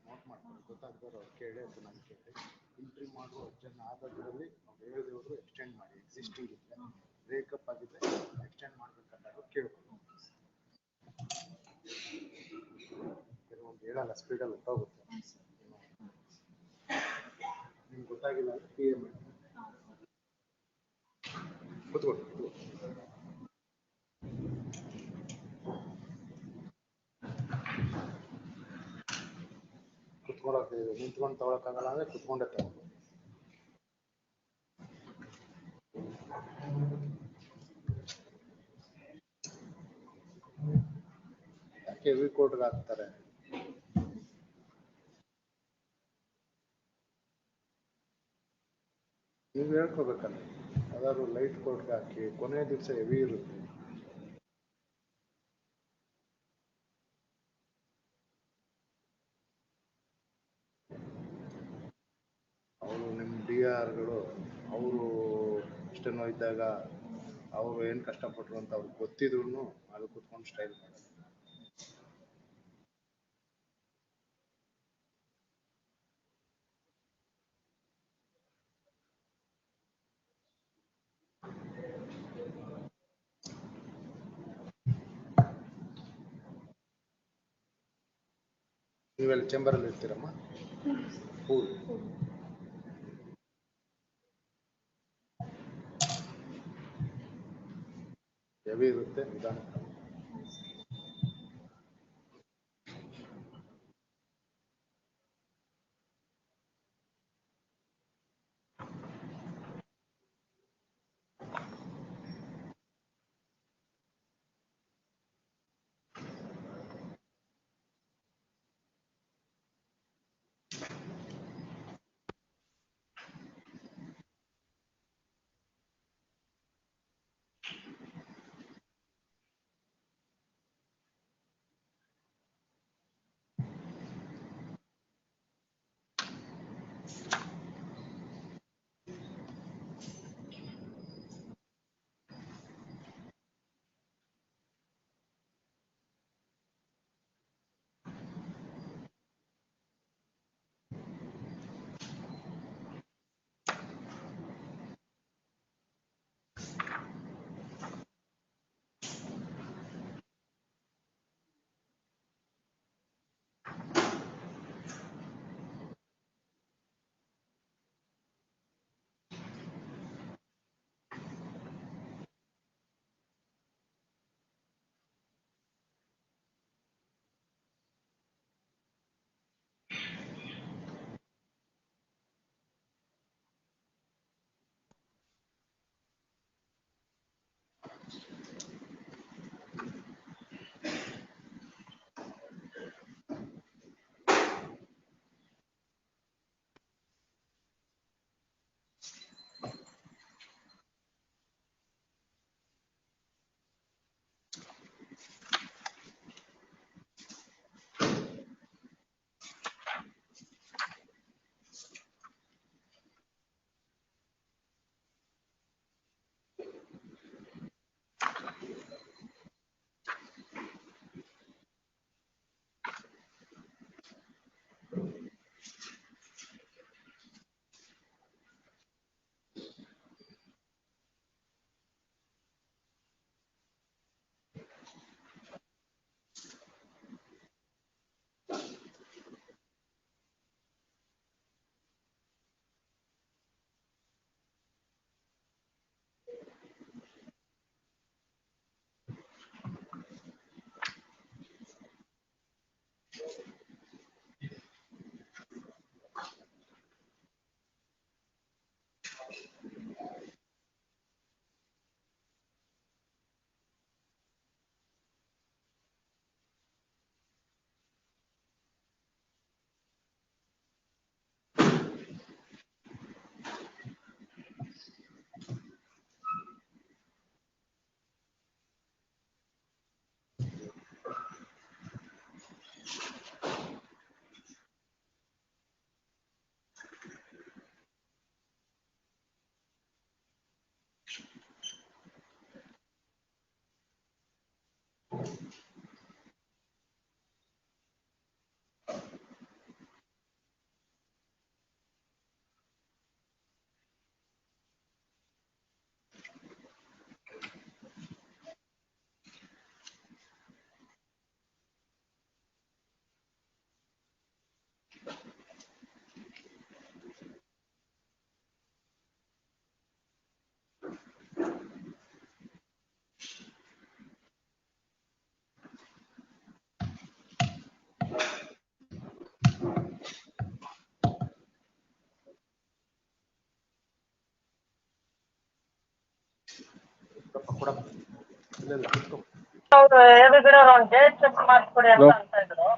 Note ಮಾಡ್ಕೊಂಡು ಗೊತ್ತಾಗ್ತಾರೆ ಅವ್ರು ಕೇಳಿ ಅದು ನಾನು ಕೇಳಿ ಎಂಟ್ರಿ ಮಾಡುವ ಜನ ಆಗೋದ್ರಲ್ಲಿ ಅವ್ರು ಹೇಳಿದವರು ಎಕ್ಸ್ಟೆಂಡ್ ಮಾಡಿ ಎಕ್ಸಿಸ್ಟಿಂಗ್ ಇದ್ದರೆ ಬ್ರೇಕಪ್ ಆಗಿದೆ ಎಕ್ಸ್ಟೆಂಡ್ ಮಾಡ್ಬೇಕಂದಾಗ ಕೇಳ್ಬೋದು. ಕೆಲವೊಂದು ಹೇಳಲ್ಲ ಸ್ಪೀಡಲ್ಲಿ ಹೊಟ್ಟೋಗುತ್ತೆ. ನಿಮ್ಗೆ ಗೊತ್ತಾಗಿಲ್ಲ ಅಂದ್ರೆ ಪಿ ಎಮ್ ಕೂತ್ಕೊಂಡು ಕುತ್ಕೊಳಕ್ಕೆ ನಿಂತ್ಕೊಂಡು ತಗೊಳಕ್ಕಾಗಲ್ಲ ಅಂದ್ರೆ ಕುತ್ಕೊಂಡೆ ತಗೊಳ್ಬೋದು. ಯಾಕೆ ಹೆವಿ ಕೋರ್ಟ್ಗೆ ಹಾಕ್ತಾರೆ? ನೀವು ಹೇಳ್ಕೋಬೇಕಲ್ಲ, ಯಾವ್ದಾದ್ರು ಲೈಟ್ ಕೋರ್ಟ್ಗೆ ಹಾಕಿ ಕೊನೆಯ ದಿವಸ ಹೆವಿ ಇರುತ್ತೆ. ಅವರು ನಿಮ್ಮ ಡಿ ಆರ್ಗಳು ಅವರು ಇಷ್ಟನೋ ಇದ್ದಾಗ ಅವರು ಏನು ಕಷ್ಟಪಟ್ಟರು ಅಂತ ಅವ್ರಿಗೆ ಗೊತ್ತಿದ್ರು ಅದು ಕುತ್ಕೊಂಡು ಸ್ಟೈಲ್ ಮಾಡೋದು. ನೀವೆಲ್ಲಿ ಚೇಂಬರಲ್ಲಿ ಇರ್ತೀರಮ್ಮ? ಪೂಲ್ ಹೆವಿ ಇರುತ್ತೆ, ನಿಧಾನ. ಕೊಡಪ್ಪ. ಇಲ್ಲ ಕುತ್ಕೊ. ಅವರು ಎದುರುಗಡೆ ಒಂದು ಡೇಟ್ ಚೆಕ್ ಮಾಡಿಸ್ಕೊಡಿ ಅಂತ ಇದ್ರು.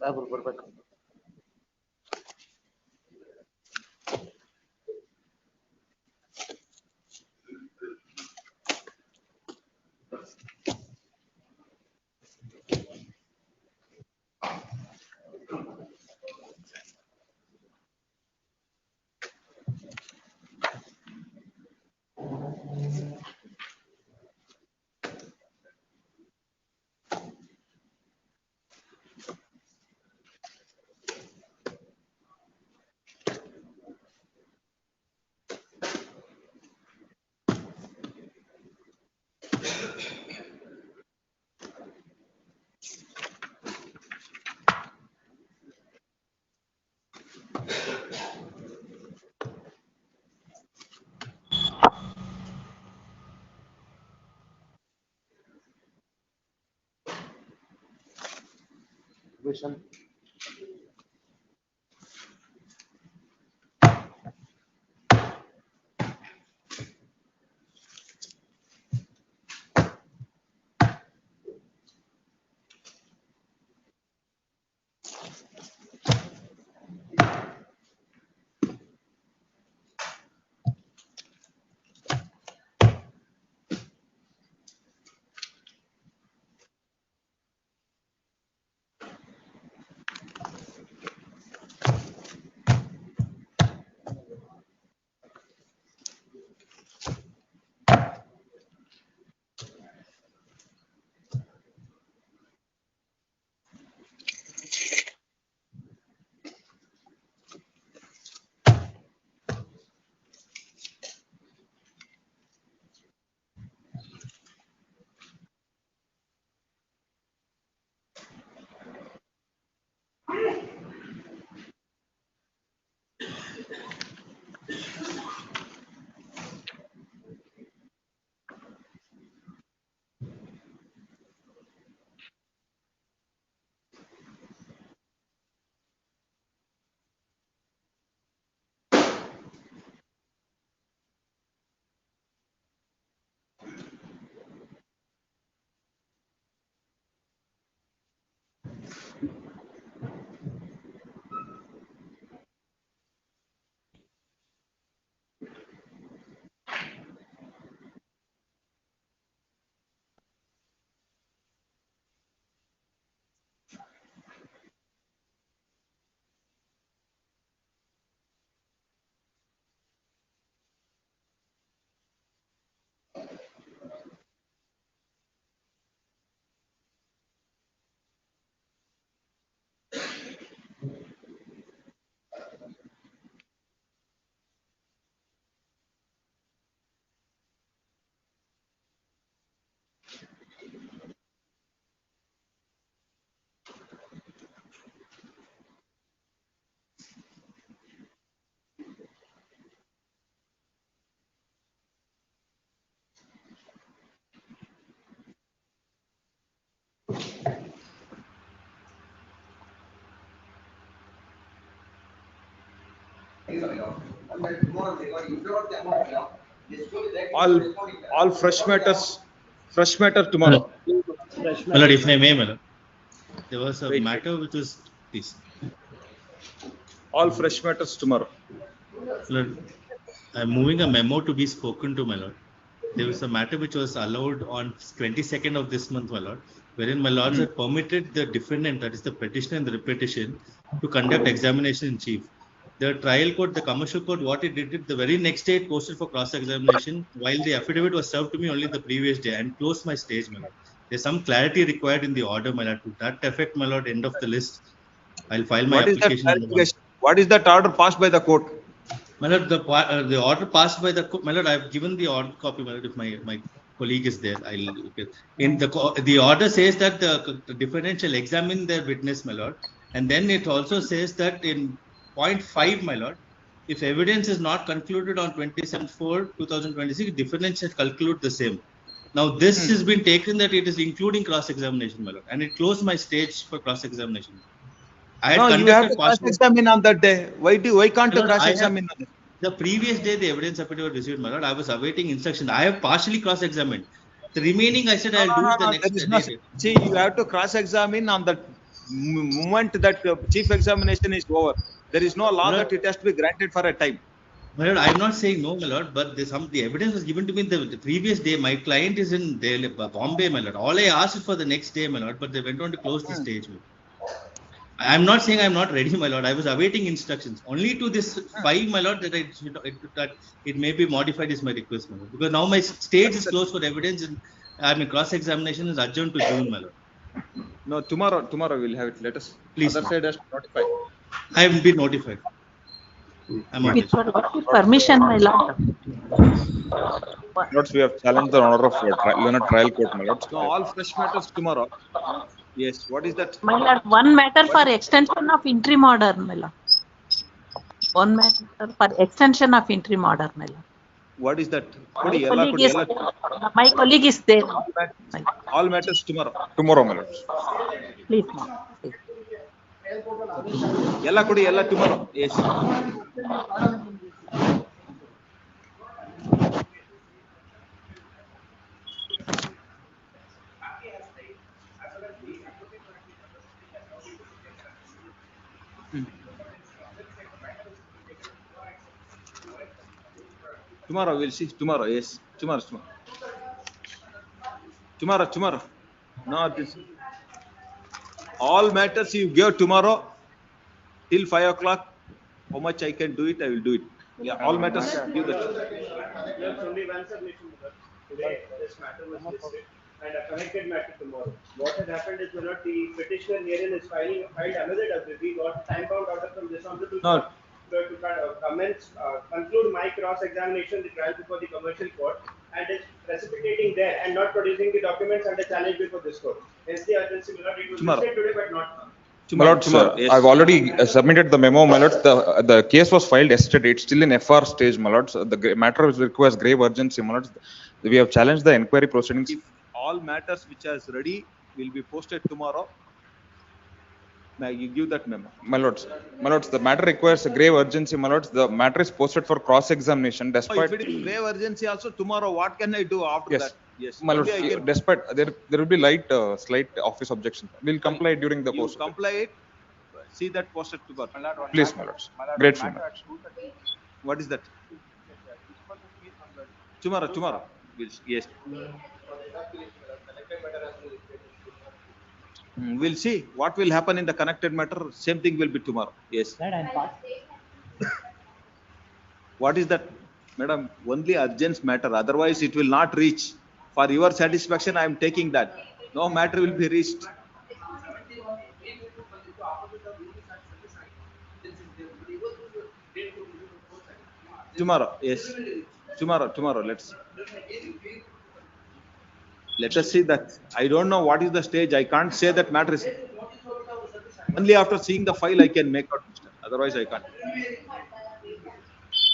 ಸಾಹೇಬ್ರು ಬರ್ಬೇಕು. Valuation. All fresh matter tomorrow. My lord, if I may, my lord, there was a Wait. matter which was, please. All fresh matters tomorrow. My lord, I'm moving a memo to be spoken to, my lord. There was a matter which was allowed on 22nd of this month, my lord, wherein my lords had permitted the defendant, that is the petitioner and the repetition, to conduct examination in chief. The trial court, the commercial court, what it did, the very next day it posted for cross-examination, while the affidavit was served to me only the previous day, and closed my stage, my lord. There's some clarity required in the order, my lord. To that effect, my lord, end of the list, I'll file my What is that application on the one. clarification? What is that order passed by the court? My lord, the order passed by the my lord, I've given the order copy, my lord. If my colleague is there, I'll in the order says that the defendant shall examine their witness, my lord, and then it also says that in point 5, my lord, if evidence is not concluded on 27/4/2026, defendant shall conclude the same. Now this has been taken that it is including cross-examination, my lord, and it closed my stage for cross-examination. I had No, you have to conducted partial. cross-examine on that day. Why can't you My lord, cross-examine on it? The previous day, the evidence affidavit received, my lord. I was awaiting instruction. I have partially cross-examined. The remaining, I said, I'll do it the next There is no, day. see, you have to cross-examine on the moment that chief examination is over. There is no law No. that it has to be granted for a time. My lord, I'm not saying no, my lord, but the evidence was given to me the previous day. My client is in Bombay, my lord. All I asked is for the next day, my lord, but they went on to close the stage. I'm not saying I'm not ready, my lord. I was awaiting instructions. Only to this 5, my lord, that it may be modified is my request, my lord. Because now my stage is closed for evidence, and I mean cross-examination is adjourned to June, my lord. No, tomorrow we'll have it. Let us. Please, Other side has to notify. I have been notified. I'm on With your permission, my lord. Lords, we have challenged the order of Leonard trial court, my lords. No, all fresh matters tomorrow. Yes. What is that? My lord, one matter for extension of interim order, my lord. One matter for extension of interim order, my lord. What is that? My colleague is there. All matters tomorrow. Tomorrow, my lords. Please, ma'am. Ella tomorrow. Yes. Tomorrow we'll see. Tomorrow, yes. Tomorrow. No, this. All matters you give tomorrow till 5 o'clock. How much I can do it, I will do it. Yeah, all matters give that. There's only one submission, sir. Today, this matter was listed and a connected matter tomorrow. What has happened is, the petitioner herein is filed another WB, got time-bound order from this honorable court to conclude my cross-examination, the trial before the commercial court, and is precipitating there and not producing the documents under challenge before this court. Hence the urgency will not be listed today, but not now. My lords, yes. I've already submitted the memo, my lords. The case was filed yesterday. It's still in FR stage, my lords. The matter requires grave urgency, my lords. We have challenged the inquiry proceedings. If all matters which are ready will be posted tomorrow, may you give that memo? My lords, the matter requires a grave urgency, my lords. The matter is posted for cross-examination. Despite if it is grave urgency also tomorrow, what can I do after that? Yes, my lords. Despite there will be slight office objection. We'll comply during the post. Comply it. See that posted tomorrow. Please, my lords. Grateful. What is that? Tomorrow. Yes. We'll see what will happen in the connected matter. Same thing will be tomorrow. Yes. What is that, madam? Only urgent matter. Otherwise, it will not reach. For your satisfaction, I am taking that. No matter will be reached. Tomorrow, yes. Tomorrow. Let us see that. I don't know what is the stage. I can't say that matter is. Only after seeing the file I can make out. Otherwise, I can't.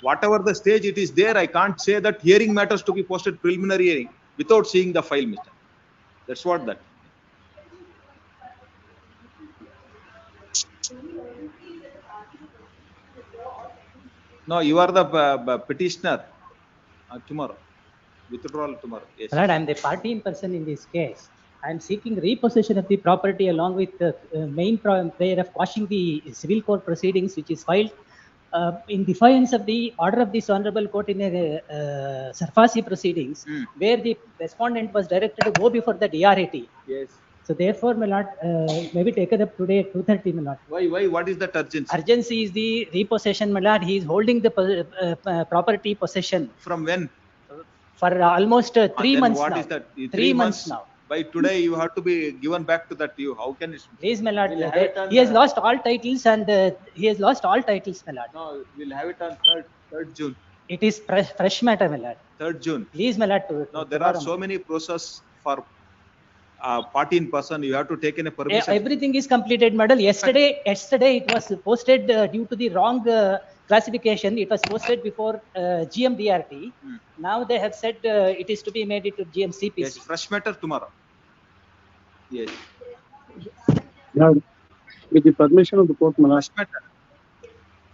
Whatever the stage it is there, I can't say that hearing matters to be posted preliminary hearing without seeing the file, mister. That's what that. No, you are the petitioner tomorrow. Withdrawal tomorrow. Yes. Lord, I am the party in person in this case. I am seeking repossession of the property along with the main prayer of quashing the civil court proceedings which is filed in defiance of the order of this honorable court in a surface proceedings where the respondent was directed to go before the DRAT. Yes. So therefore, my lord, maybe take it up today at 2:30, my lord. Why? What is that urgency? Urgency is the repossession, my lord. He is holding the property possession From when? for almost 3 Then months what now. is that? 3 months now. By today, you have to be given back to that. How can it? Please, my lord. We'll have it on He has the- lost all titles and he has lost all titles, my lord. No, we'll have it on 3rd June. It is fresh matter, my lord. 3rd June. Please, my lord. No, there are so many process for party in person. You have to take in a permission. Everything is completed, madam. Yesterday it was posted due to the wrong classification. It was posted before GMDRT. Now they have said it is to be made into GMCPC. Yes, fresh matter tomorrow. Yes. Yeah, with the permission of the court, my lord. Fresh matter.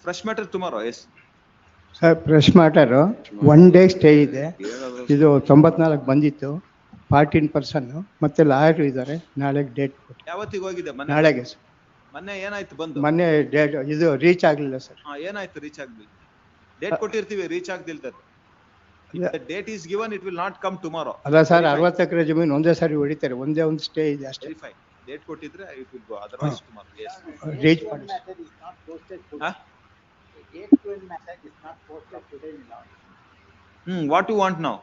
Fresh matter tomorrow. Yes. Sir press matter 1 day stay ಇದೆ. ಇದು 94 ಬಂದಿತ್ತು party in person ಮತ್ತೆ lawyer ಇದ್ದಾರೆ. ನಾಳೆಗೆ date ಕೊಟ್ಟು ಯಾವತ್ತಿಗೆ ಹೋಗಿದೆ? ನಾಳೆಗೆ sir. ಮೊನ್ನೆ ಏನಾಯ್ತು ಬಂದು? ಮೊನ್ನೆ ಡೇಟ್ ಇದು ರೀಚ್ ಆಗಲಿಲ್ಲ ಸರ್. ಏನಾಯ್ತು ರೀಚ್ ಆಗಲಿ? ಡೇಟ್ ಕೊಟ್ಟಿರ್ತೀವಿ, reach ಆಗದಿಲ್ತದೆ. The date is given, it will not come tomorrow. ಅಲ್ಲ ಸರ್, 60 ಎಕರೆ ಜಮೀನು ಒಂದೇ ಸಾರಿ ಹೊಡಿತಾರೆ. ಒಂದೇ ಒಂದು ಸ್ಟೇ ಇದೆ ಅಷ್ಟೇ. Verify. Date ಕೊಟ್ಟಿದ್ರೆ it will go. Otherwise tomorrow. Yes. Reach ಮಾಡಿ. Matter is not posted today. Huh? The 8-12 matter is not posted today, my lord. What you want now?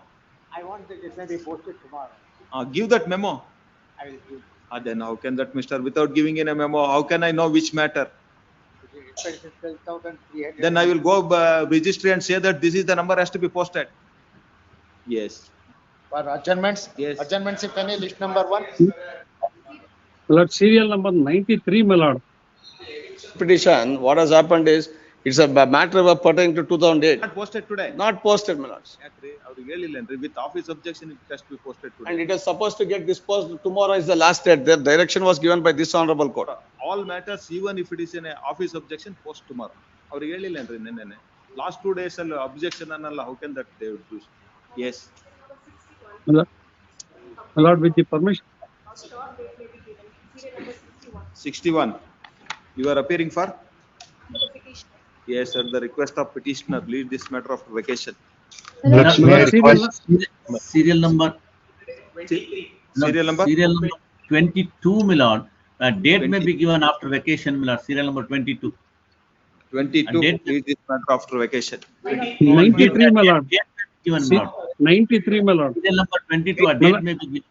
I want that it may be posted tomorrow. Give that memo. I will give. Then how can that, Mr. Without giving in a memo, how can I know which matter? It is 12,300. Then I will go registry and say that this is the number has to be posted. Yes. For adjournments? Yes. Adjournments, if any, list number 1. My lord, serial number 93, my lord. Petition, what has happened is, it's a matter of pertaining to 2008. Not posted today. Not posted, my lords. With office objection, it has to be posted today. And it is supposed to get disposed, tomorrow is the last date. The direction was given by this honorable court. All matters, even if it is in a office objection, post tomorrow. ಅವ್ರಿಗೆ ಹೇಳಿಲ್ಲೇನ್ರಿ ನೆನ್ನೆ last 2 days ಅಲ್ಲಿ objection ಅನ್ನಲ್ಲ, how can that they would do? Yes. My lord, with the permission. 61. You are appearing for? Yes, at the request of petitioner, lead this matter of vacation. Serial number. Serial number? Serial number 22, my lord. Date 20. May be given after vacation, my lord. Serial number 22. 22, lead this matter after vacation. 93, my lord. Date may be given, my lord. 93, my lord. Serial number 22, a date may be given.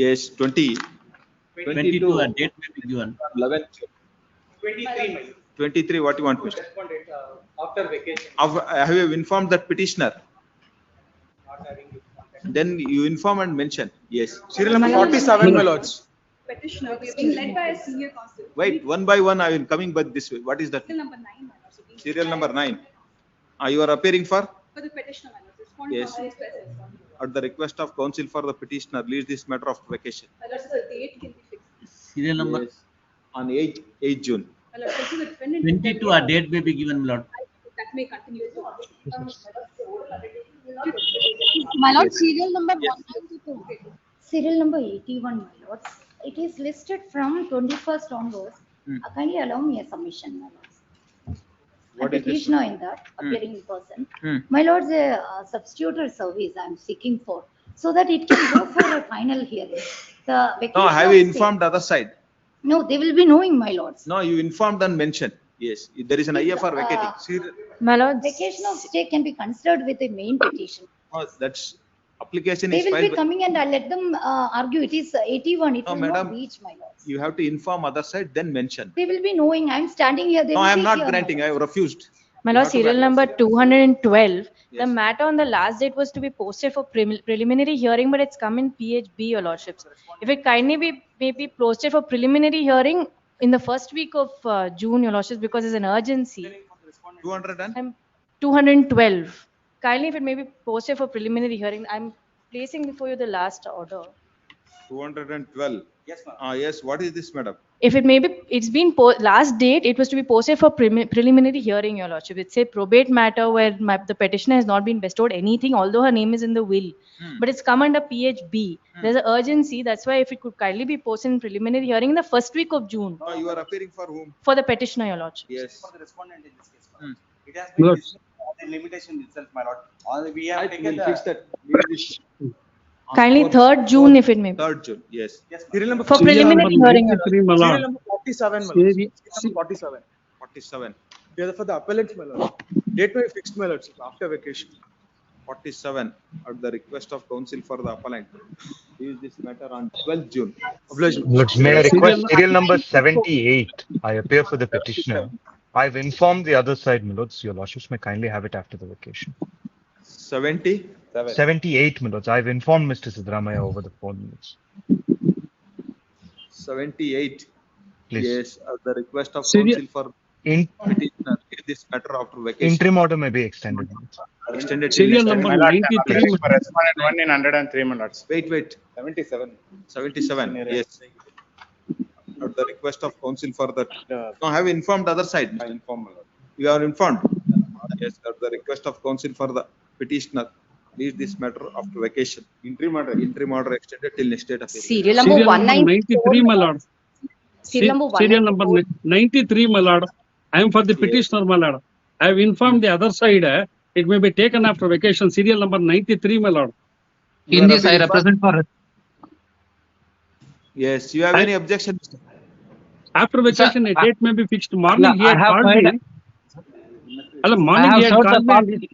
Yes, 20. 22, a date may be given. 11. 23, what you want, Mr.? After vacation. Have you informed that petitioner? Then you inform and mention. Yes. Serial number 47, my lords. Petitioner, we have been led by a senior counsel. Wait, one by one, I will coming by this way. What is that? Serial number 9, my lord. Serial number 9. You are appearing for? For the petitioner, my lord. Respondent Yes. counsel is present. At the request of counsel for the petitioner, leads this matter of vacation. My lord, the date can be fixed. Serial number Yes. On 8 June. My lord, since the defendant 22, a date may be given, my lord. that may continue. My lord, Yes. serial number Yes. 192. Serial number 81, my lords. It is listed from 21st onwards. Kindly allow me a submission, my lords. What is this? Petitioner in that, appearing in person. Hmm. My lords, a substitutory service I am seeking for, so that it can go for a final hearing. The No, vacation have of you stay- informed the other side? No, they will be knowing, my lords. No, you informed and mentioned. Yes, there is an IFR vacating. My lords. Vacation of stay can be considered with the main petition. No, that's application They is will be filed. coming and I'll let them argue it is 81, it No, will not madam. reach, my lords. You have to inform other side, then mention. They will be knowing, I'm standing here, they No, will I am be not here, my granting. I lords. have refused. My You lord, have to serial grant. number 212. The Yes. matter on the last date was to be posted for preliminary hearing, but it's come in PHB, your lordships. If it kindly be maybe posted for preliminary hearing in the first week of June, your lordships, because there's an urgency. 200 and? 212. Kindly, if it may be posted for preliminary hearing, I'm placing before you the last order. 212. Yes, ma'am. Yes, what is this, madam? If it may be, it's been last date, it was to be posted for preliminary hearing, Your Lordship. It's a probate matter where the petitioner has not been bestowed anything, although her name is in the will. But it's come under PHB. There's an urgency. That's why if it could kindly be posted in preliminary hearing in the first week of June. You are appearing for whom? For the petitioner, Your Lordship. Yes. For the respondent in this case, my lord. It has been dismissed on the limitation itself, my lord. We have taken the. Fix that. Kindly 3rd June, if it may be. 3rd June, yes. Serial number For preliminary hearing, Your Lordship. Serial number 47, my lord. Serial number 47. 47. Yeah, for the appellant, my lord. Date may be fixed, my lord, after vacation. 47 at the request of counsel for the appellant. Is this matter on 12th June? Looks, may I request serial number 78? I appear for the petitioner. I've informed the other side, my lords. Your lordships may kindly have it after the vacation. 70? 78, my lords. I've informed Mr. Sidramaya over the phone. 78. Please. Yes, at the request of counsel for petitioner. Is this matter after vacation? Interim order may be extended. Extended Serial till number next time. 93. For respondent 1 in 103, my lords. Wait. 77. 77, yes. At the request of counsel for that. No, have you informed other side? I inform, my lord. You are informed? Yes, at the request of counsel for the petitioner. Leave this matter after vacation. Interim order extended till next date of hearing. Serial number 93, my lord. Serial number 93, my lord. I am for the petitioner, my lord. I have informed the other side. It may be taken after vacation. Serial number 93, my lord. In this, I represent for. Yes, you have any objection? After vacation, a date may be fixed. Morning he had called me. Hello, morning he had called me.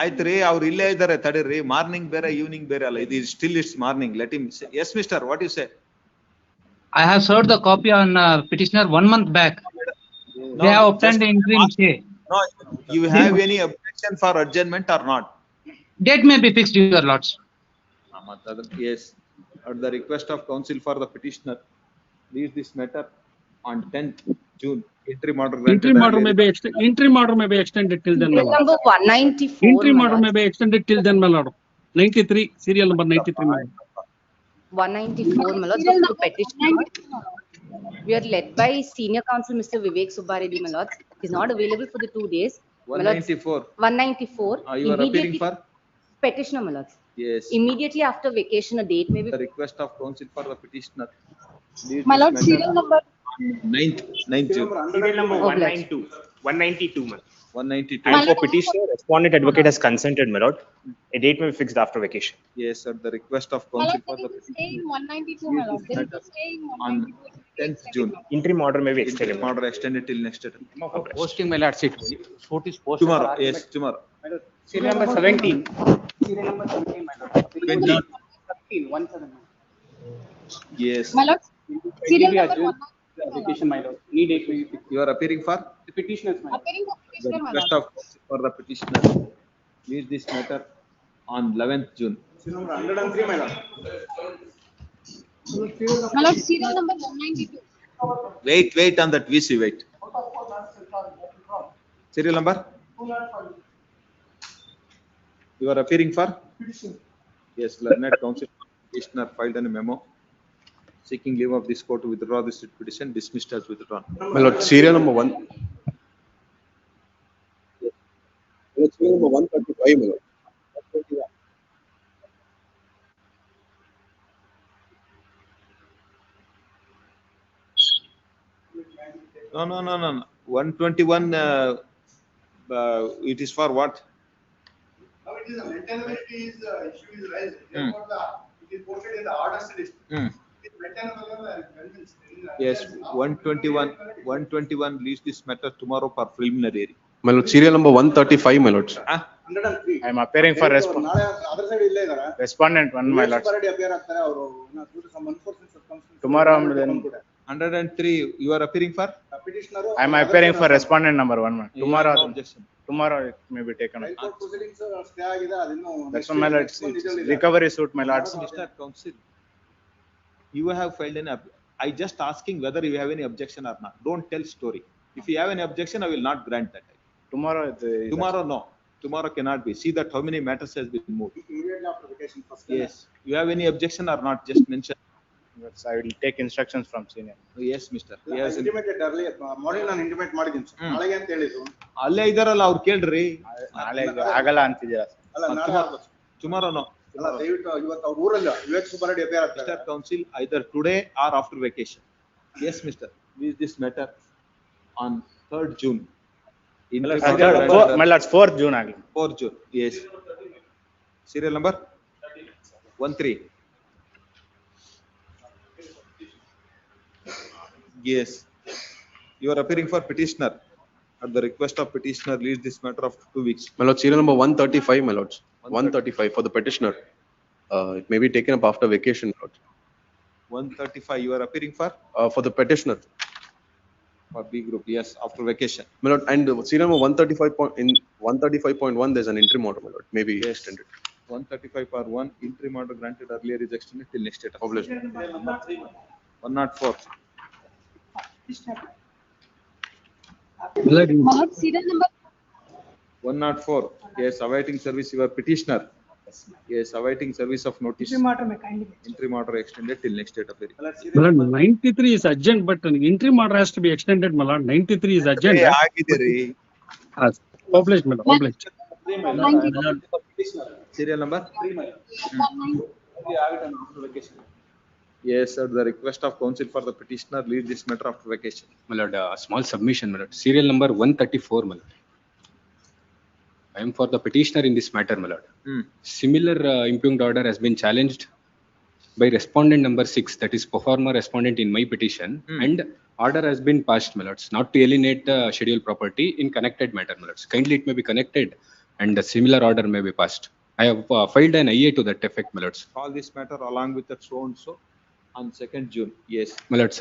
ಆಯ್ತು ರೀ ಅವ್ರು ಇಲ್ಲೇ ಇದ್ದಾರೆ ತಡೀರಿ morning ಬೇರೆ evening ಬೇರೆ ಅಲ್ಲ ಇದು still it's morning let him say yes mister what you say I have served the copy on petitioner 1 month back. They have obtained the interim stay. No, you have any objection for adjournment or not? Date may be fixed, your lords. Yes, at the request of counsel for the petitioner, leave this matter on 10th June. Interim order may be extended till then, my lord. number 194. Interim order may be extended till then, my lord. 93, serial number 93, my lord. 194, my lord. So, to petitioner, we are led by senior counsel Mr. Vivek Subbareddy, my lord. He is not available for the 2 days. 194. 194. You are appearing for? Petitioner, my lord. Yes. Immediately after vacation, a date may be. The request of counsel for the petitioner. My lord, serial number. 9th June. Serial number 192. 192, man. 192. And for petitioner, respondent advocate has consented, my lord. A date may be fixed after vacation. Yes, at the request of counsel for the petitioner. 192, my lord. There is a stay in On 10th June. Interim order may be extended. Interim order extended till next date. Posting, my lord. Vote is posted. Tomorrow, yes, tomorrow. Serial number 17. Serial number 17, my lord. 20. 17. Yes. My lord, serial number 192. Application, my lord. Need date may be fixed. You are appearing for? The petitioners, my lord. Appearing for The petitioner, my request lord. of counsel for the petitioner. Leave this matter on 11th June. Serial number 103, my lord. My lord, serial number 192. Wait on that VC, wait. Serial number? You are appearing for? Yes, learned counsel petitioner filed a memo seeking leave of this court to withdraw this petition, dismissed as withdrawn. My lord, serial number 1. Serial number 135, my lord. No. 121, it is for what? Now it is a maintainability issue is raised. Therefore, it is posted in the orders list. It is maintainable. Yes, 121 leaves this matter tomorrow for preliminary. My lord, serial number 135, my lord. 103. I am appearing for respondent. Other side illé idara. Respondent 1, my lord. appear ಆಗ್ತಾರೆ ಅವರು due to some unforeseen circumstances. Tomorrow, then 103, you are appearing for? Petitioner. I am appearing for respondent number 1, man. Tomorrow it may be taken up. Court proceedings stay ಆಗಿದೆ ಅದನ್ನು. That's why, my lord. Recovery suit, my lord. Mr. Counsel, you have filed an. I just asking whether you have any objection or not. Don't tell story. If you have any objection, I will not grant that. Tomorrow, no. Tomorrow cannot be. See that how many matters has been moved. Immediately after vacation first. Yes. You have any objection or not? Just mention. Yes, I will take instructions from senior. Yes, Mr. Yes. Intimated early morning ನಾನು intimate ಮಾಡಿದ್ದೀನಿ sir. ನಾಳೆಗೆ ಅಂತ ಹೇಳಿದ್ರು. ಅಲ್ಲೇ ಇದಾರಲ್ಲ ಅವ್ರು ಕೇಳ್ರಿ. ನಾಳೆ ಆಗಲ್ಲ ಅಂತಿದ್ದೀರಾ ಸರ್? ಅಲ್ಲ ನಾಳೆ tomorrow. ಅಲ್ಲ ದಯವಿಟ್ಟು ಇವತ್ತು ಅವ್ರ ಊರಲ್ಲ Vivek Subbareddy ಅಭ್ಯಾರ Mr. Council, either today or after vacation. Yes, Mr. Is this matter on 3rd June? My lords, 4th June ಆಗಲಿ. 4th June. Yes. Serial number 13. Yes. You are appearing for petitioner. At the request of petitioner, leads this matter of 2 weeks. My lord, serial number 135, my lords. 135 for the petitioner. It may be taken up after vacation, my lord. 135. You are appearing for? For the petitioner. For B group. Yes. After vacation. My lord, and serial number 135.1, there's an interim order, my lord. Maybe extended. 135/1 interim order granted earlier is extended till next date. Published. 104. Malad, serial number 104. Yes, awaiting service your petitioner. Yes, awaiting service of notice. Interim order extended till next date of hearing. Malad, 93 is urgent, but an interim order has to be extended, Malad. 93 is urgent. Published, Malad, published. Serial number? Yes, sir. The request of counsel for the petitioner, lead this matter after vacation. My lord, a small submission, my lord. Serial number 134, my lord. I am for the petitioner in this matter, my lord. Similar impugned order has been challenged by respondent number 6, that is performer respondent in my petition, and order has been passed, my lords, not to alienate the scheduled property in connected matter, my lords. Kindly it may be connected and a similar order may be passed. I have filed an IA to that effect, my lords. Call this matter along with that so and so on 2nd June. Yes. My lords,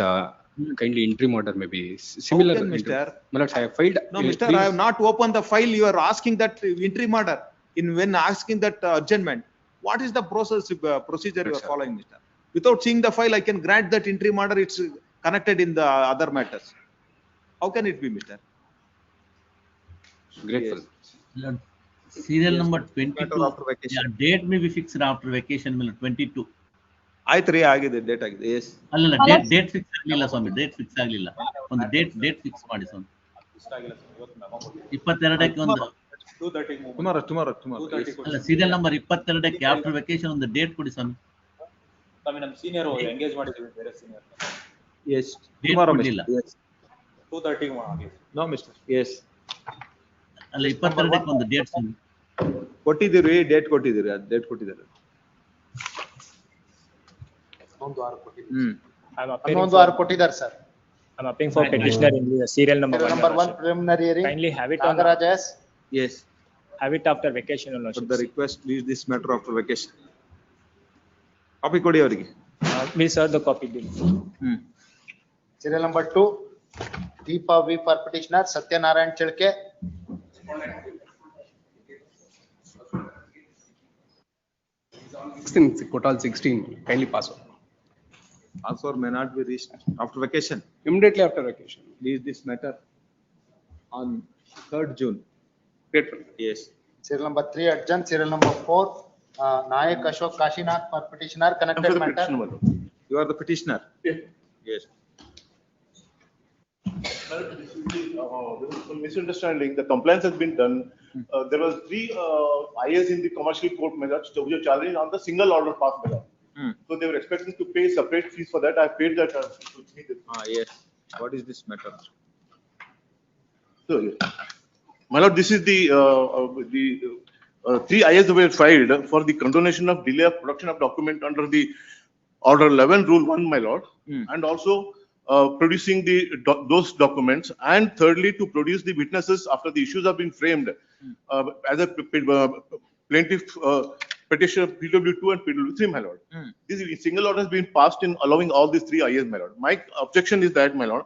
kindly interim order may be similar. How can, Mr. My lords, I have filed. No, Mr. I have not opened the file. You are asking that interim order. When asking that adjournment, what is the procedure you are following, Mr.? Without seeing the file, I can grant that interim order. It's connected in the other matters. How can it be, Mr.? Grateful. Yes. Serial number 22. Yeah, date may be fixed after vacation. 22. I 3 ಆಗಿದೆ date ಆಗಿದೆ. Yes. ಅಲ್ಲ date fix ಆಗಲಿಲ್ಲ ಸ್ವಾಮಿ, date fix ಆಗಲಿಲ್ಲ. ಒಂದು date fix ಮಾಡಿ ಸ್ವಾಮಿ. 22ಕ್ಕೆ ಒಂದು tomorrow. ಅಲ್ಲ serial number 22ಕ್ಕೆ after vacation ಒಂದು ಡೇಟ್ ಕೊಡಿ ಸ್ವಾಮಿ. ಸ್ವಾಮಿ ನಮ್ಮ ಸೀನಿಯರ್ ಎಂಗೇಜ್ ಮಾಡಿದ್ದೀವಿ ಬೇರೆ ಸೀನಿಯರ್. Yes. Tomorrow ಕೊಡಲಿಲ್ಲ. 2:30 ಆಗಲಿ. No, Mr. Yes. ಅಲ್ಲ 22ಕ್ಕೆ ಒಂದು ಡೇಟ್ ಸ್ವಾಮಿ. ಕೊಟ್ಟಿದ್ದೀರಿ, ಡೇಟ್ ಕೊಟ್ಟಿದ್ದೀರಿ, ಅದು ಡೇಟ್ ಕೊಟ್ಟಿದ್ದಾರೆ. ಹನ್ನೊಂದು ವಾರ ಕೊಟ್ಟಿದ್ದಾರೆ sir. I'm applying for petitioner in the serial number 1 preliminary hearing. Kindly have it on. Nagarajas. Yes. Have it after vacation. But the request leaves this matter after vacation. Copy ಕೊಡಿ ಅವರಿಗೆ. We'll serve the copy bill. Serial number 2, Deepa V for petitioner, Satyanarayan Chilke. Total 16. Kindly pass on. Answer may not be reached after vacation. Immediately after vacation. Leave this matter on 3rd June. Grateful. Yes. Serial number 3 adjourned. Serial number 4, Nayak Ashok Kashinath for petitioner, connected matter. You are the petitioner. Yes. There was some misunderstanding. The compliance has been done. There was 3 IAs in the commercial court methods which are challenged on the single order pass method. So they were expecting to pay separate fees for that. I paid that. Yes. What is this matter? So, my lord, this is the 3 IAs that were filed for the condonation of delay of production of document under the Order 11, Rule 1, my lord, and also producing those documents, and thirdly to produce the witnesses after the issues have been framed as a plaintiff petition PW2 and PW3, my lord. This single order has been passed in allowing all these 3 IAs, my lord. My objection is that, my lord,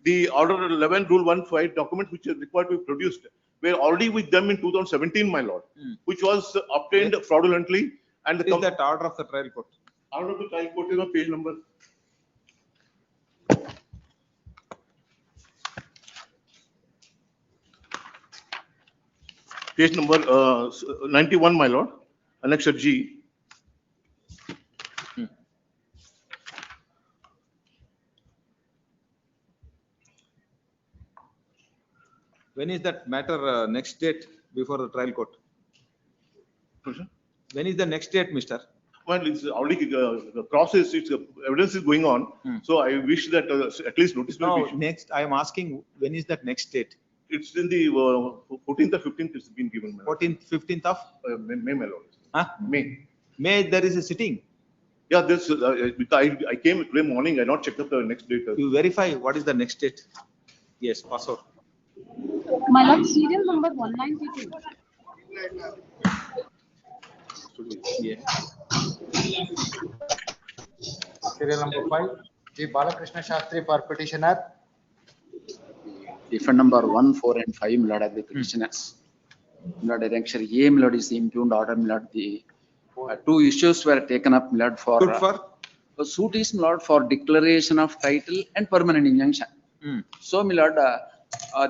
the Order 11, Rule 1 documents which are required to be produced were already with them in 2017, my lord, which was obtained fraudulently. And what is that order of the trial court? Order of the trial court is on page number. Page number 91, my lord, Annexure G. When is that matter next date before the trial court? When is the next date, mister? Well, it's already the process, it's evidence is going on. So I wish that at least notice will No, be issued. next, I am asking, when is that next date? It's in the 14th or 15th, it's been given. my lord. 14th, 15th of? May, my lord. Huh? May. May, there is a sitting. Yeah, this, I came today morning, I not checked up the next date. You verify what is the next date? Yes, pass out. My lord, serial number 192. Yes. Serial number 5, G. Balakrishna Shastri for petitioner. Defend number 1, 4 and 5, my lord, are the petitioners. My lord, actually, A, my lord, is the impugned order, my lord, the two issues were taken up, my lord, for. Good for? The suit is, my lord, for declaration of title and permanent injunction. So, my lord,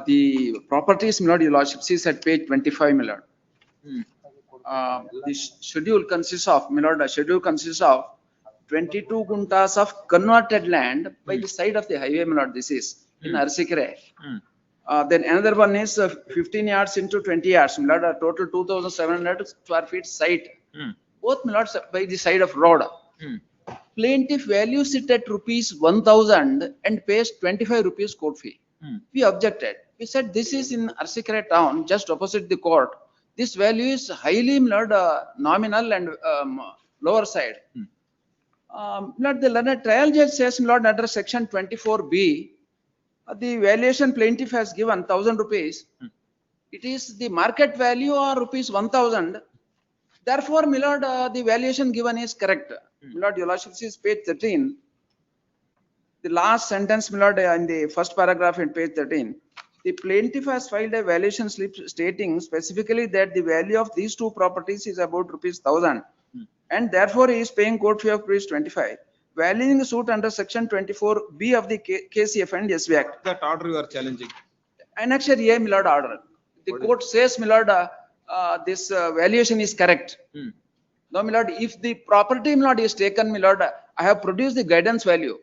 the properties, my lord, your lordship sees at page 25, my lord. The schedule consists of, my lord, the schedule consists of 22 guntas of converted land by the side of the highway, my lord, this is in Arsikere. Then another one is 15 yards into 20 yards, my lord, a total 2,700 square feet site. Both, my lord, by the side of road. Plaintiff values it at rupees 1,000 and pays 25 rupees court fee. We objected. We said this is in Arsikere town, just opposite the court. This value is highly, my lord, nominal and lower side. Lord, the learned trial judge says, Lord, under section 24B, the valuation plaintiff has given 1,000 rupees. It is the market value or rupees 1,000. Therefore, my lord, the valuation given is correct. My lord, your lordship sees page 13. The last sentence, my lord, in the first paragraph in page 13. The plaintiff has filed a valuation slip stating specifically that the value of these two properties is about rupees 1,000. And therefore, he is paying court fee of rupees 25. Valuing the suit under section 24B of the KCF and SB Act. That order you are challenging. Annexure A, my lord, order. The court says, my lord, this valuation is correct. Now, my lord, if the property, my lord, is taken, my lord, I have produced the guidance value.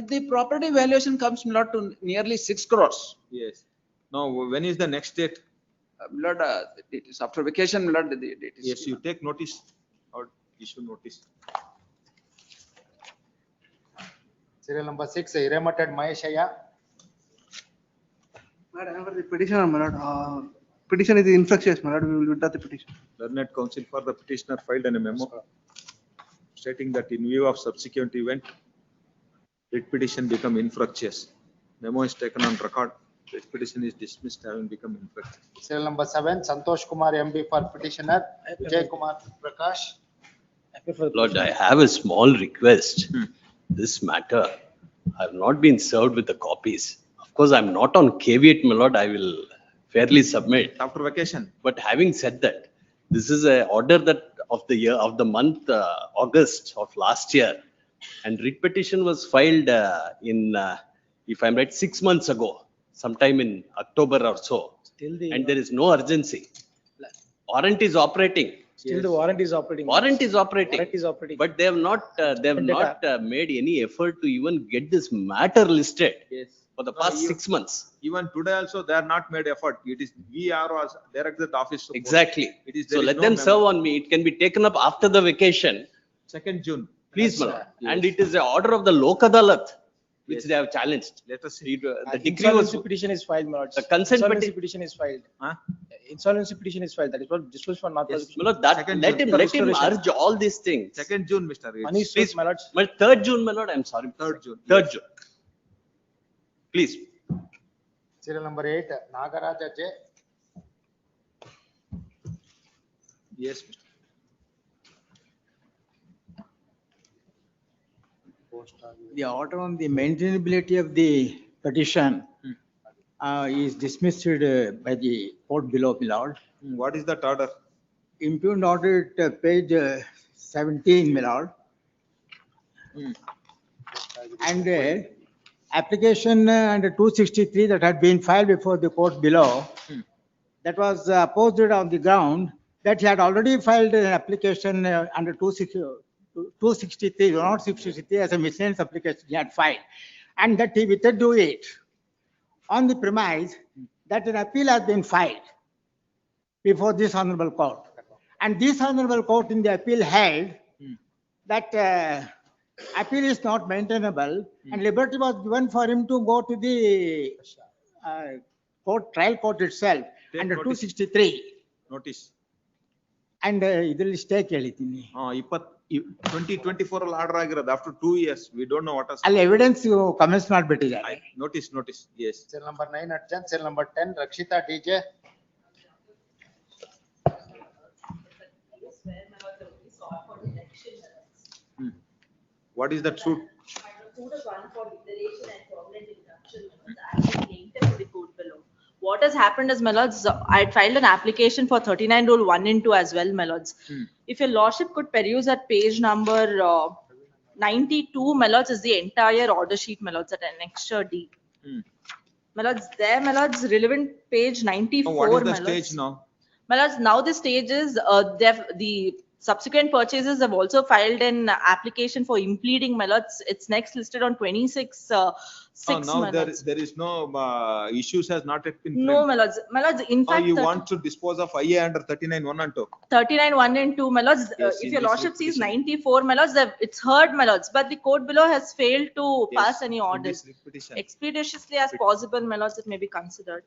The property valuation comes, my lord, to nearly 6 crores. Yes. Now, when is the next date? My lord, it is after vacation, my lord, the date is. Yes, you take notice or issue notice. Serial number 6, Irremated Maheshaya. Madam, for the petitioner, my lord, petition is infructuous, my lord, we will withdraw the petition. Learned counsel for the petitioner filed a memo stating that in view of subsequent event, writ petition become infructuous. Memo is taken on record. Writ petition is dismissed having become infructuous. Serial number 7, Santosh Kumar MB for petitioner. Vijay Kumar Prakash. Lord, I have a small request. This matter, I have not been served with the copies. Of course, I am not on caveat, my lord. I will fairly submit. After vacation. But having said that, this is a order that of the year, of the month August of last year, and writ petition was filed in, if I'm right, 6 months ago, sometime in October or so. And there is no urgency. Warrant is operating. Still the warrant is operating. Warrant is operating. Warrant is operating. But they have not made any effort to even get this matter listed. Yes. For the past 6 months. Even today also, they are not made effort. It is we are direct the office. Exactly. It is, so let them serve on me. It can be taken up after the vacation. 2nd June. Please, my lord. And it is an order of the Lok Adalat, which they have challenged. Let us see. The decree was. Petition is filed, my lord. The consent petition is filed. Insolvency petition is filed. That is what this was for not. Yes, my lord, that let him urge all these things. 2nd June, Mr. Please, my lord. But 3rd June, my lord, I'm sorry. 3rd June. 3rd June. Please. Serial number 8, Nagaraja J. Yes, Mr. The order on the maintainability of the petition is dismissed by the court below, my lord. What is that order? Impugned order at page 17, my lord. And application under 263 that had been filed before the court below, that was opposed on the ground that he had already filed an application under 263, not 663 as a miscellaneous application he had filed, and that he withdrew it on the premise that an appeal has been filed before this honorable court. And this honorable court in the appeal held that appeal is not maintainable and liberty was given for him to go to the trial court itself under 263. Notice. And ಇದರಲ್ಲಿ stay ಕೇಳಿದ್ದೀನಿ. 2024 ಅಲ್ಲಿ order ಆಗಿರೋದು after 2 years we don't know what has ಅಲ್ಲಿ evidence commence ಮಾಡಿಬಿಟ್ಟಿದ್ದಾರೆ. notice yes. Cell number 9 Arjan, cell number 10 Rakshita DJ. What is that suit? Suit is one for declaration and permanent injunction. Actually linked to the court below. What has happened is, my lords, I filed an application for 39 rule 1 and 2 as well, my lords. If your lordship could peruse at page number 92, my lords, is the entire order sheet, my lords, at annexure D. My lords, there, my lords, relevant page 94. What is the my stage lords. now? My lords, now the stage is the subsequent purchases have also filed an application for impleading, my lords. It's next listed on 26 6. Now my lords. there is no issues has not yet been framed. No, my lords. My lords, in fact, you want to dispose of IA under 39 1 and 2. 39 1 and 2, my lords. Yes, If in your this lordship sees repetition. 94, my lords, it's heard, my lords, but the court below has failed to pass any in orders. this repetition. Expeditiously as possible, my lords, it may be considered.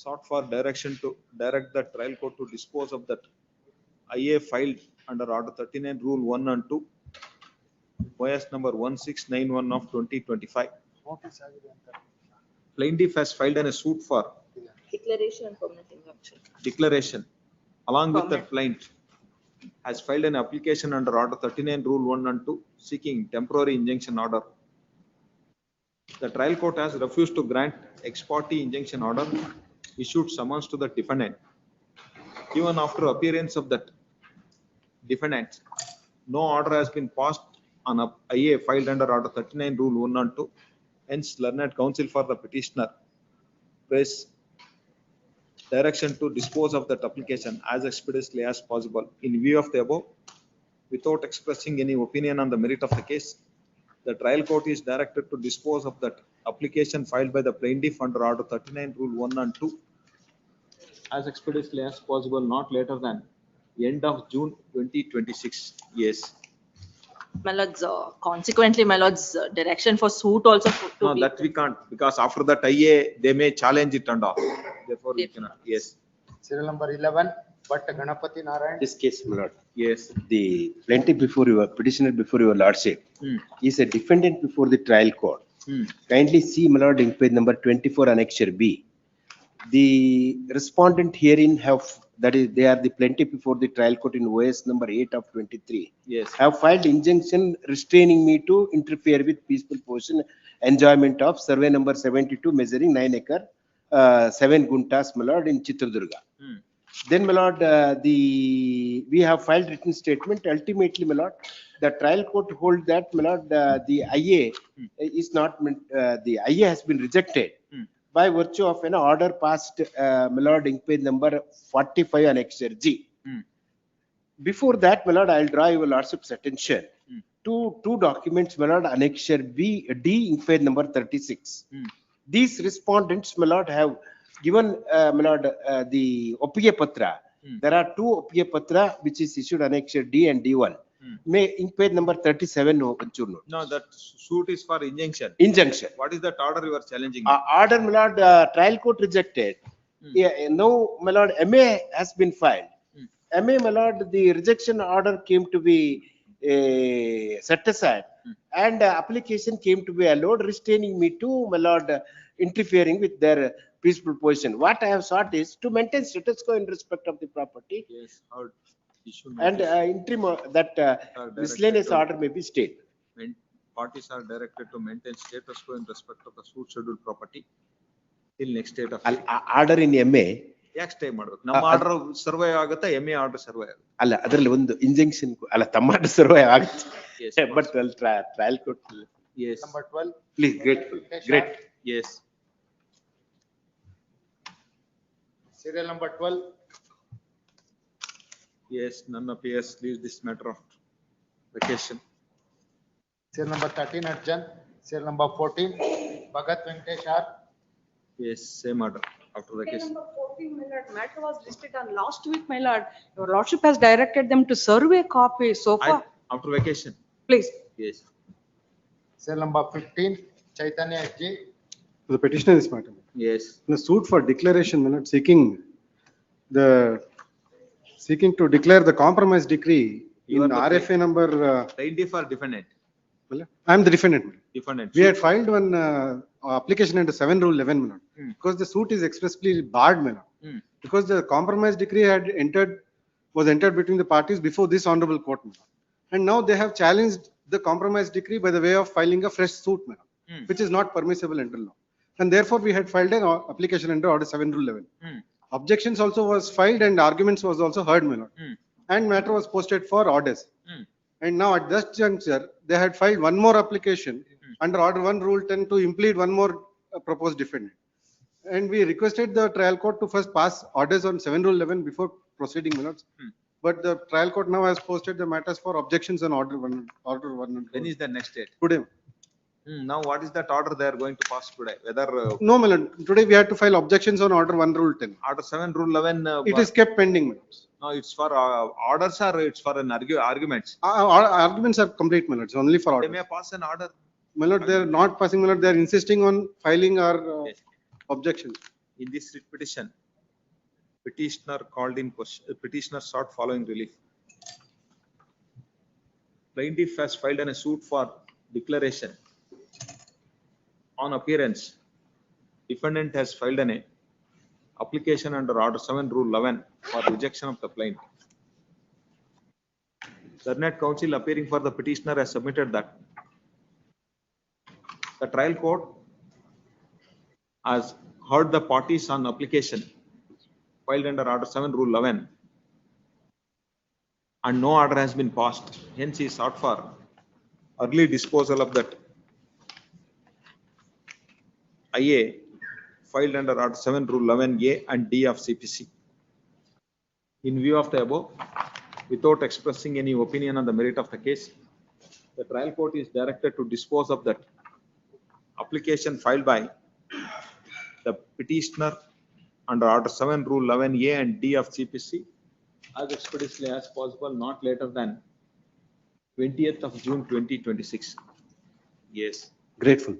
Sought for direction to direct the trial court to dispose of that IA filed under order 39 rule 1 and 2, OS number 1691 of 2025. Plaintiff has filed a suit for Declaration and permanent injunction. declaration. Along with that, Permanent. plaint has filed an application under order 39 rule 1 and 2 seeking temporary injunction order. The trial court has refused to grant ex parte injunction order, issued summons to the defendant. Even after appearance of that defendant, no order has been passed on a IA filed under order 39 rule 1 and 2. Hence, learned counsel for the petitioner press direction to dispose of that application as expeditiously as possible. In view of the above, without expressing any opinion on the merit of the case, the trial court is directed to dispose of that application filed by the plaintiff under order 39 rule 1 and 2 as expeditiously as possible, not later than end of June 2026. Yes. My lords, consequently, my lords, direction for suit also put to No, be. that we can't, because after that IA, they may challenge it and all. Therefore, we cannot. Yes. Serial number 11 Bhatt Ganapati Narayan. This case, my lord, Yes. the plaintiff before your petitioner before your lordship is a defendant before the trial court. Kindly see, my lord, inquiry number 24 annexure B. The respondent herein that is, they are the plaintiff before the trial court in OS number 8 of 23. Yes. Have filed injunction restraining me to interfere with peaceful possession enjoyment of survey number 72 measuring 9 acre, 7 guntas, my lord, in Chitradurga. Then, my lord, we have filed written statement. Ultimately, my lord, the trial court hold that, my lord, the IA is not, the IA has been rejected by virtue of an order passed, my lord, inquiry number 45 annexure G. Before that, my lord, I'll draw your lordship's attention to two documents, my lord, annexure D, inquiry number 36. These respondents, my lord, have given, my lord, the OPA Patra. There are two OPA Patra which is issued annexure D and D1. May inquiry number 37 no. No, that suit is for injunction. Injunction. What is that order you are challenging? Order, my lord, trial court rejected. Yeah, now, my lord, MA has been filed. MA, my lord, the rejection order came to be set aside and application came to be allowed, restraining me to, my lord, interfering with their peaceful position. What I have sought is to maintain status quo in respect of the property. Yes. And interim that miscellaneous order may be stayed. Parties are directed to maintain status quo in respect of the suit scheduled property till next date of Order in MA. ಯಾಕೆ stay ಮಾಡ್ಬೇಕು? ನಮ್ಮ order ಸರ್ವೇ ಆಗುತ್ತೆ, MA order ಸರ್ವೇ ಆಗುತ್ತೆ. ಅಲ್ಲ, ಅದರಲ್ಲಿ ಒಂದು injunction ಅಲ್ಲ, ತಮ್ಮ ಆರ್ಡರ್ ಸರ್ವೇ ಆಗುತ್ತೆ. But trial court. Yes. Number 12. Please, grateful. Great. Yes. Serial number 12. Yes, none appears leaves this matter of vacation. Serial number 13 Arjan. Serial number 14 Bhagat Venkatesh R. Yes, same order. after Case vacation. number 14, my lord, matter was listed on last week, my lord. Your lordship has directed them to survey copy so far. After vacation. Please. Yes. Cell number 15, Chaitanya G. The petitioner is matter. Yes. The suit for declaration, my lord, seeking to declare the compromise decree You in are the RFA number. Plaintiff or defendant? I am the defendant. Defendant. We had filed one application under 7 Rule 11, my lord, because the suit is expressly barred, my lord. Because the compromise decree was entered between the parties before this honorable court, my lord. And now they have challenged the compromise decree by the way of filing a fresh suit, my lord, which is not permissible under law. And therefore, we had filed an application under Order 7 Rule 11. Objections also was filed and arguments was also heard, my lord. And matter was posted for orders. And now at this juncture, they had filed one more application under Order 1 Rule 10 to implead one more proposed defendant. And we requested the trial court to first pass orders on 7 Rule 11 before proceeding, my lords. But the trial court now has posted the matters for objections on Order 1. When is the next date? Today. Now what is that order they are going to pass today? Whether No, my lord. Today we had to file objections on Order 1 Rule 10. Order 7 Rule 11. It is kept pending, my lords. No, it's for orders or it's for an arguments? Arguments are complete, my lords, only for They orders. may pass an order. My lord, they are not passing, my lord, they are insisting on filing our objections. In this writ petition, petitioner called in question, petitioner sought following relief. Plaintiff has filed a suit for declaration. On appearance, defendant has filed an application under Order 7 Rule 11 for rejection of the plaint. Senate counsel appearing for the petitioner has submitted that the trial court has heard the parties on application filed under Order 7 Rule 11 and no order has been passed. Hence, he sought for early disposal of that IA filed under Order 7 Rule 11A and D of CPC. In view of the above, without expressing any opinion on the merit of the case, the trial court is directed to dispose of that application filed by the petitioner under Order 7 Rule 11A and D of CPC as expeditiously as possible, not later than 20th of June 2026. Yes. Grateful.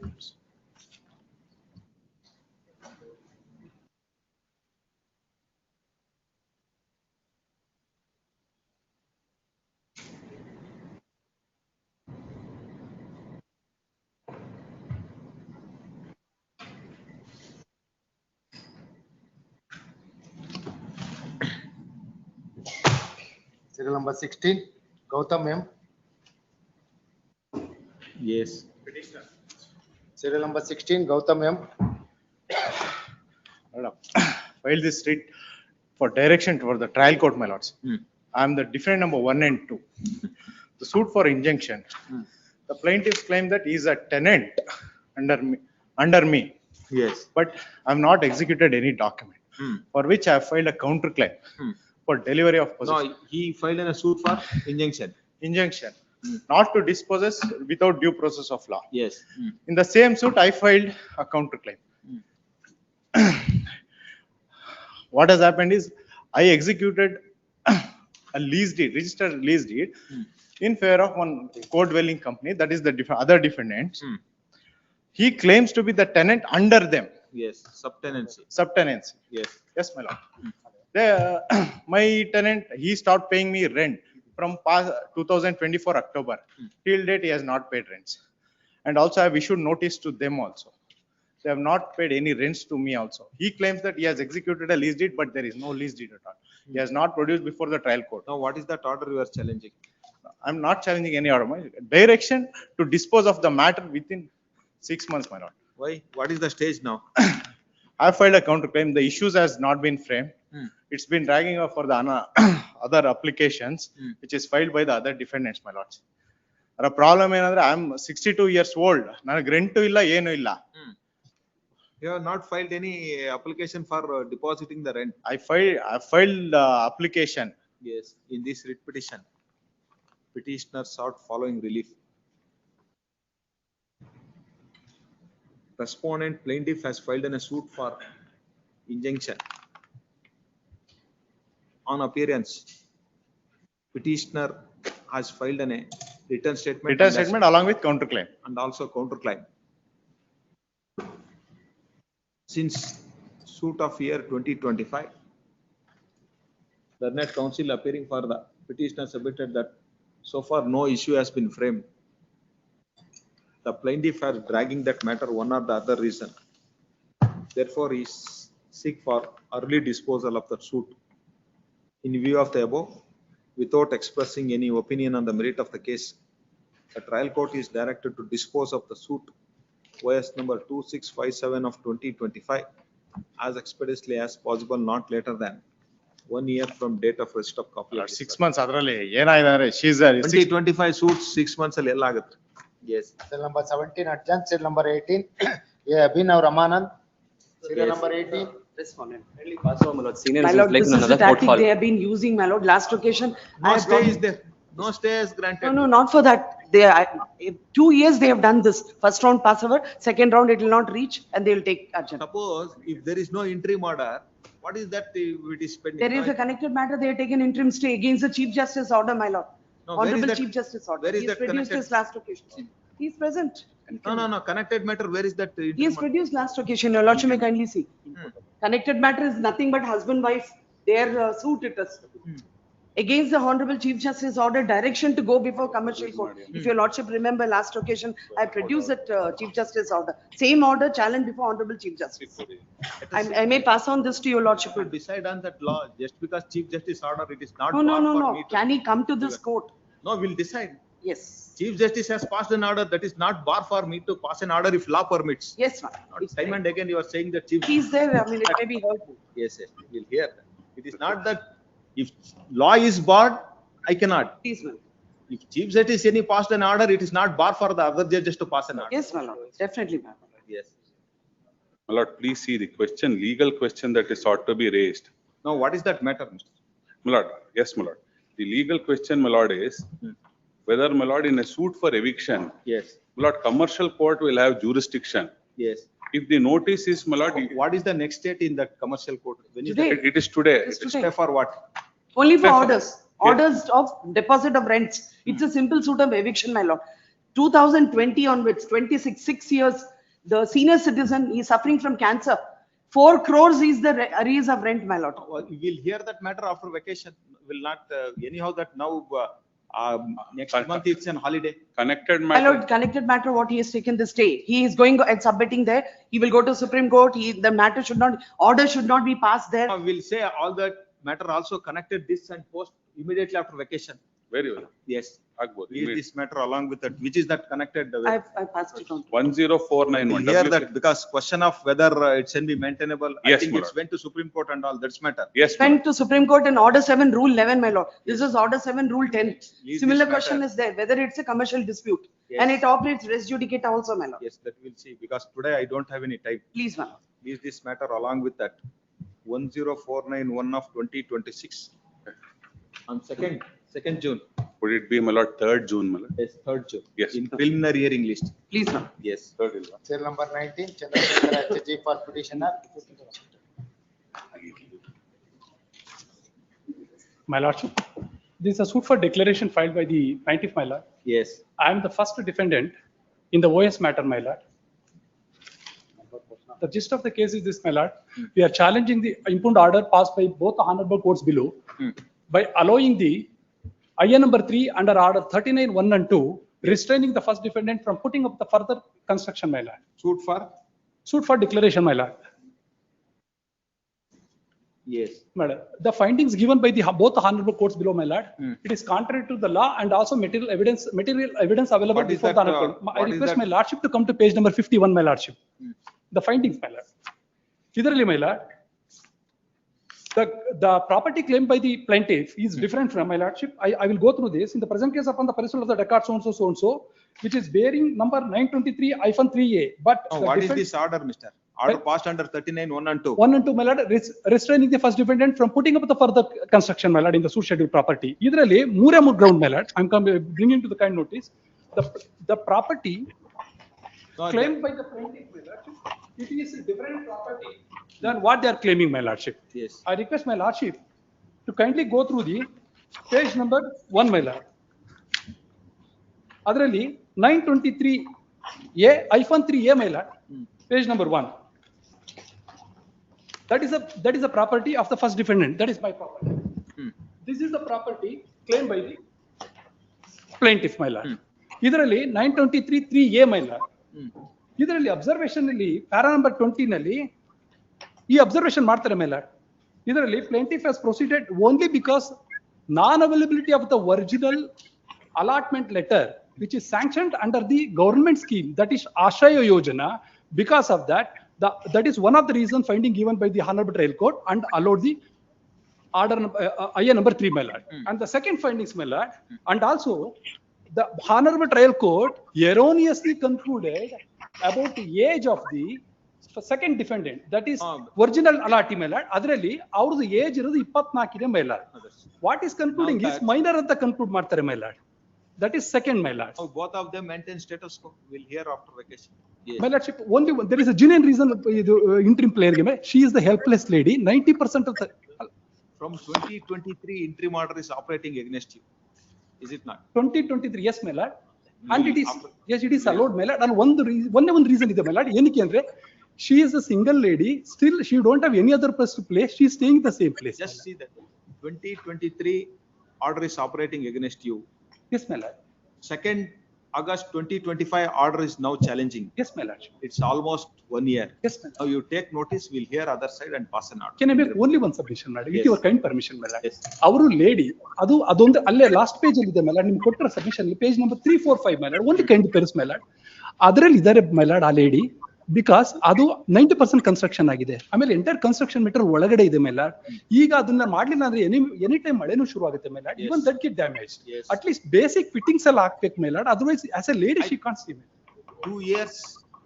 Serial number 16, Gautam M. Yes. Serial number 16, Gautam M. File this writ for direction toward the trial court, my lords. I am the defendant number 1 and 2. The suit for injunction. The plaintiffs claim that he is a tenant under me. Yes. But I have not executed any document for which I have filed a counterclaim for delivery of possession. No, he filed a suit for injunction. Injunction. Not to dispossess without due process of law. Yes. In the same suit, I filed a counterclaim. What has happened is I executed a lease deed, registered lease deed in favor of one co-dwelling company, that is the other defendants. He claims to be the tenant under them. Yes, subtenancy. Subtenancy. Yes. Yes, my lord. My tenant, he stopped paying me rent from 2024 October. Till date, he has not paid rents. And also, I have issued notice to them also. They have not paid any rents to me also. He claims that he has executed a lease deed, but there is no lease deed at all. He has not produced before the trial court. Now, what is that order you are challenging? I'm not challenging any order. My direction to dispose of the matter within 6 months, my lord. Why? What is the stage now? I filed a counterclaim. The issues has not been framed. It's been dragging up for the other applications, which is filed by the other defendants, my lords. The problem is I'm 62 years old. Nanaಗೆ rent ಇಲ್ಲ ಏನು ಇಲ್ಲ. You have not filed any application for depositing the rent. I filed the application. Yes, in this writ petition, petitioner sought following relief. Respondent plaintiff has filed a suit for injunction. On appearance, petitioner has filed a written statement. Written statement along with counterclaim. And also counterclaim. Since suit of year 2025, the net counsel appearing for the petitioner submitted that so far no issue has been framed. The plaintiff are dragging that matter one or the other reason. Therefore, he seek for early disposal of the suit. In view of the above, without expressing any opinion on the merit of the case, the trial court is directed to dispose of the suit OS number 2657 of 2025 as expeditiously as possible, not later than 1 year from date of receipt of copy. 6 months ಅದರಲ್ಲಿ ಏನಾಗಿದೆ? She is 2025 suits 6 months ಅಲ್ಲಿ ಎಲ್ಲ ಆಗುತ್ತೆ. Yes. Serial number 17 adjourned, serial number 18. Yeah, Abhinav Ramanand. Serial number 18. My lord, this is the tactic they have been using, my lord. Last occasion. No stay is there. No stay is granted. No, not for that. They, 2 years they have done this. First round pass over, second round it will not reach and they will take urgent. Suppose if there is no interim order, what is that it is pending? There is a connected matter, they have taken interim stay against the Chief Justice order, my lord. No, where is Honorable that- Chief Justice order. where is He has that produced connected? his last occasion. He is present. No. Connected matter, where is that? He has produced last occasion, your lordship may kindly see. Connected matter is nothing but husband, wife, their suit it is. Against the Honorable Chief Justice order, direction to go before commercial court. If your lordship remember last occasion, I produced that Chief Justice order. Same order challenged before Honorable Chief Justice. I may pass on this to your lordship. To decide on that law, just because Chief Justice order, it is not. No, bar for no. me to- Can he come to this court? No, we'll decide. Yes. Chief Justice has passed an order, that is not bar for me to pass an order if law permits. Yes, ma'am. Time and again you are saying that Chief. He's there, I mean, it may be heard. Yes, we'll hear that. It is not that if law is barred, I cannot. Please, ma'am. If Chief Justice any passed an order, it is not bar for the other judges to pass an order. Yes, my lord, definitely, ma'am. Yes. My lord, please see the question, legal question that is sought to be raised. Now, what is that matter, Mr.? My lord, yes, my lord. The legal question, my lord, is whether, my lord, in a suit for eviction, Yes. my lord, commercial court will have jurisdiction. Yes. If the notice is, my lord, What is the next date in that commercial court? When is Today. that? it is today. It's It is today. for what? Only for Fair. orders, orders of deposit of rents. It's a simple suit of eviction, my lord. 2020 onwards, 26, 6 years, the senior citizen is suffering from cancer. 4 crores is the arrears of rent, my lord. We will hear that matter after vacation. Will not, anyhow that now, next month it's an holiday. Connected My matter. lord, connected matter, what he has taken the stay. He is going and submitting there. He will go to Supreme Court. The matter should not, order should not be passed there. We'll say all that matter also connected this and post immediately after vacation. Very well. Yes. Agbodu. Leave this matter along with that, which is that connected. I passed it on. 10491. We'll hear that because question of whether it shall be maintainable, I Yes, think my it's lord. went to Supreme Court and all, that's matter. Yes, my Went to Supreme Court and order 7, rule 11, my lord. This is order 7, rule 10. Leave Similar this question matter. is there, whether it's a commercial dispute. Yes. And it operates res judicata also, my lord. Yes, that we'll see, because today I don't have any time. Please, ma'am. Leave this matter along with that. 10491 of 2026. On second June. Would it be, my lord, 3rd June, my lord? Yes, 3rd June. Yes. In preliminary hearing list. Please, ma'am. Yes. Serial number 19, Chandrasekhar HG for petitioner. My lordship, this is a suit for declaration filed by the plaintiff, my lord. Yes. I am the first defendant in the OS matter, my lord. The gist of the case is this, my lord. We are challenging the impugned order passed by both the honorable courts below by allowing the IA number 3 under order 39, 1 and 2, restraining the first defendant from putting up the further construction, my lord. Suit for? Suit for declaration, my lord. Yes. Madam, the findings given by the both the honorable courts below, my lord, it is contrary to the law and also material evidence available What is before that, the honorable. I what is request that? my lordship to come to page number 51, my lordship. The findings, my lord. Literally, my lord, the property claimed by the plaintiff is different from my lordship. I will go through this. In the present case upon the perusal of the record so and so, which is bearing number 923-3A. But Now, the what is defend- this order, mister? Order passed under 39, 1 and 2. 1 and 2, my lord, restraining the first defendant from putting up the further construction, my lord, in the suit schedule property. Idralli, more ground, my lord, I'm bringing to the kind notice, the property No, claimed by the plaintiff, my lord, it is a different property than what they are claiming, my lordship. Yes. I request my lordship to kindly go through the page number 1, my lord. ಅದರಲ್ಲಿ 923A-3A, my lord, page number 1. That is a property of the first defendant. That is my property. This is the property claimed by the plaintiff, my lord. ಇದರಲ್ಲಿ 923(3)A, my lord. ಇದರಲ್ಲಿ observation ಅಲ್ಲಿ para number 20 ನಲ್ಲಿ ಈ observation ಮಾಡ್ತಾರೆ, my lord. ಇದರಲ್ಲಿ plaintiff has proceeded only because non-availability of the original allotment letter, which is sanctioned under the government scheme, that is Ashaya Yojana. Because of that, that is one of the reasons finding given by the Honorable Trial Court and allowed the order IA number 3, my lord. And the second findings, my lord, and also the Honorable Trial Court erroneously concluded about the age of the second defendant, that is original allotee, my lord. ಅದರಲ್ಲಿ ಅವ್ರದ್ದು age ಇರೋದು 24 ಇದೆ, my lord. What is concluding is minor ಅಂತ conclude ಮಾಡ್ತಾರೆ, my lord. That is second, my lord. Oh, both of them maintain status quo. We'll hear after vacation. Yes. My lordship, only there is a genuine reason interim player game. She is the helpless lady. 90% of the From 2023, interim order is operating against you. Is it not? 2023, yes, my lord. And it is, yes, it is allowed, my lord. And one reason is, my lord, ಏನಕ್ಕೆ ಅಂದ್ರೆ she is a single lady. Still, she don't have any other place to play. She is staying in the same place. Just see that 2023 order is operating against you. Yes, my lord. 2nd August 2025 order is now challenging. Yes, my lord. It's almost 1 year. Yes, my lord. Now you take notice, we'll hear other side and pass an order. Can I make only one submission, madam? With Yes. your kind permission, my lord. Yes. ಅವರು lady ಅದೊಂದು ಅಲ್ಲೇ last page ಅಲ್ಲಿ ಇದೆ, my lord. ನಿಮ್ಗೆ ಕೊಟ್ಟರೆ submission page number 3, 4, 5, my lord. ಒಂದು kind pairs, my lord. ಅದರಲ್ಲಿ ಇದ್ದಾರೆ, my lord, ಆ ಲೇಡಿ. ಬಿಕಾಸ್ ಅದು 90% ಕನ್ಸ್ಟ್ರಕ್ಷನ್ ಆಗಿದೆ. ಆಮೇಲೆ ಎಂಟೈರ್ ಕನ್ಸ್ಟ್ರಕ್ಷನ್ ಮೀಟರ್ ಒಳಗಡೆ ಇದೆ, my lord. ಈಗ ಅದನ್ನ ಮಾಡ್ಲಿಲ್ಲ ಅಂದ್ರೆ ಎನಿ ಟೈಮ್ ಮಳೆನೂ ಶುರು ಆಗುತ್ತೆ, my lord. Even that get damaged. At least basic fittings ಎಲ್ಲ ಹಾಕ್ಬೇಕು, my lord. Otherwise, as a lady, she can't see me. 2 years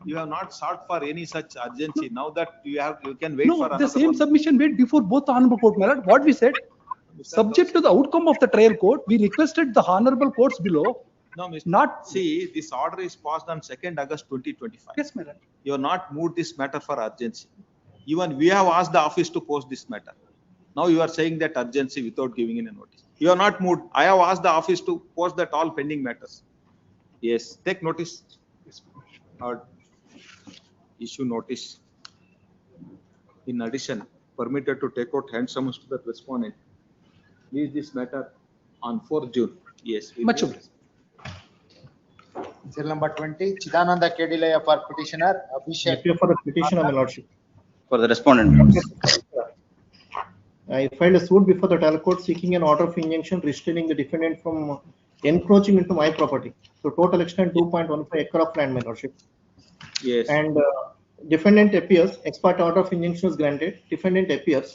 you have not sought for any such urgency. Now that you can wait for another The same 1 submission made before both the honorable court, my lord. What we said, subject to the outcome of the trial court, we requested the honorable courts below. No, Mr. Not see, this order is passed on 2nd August 2025. Yes, my lord. You have not moved this matter for urgency. Even we have asked the office to post this matter. Now you are saying that urgency without giving in a notice. You have not moved. I have asked the office to post that all pending matters. Yes, take notice. Or issue notice. In addition, permitted to take out hand summons to the respondent. Leave this matter on 4th June. Yes. Much obliged. Serial number 20, Chidananda Kedilaya for petitioner, Abhishek. For the petitioner, my lordship. For the respondent. I filed a suit before the trial court seeking an order of injunction restraining the defendant from encroaching into my property. So total extent 2.15 acre of land, my lordship. Yes. And defendant appears, ex parte order of injunction is granted, defendant appears,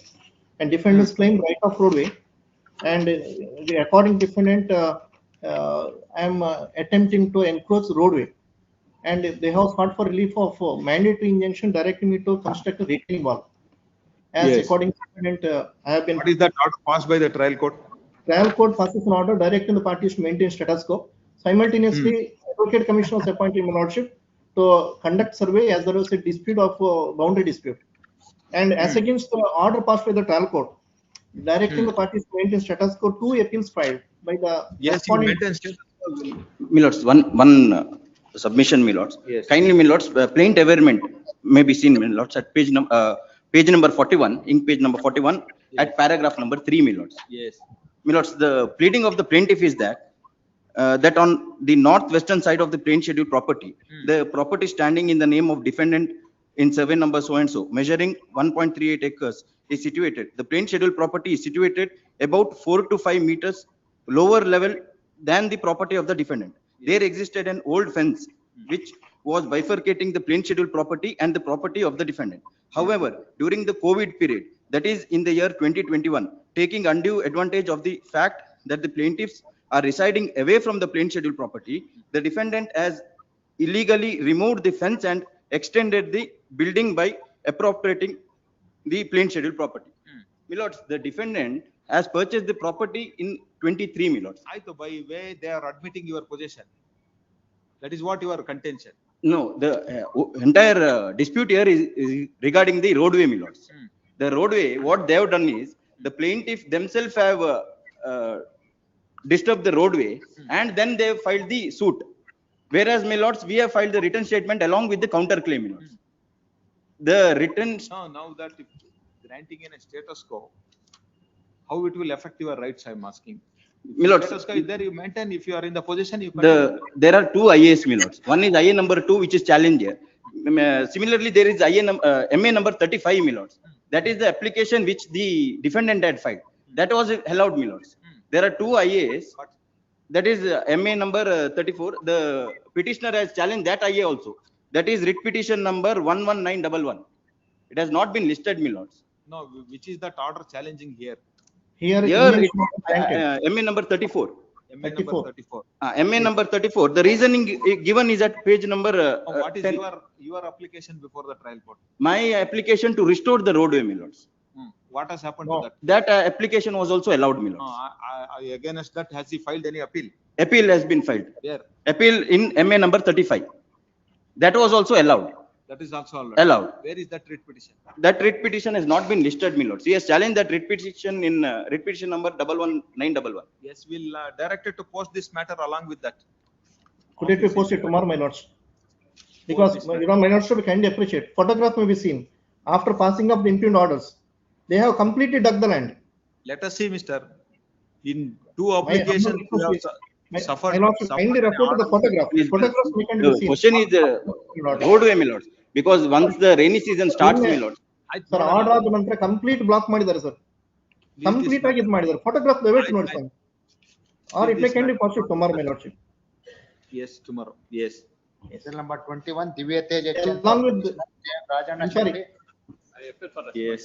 and defendants claim right of roadway. And according to defendant, I am attempting to encroach roadway. And they have sought for relief of mandatory injunction directing me to construct a retaining wall. As Yes. according to defendant, I have been. What is that order passed by the trial court? Trial court passes an order directing the parties to maintain status quo. Simultaneously, Advocate Commissioner was appointed, my lordship, to conduct survey as there was a dispute of boundary dispute. And as against the order passed by the trial court, directing the parties to maintain status quo, 2 appeals filed by the. Yes, you maintain status quo. My lords, one submission, my lords. Yes. Kindly, my lords, plaint averment may be seen, my lords, at page number 41, ink page number 41, at paragraph number 3, my lords. Yes. My lords, the pleading of the plaintiff is that that on the northwestern side of the plaint schedule property, the property standing in the name of defendant in survey number so and so, measuring 1.38 acres, is situated. The plaint schedule property is situated about 4 to 5 meters lower level than the property of the defendant. There existed an old fence which was bifurcating the plaint schedule property and the property of the defendant. However, during the COVID period, that is in the year 2021, taking undue advantage of the fact that the plaintiffs are residing away from the plaint schedule property, the defendant has illegally removed the fence and extended the building by appropriating the plaint schedule property. My lords, the defendant has purchased the property in 23, my lords. By way they are admitting your possession. That is what your contention. No, the entire dispute here is regarding the roadway, my lords. The roadway, what they have done is, the plaintiff themselves have disturbed the roadway and then they have filed the suit. Whereas, my lords, we have filed the written statement along with the counterclaim, my lords. The written. Now that if granting in a status quo, how it will affect your rights, I am asking. My lords, Status quo is there, you maintain. If you are in the position, you there are two IAs, my lords. One is IA number 2, which is challenged here. Similarly, there is MA number 35, my lords. That is the application which the defendant had filed. That was allowed, my lords. There are two IAs. That is MA number 34. The petitioner has challenged that IA also. That is writ petition number 11911. It has not been listed, my lords. No, which is that order challenging here? Here MA number 34. MA number 34. MA number 34. The reasoning given is at page number. What is 10. your application before the trial court? My application to restore the roadway, my lords. What has happened to that? That application was also allowed, my lords. Against that, has he filed any appeal? Appeal has been filed. Where? Appeal in MA number 35. That was also allowed. That is also allowed. Where is that writ petition? That writ petition has not been listed, my lords. He has challenged that writ petition in writ petition number 11911. Yes, we'll direct it to post this matter along with that. Could it be posted tomorrow, my lords? Because, you know, my lords should be kindly appreciate. Photograph may be seen. After passing of the impugned orders, they have completely dug the land. Let us see, Mr. In two obligations, you have suffered. My lords should kindly refer to the photograph. Photographs may can be The seen. question is roadway, my lords. Because once the rainy season starts, my lords. Sir, order ಆದ ನಂತರ complete block ಮಾಡಿದ್ದಾರೆ sir. Complete ಆಗಿ ಇದು ಮಾಡಿದ್ದಾರೆ. Photograph ದಯವಿಟ್ಟು ನೋಡಿ sir. Or it may can be posted tomorrow, my lordship. Yes, tomorrow. Yes. Cell number 21, Divya Tej Action. Along with Rajana sorry. Yes.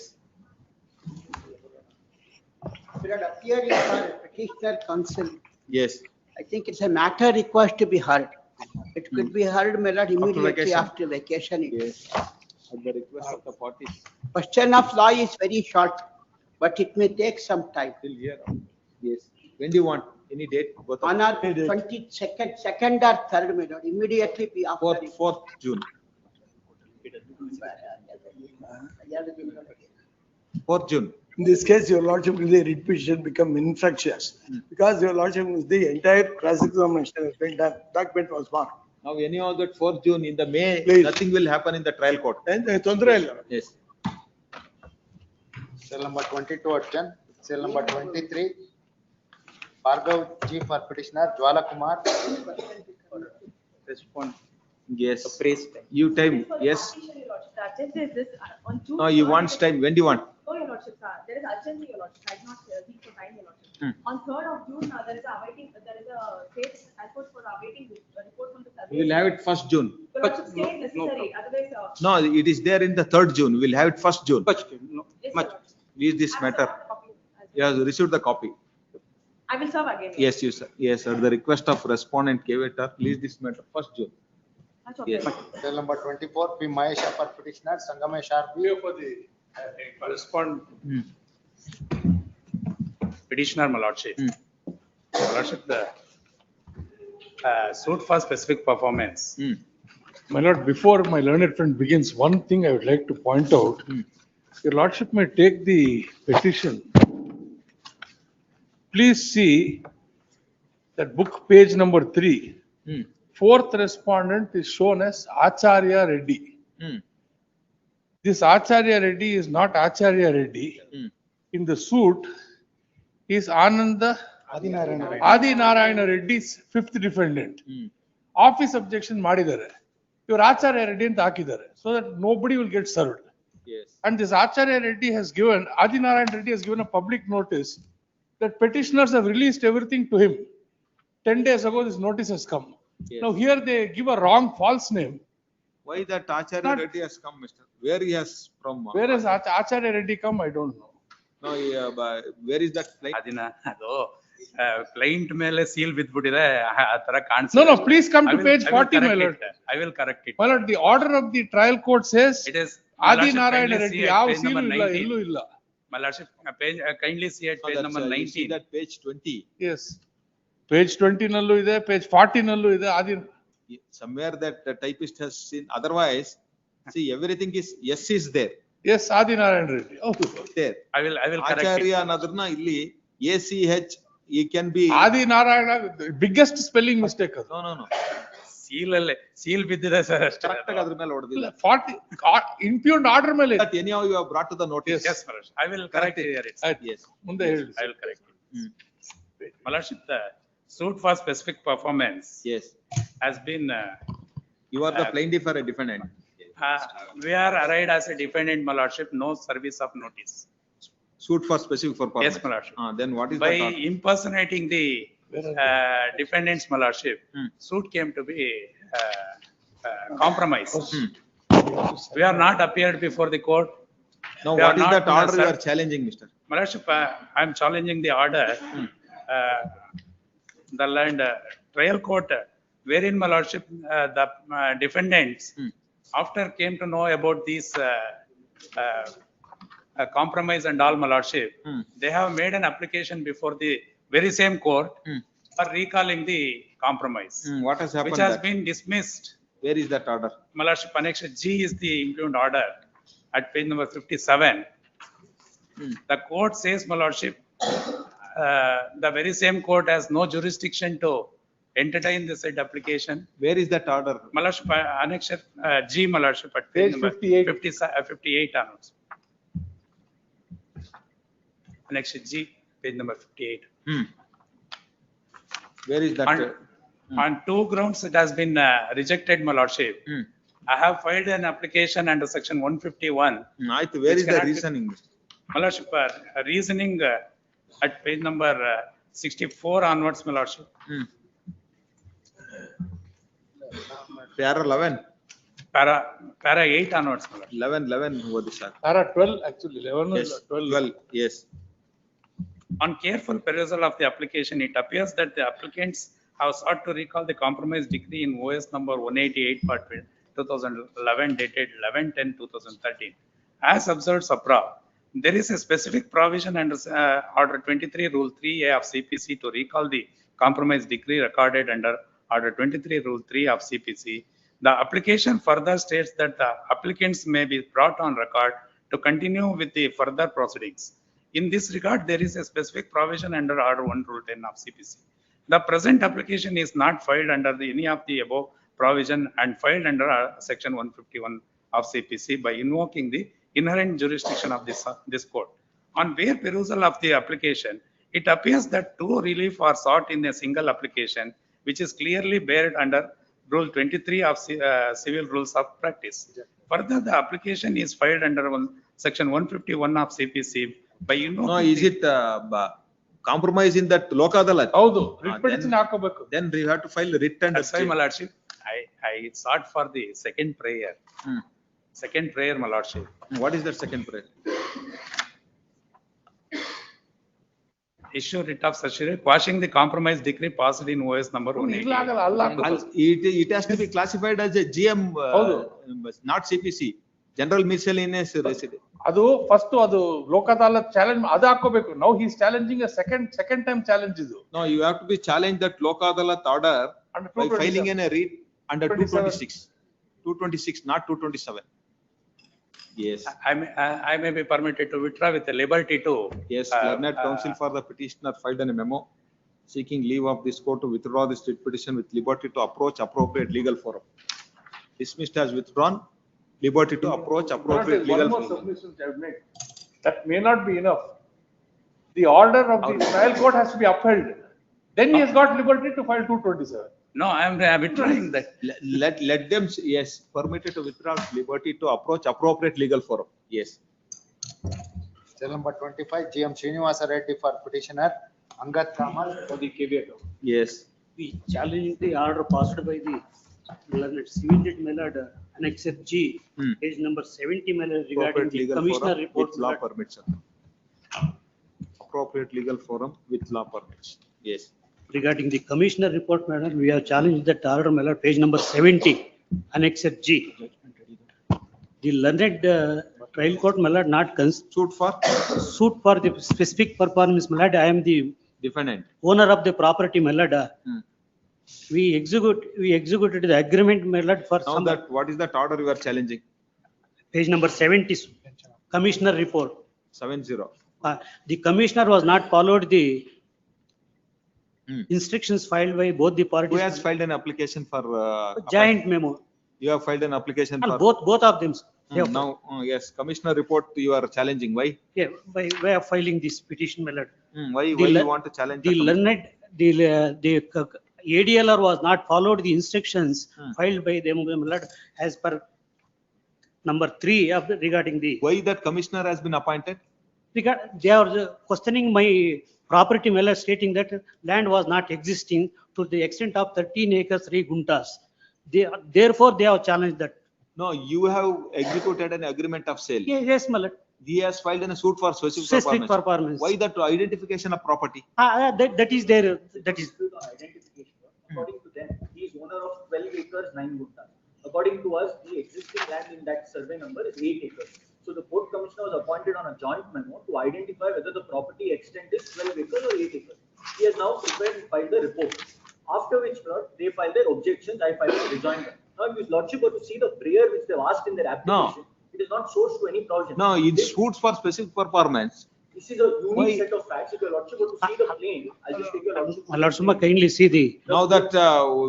Should appear in our petitioner counsel. Yes. I think it's a matter requires to be heard. It could be heard, my lord, immediately vacation. after vacation. Yes. At the request of the parties. Question of law is very short, but it may take some time. Till here. Yes. When do you want? Any date? Both On our 22nd, 2nd or 3rd, my lord, immediately be after. 4th June. 4th June. In this case, your lordship, the writ petition become infructuous because your lordship, the entire cross-examination has been done, document was marked. Now anyhow that 4th June in the May, nothing will happen in the trial court. Yes. Cell number 22 Archan. Cell number 23, Bhargav G for petitioner, Jwala Kumar. Respond. Yes. You time. Yes. No, you want time. When do you want? Oh, your lordship, there is urgency, your lordship. I did not seek for time, your lordship. On 3rd of June, there is a state transport for awaiting report from the surveyor. We will have it 1st June. Your lordship, stay necessary, otherwise. No, it is there in the 3rd June. We will have it 1st June. Yes, your lordship. Please this matter. You have received the copy. I will serve again. Yes, you sir. Yes, at the request of respondent Keveta, please this matter 1st June. That's okay. Yes. Cell number 24, P Mahesha for petitioner, Sangamesh RP. For the correspond petitioner, my lordship. My lordship, the suit for specific performance. My lord, before my learned friend begins, one thing I would like to point out. Your lordship may take the petition. Please see that book page number 3. 4th respondent is shown as Acharya Reddy. This Acharya Reddy is not Acharya Reddy. In the suit, he is Adi Narayana Reddy's 5th defendant. Office objection ಮಾಡಿದ್ದಾರೆ. ಇವರು Acharya Reddy ಅಂತ ಹಾಕಿದ್ದಾರೆ. So that nobody will get served. Yes. And this Acharya Reddy has given, Adi Narayana Reddy has given a public notice that petitioners have released everything to him. 10 days ago, this notice has come. Yes. Now here they give a wrong false name. Why that Acharya Reddy has come, Mr. Where he has from? Where has Acharya Reddy come? I don't know. No, but where is that plaint? ಅದಿನ ಅದು plaint ಮೇಲೆ seal ಬಿದ್ಬಿಟ್ಟಿದೆ ಆ ತರ ಕಾಣಿಸುತ್ತೆ. No, please come to page 40, my lord. I will correct it. My lord, the order of the trial court says It is Adi Narayana Reddy. ಯಾವ seal ಇಲ್ಲ, ಎಲ್ಲೂ ಇಲ್ಲ. My lordship, kindly see at page number 19. See that page 20. Yes. Page 20 ನಲ್ಲೂ ಇದೆ, page 40 ನಲ್ಲೂ ಇದೆ. Somewhere that the typist has seen, otherwise, see, everything is, S is there. Yes, Adinarayan Reddy. Oh, There. I will correct it. Acharya anotherna illi, ACH, he can be. Adinarayana, the biggest spelling mistake. No. Seal ಬಿದ್ದಿದೆ sir ಅಷ್ಟೇ. Correct ಆಗಿ ಅದ್ರ ಮೇಲೆ ಹೊಡೆದಿಲ್ಲ. 40, impugned order ಮೇಲೆ. That anyhow you have brought to the notice. Yes, Malash. I will correct it here. Yes. ಮುಂದೆ ಹೇಳಿ. I will correct it. Malaship, the suit for specific performance. Yes. Has been. You are the plaintiff or a defendant. We are arrayed as a defendant, my lordship, no service of notice. Suit for specific performance. Yes, my lordship. Then what is By the? impersonating the defendants, my lordship, suit came to be compromised. We are not appeared before the court. Now, We what are is not that order you are challenging, Mr.? My lordship, I am challenging the order. The land trial court, wherein my lordship, the defendants, after came to know about these compromise and all, my lordship, they have made an application before the very same court for recalling the compromise. What has happened? Which has that? been dismissed. Where is that order? My lordship, Annex G is the impugned order at page number 57. The court says, my lordship, the very same court has no jurisdiction to entertain the said application. Where is that order? My lordship, Annex G, my lordship, at page number 58 onwards. Annex G, page number 58. Where is that? On two grounds, it has been rejected, my lordship. I have filed an application under section 151. Where is the reasoning? My lordship, reasoning at page number 64 onwards, my lordship. Para 11. Para 8 onwards, my lordship. 11 over the sir. Para 12, actually, 11 Yes, 12. yes. On careful perusal of the application, it appears that the applicants have sought to recall the compromise decree in OS number 188 part 2011 dated 11/10/2013. As observed supra, there is a specific provision under Order 23 Rule 3A of CPC to recall the compromise decree recorded under Order 23 Rule 3 of CPC. The application further states that the applicants may be brought on record to continue with the further proceedings. In this regard, there is a specific provision under Order 1 Rule 10 of CPC. The present application is not filed under any of the above provision and filed under section 151 of CPC by invoking the inherent jurisdiction of this court. On bare perusal of the application, it appears that two relief are sought in a single application, which is clearly bared under Rule 23 of Civil Rules of Practice. Further, the application is filed under section 151 of CPC by invoking. No, is it compromise in that loka adalat? ಹೌದು, writ petition ಹಾಕೋಬೇಕು. Then we have to file writ and. That's why, my lordship, I sought for the second prayer. Second prayer, my lordship. What is that second prayer? Issue writ of certiorari quashing the compromise decree passed in OS number 188. It has to be classified as a GM, not CPC, general miscellaneous resident. ಅದು first ಅದು Lok Adalat challenge ಅದು ಹಾಕೋಬೇಕು. Now he is challenging A second time challenge ಇದು. No, you have to be challenged that loka adalat order by filing in a writ under 226, not 227. Yes. I may be permitted to withdraw with the liberty to. Yes, learned counsel for the petitioner filed a memo seeking leave of this court to withdraw this writ petition with liberty to approach appropriate legal forum. Dismissed as withdrawn, liberty to approach appropriate legal One more forum. submission I have made. That may not be enough. The order of the trial court has to be upheld. Then he has got liberty to file 227. No, I am withdrawing that. Let them, yes, permitted to withdraw liberty to approach appropriate legal forum. Yes. Cell number 25, GM Srinivasa Reddy for petitioner, Angat Kamal for the caveat. Yes. We challenge the order passed by the learned civil judge Mellard, Annex G, page number 70 Mellard regarding the commissioner report. With law permits. Appropriate legal forum with law permits. Yes. Regarding the commissioner report, madam, we have challenged that order, Mellard, page number 70, Annex G. The learned trial court, Mellard, not suit for the specific performance, Mellard. I am the defendant, owner of the property, Mellard. We executed the agreement, my lord, for Now some, that, what is that order you are challenging? page number 70, commissioner report. 70. The commissioner was not followed the instructions filed by both the Who parties. has filed an application for? Joint memo. You have filed an application for? Both of them. They have- Now, yes, commissioner report you are challenging. Why? Yeah, by way of filing this petition, my lord. Why The you le- want to challenge? The commissioner? learned, the ADLR was not followed the instructions filed by them, my lord, as per number 3 of regarding the. Why that commissioner has been appointed? They are questioning my property, my lord, stating that land was not existing to the extent of 13 acres, 3 guntas. Therefore, they have challenged that. No, you have executed an agreement of sale. Yes, my lord. He has filed in a suit for specific Specific performance. performance. Why that identification of property? That is there, that is. Identification. According to them, he is owner of 12 acres, 9 guntas. According to us, the existing land in that survey number is 8 acres. So the court commissioner was appointed on a joint memo to identify whether the property extent is 12 acres or 8 acres. He has now prepared and filed the report. After which, Lord, they filed their objections, I filed a rejoinder. Now, if his lordship were to see the prayer which they've asked in their application, it is not sourced to any provision. No, it suits for specific performance. This is a unique Why? set of facts. If your lordship were to see the plain, I'll just take your lordship. My lord, Suma, kindly see the. Now that,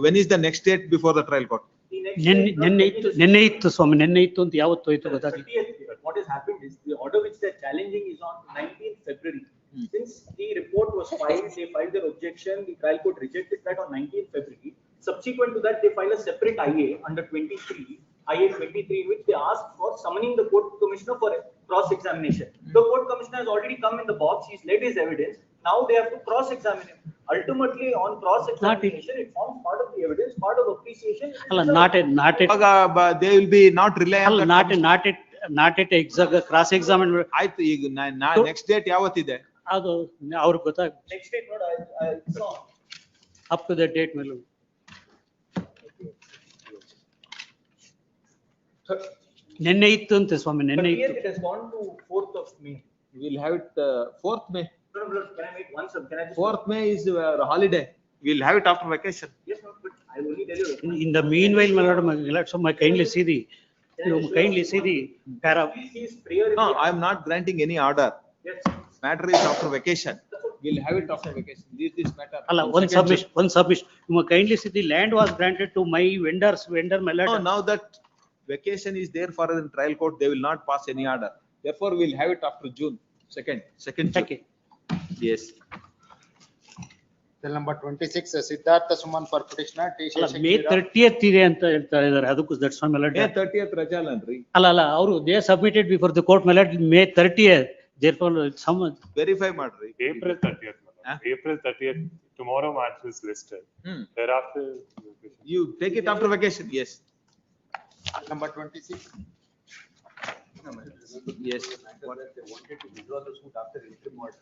when is the next date before the trial court? ನೆನ್ನೆ ಇತ್ತು ಸ್ವಾಮಿ, ನೆನ್ನೆ ಇತ್ತು ಅಂತ ಯಾವತ್ತು ಹೋಯ್ತು ಗೊತ್ತಾಗ್ಲಿಲ್ಲ. 30th, what has happened is the order which they're challenging is on 19th February. Since the report was filed, they filed their objection, the trial court rejected that on 19th February. Subsequent to that, they filed a separate IA under 23, IA 23, in which they asked for summoning the court commissioner for a cross-examination. The court commissioner has already come in the box, he's led his evidence, now they have to cross-examine him. Ultimately, on cross-examination, it forms part of the evidence, part of appreciation. ಅಲ್ಲ, not it. They will be not rely on ಅಲ್ಲ, that. not it cross examine. ಆಯ್ತು, ಈಗ next date ಯಾವತ್ತಿದೆ? ಅದು ಅವ್ರಿಗೆ ಗೊತ್ತಾಗ. Next date, Lord, I'll saw. Up to that date, ಮೇಲೂ. ನೆನ್ನೆ ಇತ್ತು ಅಂತೆ ಸ್ವಾಮಿ, ನೆನ್ನೆ ಇತ್ತು. It has gone to 4th of May. We will have it 4th May. No, can I make one sub? Can I just? 4th May is holiday. We will have it after vacation. Yes, no, but I will only tell you. In the meanwhile, my lord, so my kindly see the, kindly see the para. No, I am not granting any order. Yes. Matter is after vacation. We will have it after vacation. This matter. Allah, one submission. You kindly see the land was granted to my vendor, my lord. No, now that vacation is there for the trial court, they will not pass any order. Therefore, we will have it after June, second June. Okay. Yes. Bill number 26, Siddhartha Suman for petitioner. May 30th ಇದೆ ಅಂತ ಹೇಳ್ತಾ ಇದ್ದಾರೆ, ಅದಕ್ಕೂ that's my lord. May 30th ರಜಾ ಅಲ್ರಿ? ಅಲ್ಲ, ಅವರು they submitted before the court, my lord, May 30th. Therefore, some verify ಮಾಡ್ರಿ. April 30th. April 30th, tomorrow match is listed. Thereafter. You take it after vacation, yes. Number 26. Yes. They wanted to withdraw the suit after interim order.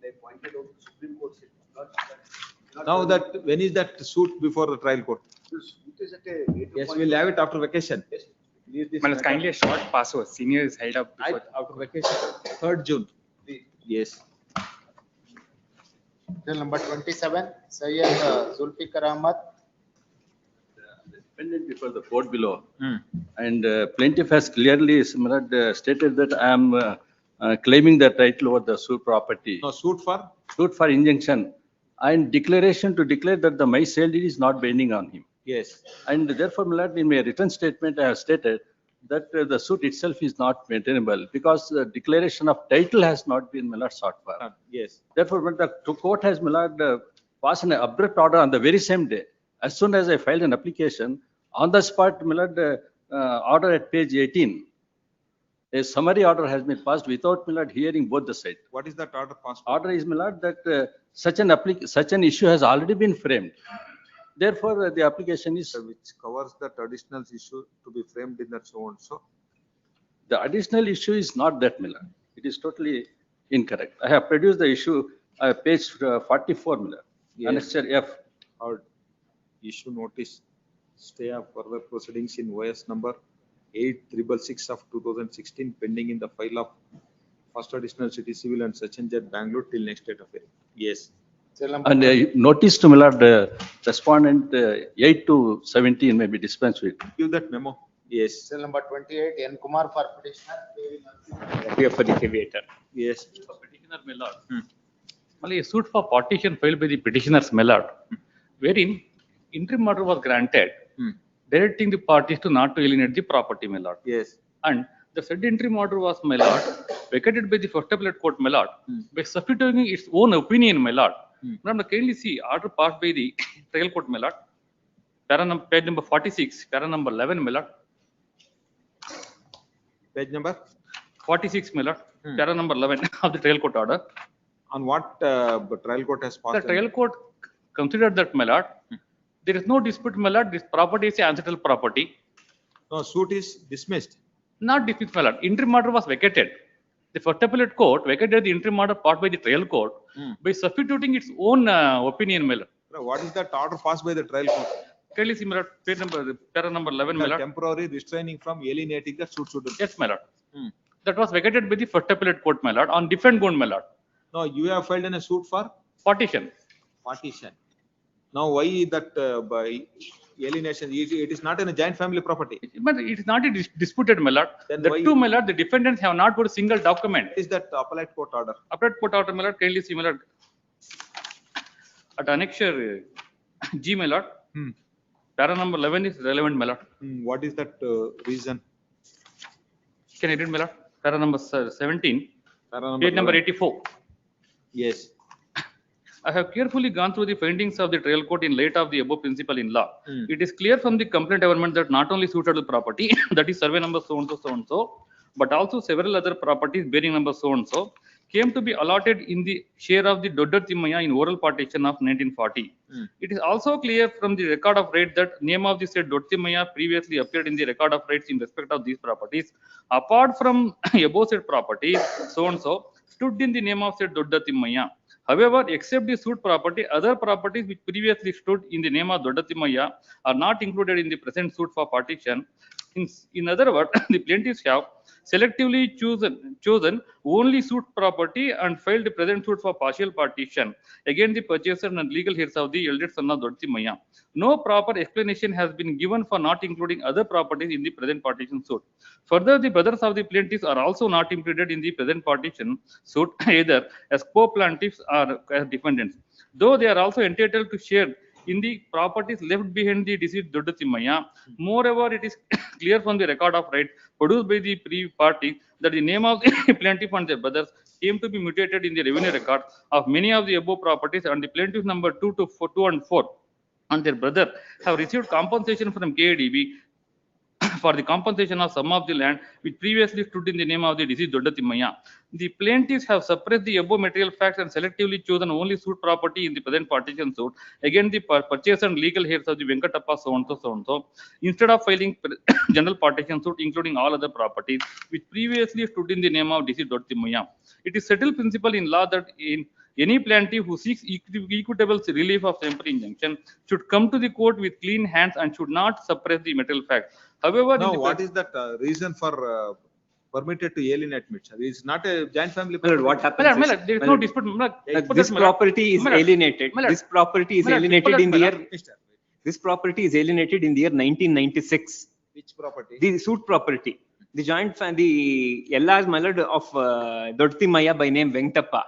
They pointed out the Supreme Court said not. Now that, when is that suit before the trial court? It is at a. Yes, we will have it after vacation. Man, it's kindly a short password. Senior is held up before. After vacation, 3rd June. Yes. Bill number 27, Sayyid Zulfikar Ahmad. Defendant before the court below. And plaintiff has clearly stated that I am claiming the title over the suit property. No, suit for? Suit for injunction. And declaration to declare that the my sale deed is not binding on him. Yes. And therefore, my lord, in my written statement, I have stated that the suit itself is not maintainable because the declaration of title has not been, my lord, sought for. Yes. Therefore, when the court has, my lord, passed an abrupt order on the very same day, as soon as I filed an application, on the spot, my lord, order at page 18, a summary order has been passed without, my lord, hearing both the sides. What is that order passed? Order is, my lord, that such an issue has already been framed. Therefore, the application is. Which covers the traditional issue to be framed in that so and so. The additional issue is not that, my lord. It is totally incorrect. I have produced the issue, page 44, my lord. Yes. Annexure F. Or issue notice, stay of further proceedings in OS number 8666 of 2016 pending in the file of First Additional City Civil and Sachin Jet Bangalore till next date of hearing. Yes. And notice to my lord, respondent 8 to 17 may be dispensed with. Give that memo. Yes. Cell number 28, N. Kumar for petitioner. Appear for the caveator. Yes. Petitioner, my lord. Only a suit for partition filed by the petitioners, my lord, wherein interim order was granted, directing the parties to not to alienate the property, my lord. Yes. And the said interim order was, my lord, vacated by the first appellate court, my lord, by substituting its own opinion, my lord. Madam, kindly see order passed by the trial court, my lord. Page number 46, para number 11, my lord. Page number 46, my lord. Para number 11 of the trial court order. On what trial court has passed? The trial court considered that, my lord, there is no dispute, my lord, this property is ancestral property. No, suit is dismissed. Not dismissed, my lord. Interim order was vacated. The first appellate court vacated the interim order passed by the trial court by substituting its own opinion, my lord. What is that order passed by the trial court? Kindly see, my lord, para number 11, my lord. Temporary restraining from alienating the suit. Yes, my lord. That was vacated by the first appellate court, my lord, on different ground, my lord. No, you have filed in a suit for partition. Partition. Now, why that by alienation? It is not in a joint family property. But it is not a disputed, my lord. Then The why- two, my lord, the defendants have not got a single document. Is that appellate court order? Appellate court order, my lord, kindly see, my lord. At annexure G, my lord. Para number 11 is relevant, my lord. What is that reason? Can I read, my lord? Para number 17, page number 84. Yes. I have carefully gone through the findings of the trial court in light of the above principle in law. It is clear from the complaint government that not only suitable property, that is survey number so and so, but also several other properties bearing number so and so, came to be allotted in the share of the Dodda Timmaya in oral partition of 1940. It is also clear from the record of right that name of the said Dodda Timmaya previously appeared in the record of rights in respect of these properties. Apart from above said properties, so and so, stood in the name of said Dodda Timmaya. However, except the suit property, other properties which previously stood in the name of Dodda Timmaya are not included in the present suit for partition. In other words, the plaintiffs have selectively chosen only suit property and filed the present suit for partial partition against the purchaser and legal heirs of the eldest son of Dodda Timmaya. No proper explanation has been given for not including other properties in the present partition suit. Further, the brothers of the plaintiffs are also not included in the present partition suit either as co-plaintiffs or as defendants, though they are also entitled to share in the properties left behind the deceased Dodda Timmaya. Moreover, it is clear from the record of right produced by the party that the name of the plaintiff and their brothers came to be mutated in the revenue record of many of the above properties, and the plaintiff number 2 and 4 and their brother have received compensation from KADB for the compensation of some of the land which previously stood in the name of the deceased Dodda Timmaya. The plaintiffs have suppressed the above material facts and selectively chosen only suit property in the present partition suit against the purchaser and legal heirs of the Venkatappa so and so, instead of filing general partition suit including all other properties which previously stood in the name of deceased Dodda Timmaya. It is settled principle in law that in any plaintiff who seeks equitable relief of temporary injunction should come to the court with clean hands and should not suppress the material facts. However, Now, what is that reason for permitted to alienate it? It is not a joint family property. What happens is, there is no dispute. this property is alienated. This property is alienated in the year. This property is alienated in the year 1996. Which property? The suit property. The joint family, the LR's my lord of Dodda Timmaya by name Venkatappa.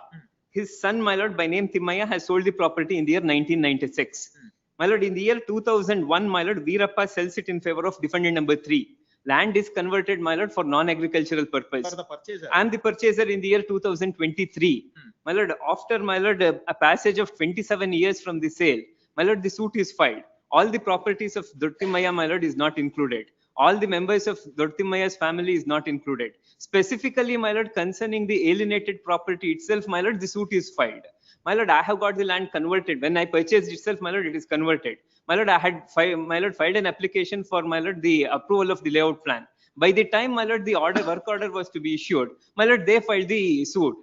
His son, my lord, by name Timmaya, has sold the property in the year 1996. My lord, in the year 2001, my lord, Veerappa sells it in favor of defendant number 3. Land is converted, my lord, for non-agricultural purpose. For the purchaser. I am the purchaser in the year 2023. My lord, after, my lord, a passage of 27 years from the sale, my lord, the suit is filed. All the properties of Dodda Timmaya, my lord, is not included. All the members of Dodda Timmaya's family is not included. Specifically, my lord, concerning the alienated property itself, my lord, the suit is filed. My lord, I have got the land converted. When I purchased itself, my lord, it is converted. My lord, I had filed an application for, my lord, the approval of the layout plan. By the time, my lord, the work order was to be issued, my lord, they filed the suit.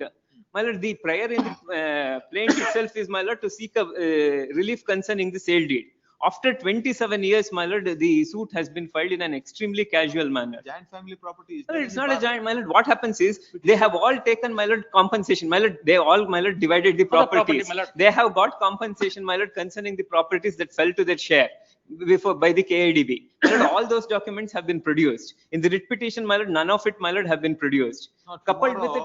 My lord, the prayer in the plaint itself is, my lord, to seek a relief concerning the sale deed. After 27 years, my lord, the suit has been filed in an extremely casual manner. Joint family property is. My lord, it's not a joint, my lord. What happens is, they have all taken, my lord, compensation. My lord, they all, my lord, divided the properties. my lord. They have got compensation, my lord, concerning the properties that fell to their share before by the KIDB. My lord, all those documents have been produced. In the writ petition, my lord, none of it, my lord, have been produced. Coupled with it.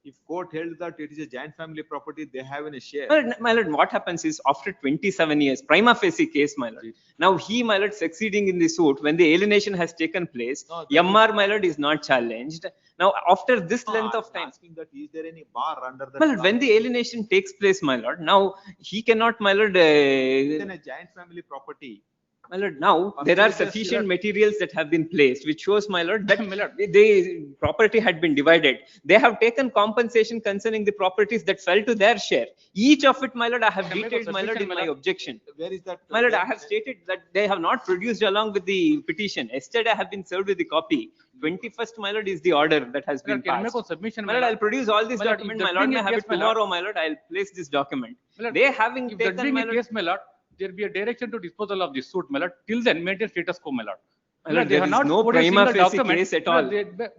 If court held that it is a joint family property, they have in a share. My lord, what happens is after 27 years, prima facie case, my lord. Now he, my lord, succeeding in the suit when the alienation has taken place. MR, my lord, is not challenged. Now after this length of time, Asking that is there any bar under the. my lord, when the alienation takes place, my lord, now he cannot, my lord. Within a joint family property. My lord, now there are sufficient materials that have been placed, which shows, my lord, that the property had been divided. They have taken compensation concerning the properties that fell to their share. Each of it, my lord, I have detailed, my lord, in my objection. Where is that? My lord, I have stated that they have not produced along with the petition. Yesterday, I have been served with the copy. 21st, my lord, is the order that has been Can I passed. make a submission, My lord, I'll produce all these documents. My lord, may have it tomorrow, my lord. I'll place this document. They having If that taken, being my a lord. case, my lord, there be a direction to disposal of this suit, my lord. Till then, maintain status quo, my lord. My lord, They there have is not no put a prima single facie document. case at No, all.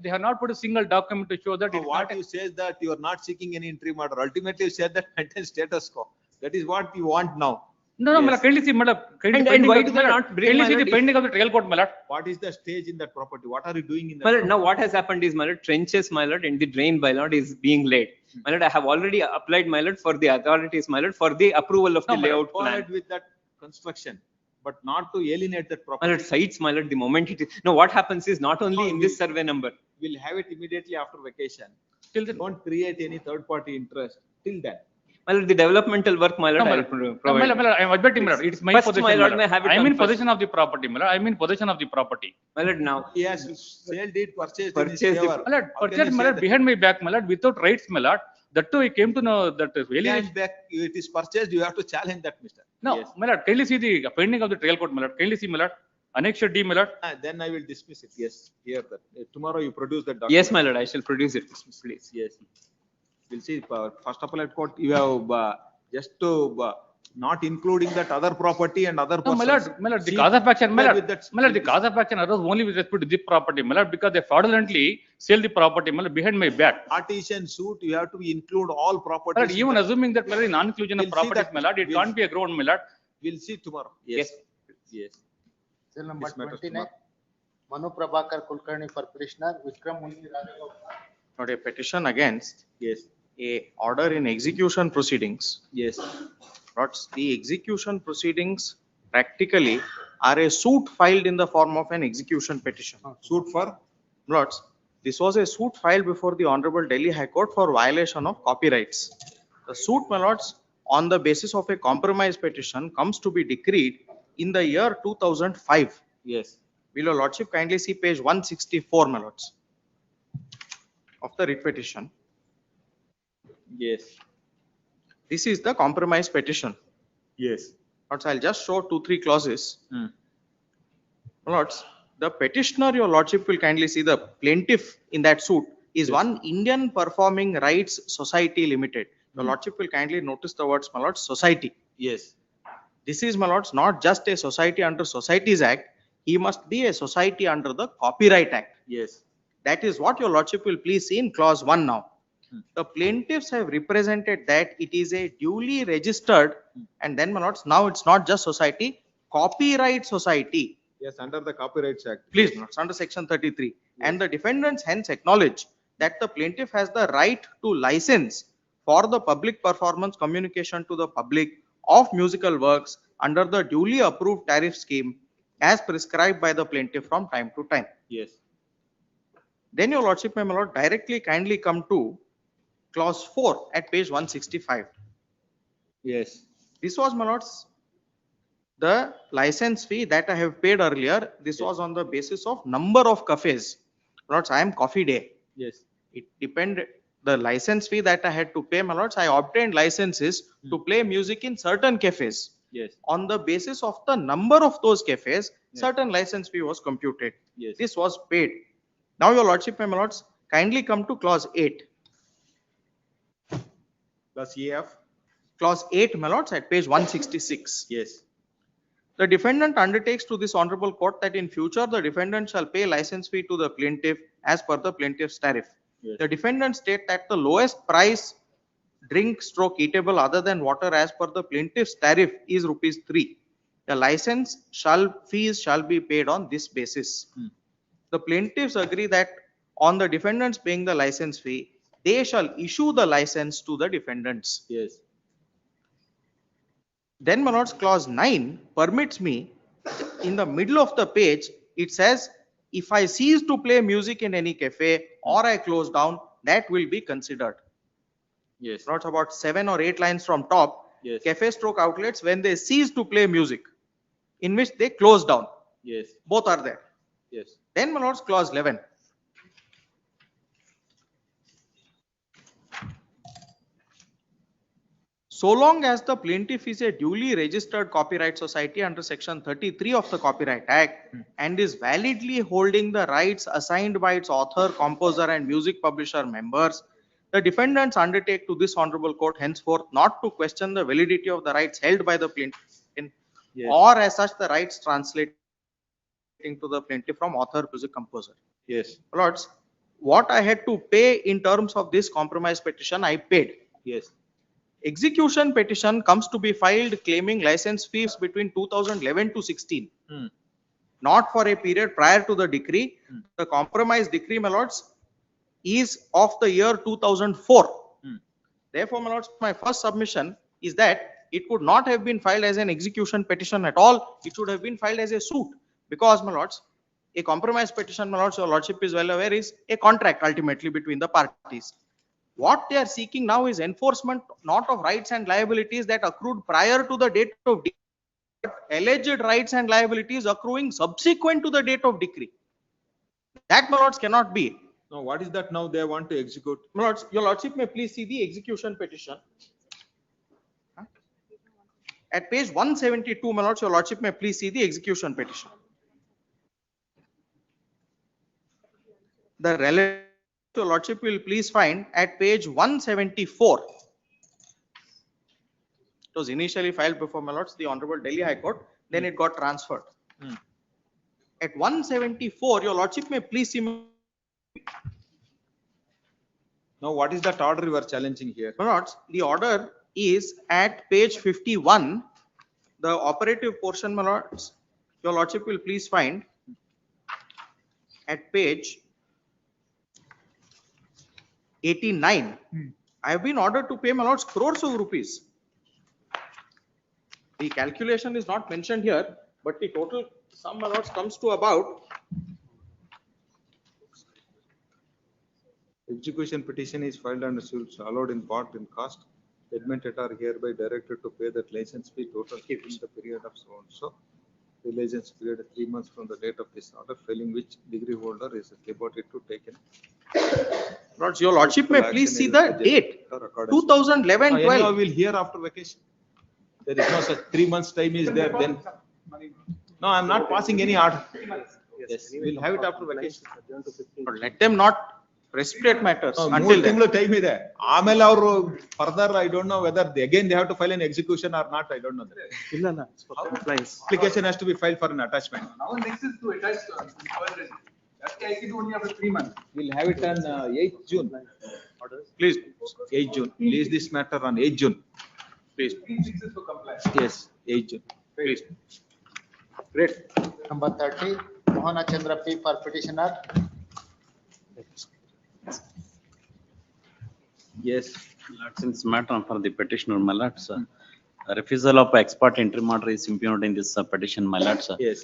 They have not put a single document to show that it's What not. you say is that you are not seeking any interim order. Ultimately, you said that maintain status quo. That is what you want now. No, my lord, kindly see, my lord. And why do they not bring, Kindly my see the lord, if- pending of the trial court, my lord. What is the stage in that property? What are you doing in that? My lord, now what has happened is, my lord, trenches, my lord, and the drain, my lord, is being laid. My lord, I have already applied, my lord, for the authorities, my lord, for the approval of the layout Go plan. ahead with that construction, but not to alienate that My property. lord, sites, my lord, the moment it is. No, what happens is not only in this survey number. We'll have it immediately after vacation. Till then. Don't create any third party interest till then. My lord, the developmental work, my lord, No, my I'll lord. provide. No, my lord, I am objecting, my lord. It's my First, possession, my lord, my may lord. have it I am on in first. possession of the property, my lord. I am in possession of the property. My lord, now. He has sale deed purchased in his Purchased the- favor. My lord, How can purchase, you my say lord, that? behind my back, my lord, without rights, my lord. That too, I came to know that alienation. Behind back, it is purchased, you have to challenge that, mister. No, Yes. my lord, kindly see the pending of the trial court, my lord. Kindly see, my lord. Annexure D, my lord. Then I will dismiss it. Yes, here that. Tomorrow you produce that document. Yes, my lord, I shall produce it, please. Yes. We'll see, first appellate court, you have just to, not including that other property and other No, persons. my lord, the See, cause of action, my with lord, that- my lord, the cause of action arose only with respect to the property, my lord, because they fraudulently sell the property, my lord, behind my back. Partition suit, you have to include all My properties. lord, even assuming that, my lord, non-inclusion of We'll see properties, that. my lord, it We'll- can't be a ground, my lord. We'll see tomorrow. Yes. Yes. Cell number This matters 29, Manu Prabhakar Kulkarni for petitioner, Vikram Muni Rajagopal. Not a petition against Yes. a order in execution proceedings. Yes. Lots, the execution proceedings practically are a suit filed in the form of an execution petition. Suit for? Lots, this was a suit filed before the Honorable Delhi High Court for violation of copyrights. The suit, my lords, on the basis of a compromise petition comes to be decreed in the year 2005. Yes. Will your lordship kindly see page 164, my lords, of the writ petition. Yes. This is the compromise petition. Yes. Lords, I'll just show 2-3 clauses. Hmm. Lords, the petitioner, your lordship will kindly see, the plaintiff in that suit is one Indian Performing Rights Society Limited. Your lordship will kindly notice the words, my lords, society. Yes. This is, my lords, not just a society under Societies Act. He must be a society under the Copyright Act. Yes. That is what your lordship will please see in clause 1 now. The plaintiffs have represented that it is a duly registered, and then, my lords, now it's not just society, copyright society. Yes, under the Copyrights Act. Please, my lords, under section 33. And the defendants hence acknowledge that the plaintiff has the right to license for the public performance communication to the public of musical works under the duly approved tariff scheme as prescribed by the plaintiff from time to time. Yes. Then your lordship may, my lord, directly kindly come to clause 4 at page 165. Yes. This was, my lords, the license fee that I have paid earlier. This was on the basis of number of cafes. Lords, I am Coffee Day. Yes. It depended, the license fee that I had to pay, my lords, I obtained licenses to play music in certain cafes. Yes. On the basis of the number of those cafes, certain license fee was computed. Yes. This was paid. Now your lordship, my lords, kindly come to clause 8. Plus EF. Clause 8, my lords, at page 166. Yes. The defendant undertakes to this honorable court that in future the defendant shall pay license fee to the plaintiff as per the plaintiff's tariff. Yes. The defendant state that the lowest price drink stroke eatable other than water as per the plaintiff's tariff is ₹3. The license fees shall be paid on this basis. The plaintiffs agree that on the defendants paying the license fee, they shall issue the license to the defendants. Yes. Then my lords, clause 9 permits me, in the middle of the page, it says, if I cease to play music in any cafe or I close down, that will be considered. Yes. Not about 7 or 8 lines from top. Yes. Cafe stroke outlets, when they cease to play music, in which they close down. Yes. Both are there. Yes. Then my lords, clause 11. So long as the plaintiff is a duly registered copyright society under section 33 of the Copyright Act and is validly holding the rights assigned by its author, composer and music publisher members, the defendants undertake to this honorable court henceforth not to question the validity of the rights held by the plaintiff Yes. or as such the rights translating to the plaintiff from author, music composer. Yes. Lords, what I had to pay in terms of this compromise petition, I paid. Yes. Execution petition comes to be filed claiming license fees between 2011 to 16, not for a period prior to the decree. The compromise decree, my lords, is of the year 2004. Therefore, my lords, my first submission is that it could not have been filed as an execution petition at all. It should have been filed as a suit, because, my lords, a compromise petition, my lords, your lordship is well aware, is a contract ultimately between the parties. What they are seeking now is enforcement not of rights and liabilities that accrued prior to the date of decree, but alleged rights and liabilities accruing subsequent to the date of decree. That, my lords, cannot be. Now, what is that now they want to execute? My lords, your lordship may please see the execution petition. At page 172, my lords, your lordship may please see the execution petition. The relevant, your lordship will please find at page 174. It was initially filed before, my lords, the Honorable Delhi High Court, then it got transferred. At 174, your lordship may please see. Now, what is that order you are challenging here? My lords, the order is at page 51. The operative portion, my lords, your lordship will please find at page 89. I have been ordered to pay, my lords, crores of rupees. The calculation is not mentioned here, but the total sum, my lords, comes to about. Execution petition is filed and suits allowed in part in cost. Admitted are hereby directed to pay that license fee total in the period of so and so. The license period is 3 months from the date of this order, failing which degree holder is liberty to take in. Lords, your lordship may please see the date. 2011-12. Anyhow, we'll hear after vacation. There is no such 3 months time is there then. No, I'm not passing any order. Yes, we'll have it after vacation. But let them not precipitate matters until ಮೂರು then. ತಿಂಗಳು time ಇದೆ ಆಮೇಲೆ ಅವರು further I don't know whether again they have to file an execution or not I don't know application has to be filed for an attachment Now next is to attach further. That I can do only after 3 months. we'll have it on 8th June please 8th June please this matter on 8th June please 6 is to comply. yes 8th June please Great. Number 30, Mohana Chandra P for petitioner. Yes, since matter for the petitioner, my lords, refusal of ex parte entry matter is impugned in this petition, my lords. Yes.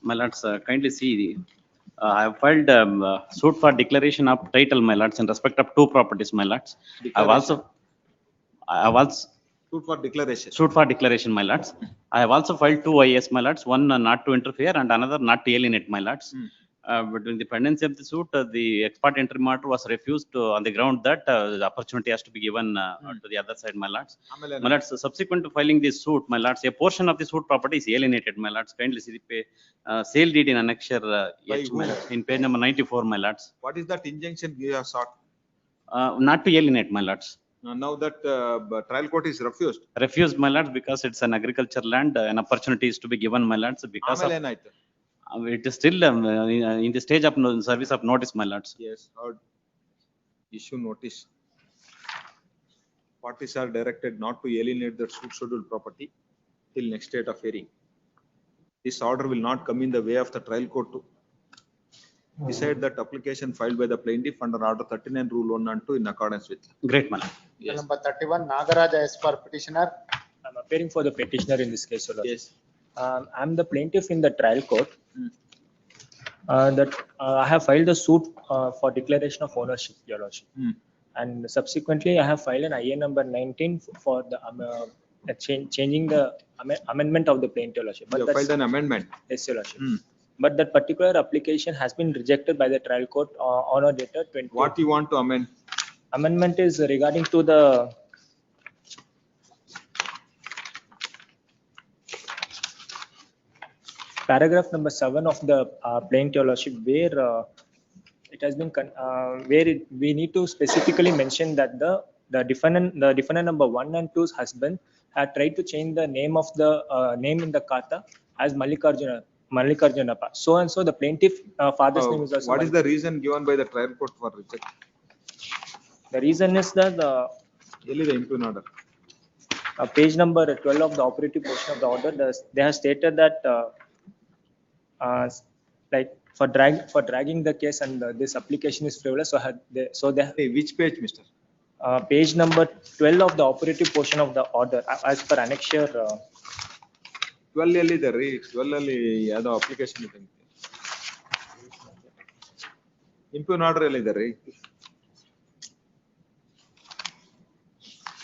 My lords, kindly see, I have filed suit for declaration of title, my lords, in respect of 2 properties, my lords. I have also suit for declaration. Suit for declaration, my lords. I have also filed 2 IS, my lords, one not to interfere and another not to alienate, my lords. Between the pendency of the suit, the ex parte entry matter was refused on the ground that the opportunity has to be given to the other side, my lords. My lords, subsequent to filing this suit, my lords, a portion of the suit property is alienated, my lords. Kindly see the sale deed in annexure H, my lords, in page number 94, my lords. What is that injunction you have sought? Not to alienate, my lords. Now that trial court is refused. Refused, my lords, because it's an agriculture land, an opportunity is to be given, my lords, because of, ಆಮೇಲೆ ಏನಾಯ್ತು? it is still in the stage of service of notice, my lords. Yes, heard. Issue notice. Parties are directed not to alienate the suit scheduled property till next date of hearing. This order will not come in the way of the trial court to decide that application filed by the plaintiff under order 39 rule 1 and 2 in accordance with. Great, my lord. Yes. Number 31, Nagaraja as per petitioner. I'm appearing for the petitioner in this case, Your Lordship. Yes. I'm the plaintiff in the trial court. I have filed a suit for declaration of ownership, Your Lordship. And subsequently, I have filed an IA number 19 for the changing the amendment of the plaintiff, Your Lordship. You have filed an amendment. Yes, Your Lordship. But that particular application has been rejected by the trial court on or dated 20. What you want to amend? Amendment is regarding to the paragraph number 7 of the plaintiff, Your Lordship, where it has been we need to specifically mention that the defendant number 1 and 2's husband had tried to change the name of the name in the kata as Mallikarjunappa. So and so the plaintiff father's name is also. What is the reason given by the trial court for rejection? The reason is that the impugn order. Page number 12 of the operative portion of the order, they have stated that like for dragging the case and this application is frivolous. So they Hey, which page, Mister? Page number 12 of the operative portion of the order as per annexure. 12 ಅಲ್ಲಿ ಇದೆ ರೀ, 12 ಅಲ್ಲಿ ಯಾವ್ದೋ application ಇದೆ. ಇಂಪ್ಯೂನ್ order ಎಲ್ಲಿ ಇದೆ ರೀ?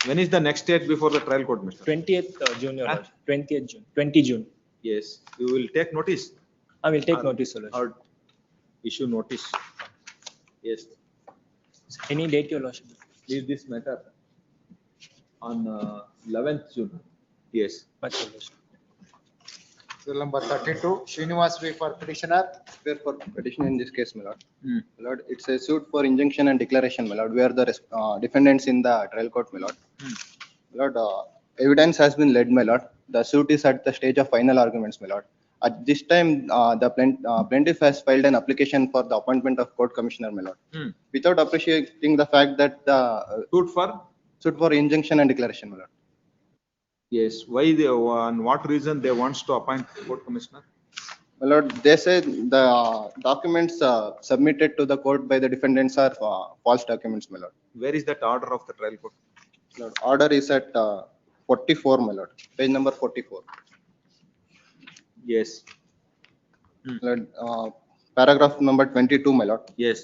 When is the next date before the trial court, Mister? 20th June, Your Lordship. 20th June. 20 June. Yes, you will take notice. I will take notice, Your Lordship. Or issue notice. Yes. Any date, Your Lordship? Leave this matter on 11th June. Yes. Much, Your Lordship. Bill number 32, Srinivas V for petitioner. For petition in this case, my lord. My lord, it's a suit for injunction and declaration, my lord. We are the defendants in the trial court, my lord. My lord, evidence has been led, my lord. The suit is at the stage of final arguments, my lord. At this time, the plaintiff has filed an application for the appointment of court commissioner, my lord. Without appreciating the fact that the suit for injunction and declaration, my lord. Yes. Why they, on what reason they wants to appoint court commissioner? My lord, they say the documents submitted to the court by the defendants are false documents, my lord. Where is that order of the trial court? Lord, order is at 44, my lord, page number 44. Yes. Lord, paragraph number 22, my lord. Yes.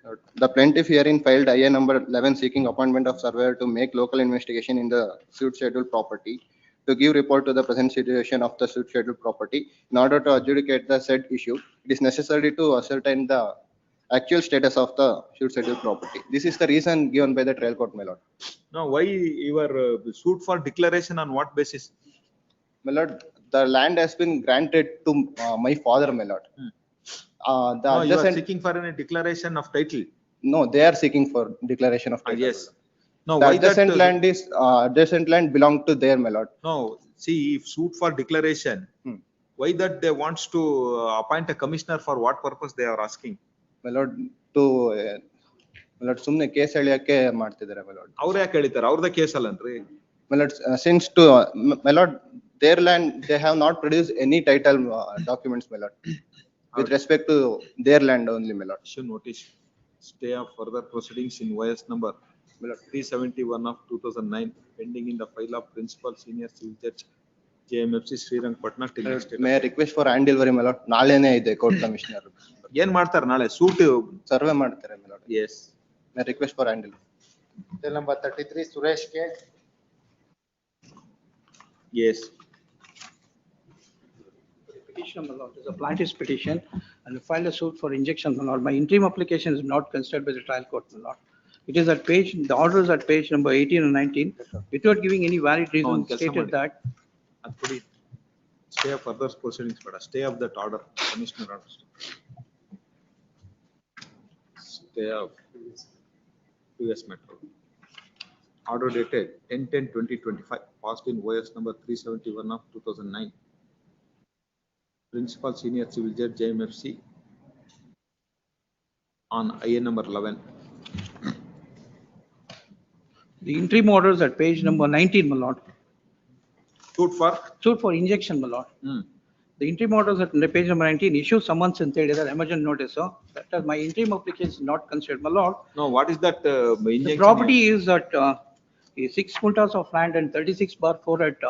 Lord, the plaintiff herein filed IA number 11 seeking appointment of surveyor to make local investigation in the suit scheduled property to give report to the present situation of the suit scheduled property. In order to adjudicate the said issue, it is necessary to ascertain the actual status of the suit scheduled property. This is the reason given by the trial court, my lord. Now, why your suit for declaration on what basis? My lord, the land has been granted to my father, my lord. No, you are seeking for a declaration of title. No, they are seeking for declaration of title. Yes. No, the why adjacent that, land is adjacent land belong to their, my lord. No, see, if suit for declaration, why that they wants to appoint a commissioner, for what purpose they are asking? My lord, to my lord, ಸುಮ್ನೆ case ಎಳಿಯಕ್ಕೆ ಮಾಡ್ತಿದ್ದಾರೆ, my lord. ಅವ್ರು ಯಾಕೆ ಹೇಳಿದ್ದಾರೆ? ಅವ್ರದೇ case ಅಲ್ಲನ್ರಿ? My lord, since to my lord, their land, they have not produced any title documents, my lord. With respect to their land only, my lord. Issue notice, stay of further proceedings in OS number 371 of 2009, pending in the file of Principal Senior Civil Judge JMFC Srirangpatna till next date. May I request for hand delivery, my lord? ನಾಳೆನೇ ಇದೆ court commissioner. ಏನ್ ಮಾಡ್ತಾರೆ ನಾಳೆ? Suit survey ಮಾಡ್ತಾರೆ, my lord. Yes. May I request for hand delivery? Bill number 33, Suresh K. Yes. Petition, my lord, is a plaintiff's petition and we filed a suit for injection, my lord. My interim application is not considered by the trial court, my lord. It is at page, the order is at page number 18 and 19, without giving any valid reason, stated that. Stay of further proceedings, but stay of that order, commissioner order. Stay of previous matter. Order dated 10/10/2025, passed in OS number 371 of 2009. Principal Senior Civil Judge JMFC on IN number 11. The interim orders at page number 19, my lord. Suit for injection, my lord. The interim orders at page number 19 issue summons and say that emergent notice, so that my interim application is not considered, my lord. No, what is that injunction? The property is at 6 quintals of land and 36/4 at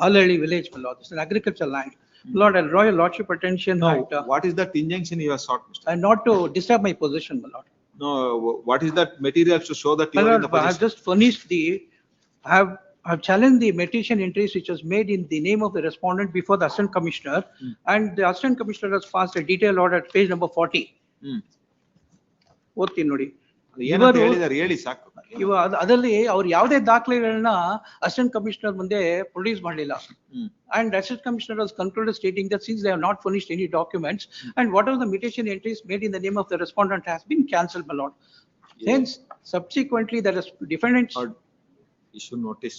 Halali village, my lord. It's an agricultural land. Lord, I'll draw your lordship attention. No, what is that injunction you have sought, Mr.? And not to disturb my position, my lord. No, what is that material to show that you My are in the lord, I have position? just furnished I have challenged the petition entries which was made in the name of the respondent before the assistant commissioner. And the assistant commissioner has passed a detailed order at page number 40. ಓದ್ತೀನಿ ನೋಡಿ. ಏನಂತ ಹೇಳಿದ್ದಾರೆ ಹೇಳಿ ಸಾಕು. ಅದರಲ್ಲಿ ಅವ್ರು ಯಾವುದೇ ದಾಖಲೆಗಳನ್ನ ಅಸಿಸ್ಟೆಂಟ್ ಕಮಿಷನರ್ ಮುಂದೆ ಪ್ರೊಡ್ಯೂಸ್ ಮಾಡಲಿಲ್ಲ. And assistant commissioner has concluded stating that since they have not furnished any documents and whatever the petition entries made in the name of the respondent has been cancelled, my lord. Hence, subsequently, the defendants Issue notice.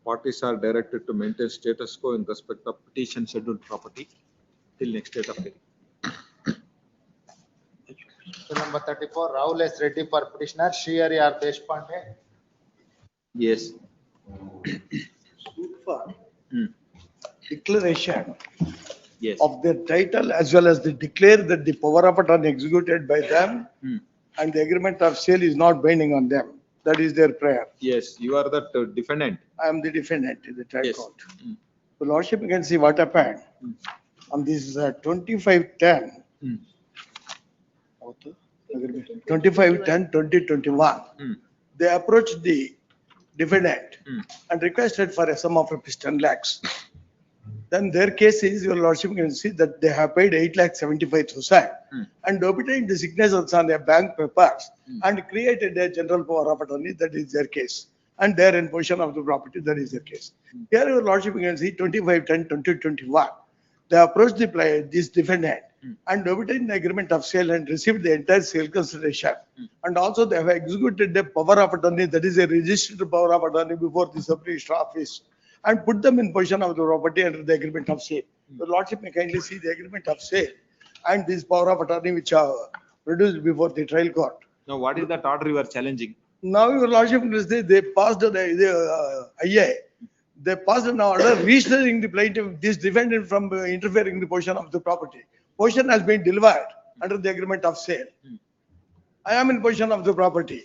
Parties are directed to maintain status quo in respect of petition scheduled property till next date of hearing. Number 34, Rahul S. Reddy for petitioner, Shrihari R. Deshpande. Yes. Suit for declaration Yes. of their title as well as they declare that the power of attorney executed by them and the agreement of sale is not binding on them. That is their prayer. Yes, you are the defendant. I am the defendant in the trial Yes. court. So lordship, you can see what happened on this 25/10. 25/10/2021. They approached the defendant and requested for a sum of rupees 10 lakhs. Then their case is, your lordship can see that they have paid 8,75,000 and obtained the signatures on their bank papers and created a general power of attorney. That is their case. And they are in possession of the property. That is their case. Here your lordship can see 25/10/2021. They approached this defendant and obtained the agreement of sale and received the entire sale consideration. And also they have executed the power of attorney, that is a registered power of attorney before the sub-registrar office, and put them in possession of the property under the agreement of sale. The lordship may kindly see the agreement of sale and this power of attorney which are produced before the trial court. Now, what is that order you are challenging? Now your lordship, they passed the IA. They passed an order registering the plaintiff, this defendant from interfering in the possession of the property. Possession has been delivered under the agreement of sale. I am in possession of the property.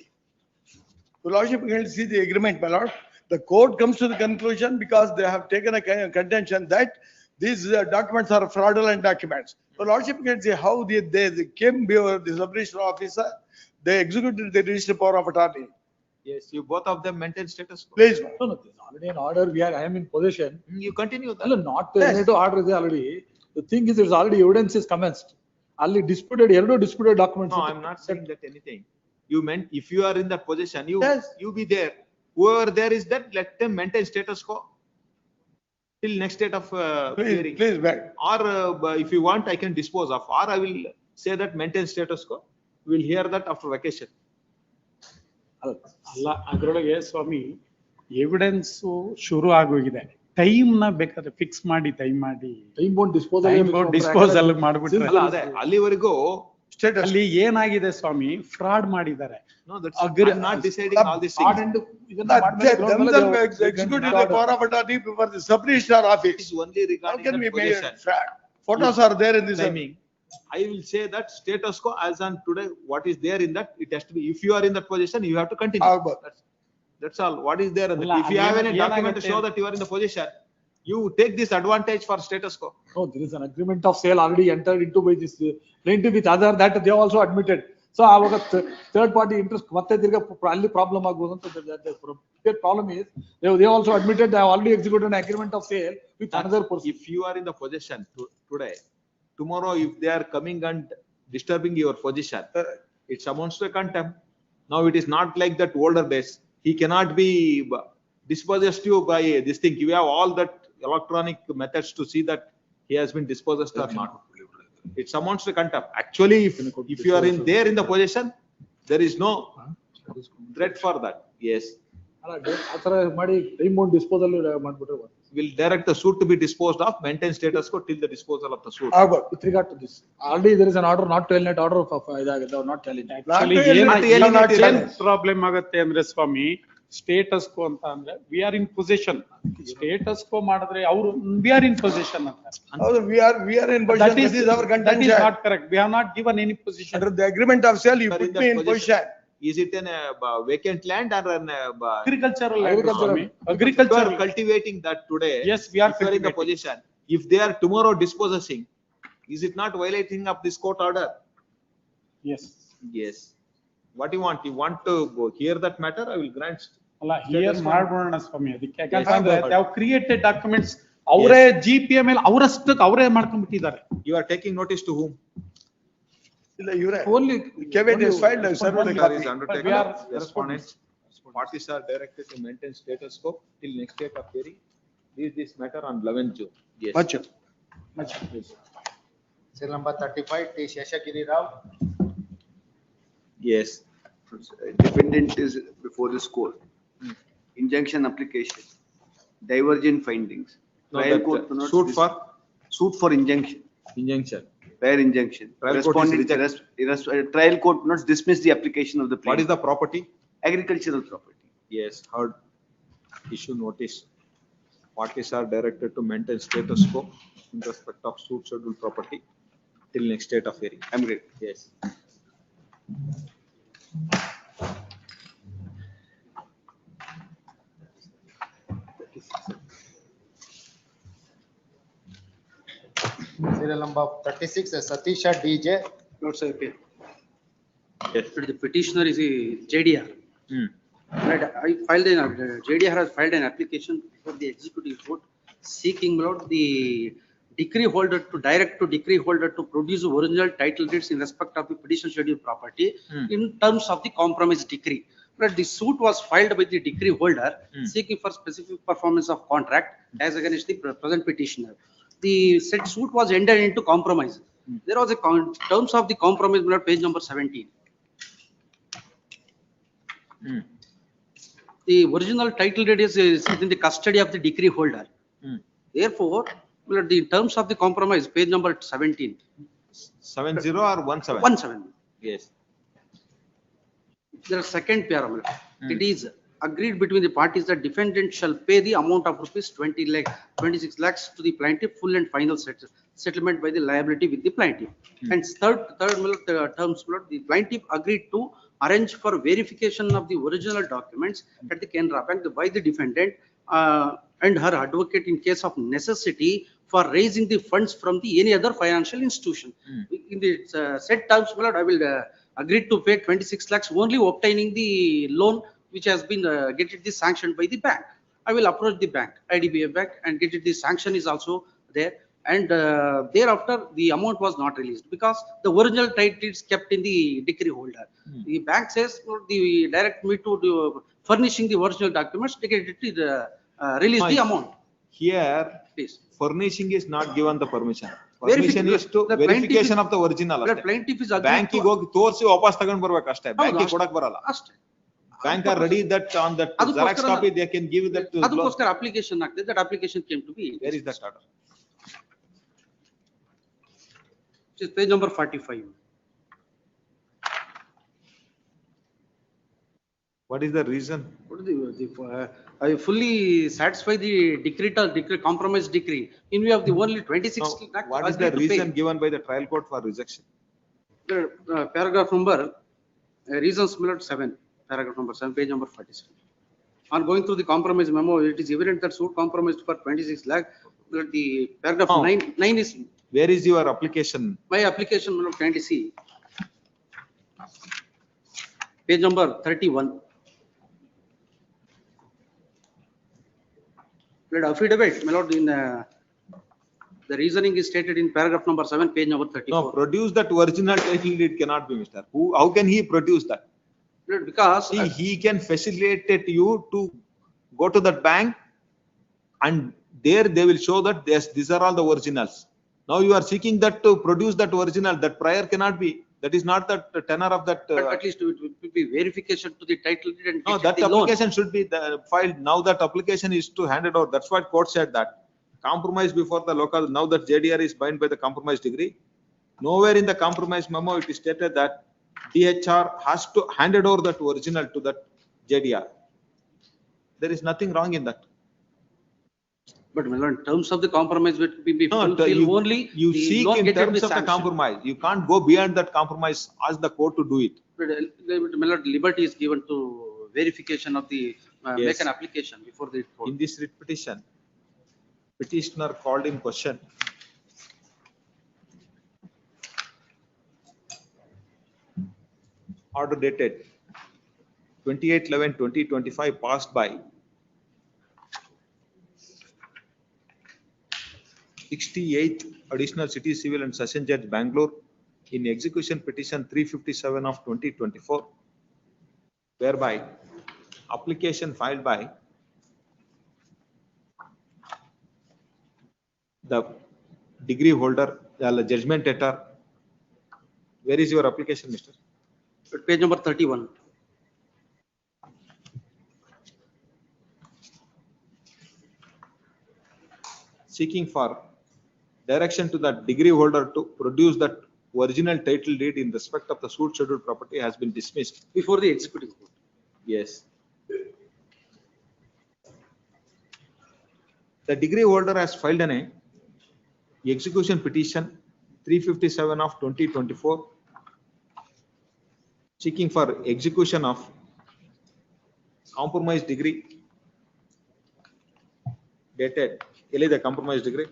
The lordship can see the agreement, my lord. The court comes to the conclusion because they have taken a contention that these documents are fraudulent documents. The lordship can see how they came before the sub-registrar officer. They executed the registered power of attorney. Yes, you both of them maintain status quo. Please. No, there's already an order. I am in possession. You continue that. No, not to order is already. The thing is, there's already evidence is commenced. Only disputed documents. No, I'm not saying that anything. You meant if you are in that position, you be there. Whoever there is that, let them maintain status quo till next date of hearing. Please, back. Or if you want, I can dispose of, or I will say that maintain status quo. We'll hear that after vacation. ಅಲ್ಲ ಅದರೊಳಗೆ ಸ್ವಾಮಿ evidence ಶುರು ಆಗೋಗಿದೆ time ನ ಬೇಕಾದ್ರೆ fix ಮಾಡಿ time disposal ಮಾಡ್ಬಿಟ್ರೆ ಅದೇ ಅಲ್ಲಿವರೆಗೂ ಅಲ್ಲಿ ಏನಾಗಿದೆ ಸ್ವಾಮಿ ಫ್ರಾಡ್ ಮಾಡಿದ್ದಾರೆ. No, that's I'm not deciding all these things. Executed the power of attorney before the sub-registrar office. It's only regarding How can that we make position. fraud? Photos are there in this. Timing. I will say that status quo as on today, what is there in that, it has to be, if you are in that position, you have to continue. That's all. What is there? If you have any document to show that you are in the position, you take this advantage for status quo. No, there is an agreement of sale already entered into by this plaintiff with other that they also admitted. So our third party interest ಮತ್ತೆ ತಿರ್ಗಾ ಅಲ್ಲಿ problem ಆಗಬಹುದು ಅಂತ. The problem is they also admitted they have already executed an agreement of sale with another person. If you are in the position today, tomorrow if they are coming and disturbing your position, it amounts to a contempt. Now it is not like that older days. He cannot be dispossessed you by this thing. You have all that electronic methods to see that he has been dispossessed or not. It amounts to contempt. Actually, if you are there in the position, there is no threat for that. Yes. ಆತರ ಮಾಡಿ time bound disposal ಮಾಡ್ಬಿಟ್ರೆ Will direct the suit to be disposed of, maintain status quo till the disposal of the suit. with regard to this. Already there is an order not to alienate order of ಇದಾಗಿದೆ, not challenge. Actually, ಏನ್ problem ಆಗತ್ತೆ ಅಂದ್ರೆ ಸ್ವಾಮಿ, status quo ಅಂತ ಅಂದ್ರೆ we are in position. Status quo ಮಾಡಿದ್ರೆ ಅವರು V are in position ಅಂತ. ಹೌದು, we are in position. That is our contention. That is not correct. We have not given any position. Under the agreement of sale, you Sir, put me in position. Is it an vacant land or an Agricultural land, agricultural? Swami. Agricultural. You are cultivating that today. Yes, we are if you are in the position. If they are tomorrow dispossessing, is it not violating of this court order? Yes. Yes. What do you want? You want to go hear that matter? I will grant. ಅಲ್ಲ, here ಮಾಡ್ಬೋಣ ಸ್ವಾಮಿ. ಅದಕ್ಕೆ ಯಾಕಂದ್ರೆ they have created documents. ಅವರೇ GPM ಅಲ್ಲಿ ಅವರಷ್ಟಕ್ಕೆ ಅವರೇ ಮಾಡ್ಕೊಂಡ್ಬಿಟ್ಟಿದ್ದಾರೆ. You are taking notice to whom? ಇಲ್ಲ, ಇವರೇ. Only caveat is filed, I served the copy. Undertaken. Respondents. Parties are directed to maintain status quo till next date of hearing. This matter on 11th June. Yes. Much. Cell number 35, T. Sheshagiri Rao. Yes. Defendant is before this court. Injunction application, divergent findings. No, Trial that, court cannot suit for injunction. Injunction. Fair injunction. Trial court is Trial court not dismiss the application of the plaint. What is the property? Agricultural property. Yes, heard. Issue notice. Parties are directed to maintain status quo in respect of suit scheduled property till next date of hearing. I'm great. Yes. Serial number 36, Satisha DJ. Not sir, okay. Yes. But the petitioner is a JDR. Right, I filed JDR has filed an application for the executive court seeking out the decree holder to direct to decree holder to produce original title deeds in respect of the petition scheduled property in terms of the compromise decree. But the suit was filed by the decree holder seeking for specific performance of contract as against the present petitioner. The said suit was entered into compromise. There was a terms of the compromise, page number 17. The original title deed is in the custody of the decree holder. Therefore, the terms of the compromise, page number 17. 70 or 17? 17. Yes. There is second paragraph. It is agreed between the parties that defendant shall pay the amount of rupees 26 lakhs to the plaintiff, full and final settlement by the liability with the plaintiff. And third terms, the plaintiff agreed to arrange for verification of the original documents at the Canara Bank by the defendant and her advocate in case of necessity for raising the funds from the any other financial institution. In the said terms, I will agree to pay 26 lakhs only obtaining the loan which has been get it this sanctioned by the bank. I will approach the bank, IDBI bank, and get it this sanction is also there. And thereafter, the amount was not released because the original title is kept in the decree holder. The bank says, the direct me to do furnishing the original documents, release the amount. Here, please. Furnishing is not given the permission. Permission is to verification of the original. Plaintiff is bank go torsi wapas tagan barbeku ashte. Bank ki kodak barala. Bank are ready that on that Xerox copy they can give that to. Adukoskar application agde, that application came to be. Where is that order? Which is page number 45. What is the reason? I fully satisfy the decree compromise decree in view of the only 26 lakh. What is the reason given by the trial court for rejection? Paragraph number reasons 7, paragraph number 7, page number 47. On going through the compromise memo, it is evident that suit compromised for 26 lakh. The paragraph 9 is. Where is your application? My application, can you see? Page number 31. Affidavit, my lord, in the reasoning is stated in paragraph number 7, page number 34. No, produce that original title deed cannot be, Mr. How can he produce that? Because he can facilitate you to go to that bank and there they will show that yes, these are all the originals. Now you are seeking that to produce that original, that prior cannot be. That is not the tenor of that. But at least it will be verification to the title deed and No, get that the loan. application should be filed. Now that application is to hand it over. That's what court said that. Compromise before the local, now that JDR is bound by the compromise degree. Nowhere in the compromise memo it is stated that DHR has to hand it over that original to that JDR. There is nothing wrong in that. But well, in terms of the compromise, will be No, fulfilled only. you the seek loan in get to be terms of the sanctioned. compromise. You can't go beyond that compromise, ask the court to do it. But, my lord, liberty is given to verification of the, make Yes. an application before the court. In this writ petition, petitioner called in question order dated 28/11/2025 passed by 68th Additional City Civil and Session Judge Bangalore in execution petition 357 of 2024, whereby application filed by the degree holder, the judgment debtor. Where is your application, Mr.? Page number 31. Seeking for direction to the degree holder to produce that original title deed in respect of the suit scheduled property has been dismissed. Before the executing court. Yes. The degree holder has filed an execution petition 357 of 2024 seeking for execution of compromise degree dated, the compromise degree.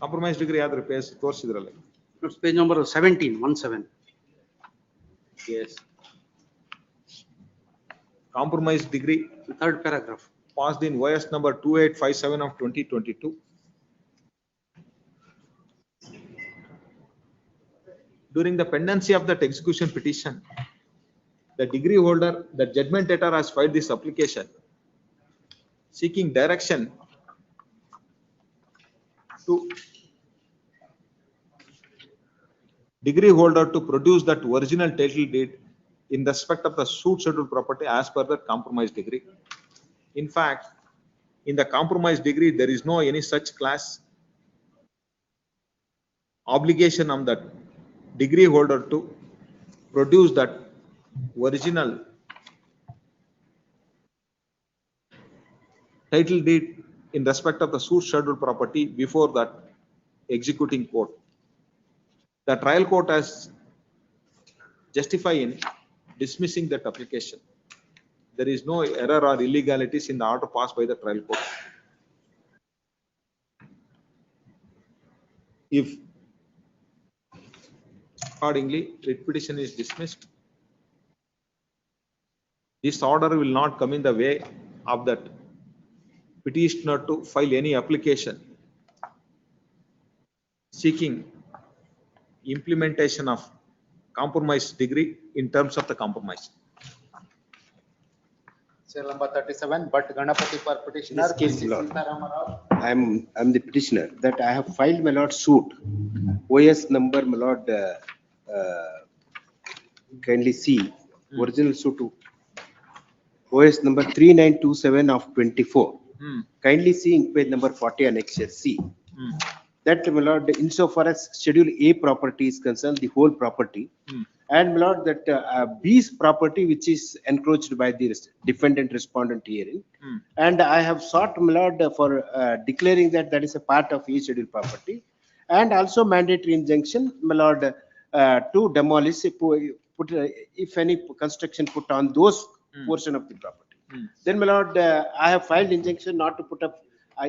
Compromise degree ಯಾವ್ದು page ತೋರಿಸಿದ್ರಲ್ಲ. It's page number 17. Yes. Compromise degree. Third paragraph. Passed in OS number 2857 of 2022. During the pendency of that execution petition, the degree holder, the judgment debtor has filed this application seeking direction to degree holder to produce that original title deed in respect of the suit scheduled property as per the compromise degree. In fact, in the compromise degree, there is no any such class obligation on that degree holder to produce that original title deed in respect of the suit scheduled property before that executing court. The trial court has justified in dismissing that application. There is no error or illegalities in the order passed by the trial court. If accordingly, writ petition is dismissed, this order will not come in the way of that petitioner to file any application seeking implementation of compromise degree in terms of the compromise. Cell number 37, but Ganapati for petitioner. This case, Lord. I'm the petitioner that I have filed my lord suit. OS number, my lord, kindly see original suit to OS number 3927 of 24. Kindly see in page number 40 annexure C. That, my lord, insofar as schedule A property is concerned, the whole property, and my lord, that B's property which is encroached by the defendant respondent herein, and I have sought, my lord, for declaring that that is a part of A schedule property, and also mandatory injunction, my lord, to demolish, if any construction put on those portion of the property. Then, my lord, I have filed injunction not to put up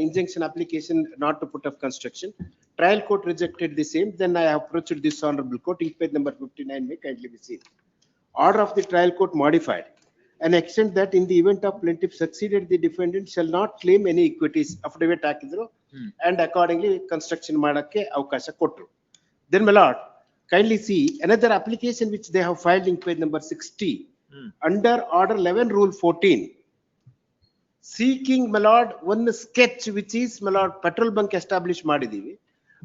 injunction application not to put up construction. Trial court rejected the same. Then I approached this honorable court. In page number 59 may kindly be seen. Order of the trial court modified and extend that in the event of plaintiff succeeded, the defendant shall not claim any equities. Affidavit hakidru and accordingly construction madakke avakasha kotru. Then, my lord, kindly see another application which they have filed in page number 60 under order 11 rule 14. seeking, my lord, one sketch which is, my lord, petrol bunk establish ಮಾಡಿದೀವಿ.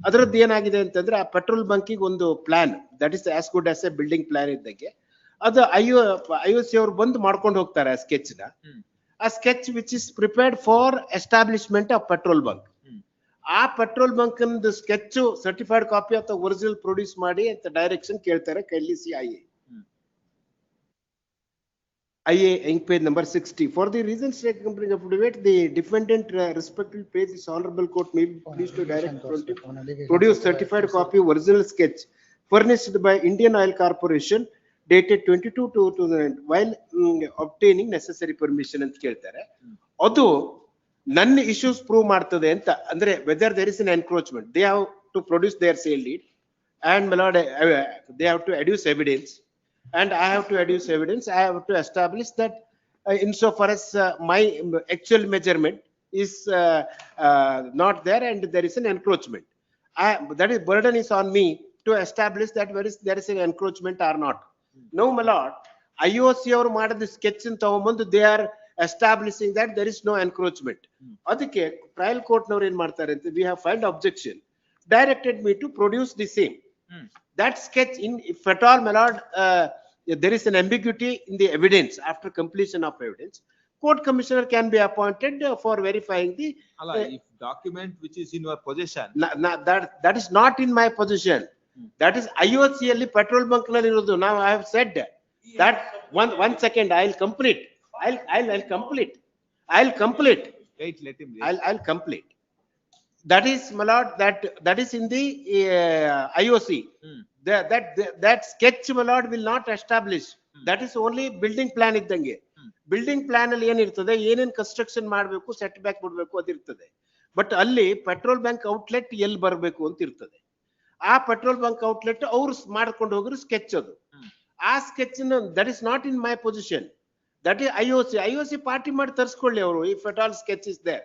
ಅದರದ್ದು ಏನಾಗಿದೆ ಅಂತಂದ್ರೆ ಆ petrol ಬಂಕಿಗೆ ಒಂದು plan, that is as good as A building plan ಇದ್ದಂಗೆ ಅದು IOC ಅವರು ಬಂದು ಮಾಡ್ಕೊಂಡು ಹೋಗ್ತಾರೆ ಆ ಸ್ಕೆಚ್ ನ. ಆ sketch which is prepared for establishment of petrol bunk. ಆ petrol bunk sketch certified copy ಅಥವಾ ಒರಿಜಿನಲ್ ಪ್ರೊಡ್ಯೂಸ್ ಮಾಡಿ ಅಂತ ಡೈರೆಕ್ಷನ್ ಕೇಳ್ತಾರೆ ಕೈಲಿ IA ink page number 60. For the reasons stated in affidavit, the defendant respectively pays this honorable court may be pleased to direct produce certified copy of original sketch furnished by Indian Oil Corporation dated 22/2009 while obtaining necessary permission ಅಂತ ಕೇಳ್ತಾರೆ. ಅದು ನನ್ನ issues prove ಮಾಡ್ತದೆ ಅಂತ ಅಂದ್ರೆ whether there is an encroachment, they have to produce their sale deed and my lord they have to adduce evidence. And I have to adduce evidence. I have to establish that insofar as my actual measurement is not there and there is an encroachment. That is burden is on me to establish that there is an encroachment or not. No, my lord, IOC ಅವರು ಮಾಡಿದ sketch ಅಂತ ತಗೊಂಡು they are establishing that there is no encroachment. ಅದಕ್ಕೆ trial court ನವರು ಏನ್ ಮಾಡ್ತಾರೆ ಅಂತ we have filed objection, directed me to produce the same. That sketch, if at all, my lord, there is an ambiguity in the evidence after completion of evidence, court commissioner can be appointed for verifying the. If document which is in your possession. That is not in my possession. That is IOC ಅಲ್ಲಿ petrol bunk ನಲ್ಲಿ ಇರೋದು. Now I have said that one second. I'll complete. I'll complete. Wait, let him. I'll complete. That is, my lord, that is in the IOC. That sketch, my lord, will not establish. That is only building plan iddange. Building plan ಅಲ್ಲಿ ಏನಿರ್ತದೆ, ಏನೇನ್ construction ಮಾಡಬೇಕು, set back ಬಿಡಬೇಕು ಅದಿರ್ತದೆ. But ಅಲ್ಲಿ petrol bank outlet ಎಲ್ಲಿ ಬರಬೇಕು ಅಂತ ಇರ್ತದೆ. ಆ ಪೆಟ್ರೋಲ್ ಬಂಕ್ ಔಟ್ಲೆಟ್ ಅವ್ರು ಮಾಡ್ಕೊಂಡು ಹೋಗಿರೋ ಸ್ಕೆಚ್ ಅದು. ಆ sketch that is not in my position. That is IOC party ಮಾಡಿ ತರಿಸ್ಕೊಳ್ಳಿ ಅವರು, if at all sketch is there.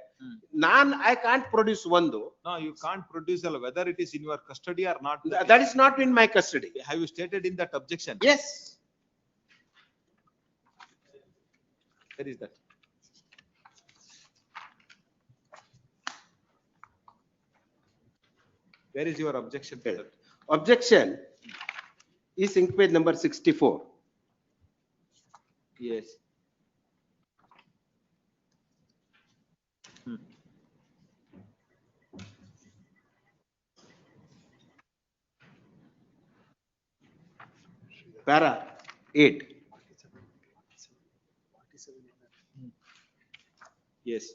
I can't produce one though. No, you can't produce whether it is in your custody or not. That is not in my custody. Have you stated in that objection? Yes. Where is that? Where is your objection to that? Objection is ink page number 64. Yes. Para 8. Yes.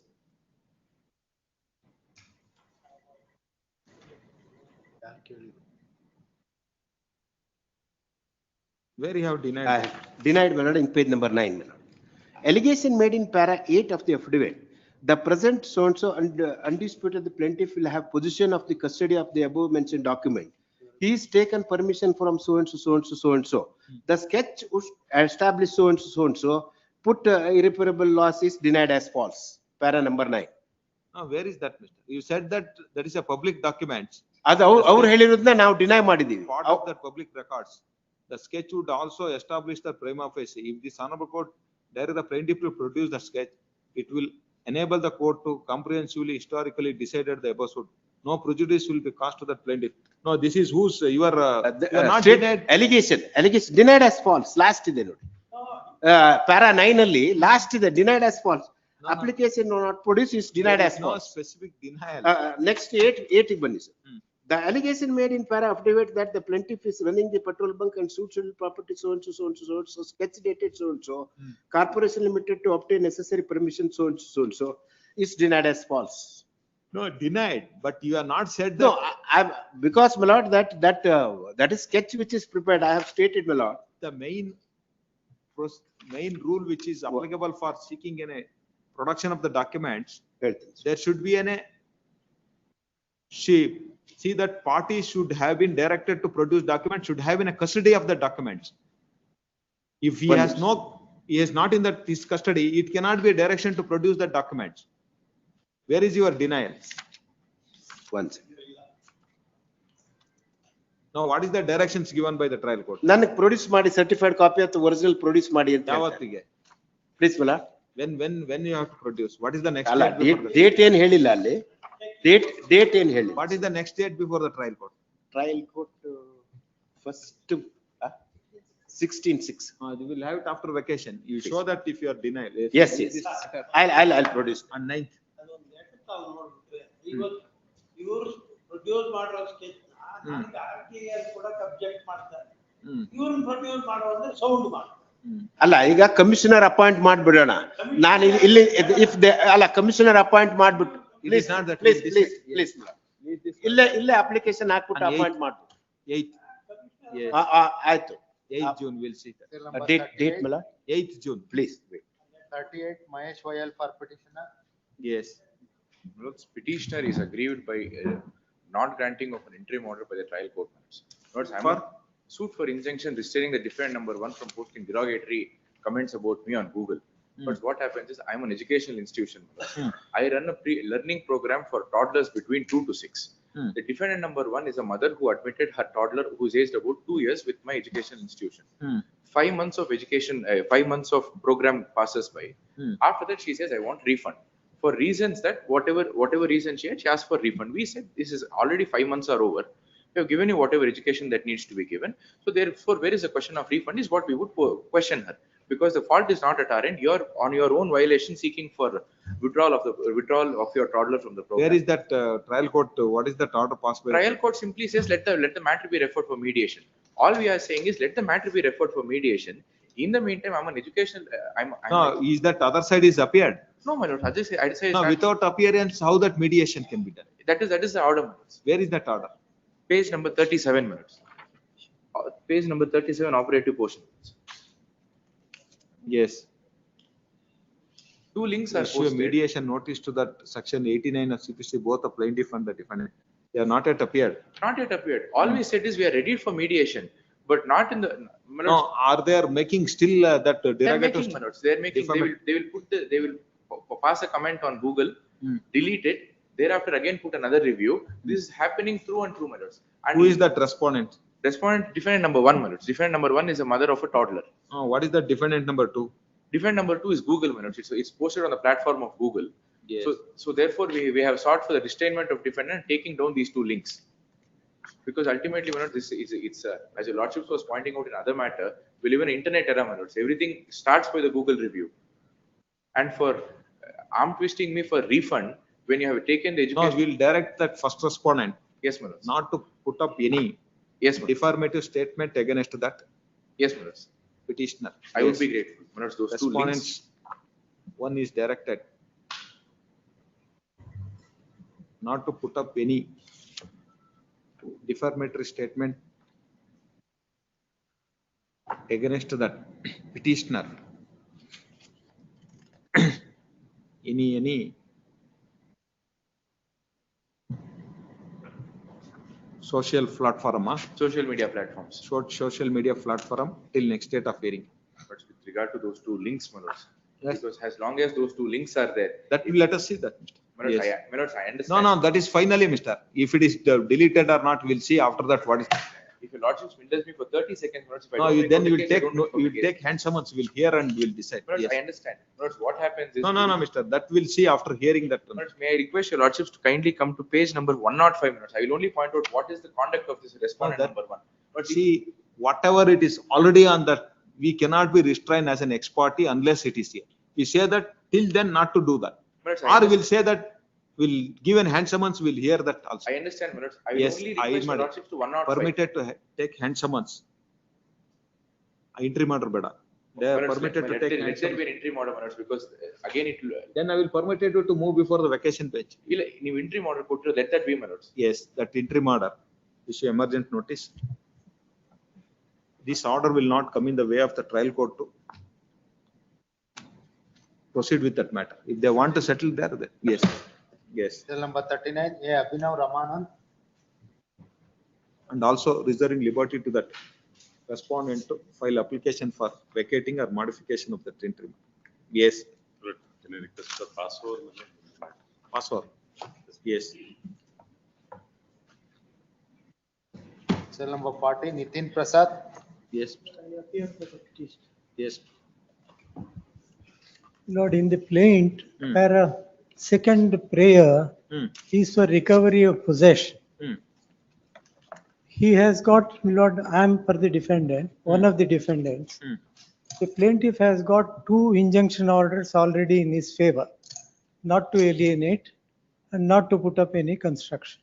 Where you have denied? I have denied, my lord, in page number 9, my lord. Allegation made in para 8 of the affidavit. The present so-and-so undisputed the plaintiff will have possession of the custody of the above mentioned document. He is taken permission from so-and-so, so-and-so, so-and-so. The sketch established so-and-so, so-and-so, put irreparable loss is denied as false. Para number 9. No, where is that, Mr.? You said that there is a public document. ಅದು ಅವ್ರು ಹೇಳಿರೋದನ್ನ ನಾವು deny ಮಾಡಿದೀವಿ. Part of that public records. The sketch would also establish the prima facie. If this honorable court direct the plaintiff to produce the sketch, it will enable the court to comprehensively historically decided the above suit. No prejudice will be caused to the plaintiff. No, this is whose you are not denied. Allegation denied as false. Last ಇದೆ ನೋಡಿ. Para 9 ಅಲ್ಲಿ last ಇದೆ denied as false. Application not produced is denied as false. No specific denial. Next 8 ಬನ್ನಿ sir. The allegation made in para affidavit that the plaintiff is running the petrol bunk and suitable property so-and-so, so-and-so, so-and-so, sketch dated so-and-so, corporation limited to obtain necessary permission so-and-so, so-and-so, is denied as false. No, denied, but you are not said that. No, because, my lord, that is sketch which is prepared. I have stated, my lord. The main rule which is applicable for seeking a production of the documents, there should be see that parties should have been directed to produce documents, should have in a custody of the documents. If he is not in his custody, it cannot be a direction to produce the documents. Where is your denial? One second. Now, what is the directions given by the trial court? ನನಗೆ produce ಮಾಡಿ certified copy ಅಥವಾ original produce ಮಾಡಿ ಅಂತ ಯಾವತ್ತಿಗೆ? Please ಮಲ When you have to produce? What is the next ಅಲ್ಲ date before the? Date ಏನ್ ಹೇಳಿಲ್ಲ ಅಲ್ಲಿ, ಡೇಟ್ ಏನ್ ಹೇಳಿ. What is the next date before the trial court? Trial court first 16/6. You will have it after vacation. You show that if you are denied. Yes. I'll produce. On 9th. ಇವರು produce ಮಾಡೋ sketch ನನಗೆ RTI ಕೊಡಕ್ಕೆ object ಮಾಡ್ತಾರೆ. ಇವ್ರನ್ನ produce ಮಾಡೋದ್ರೆ sound ಮಾಡಿ. ಅಲ್ಲ ಈಗ commissioner appoint ಮಾಡ್ಬಿಡೋಣ. ನಾನು ಇಲ್ಲಿ ಇಫ್ ಅಲ್ಲ ಕಮಿಷನರ್ ಅಪಾಯಿಂಟ್ ಮಾಡ್ಬಿಟ್ಟು ಪ್ಲೀಸ್ ಇಲ್ಲೇ ಅಪ್ಲಿಕೇಶನ್ ಹಾಕ್ಬಿಟ್ಟು ಅಪಾಯಿಂಟ್ ಮಾಡ್ಬಿಟ್ಟು 8th. Yes. ಆಯ್ತು. 8th June we'll see that. Date mala 8th June. Please wait. 38 Mahesh YL for petitioner. Yes. Petitioner is aggrieved by not granting of an interim order by the trial court. For suit for injunction restraining the defendant number 1 from posting derogatory comments about me on Google. But what happens is I'm an educational institution. I run a learning program for toddlers between 2 to 6. The defendant number 1 is a mother who admitted her toddler who is aged about 2 years with my educational institution. 5 months of education, 5 months of program passes by. After that, she says, I want refund. For reasons that whatever reason she had, she asked for refund. We said, this is already 5 months are over. We have given you whatever education that needs to be given. So therefore, where is the question of refund is what we would question her. Because the fault is not at our end. You're on your own violation seeking for withdrawal of your toddler from the program. Where is that trial court? What is that order passed by? Trial court simply says let the matter be referred for mediation. All we are saying is let the matter be referred for mediation. In the meantime, I'm an educational. No, is that other side is appeared? No, my lord. I'd say no. Without appearance, how that mediation can be done? That is the order. Where is that order? Page number 37 minutes. Page number 37 operative portion. Yes. 2 links are Issue a posted. mediation notice to that section 89 of CPC, both the plaintiff and the defendant. They are not yet appeared. Not yet appeared. All we said is we are ready for mediation, but not in the. No, are they making still that They're making minutes. They're making. They will pass a comment on Google, delete it. Thereafter, again put another review. This is happening through and through minutes. Who is that respondent? Respondent defendant number 1 minutes. Defendant number 1 is a mother of a toddler. What is the defendant number 2? Defendant number 2 is Google minutes. It's posted on the platform of Google. Yes. So therefore we have sought for the restrainment of defendant taking down these 2 links. Because ultimately, this is it's as your lordship was pointing out in other matter, we live in an internet era, minutes. Everything starts by the Google review. And for arm twisting me for refund when you have taken the education. No, we'll direct that first respondent. Yes, Manoj. Not to put up any defamative statement against that. Yes, Manoj. Petitioner. I would be grateful. Manoj, those 2 links. One is directed not to put up any defamatory statement against that petitioner. Any social platform, social media platforms. Social media platform till next date of hearing. But with regard to those 2 links, Manoj, because as long as those 2 links are there, that will let us see that. Manoj, Yes. Manoj, I understand. No, that is finally, Mr. If it is deleted or not, we'll see after that what is. If your lordship indulge me for 30 seconds, Manoj, if I No, don't you make then you will notification, take, I don't you will take hand summons, we'll hear and we'll decide. Manoj, Yes. I understand. Manoj, what happens is. No, Mister, that we'll see after hearing that. Manoj, may I request your lordships to kindly come to page number 105 minutes. I will only point out what is the conduct of this respondent number 1. But See, whatever it is already on that, we cannot be restrained as an ex parte unless it is here. We say that till then not to do that. Manoj, Or we'll say that we'll give an hand summons, we'll hear that also. I understand, Manoj. I will Yes, only I request your am lordships to 105. permitted to take hand summons. Entry matter beda. They are Manoj, permitted to take hand let there summons. be an interim order, Manoj, because again it will. Then I will permitted you to move before the vacation page. You interim order ಕೊಟ್ಟರೆ let that be, Manoj. Yes, that interim order, issue emergent notice. This order will not come in the way of the trial court to proceed with that matter. If they want to settle there, then yes. Cell number 39, A. Abhinav Ramanand. And also reserving liberty to that respondent to file application for vacating or modification of that interim. Yes. Can I request the password? Password. Yes. Cell number 40, Nitin Prasad. Yes. Yes. Lord, in the plaint, para second prayer is for recovery of possession. He has got, Lord, I am for the defendant, one of the defendants. The plaintiff has got 2 injunction orders already in his favor, not to alienate and not to put up any construction.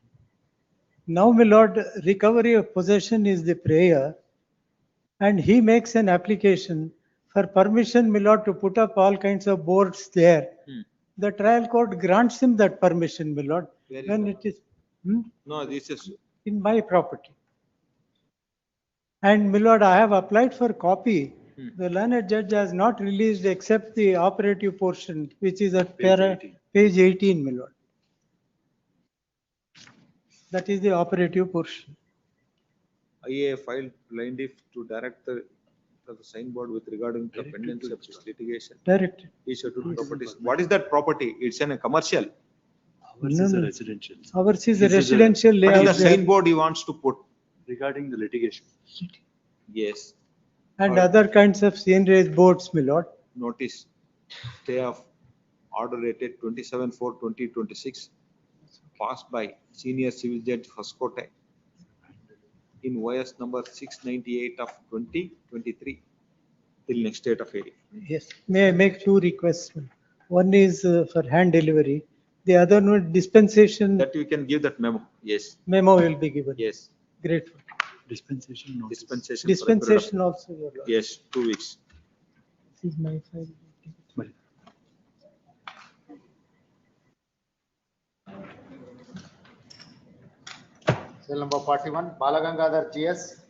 Now, my lord, recovery of possession is the prayer, and he makes an application for permission, my lord, to put up all kinds of boards there. The trial court grants him that permission, my lord, Where is when that? it is No, this is, in my property. And my lord, I have applied for copy. The learned judge has not released except the operative portion, which is at page 18, my lord. That is the operative portion. IA filed plaintiff to direct the signboard with regarding the pendency of this litigation. Direct. He scheduled properties. What is that property? It's in a commercial. Ours is a residential. Ours is a residential What is layout the there. signboard he wants to put? Regarding the litigation. Yes. And other kinds of scenery boards, my lord. Notice, stay of order dated 27/4/2026, passed by Senior Civil Judge Hoskote in OS number 698 of 2023 till next date of hearing. Yes, may I make 2 requests? One is for hand delivery. The other one dispensation That you can give that memo. Yes. memo will be given. Yes. Grateful. Dispensation. Dispensation. Dispensation also, your lord. Yes, 2 weeks. This is my file. Cell number 41, Balagangadhar GS.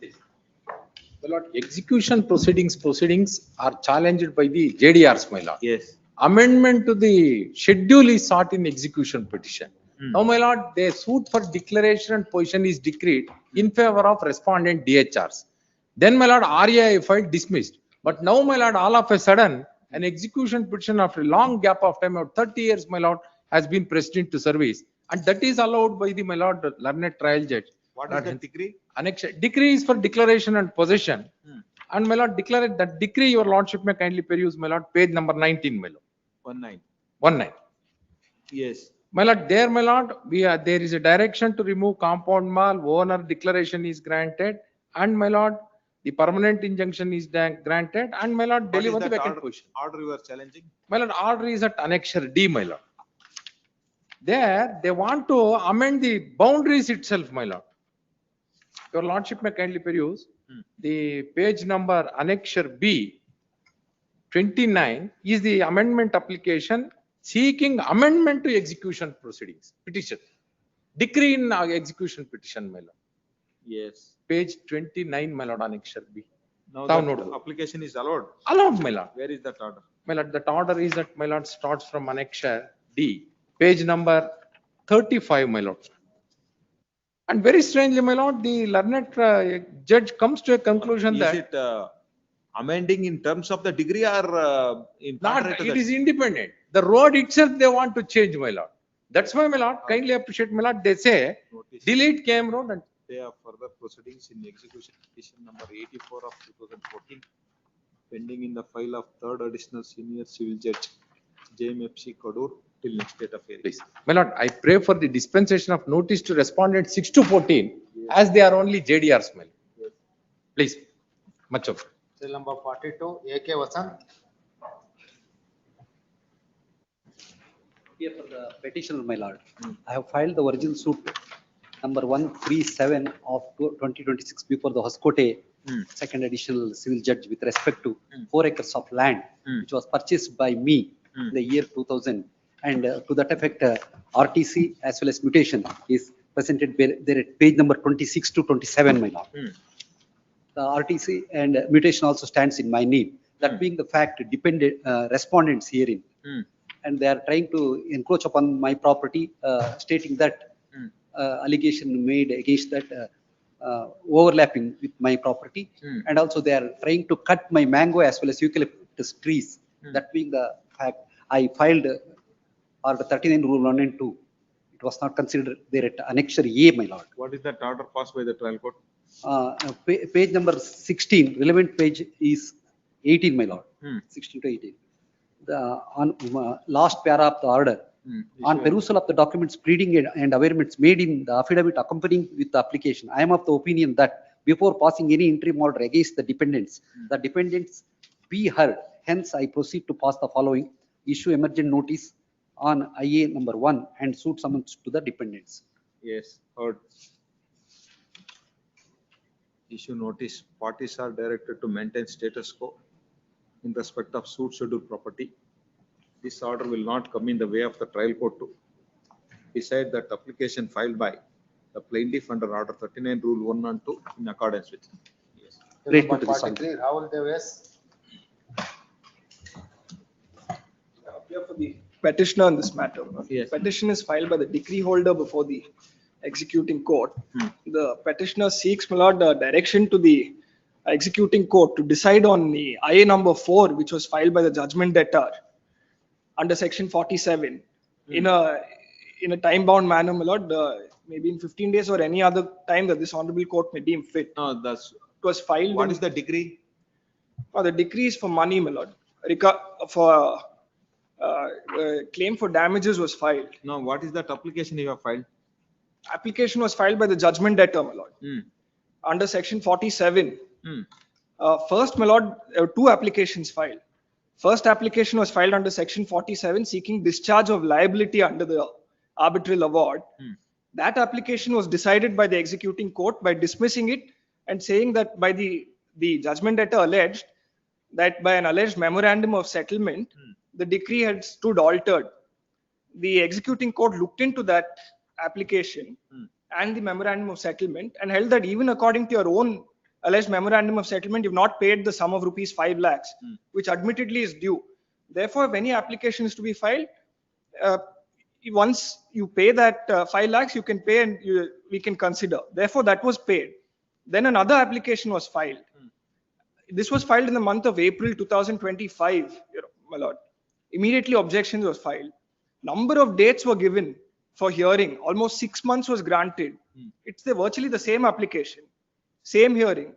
My lord, execution proceedings are challenged by the JDRs, my lord. Yes. Amendment to the schedule is sought in execution petition. Now, my lord, their suit for declaration and position is decreed in favor of respondent DHRs. Then, my lord, RAI filed dismissed. But now, my lord, all of a sudden, an execution petition after a long gap of time, about 30 years, my lord, has been pressed into service. And that is allowed by the, my lord, learned trial judge. What is the decree? Annexure. Decree is for declaration and possession. And my lord, declare that decree, your lordship may kindly peruse, my lord, page number 19, my lord. 19. 19. Yes. My lord, there, my lord, there is a direction to remove compound mall, owner declaration is granted, and my lord, the permanent injunction is granted, and my lord, What is deliver the that vacant order, position. order you are challenging? My lord, order is at annexure D, my lord. There, they want to amend the boundaries itself, my lord. Your lordship may kindly peruse the page number annexure B, 29 is the amendment application seeking amendment to execution proceedings, petition. Decree in execution petition, my lord. Yes. Page 29, my lord, annexure B. Now Thou that note. application is allowed. Allowed, my lord. Where is that order? My lord, that order is that, my lord, starts from annexure D, page number 35, my lord. And very strangely, my lord, the learned judge comes to a conclusion Is that it amending in terms of the degree or in not, contrary to it that? is independent. The road itself, they want to change, my lord. That's why, my lord, kindly appreciate, my lord, they say, Notice. delete KM road and They are further proceedings in execution petition number 84 of 2014 pending in the file of third additional senior civil judge JMFC Kodur till next date of hearing. please. My lord, I pray for the dispensation of notice to respondent 6 to 14 as they are only JDRs, my lord. Yes. Please, much of. Cell number 42, AK Vasan. Here for the petitioner, my lord. I have filed the original suit number 137 of 2026 before the Hoskote second additional civil judge with respect to 4 acres of land which was purchased by me in the year 2000. And to that effect, RTC as well as mutation is presented there at page number 26 to 27, my lord. The RTC and mutation also stands in my name. That being the fact, dependent respondents herein. And they are trying to encroach upon my property, stating that allegation made against that overlapping with my property. And also they are trying to cut my mango as well as eucalyptus trees. That being the fact, I filed order 39 rule 1 and 2. It was not considered there at annexure A, my lord. What is that order passed by the trial court? Page number 16, relevant page is 18, my lord. 16 to 18. on last para of the order, on perusal of the documents, pleading and averments made in the affidavit accompanying with the application, I am of the opinion that before passing any interim order against the defendants be heard. Hence, I proceed to pass the following: issue emergent notice on IA number 1 and suit summons to the defendants. Yes, heard. Issue notice. Parties are directed to maintain status quo in respect of suit scheduled property. This order will not come in the way of the trial court to decide that application filed by the plaintiff under Order 39, Rule 1 and 2 in accordance with. Yes. Number 43, Rahul Deves. Appear for the petitioner on this matter. Yes. Petition is filed by the decree holder before the executing court. The petitioner seeks, my lord, direction to the executing court to decide on the IA number 4, which was filed by the judgment debtor under section 47 in a time bound manner, my lord, maybe in 15 days or any other time that this honorable court may deem fit. No, that's. It was filed. What is the decree? The decree is for money, my lord. For claim for damages was filed. No, what is that application you have filed? Application was filed by the judgment debtor, my lord, under section 47. First, my lord, there were two applications filed. First application was filed under section 47 seeking discharge of liability under the arbitral award. That application was decided by the executing court by dismissing it and saying that by the judgment debtor alleged that by an alleged memorandum of settlement, the decree had stood altered. The executing court looked into that application and the memorandum of settlement and held that even according to your own alleged memorandum of settlement, you've not paid the sum of rupees 5 lakhs, which admittedly is due. Therefore, if any application is to be filed, once you pay that 5 lakhs, you can pay and we can consider. Therefore, that was paid. Then another application was filed. This was filed in the month of April 2025, my lord. Immediately objections was filed. Number of dates were given for hearing. Almost 6 months was granted. It's virtually the same application, same hearing.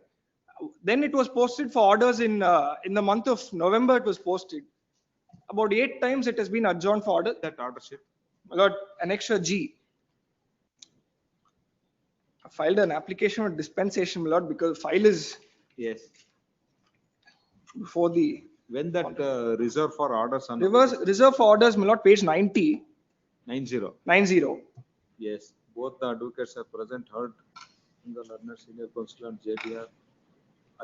Then it was posted for orders in the month of November. It was posted. About 8 times it has been adjourned for order. That order sheet. My lord, Annexure G. I filed an application for dispensation, my lord, because file is before the. When that reserve for orders on reserve for orders, my lord, page 90. 90. Yes, both the advocates are present, heard in the learner senior counsel and JDR.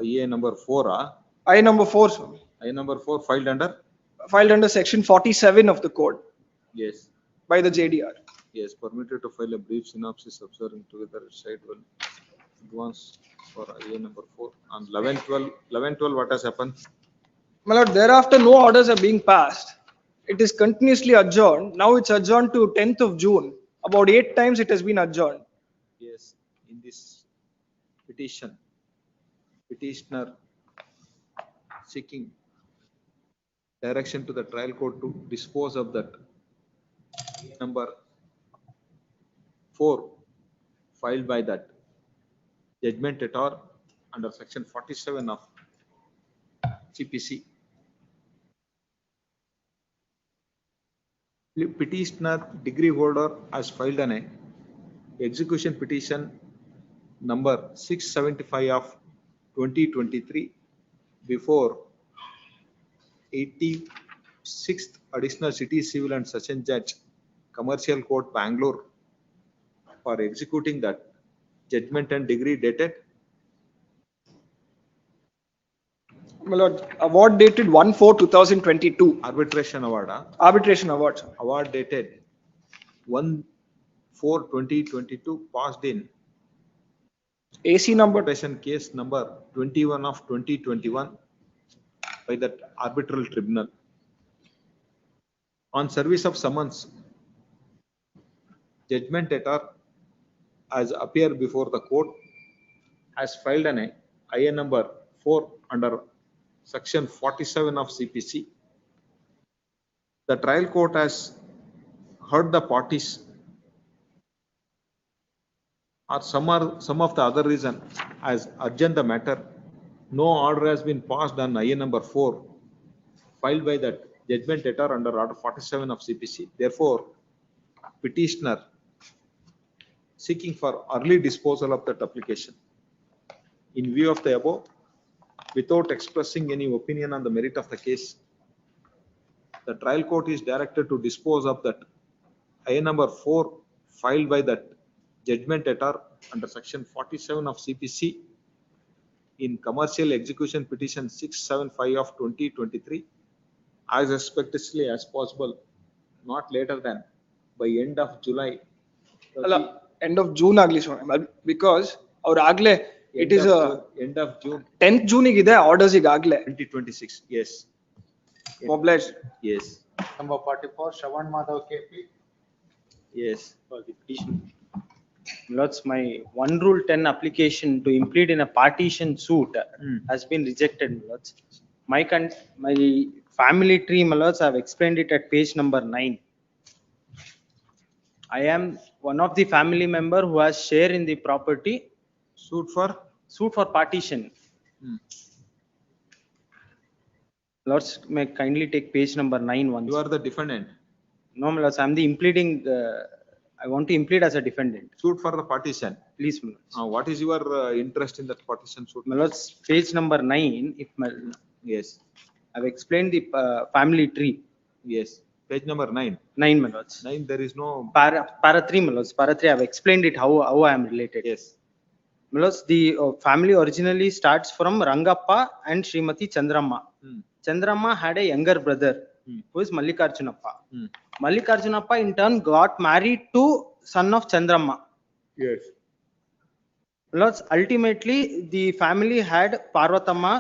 IA number 4. IA number 4, sir. IA number 4 filed under? Filed under section 47 of the code. Yes. By the JDR. Yes, permitted to file a brief synopsis observing together side will advance for IA number 4. On 11/12, what has happened? My lord, thereafter no orders are being passed. It is continuously adjourned. Now it's adjourned to 10th of June. About 8 times it has been adjourned. Yes, in this petition, petitioner seeking direction to the trial court to dispose of that number 4 filed by that judgment debtor under section 47 of CPC. Petitioner degree holder has filed an execution petition number 675 of 2023 before 86th Additional City Civil and Session Judge, Commercial Court, Bangalore, for executing that judgment and degree dated. My lord, award dated 1/4/2022. Arbitration award. Arbitration award, sir. Award dated 1/4/2022, passed in AC number. Arbitration case number 21 of 2021 by that arbitral tribunal. On service of summons, judgment debtor as appear before the court has filed an IA number 4 under section 47 of CPC. The trial court has heard the parties or some of the other reason has urgent the matter. No order has been passed on IA number 4 filed by that judgment letter under order 47 of CPC. Therefore, petitioner seeking for early disposal of that application. In view of the above, without expressing any opinion on the merit of the case, the trial court is directed to dispose of that IA number 4 filed by that judgment letter under section 47 of CPC in commercial execution petition 675 of 2023 as expeditiously as possible, not later than by end of July. End of June agli Swami, because ಅವ್ರು ಆಗ್ಲೇ it is a end of June 10th June ಇದೆ orders ಈಗಾಗ್ಲೇ 2026. Yes. Mobilized. Yes. Number 44, Shravan Madhav KP. Yes. For the petition. Lords, my 1 Rule 10 application to implead in a partition suit has been rejected, Lords. My family tree, my Lords, I have explained it at page number 9. I am one of the family member who has share in the property. Suit for partition. Lords, may kindly take page number 9 once. You are the defendant. No, my Lords, I am the impleading. I want to implead as a defendant. Suit for the partition. Please, my Lords. What is your interest in that partition suit? My Lords, page number 9. If my, yes, I have explained the family tree. Yes, page number 9. 9, my Lords. 9. There is no para 3, my Lords. Para 3. I have explained it how I am related. Yes. My Lords, the family originally starts from Rangappa and Srimati Chandramma. Chandramma had a younger brother who is Mallikarjunappa. Mallikarjunappa in turn got married to son of Chandramma. Yes. Lords, ultimately the family had Parvatama,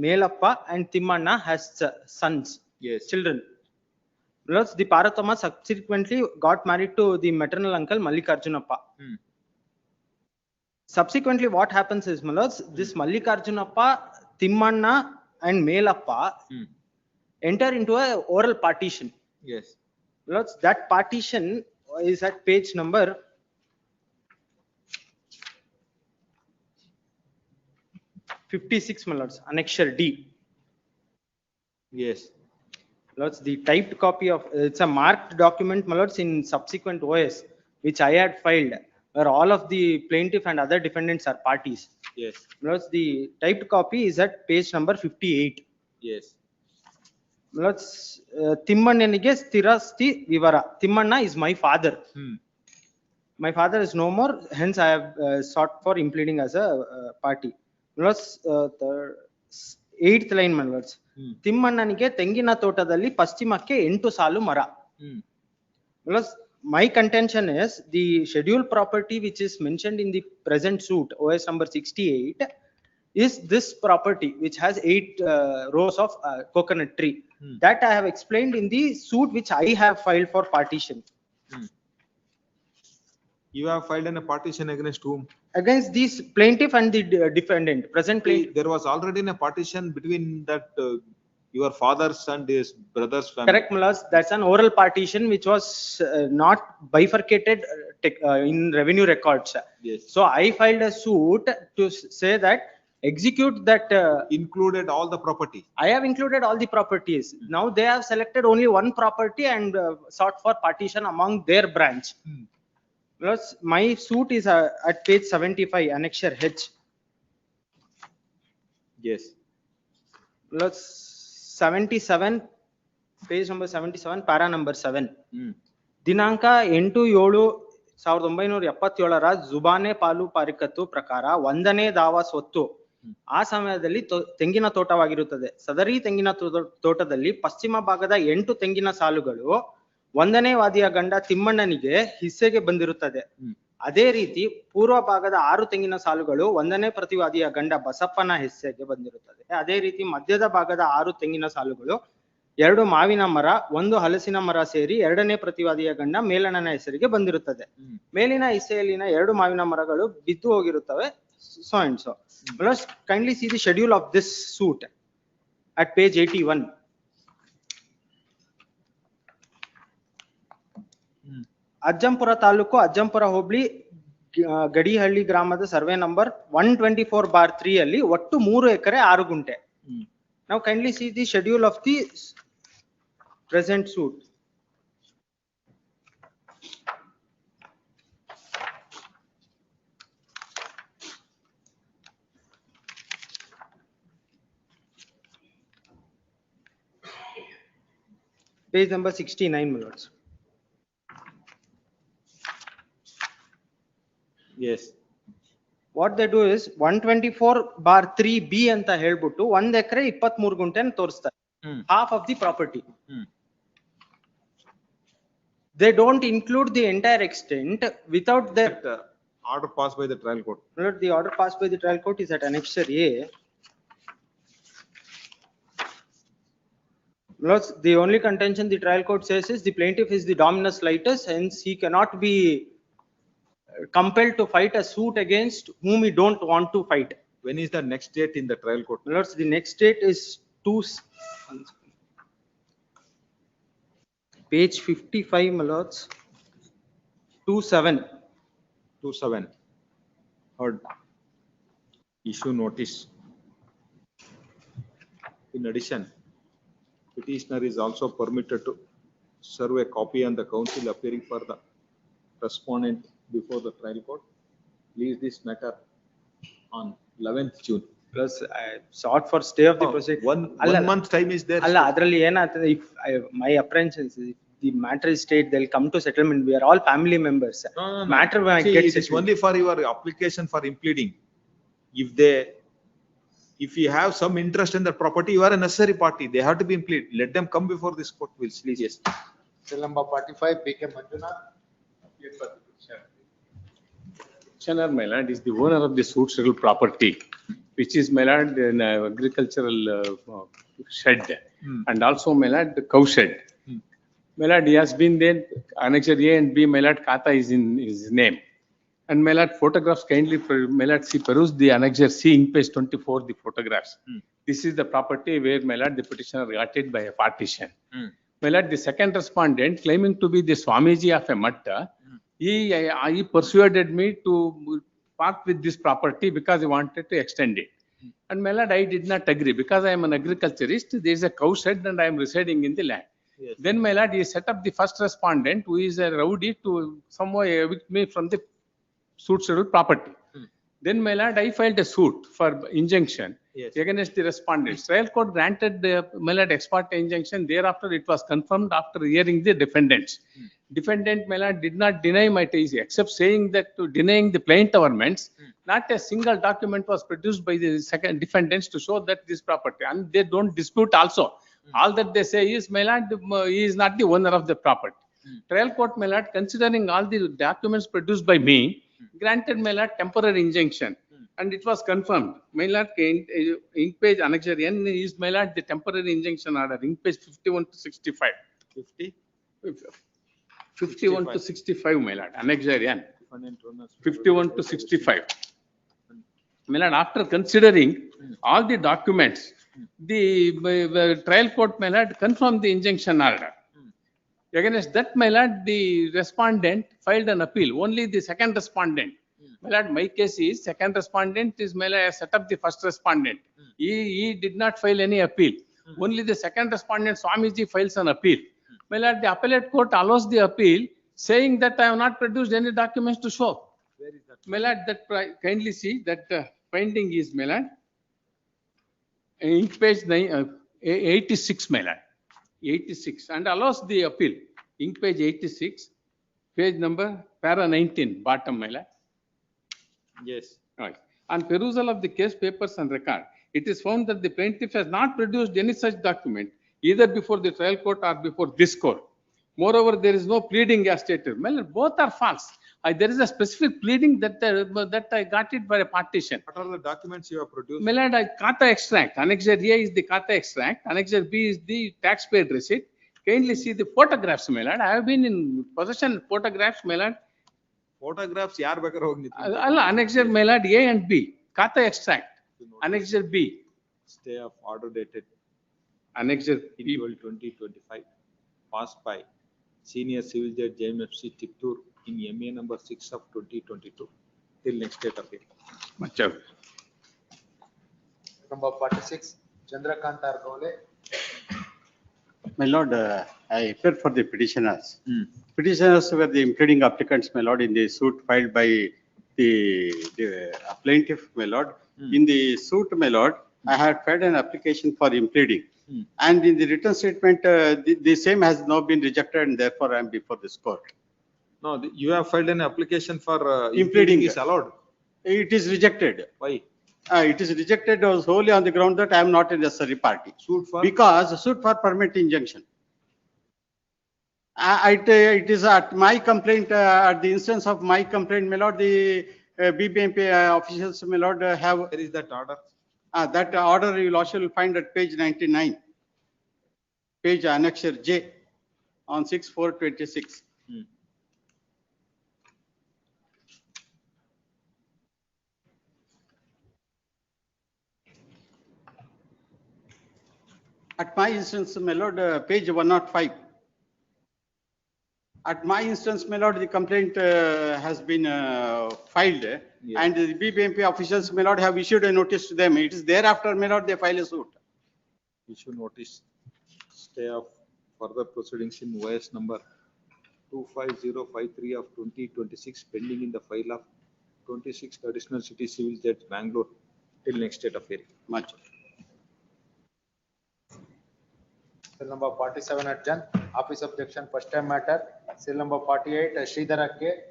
Melappa and Timmanna has sons, yes, children. Lords, the Parvatama subsequently got married to the maternal uncle Mallikarjunappa. Subsequently what happens is, my Lords, this Mallikarjunappa, Timmanna and Melappa enter into a oral partition. Yes. Lords, that partition is at page number 56, my Lords, Annexure D. Yes. Lords, the typed copy of it's a marked document, my Lords, in subsequent OS, which I had filed, where all of the plaintiff and other defendants are parties. Yes. Lords, the typed copy is at page number 58. Yes. Lords, Timmananige Sthirasti Vivara. Timmanna is my father. My father is no more, hence I have sought for impleading as a party. Lords, the 8th line, my Lords. Timmannanige ತೆಂಗಿನ ತೋಟದಲ್ಲಿ ಪಶ್ಚಿಮಕ್ಕೆ 8 ಸಾಲು ಮರ. Lords, my contention is the scheduled property which is mentioned in the present suit, OS number 68, is this property which has 8 rows of coconut tree. That I have explained in the suit which I have filed for partition. You have filed in a partition against whom? Against this plaintiff and the defendant. Present plaintiff. There was already a partition between that your father's and his brother's family. Correct, my Lords. That's an oral partition which was not bifurcated in revenue records. Yes. So I filed a suit to say that execute that. Included all the property. I have included all the properties. Now they have selected only one property and sought for partition among their branch. Plus, my suit is at page 75, Annexure H. Yes. Plus 77, page number 77, para number 7. ದಿನಾಂಕ 8/7/1977 ಜುಬಾನೆ ಪಾಲು ಪಾರಿಕತ್ತು ಪ್ರಕಾರ 1ನೇ ದಾವಾ ಸ್ವತ್ತು ಆ ಸಮಯದಲ್ಲಿ ತೆಂಗಿನ ತೋಟವಾಗಿರುತ್ತದೆ. ಸದರಿ ತೆಂಗಿನ ತೋಟದಲ್ಲಿ ಪಶ್ಚಿಮ ಭಾಗದ 8 ತೆಂಗಿನ ಸಾಲುಗಳು 1ನೇ ವಾದಿಯ ಗಂಡ ತಿಮ್ಮಣ್ಣನಿಗೆ ಹಿಸ್ಸೆಗೆ ಬಂದಿರುತ್ತದೆ. ಅದೇ ರೀತಿ ಪೂರ್ವ ಭಾಗದ 6 ತೆಂಗಿನ ಸಾಲುಗಳು 1ನೇ ಪ್ರತಿವಾದಿಯ ಗಂಡ ಬಸಪ್ಪನ ಹಿಸ್ಸೆಗೆ ಬಂದಿರುತ್ತದೆ. ಅದೇ ರೀತಿ ಮಧ್ಯದ ಭಾಗದ 6 ತೆಂಗಿನ ಸಾಲುಗಳು 2 ಮಾವಿನ ಮರ 1 ಹಲಸಿನ ಮರ ಸೇರಿ 2ನೇ ಪ್ರತಿವಾದಿಯ ಗಂಡ ಮೇಲಣ್ಣನ ಹೆಸರಿಗೆ ಬಂದಿರುತ್ತದೆ. ಮೇಲಿನ ಹಿಸ್ಸೆಯಲ್ಲಿನ 2 ಮಾವಿನ ಮರಗಳು ಬಿದ್ದು ಹೋಗಿರುತ್ತವೆ. So and so. Let's kindly see the schedule of this suit at page 81. Ajjampura taluk Ajjampura ಹೋಬಳಿ ಗಡಿಹಳ್ಳಿ ಗ್ರಾಮದ ಸರ್ವೆ ನಂಬರ್ 124/3 ಅಲ್ಲಿ ಒಟ್ಟು 3 ಎಕರೆ 6 ಗುಂಟೆ. Now kindly see the schedule of the present suit. Page number 69, my lords. Yes. What they do is 124/3B ಅಂತ ಹೇಳ್ಬಿಟ್ಟು 1 ಎಕರೆ 23 ಗುಂಟೆ ಅಂತ ತೋರಿಸ್ತಾರೆ. Half of the property. They don't include the entire extent without the Order passed by the trial court. The order passed by the trial court is at Annexure A. Lords, the only contention the trial court says is the plaintiff is the dominus litis, hence he cannot be compelled to fight a suit against whom he don't want to fight. When is the next date in the trial court? Lords, the next date is page 55, my lords. 27. 27. Heard. Issue notice. In addition, petitioner is also permitted to serve a copy on the counsel appearing for the respondent before the trial court. Leave this matter on 11th June. Plus, I sought for stay of the proceeding. One month time is there. Alla, adralli ಏನಾಗ್ತದೆ, if my apprehension is if the matter is stayed, they'll come to settlement. We are all family members. Matter when See, I get it is settled. only for your application for impleading. If you have some interest in the property, you are a necessary party. They have to be impleaded. Let them come before this court. Will see. Yes. Cell number 45, PK Manjunath. Petitioner, my lord, is the owner of the suitable property, which is, my lord, an agricultural shed, and also, my lord, the cow shed. My lord, he has been there, Annexure A and B, my lord, Kata is in his name. And my lord, photographs kindly, my lord, see, peruse the Annexure C in page 24, the photographs. This is the property where, my lord, the petitioner got it by a partition. My lord, the second respondent, claiming to be the Swamiji of a matta, he persuaded me to part with this property because he wanted to extend it. And my lord, I did not agree because I am an agriculturist. There is a cow shed and I am residing in the land. Yes. Then my lord, he set up the first respondent, who is a rowdy, to somehow evict me from the suitable property. Then my lord, I filed a suit for injunction against the respondents. Trial court granted the my lord ex parte injunction. Thereafter, it was confirmed after hearing the defendants. Defendant, my lord, did not deny my thesis, except saying that to denying the plaint governments, not a single document was produced by the second defendants to show that this property, and they don't dispute also. All that they say is, my lord, he is not the owner of the property. Trial court, my lord, considering all the documents produced by me, granted, my lord, temporary injunction, and it was confirmed. My lord, in page Annexure N is, my lord, the temporary injunction order, in page 51 to 65. 51 to 65, my lord, Annexure N. 51 to 65. My lord, after considering all the documents, the trial court, my lord, confirmed the injunction order. Against that, my lord, the respondent filed an appeal. Only the second respondent. My lord, my case is second respondent is, my lord, set up the first respondent. He did not file any appeal. Only the second respondent, Swamiji, files an appeal. My lord, the appellate court allows the appeal, saying that I have not produced any documents to show. Where is that? My lord, that kindly see that finding is, my lord, in page 86, my lord, 86, and allows the appeal. In page 86, page number para 19, bottom, my lord. Yes. Right. On perusal of the case papers and record, it is found that the plaintiff has not produced any such document either before the trial court or before this court. Moreover, there is no pleading as stated. Well, both are false. There is a specific pleading that I got it by a partition. What are the documents you have produced? My lord, Kata extract. Annexure A is the Kata extract. Annexure B is the taxpayer receipt. Kindly see the photographs, my lord. I have been in possession of photographs, my lord. Photographs, yaar bakar hogi. Allah, Annexure, my lord, A and B. Kata extract. Annexure B. Stay of order dated. Annexure B. 2025. Passed by Senior Civil Judge JMFC Tiptur in MA number 6 of 2022. Till next date appeal. Much of. Number 46, Chandrakant Argole. My lord, I appeared for the petitioners. Petitioners were the impleading applicants, my lord, in the suit filed by the plaintiff, my lord. In the suit, my lord, I had filed an application for impleading. And in the written statement, the same has now been rejected and therefore I am before this court. No, you have filed an application for Impleading is allowed. It is rejected. Why? It is rejected solely on the ground that I am not a necessary party. Suit for? Because suit for permanent injunction. It is at my complaint, at the instance of my complaint, my lord, the BBMP officials, my lord, have. Where is that order? That order you also will find at page 99. Page annexure J on 6/4/26. At my instance, my lord, page 105. At my instance, my lord, the complaint has been filed and the BBMP officials, my lord, have issued a notice to them. It is thereafter, my lord, they file a suit. Issue notice, stay of further proceedings in OS number 25053 of 2026 pending in the file of 26th Additional City Civil Judge, Bangalore, till next date of hearing. Much. Cell number 47 adjourned. Office objection, first time matter. Cell number 48, Sridhar K.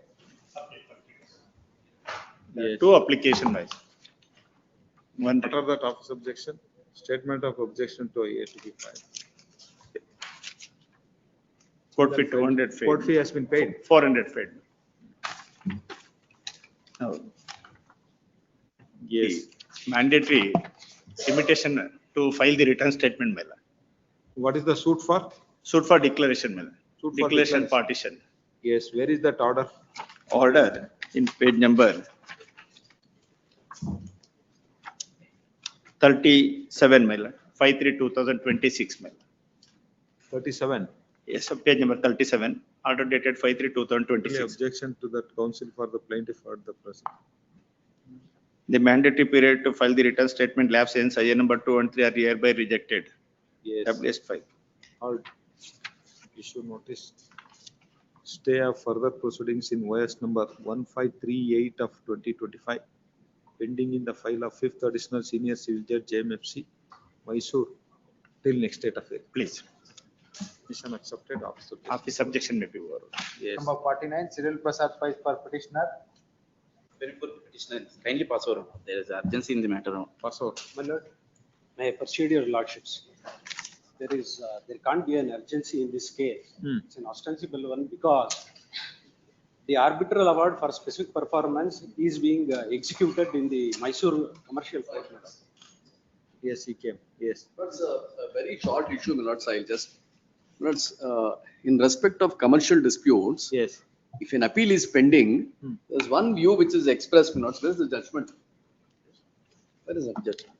Yes. Two application wise. One. What are that office objection? Statement of objection to A to be filed. Court fee 200 paid. Court fee has been paid. 400 paid. Yes. Mandatory limitation to file the return statement, Mela. What is the suit for? Suit for declaration, Mela. Suit for Declaration partition. Yes, where is that order? Order in page number 37, Mela. 5/3/2026, Mela. 37. Yes, page number 37, order dated 5/3/2026. Objection to that counsel for the plaintiff or the person. The mandatory period to file the return statement lapse hence IA number 2 and 3 are hereby rejected. Yes. Tabulate 5. All issue notice. Stay of further proceedings in OS number 1538 of 2025 pending in the file of 5th Additional Senior Civil Judge JMFC, Mysore, till next date of hearing. Please. Mission accepted. Office objection may be over. Yes. Number 49, Cyril Prasad files for petitioner. Very poor petitioner, kindly pass over. There is urgency in the matter. Pass over. My lord, my procedural lordships. There can't be an urgency in this case. It's an ostensible one because the arbitral award for specific performance is being executed in the Mysore commercial court. Yes, he came. Yes. That's a very short issue, my lords. I'll just, lords, in respect of commercial disputes. Yes. If an appeal is pending, there's one view which is expressed, my lords. Where's the judgment? Where is that judgment?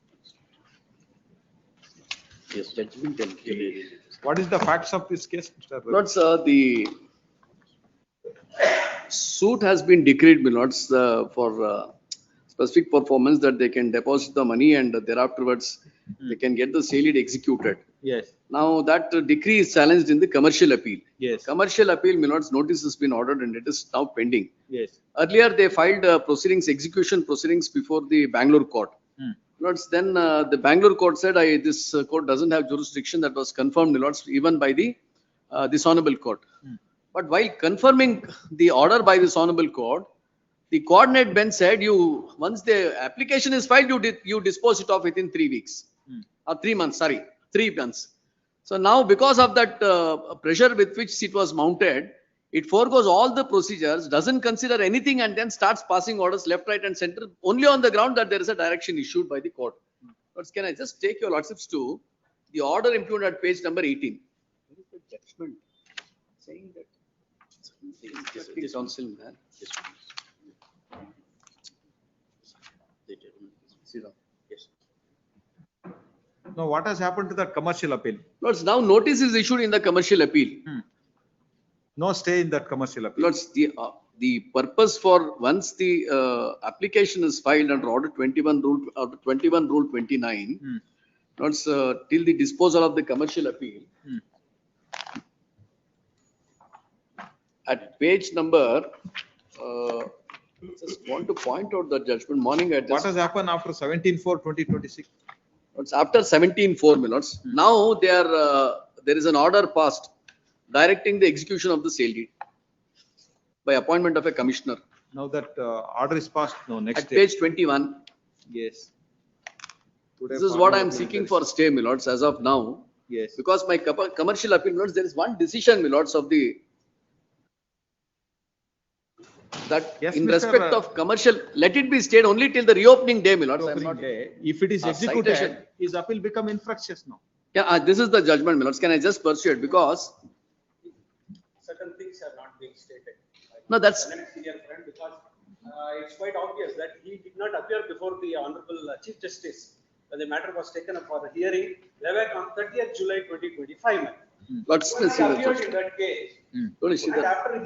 Yes, judgment. What is the facts of this case, Mr. Ravi? Lords, the suit has been decreed, my lords, for specific performance that they can deposit the money and thereafterwards they can get the sale deed executed. Yes. Now that decree is challenged in the commercial appeal. Yes. Commercial appeal, my lords, notice has been ordered and it is now pending. Yes. Earlier they filed proceedings, execution proceedings before the Bangalore court. Lords, then the Bangalore court said, this court doesn't have jurisdiction. That was confirmed, my lords, even by the this honorable court. But while confirming the order by this honorable court, the coordinate bench said, once the application is filed, you dispose it off within 3 weeks. 3 months, sorry, 3 months. So now because of that pressure with which it was mounted, it forgoes all the procedures, doesn't consider anything and then starts passing orders left, right and center only on the ground that there is a direction issued by the court. But can I just take your lordships to the order implemented at page number 18. What is the judgment saying that? This counsel there. Yes. Now, what has happened to that commercial appeal? Lords, now notice is issued in the commercial appeal. No stay in that commercial appeal. Lords, the purpose for once the application is filed under order 21 rule 29, Lords, till the disposal of the commercial appeal, at page number, just want to point out the judgment morning at What has happened after 17/4/2026? It's after 17/4, my lords. Now they are, there is an order passed directing the execution of the sale deed by appointment of a commissioner. Now that order is passed, no, next At day. page 21, Yes. this is what I am seeking for stay, my lords, as of now. Yes. Because my commercial appeal, my lords, there is one decision, my lords, of the, that Yes, in Mr. respect of commercial, let it be stayed only till the reopening day, my lords. I am Opening not. day. If it is Citation. executed, his appeal become infructuous now. Yeah, this is the judgment, my lords. Can I just pursue it? Because, Certain things are not being stated. no, that's, Senior friend, because it's quite obvious that he did not appear before the Honorable Chief Justice when the matter was taken up for the hearing, on 30th July 2025. Let's When see he the appeared judgment. in that case, Don't you see and that? after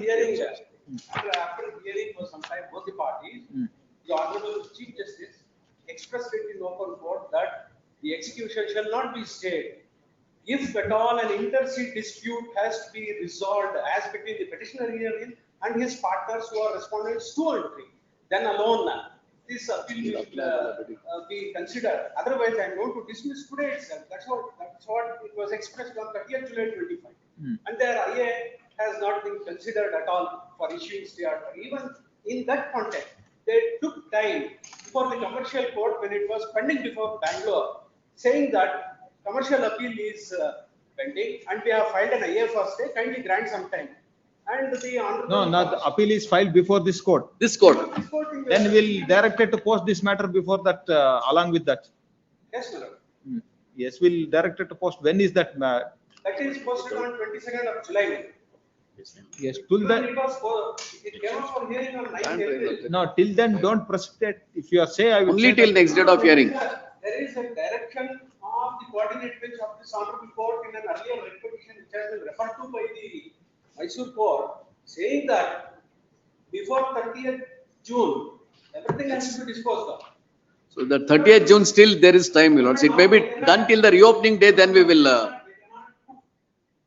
hearing for some time both the parties, the Honorable Chief Justice expressed it in open court that the execution shall not be stayed. If at all an inter-se dispute has to be resolved as between the petitioner herein and his partners who are respondents 2 and 3, then alone this appeal will be considered. Otherwise, I am going to dismiss today itself. That's what it was expressed on 30th July 25. And their IA has not been considered at all for issuing stay order. Even in that context, they took time before the commercial court when it was pending before Bangalore, saying that commercial appeal is pending and we have filed an IA for stay, kindly grant some time. And the honorable. No, not the appeal is filed before this court. This court. Then we'll direct it to post this matter before that, along with that. Yes, my lord. Yes, we'll direct it to post. When is that? That is posted on 22nd of July. Yes, till then. It came up for hearing on 9th April. No, till then, don't precipitate. If you are say, I will. Only say till that- next date of hearing. There is a direction of the coordinate bench of this honorable court in an earlier petition which has been referred to by the Mysore court, saying that before 30th June, everything has to be disposed of. So the 30th June, still there is time, my lords. It may be done till the reopening day, then we will.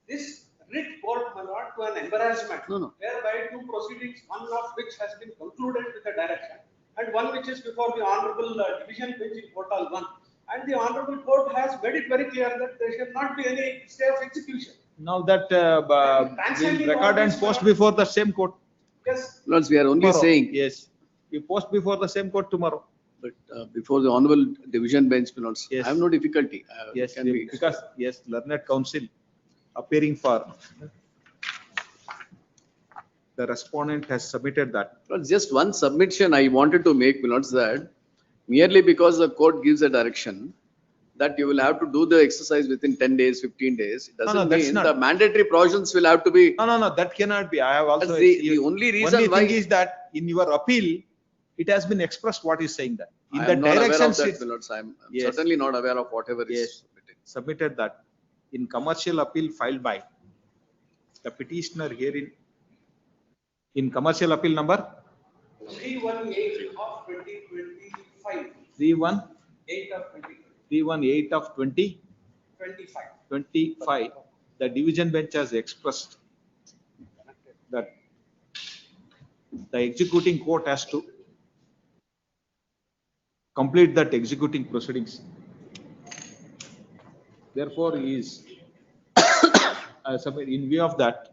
This writ court, my lord, to an embarrassment. No, no. Whereby 2 proceedings, one of which has been concluded with a direction and one which is before the honorable division bench in Portal 1. And the honorable court has made it very clear that there shall not be any stay of execution. Now that, we'll record and post before the same court. Yes. Lords, we are only Tomorrow. saying. Yes, we post before the same court tomorrow. But before the honorable division bench, my lords, Yes. I have no difficulty. Yes, Can be- because, yes, learned counsel appearing for. The respondent has submitted that. Lords, just one submission I wanted to make, my lords, that merely because the court gives a direction that you will have to do the exercise within 10 days, 15 days, it no, doesn't that's mean not. the mandatory provisions will have to be. No, that cannot be. I have also. That's the only reason Only why. thing is that in your appeal, it has been expressed what is saying that. In I the am not aware direction of that, sheet, my lords. I am Yes. certainly not aware of whatever is Yes. submitted. submitted that in commercial appeal filed by the petitioner herein. In commercial appeal number 318 of 2025. 318 8 of 2025. 318 of 2025, the division bench has expressed that the executing court has to complete that executing proceedings. Therefore, he is in view of that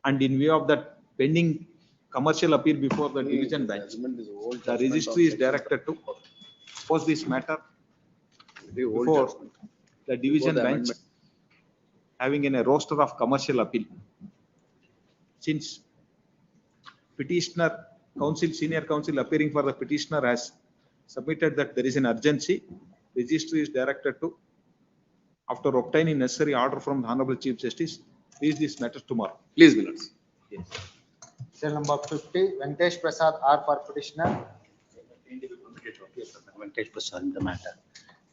and in view of that pending commercial appeal before the division bench, the registry is directed to post this matter before the division the bench having in a roster of commercial appeal. Since petitioner counsel, senior counsel appearing for the petitioner has submitted that there is an urgency, registry is directed to, after obtaining necessary order from the Honorable Chief Justice, read this matter tomorrow. Please, my lords. Yes. Cell number 50, Venkatesh Prasad R for petitioner. Venkatesh Prasad in the matter.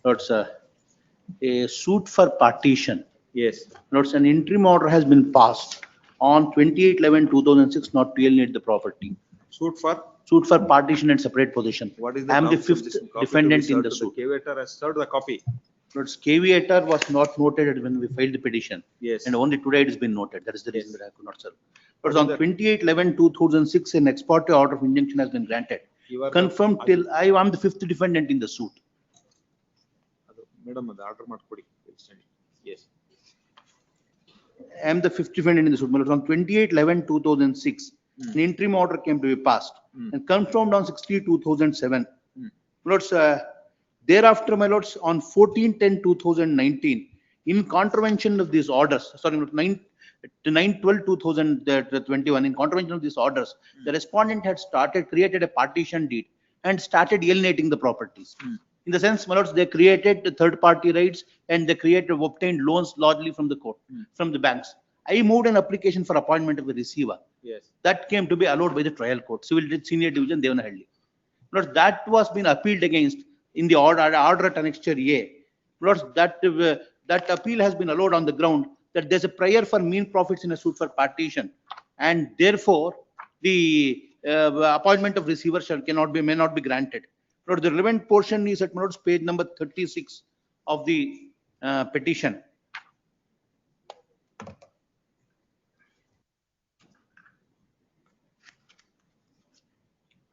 Lords, a suit for partition. Yes. Lords, an interim order has been passed on 28/11/2006 not to alienate the property. Suit for? Suit for partition and separate possession. What is I am the grounds of 5th this copy to be defendant in served the to suit. The curator has served the copy. But caveator was not noted when we filed the petition. Yes. And only today it has been noted. That is the reason that I could not serve. But What on is that? 28/11/2006, an ex parte order of injunction has been granted. You are the- Confirmed till, I am the fifth defendant in the suit. Madam, the order ಮಾಡ್ಕೊಡಿ. Yes. I am the fifth defendant in the suit. My lords, on 28/11/2006, an interim order came to be passed and confirmed on 60/2007. My lords, thereafter, my lords, on 14/10/2019, in contravention of these orders, sorry, 9/12/2021, in contravention of these orders, the respondent had created a partition deed and started alienating the properties. In the sense, my lords, they created the third party rights and they obtained loans largely from the court, from the banks. I moved an application for appointment of a receiver. Yes. That came to be allowed by the trial court, Civil Senior Division, Devanahalli. Lords, that was been appealed against in the order at annexure A. Lords, that appeal has been allowed on the ground that there's a prayer for mean profits in a suit for partition, and therefore the appointment of receiver may not be granted. Lord, the relevant portion is at page number 36 of the petition.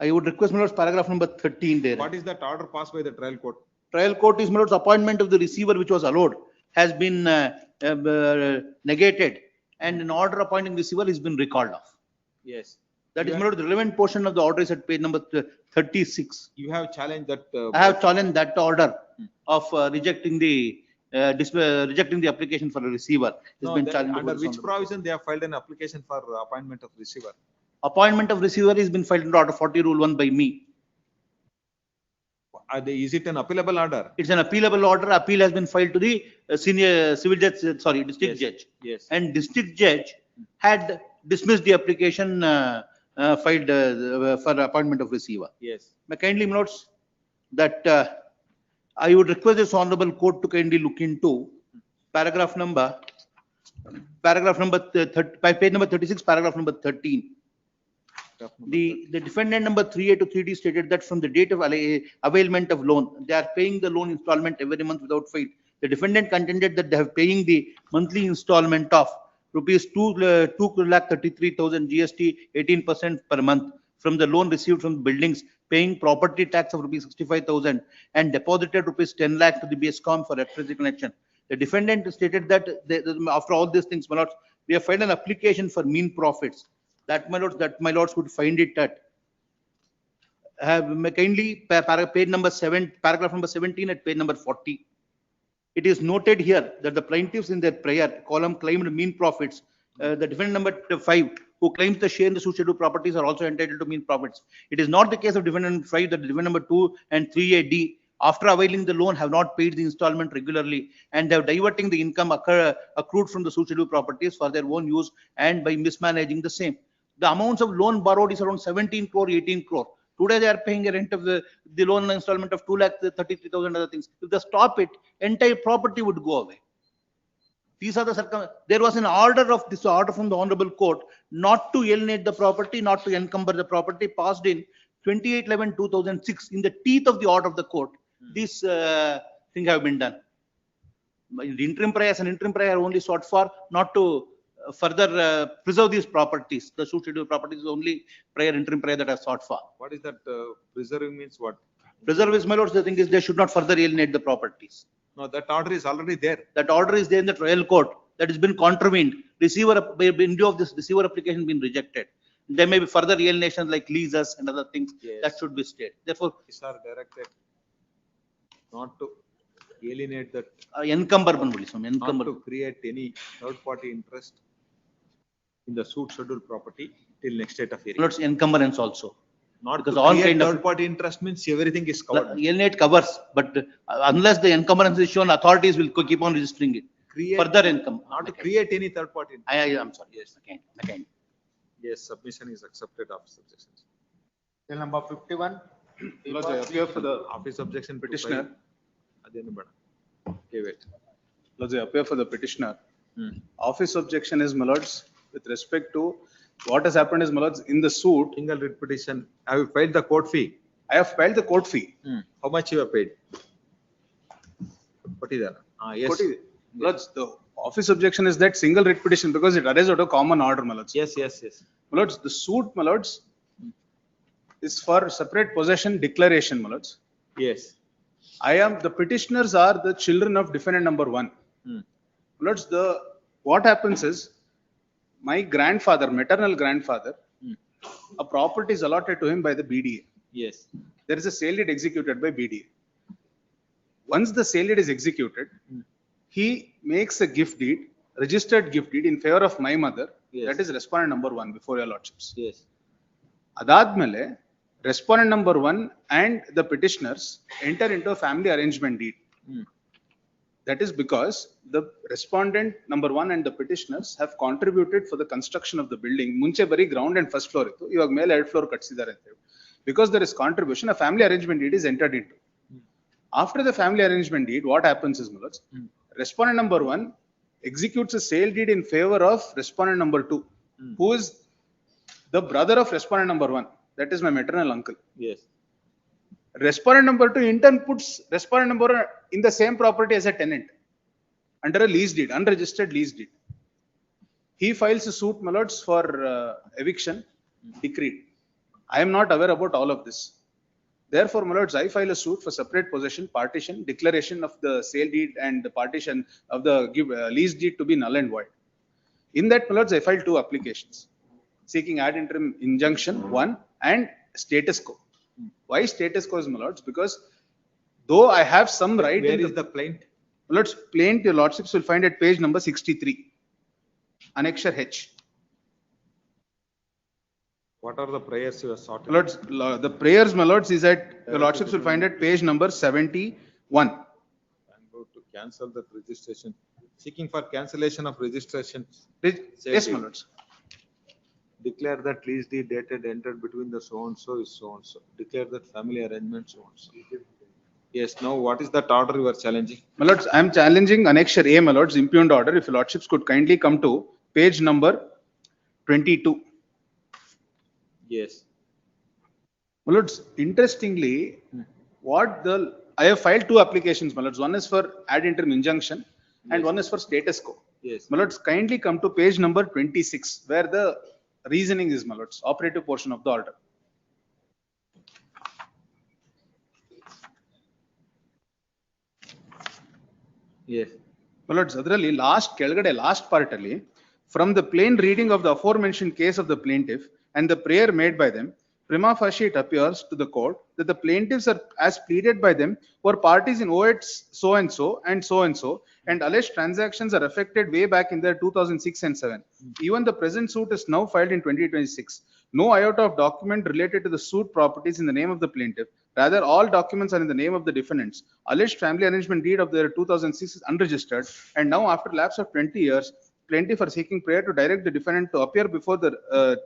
I would request, my lords, paragraph number 13 there. What is that order passed by the trial court? Trial court is, my lords, appointment of the receiver which was allowed has been negated, and an order appointing receiver has been recalled off. Yes. That is, my lord, the relevant portion of the order is at page number 36. You have challenged that. I have challenged that order of rejecting the application for a receiver. It's No, been then challenged under before the which Honorable provision they have filed an application for appointment of receiver? Appointment of receiver has been filed under order 40 rule 1 by me. Is it an appealable order? It's an appealable order. Appeal has been filed to the senior civil judge, district judge. Yes. And district judge had dismissed the application filed for appointment of receiver. Yes. May kindly, my lords, that I would request this honorable court to kindly look into paragraph number page number 36, paragraph number 13. The defendant number 3A to 3D stated that from the date of availment of loan, they are paying the loan installment every month without fail. The defendant contended that they have paying the monthly installment of rupees 2,33,000 GST 18% per month from the loan received from buildings, paying property tax of rupees 65,000 and deposited rupees 10 lakh to the BSCOM for electricity connection. The defendant stated that after all these things, my lords, we have filed an application for mean profits. That my lords would find it at kindly page number 7, paragraph number 17 at page number 40. It is noted here that the plaintiffs in their prayer column claimed mean profits. The defendant number 5, who claims the share in the suit schedule properties, are also entitled to mean profits. It is not the case of defendant 5 that the defendant number 2 and 3AD, after availing the loan, have not paid the installment regularly and they are diverting the income accrued from the suit schedule properties for their own use and by mismanaging the same. The amounts of loan borrowed is around 17 crore, 18 crore. Today they are paying a rent of the loan installment of 2,33,000 other things. If they stop it, entire property would go away. These are the there was an order from the honorable court not to alienate the property, not to encumber the property, passed in 28/11/2006 in the teeth of the order of the court. This thing have been done. The interim prayer, as an interim prayer only sought for not to further preserve these properties. The suit schedule properties is only interim prayer that I sought for. What is that preserving means what? Preserve is, my lords, the thing is they should not further alienate the properties. No, that order is already there. That order is there in the trial court. That has been contravened. Receiver, in view of this receiver application been rejected. There may be further alienations like leases and other things that should be stayed. Therefore, these are directed not to alienate that. Encumber, not to create any third party interest in the suit schedule property till next date of hearing. Lords, encumbrance also. Not because to all create kind of third party interest means everything is covered. Alienate covers, but unless the encumbrance is shown, authorities will keep on registering it. Further income. Not to create any third party. I am sorry. Yes, again. Yes, submission is accepted of subjections. Till number 51. Lords, I appear for the office objection petitioner. Okay, wait. Lords, I appear for the petitioner. Office objection is, my lords, with respect to what has happened is, my lords, in the suit. Single writ petition. Have you filed the court fee? I have filed the court fee. How much you have paid? ಕೊಟ್ಟಿದ್ದಾರೆ. Yes. ಕೊಟ್ಟಿದೆ. My lords, the office objection is that single writ petition because it arises out of common order, my lords. Yes, yes, yes. My lords, the suit, my lords, is for separate possession declaration, my lords. Yes. The petitioners are the children of defendant number 1. My lords, what happens is, my grandfather, maternal grandfather, a property is allotted to him by the BDA. Yes. There is a sale deed executed by BDA. Once the sale deed is executed, he makes a gift deed, registered gift deed in favor of my mother. Yes. That is respondent number 1 before your lordships. Yes. Adadmele, respondent number 1 and the petitioners enter into a family arrangement deed. That is because the respondent number 1 and the petitioners have contributed for the construction of the building. Munche bari ground and first floor ittu. Ivag mele 2nd floor katsidare ante. Because there is contribution, a family arrangement deed is entered into. After the family arrangement deed, what happens is, my lords, respondent number 1 executes a sale deed in favor of respondent number 2, who is the brother of respondent number 1. That is my maternal uncle. Yes. Respondent number 2 in turn puts respondent number 1 in the same property as a tenant under a lease deed, unregistered lease deed. He files a suit, my lords, for eviction decreed. I am not aware about all of this. Therefore, my lords, I file a suit for separate possession, partition, declaration of the sale deed and the partition of the lease deed to be null and void. In that, my lords, I filed 2 applications seeking ad interim injunction 1 and status quo. Why status quo, my lords? Because though I have some right. Where is the plaint? My lords, plaint, your lordships will find at page number 63, annexure H. What are the prayers you have sought? My lords, the prayers, my lords, is at, your lordships will find at page number 71. I'm going to cancel that registration. Seeking for cancellation of registration. Yes, my lords. Declare that lease deed dated entered between the so and so is so and so. Declare that family arrangement so and so. Yes, now what is that order you are challenging? My lords, I am challenging annexure A, my lords, impugned order. If your lordships could kindly come to page number 22. Yes. My lords, interestingly, I have filed 2 applications, my lords. One is for ad interim injunction and one is for status quo. Yes. My lords, kindly come to page number 26, where the reasoning is, my lords, operative portion of the order. Yes. My lords, adralli last part alli, from the plain reading of the aforementioned case of the plaintiff and the prayer made by them, prima facie it appears to the court that the plaintiffs are, as pleaded by them, were parties in OH so and so and so and so, and alleged transactions are affected way back in the 2006 and 7. Even the present suit is now filed in 2026. No iota of document related to the suit properties in the name of the plaintiff. Rather, all documents are in the name of the defendants. Alleged family arrangement deed of the 2006 is unregistered, and now after lapse of 20 years, plaintiff are seeking prayer to direct the defendant to appear before the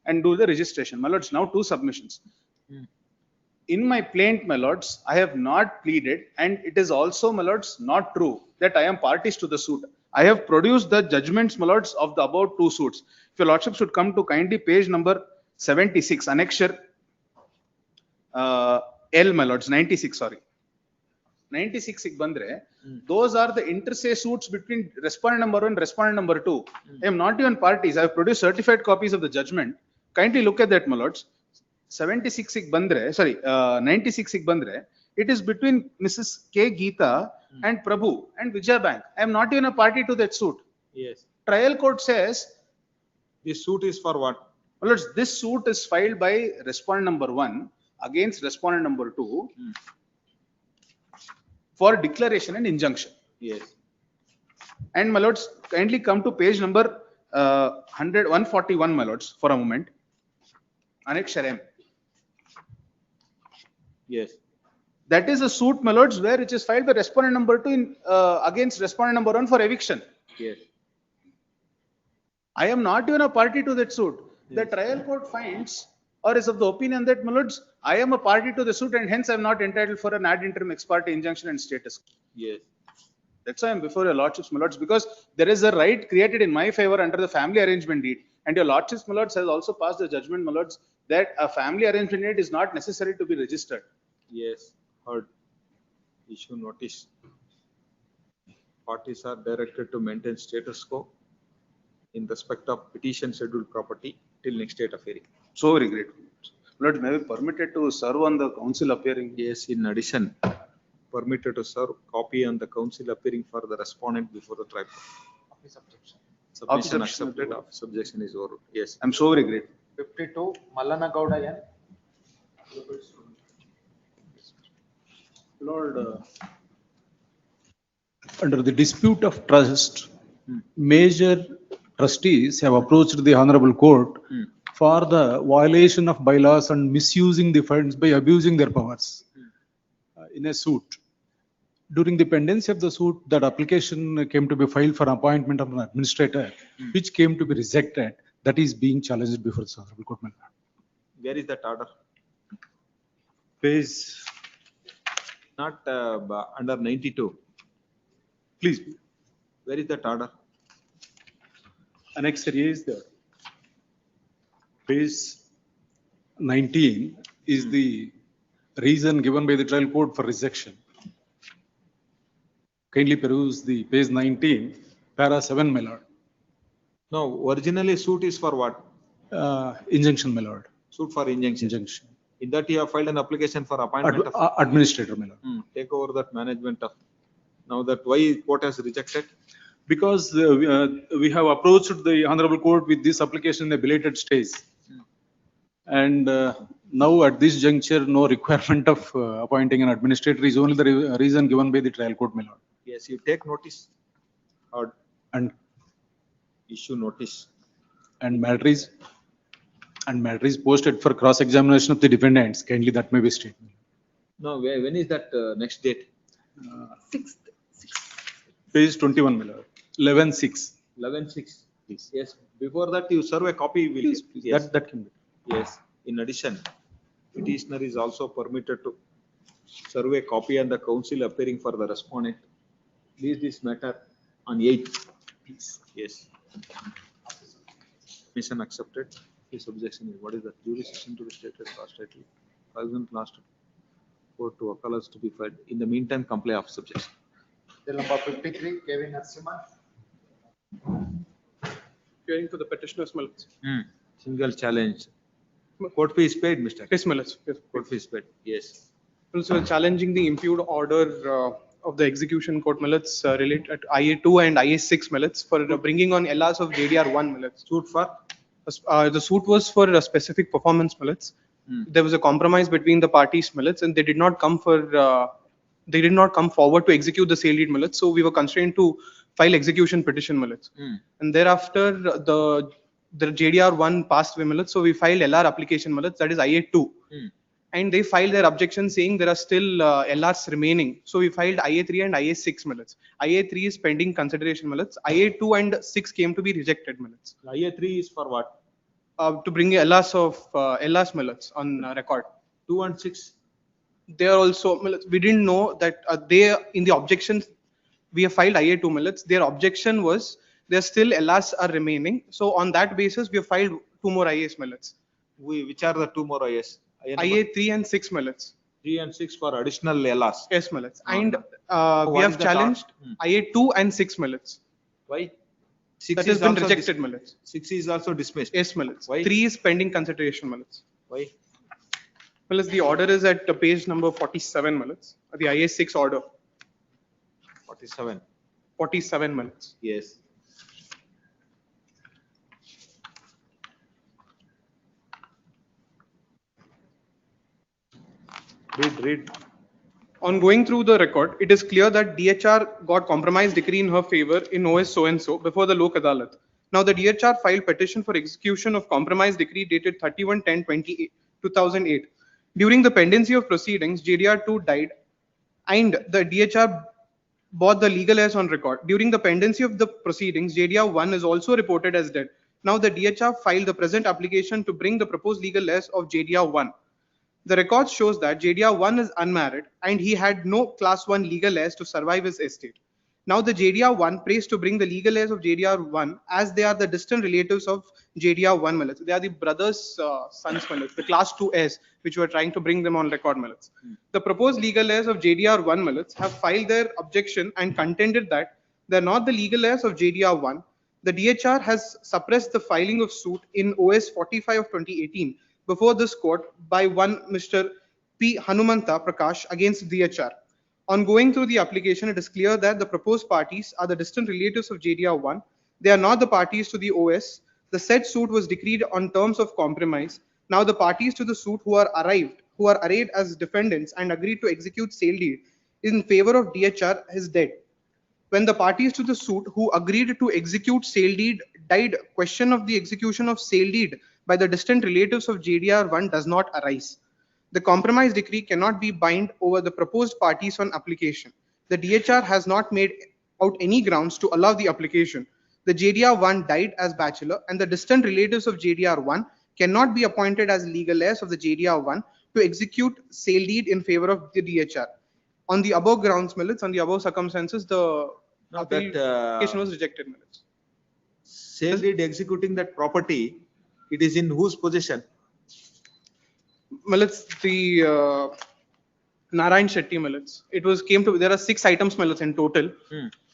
and do the registration. My lords, now 2 submissions. In my plaint, my lords, I have not pleaded, and it is also, my lords, not true that I am parties to the suit. I have produced the judgments, my lords, of the above 2 suits. If your lordship should come to kindly page number 76, annexure L, my lords, 96, sorry. 96 bandre, those are the inter se suits between respondent number 1 and respondent number 2. I am not even parties. I have produced certified copies of the judgment. Kindly look at that, my lords. 76 bandre, sorry, 96 bandre, it is between Mrs. K. Geeta and Prabhu and Vijay Bank. I am not even a party to that suit. Yes. Trial court says this suit is for what? My lords, this suit is filed by respondent number 1 against respondent number 2 for declaration and injunction. Yes. And my lords, kindly come to page number 141, my lords, for a moment. Annexure M. Yes. That is a suit, my lords, where it is filed by respondent number 2 in, against respondent number 1 for eviction. Yes. I am not even a party to that suit. Yes. The trial court finds or is of the opinion that, my lords, I am a party to the suit and hence I am not entitled for an ad interim ex parte injunction and status. Yes. That's why I am before your lordships, my lords, because there is a right created in my favor under the family arrangement deed. And your lordships, my lords, has also passed the judgment, my lords, that a family arrangement deed is not necessary to be registered. Yes. Heard. Issue notice. Parties are directed to maintain status quo in respect of petition scheduled property till next date of hearing. So very great. Lord, may we permitted to serve on the council appearing? Yes, in addition, permitted to serve copy on the council appearing for the respondent before the trial. Submission accepted, subjection is over. Yes. I'm so very great. 52, Mallana Gowda N. Lord, under the dispute of trust, major trustees have approached the honorable court for the violation of bylaws and misusing the funds by abusing their powers in a suit. During the pendency of the suit, that application came to be filed for appointment of an administrator, which came to be rejected. That is being challenged before the honorable court. Where is that order? Page. Not under 92. Please. Where is that order? Annexure is there. Page 19 is the reason given by the trial court for rejection. Kindly peruse the page 19, para 7, my lord. No, originally suit is for what? Injunction, my lord. Suit for injunction. Injunction. In that you have filed an application for appointment of Administrator, my lord. Take over that management of. Now that why court has rejected? Because we have approached the honorable court with this application in a belated stage. And now at this juncture, no requirement of appointing an administrator is only the reason given by the trial court, my lord. Yes, you take notice or and issue notice. And matter is posted for cross-examination of the defendants. Kindly that may be stated. No, when is that next date? 6th. Page 21, my lord. 11/6. 11/6. Yes. Before that, you serve a copy. Please. Yes. That can be. Yes. In addition, petitioner is also permitted to serve a copy on the council appearing for the respondent. Please this matter on 8th. Please. Yes. Mission accepted. His objection is what is the jurisdiction to be stated last title. President last court to occurrence to be filed. In the meantime, comply of subjection. Bill number 53, Kevin Narasimhan. Hearing to the petitioner's merits. Single challenge. Court fee is paid, Mr. Yes, merits. Yes. Court fee is paid. Yes. Also challenging the impugned order of the execution court millets related to IA2 and IA6 millets for bringing on LRs of JDR1 millets. Suit for? The suit was for a specific performance millets. There was a compromise between the parties millets and they did not come forward to execute the sale deed millets. So we were constrained to file execution petition millets. And thereafter the JDR1 passed away millets. So we filed LR application millets, that is IA2. And they filed their objection saying there are still LRs remaining. So we filed IA3 and IA6 millets. IA3 is pending consideration millets. IA2 and 6 came to be rejected millets. IA3 is for what? To bring LRs of LRs millets on record. 2 and 6. They are also millets. We didn't know that they in the objections we have filed IA2 millets. Their objection was there still LRs are remaining. So on that basis we have filed 2 more IAs millets. Which are the 2 more IAs? IA3 and 6 millets. 3 and 6 for additional LRs. Yes, millets. And we have challenged IA2 and 6 millets. Why? 6 that has been rejected millets. 6 is also dismissed. Yes, millets. Why? 3 is pending consideration millets. Why? Well, as the order is at page number 47 millets. The IA6 order. 47. 47 millets. Yes. Read. On going through the record, it is clear that DHR got compromise decree in her favor in OS so-and-so before the Lok Adalat. Now the DHR filed petition for execution of compromise decree dated 31/10/2008. During the pendency of proceedings, JDR2 died and the DHR bought the legal heirs on record. During the pendency of the proceedings, JDR1 is also reported as dead. Now the DHR filed the present application to bring the proposed legal heirs of JDR1. The record shows that JDR1 is unmarried and he had no class 1 legal heirs to survive his estate. Now the JDR1 prays to bring the legal heirs of JDR1 as they are the distant relatives of JDR1 millets. They are the brothers' sons millets, the class 2 heirs, which were trying to bring them on record millets. The proposed legal heirs of JDR1 millets have filed their objection and contended that They're not the legal heirs of JDR 1. The DHR has suppressed the filing of suit in OS 45 of 2018 before this court by one Mr. P. Hanumanta Prakash against DHR. On going through the application, it is clear that the proposed parties are the distant relatives of JDR 1. They are not the parties to the OS. The said suit was decreed on terms of compromise. Now the parties to the suit who are arrayed as defendants and agreed to execute sale deed in favor of DHR is dead. When the parties to the suit who agreed to execute sale deed died, question of the execution of sale deed by the distant relatives of JDR 1 does not arise. The compromise decree cannot be bind over the proposed parties on application. The DHR has not made out any grounds to allow the application. The JDR 1 died as bachelor, and the distant relatives of JDR 1 cannot be appointed as legal heirs of the JDR 1 to execute sale deed in favor of the DHR. On the above grounds, Millets, on the above circumstances, the application was rejected, Millets. Sale deed executing that property, it is in whose possession? Millets, the Narayan Shetty Millets. There are 6 items, Millets, in total.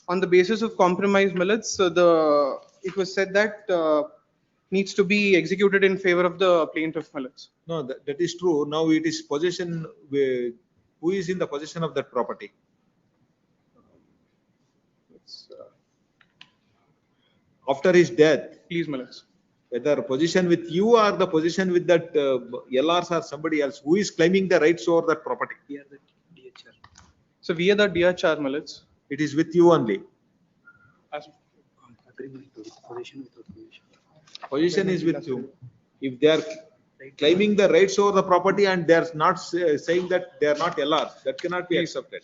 On the basis of compromise, Millets, it was said that needs to be executed in favor of the plaintiff, Millets. No, that is true. Now it is possession. Who is in the possession of that property? After his death. Please, Millets. Whether position with you or the position with that LRs or somebody else, who is claiming the rights over that property? We are the DHR. So we are the DHR, Millets. It is with you only. Agreement with possession without permission. Position is with you. If they are claiming the rights over the property and they are not saying that they are not LRs, that cannot be accepted.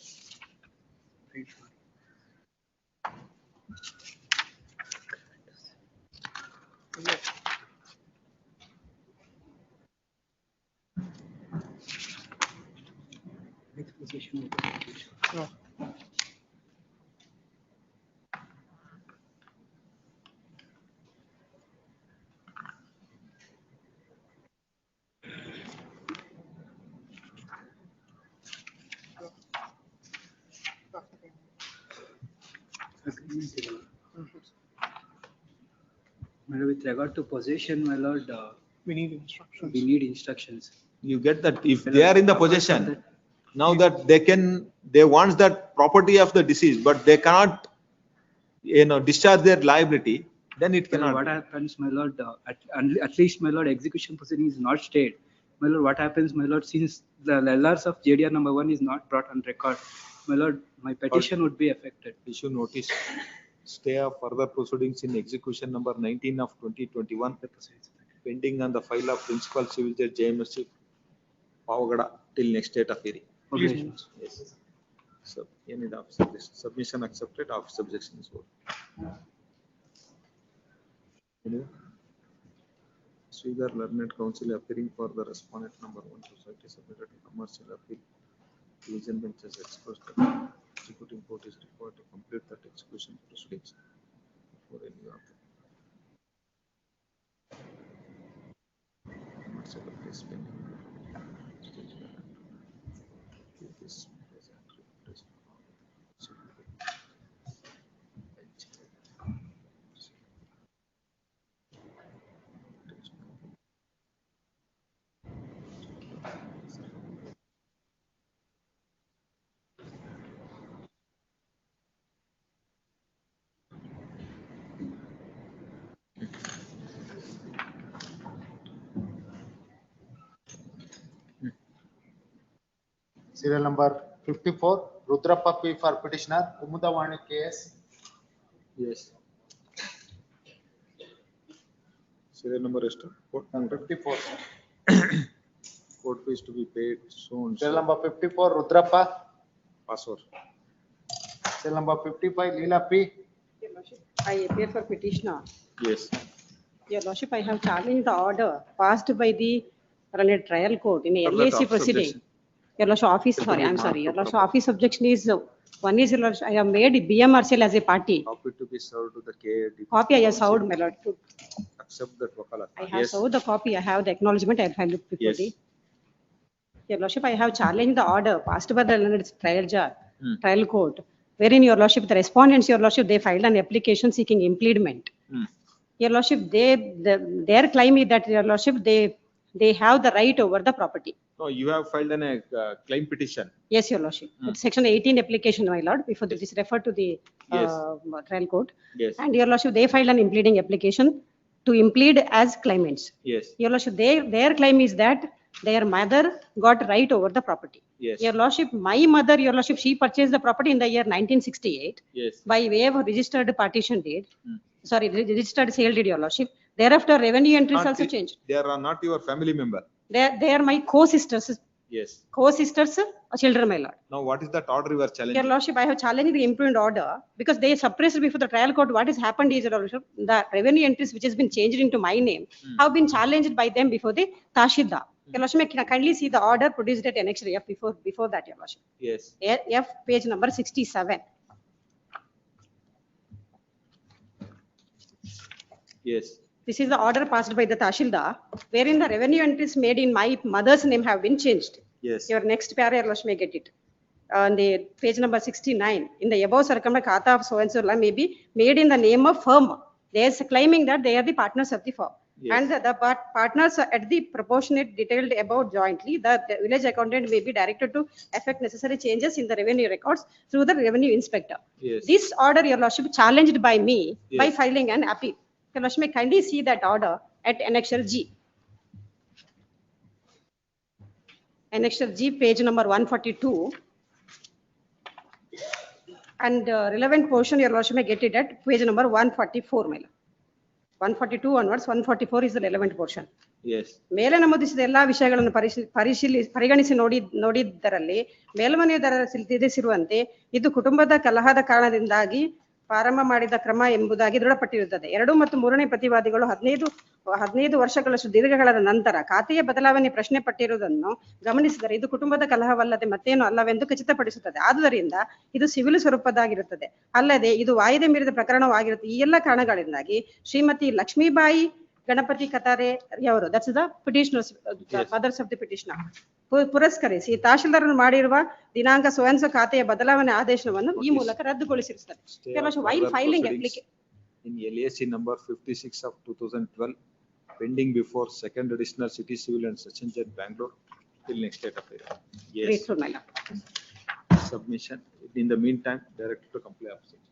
No. My lord, with regard to possession, my lord, we need instructions. We need instructions. You get that if they are in the possession, now that they want that property of the deceased, but they cannot, discharge their liability, then it cannot. What happens, my lord, at least, my lord, execution proceeding is not stayed. My lord, what happens, my lord, since the LRs of JDR number 1 is not brought on record, my lord, my petition would be affected. Issue notice, stay of further proceedings in execution number 19 of 2021, pending on the file of Principal Civil Judge JMSC Pavagada till next date of hearing. Yes. So, any submission accepted, of subjection is voted. Sridhar Learned Counsel appearing for the respondent number 1 society submitted to commercial appeal. Division bench has expressed that executing court is required to complete that execution proceedings before any of the commercial appeal is pending. Serial number 54, Rudrappa P for petitioner, Umudavani case. Yes. Serial number is 54. Court fees to be paid soon. Serial number 54, Rudrappa. Password. Serial number 55, Leela P. Your Lordship, I appear for petitioner. Yes. Your Lordship, I have challenged the order passed by the trial court in a For that LAC of proceeding. subjection. Your Lordship, Your Lordship, office objection is, one is, Your Lordship, I have made BMRCL as a party. Copy to be served to the KAD. Copy I have served, my Lord. Accept that wakalat. I have Yes. served the copy, I have the acknowledgement, I have looked before Yes. the. Your Lordship, I have challenged the order passed by the trial judge, trial court, wherein your lordship, the respondents, your lordship, they filed an application seeking impleadment. Your lordship, their claim is that your lordship, they have the right over the property. No, you have filed a claim petition. Yes, your lordship. It's section 18 application, my lord, before this is referred to the Yes. trial court. Yes. And your lordship, they filed an impleading application to implead as claimants. Yes. Your lordship, their claim is that their mother got right over the property. Yes. Your lordship, my mother, your lordship, she purchased the property in the year 1968 Yes. by way of registered partition deed. Sorry, registered sale deed, your lordship. Thereafter, revenue entries also changed. They are not your family member. They are my co-sisters, Yes. children, my lord. Now, what is that order you are Your challenging? lordship, I have challenged the impugned order because they suppressed before the trial court. What has happened is, your lordship, the revenue entries which has been changed into my name have been challenged by them before the Tashildar. Your lordship, may kindly see the order produced at Annex F before that, your lordship. Yes. F page number 67. Yes. This is the order passed by the Tashildar, wherein the revenue entries made in my mother's name have been changed. Yes. Your next para, your lordship, may get it. On the page number 69, in the above circumscribed khata of so and so may be made in the name of firm. They are claiming that they are the partners of the firm. Yes. And the partners are at the proportionate detailed about jointly, the village accountant may be directed to effect necessary changes in the revenue records through the revenue inspector. Yes. This order, your lordship, challenged by me by Yes. filing an appeal. Your lordship, may kindly see that order at Annexure G. Annexure G, page number 142. And relevant portion, your lordship, may get it at page number 144, my lord. 142 onwards, 144 is the relevant portion. Yes. ಮೇಲೆ ನಮೂದಿಸಿದ ಎಲ್ಲಾ ವಿಷಯಗಳನ್ನು ಪರಿಗಣಿಸಿ ನೋಡಿದ್ದರಲ್ಲಿ ಮೇಲ್ಮನೆಯು ತಿಳಿಸಿರುವಂತೆ ಇದು ಕುಟುಂಬದ ಕಲಹದ ಕಾರಣದಿಂದಾಗಿ ಪ್ರಾರಂಭ ಮಾಡಿದ ಕ್ರಮ ಎಂಬುದಾಗಿ ದೃಢಪಟ್ಟಿರುತ್ತದೆ. 2 ಮತ್ತು 3ನೇ ಪ್ರತಿವಾದಿಗಳು 15 ವರ್ಷಗಳಷ್ಟು ದೀರ್ಘಕಾಲದ ನಂತರ ಖಾತೆಯ ಬದಲಾವಣೆ ಪ್ರಶ್ನೆ ಪಟ್ಟಿರುವುದನ್ನು ಗಮನಿಸಿದರೆ ಇದು ಕುಟುಂಬದ ಕಲಹವಲ್ಲದೆ ಮತ್ತೇನು ಅಲ್ಲವೆಂದು ಖಚಿತಪಡಿಸುತ್ತದೆ. ಆದುದರಿಂದ ಇದು ಸಿವಿಲ್ ಸ್ವರೂಪದಾಗಿರುತ್ತದೆ. ಅಲ್ಲದೆ ಇದು ವಾಯಿದೆ ಮೀರಿದ ಪ್ರಕರಣವಾಗಿರುತ್ತದೆ. ಈ ಎಲ್ಲ ಕಾರಣಗಳಿಂದಾಗಿ ಶ್ರೀಮತಿ ಲಕ್ಷ್ಮೀಬಾಯಿ ಗಣಪತಿ ಕತಾರೆ ಅವರು, that's the petitioners, mothers of the petitioner, ಪುರಸ್ಕರಿಸಿ ತಹಶೀಲ್ದಾರರು ಮಾಡಿರುವ ದಿನಾಂಕ ಸ್ವಯಂಸ ಖಾತೆಯ ಬದಲಾವಣೆ ಆದೇಶವನ್ನು ಈ ಮೂಲಕ ರದ್ದುಗೊಳಿಸಿರುತ್ತದೆ. While filing application in LAC number 56 of 2012, pending before second additional city civil and session judge Bangalore till next date of hearing. Yes. Grateful, my lord. Submission. In the meantime, directed to comply of such.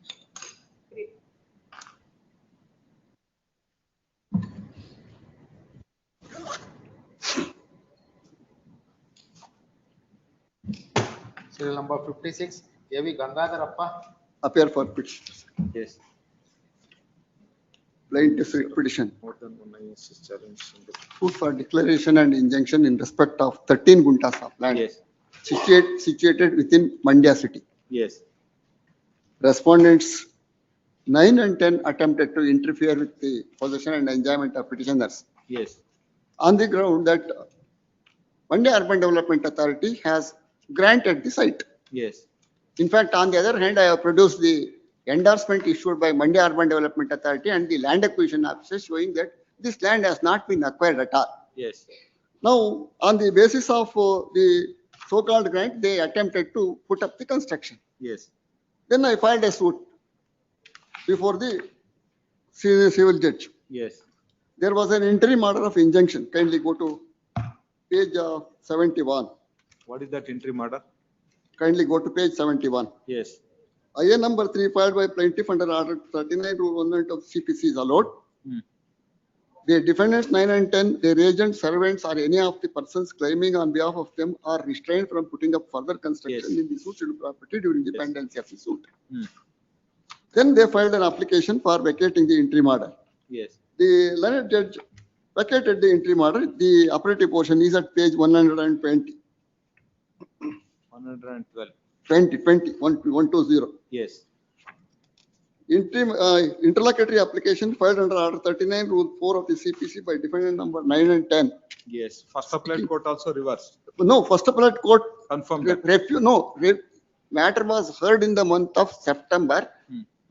Serial number 56, A.V. Gangadharappa. Appear for petition. Yes. Plaintiff petition. More than one is challenged. Suit for declaration and injunction in respect of 13 guntas of land. Yes. Situated within Mandya city. Yes. Respondents 9 and 10 attempted to interfere with the possession and enjoyment of petitioners Yes. on the ground that Mandya Urban Development Authority has granted the site. Yes. In fact, on the other hand, I have produced the endorsement issued by Mandya Urban Development Authority and the land acquisition officer showing that this land has not been acquired at all. Yes. Now, on the basis of the so-called grant, they attempted to put up the construction. Yes. Then I filed a suit before the civil judge. Yes. There was an interim order of injunction. Kindly go to page 71. What is that interim order? Kindly go to page 71. Yes. IA number 3 filed by plaintiff under order 39 rule 1 of CPC is allowed. The defendants 9 and 10, their agents, servants, or any of the persons claiming on behalf of them are restrained from putting up further construction in the suit property during the pendency of the suit. Then they filed an application for vacating the interim order. Yes. The learned judge vacated the interim order. The operative portion is at page 120. 112. 120. Yes. Interim interlocutory application filed under order 39 rule 4 of the CPC by defendant number 9 and 10. Yes. First appellate court also reversed. No, first appellate court Confirmed that. Matter was heard in the month of September.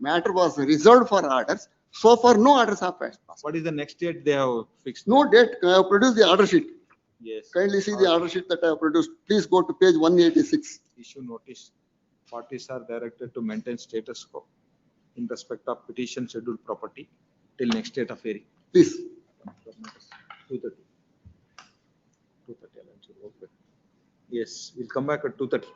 Matter was reserved for orders. So far, no orders have passed. What is the next date they have fixed? No date. I have produced the order sheet. Yes. Kindly see the order sheet that I have produced. Please go to page 186. Issue notice. Parties are directed to maintain status quo in respect of petition scheduled property till next date of hearing. Please. 2:30. 2:30. Okay. Yes, we'll come back at 2:30.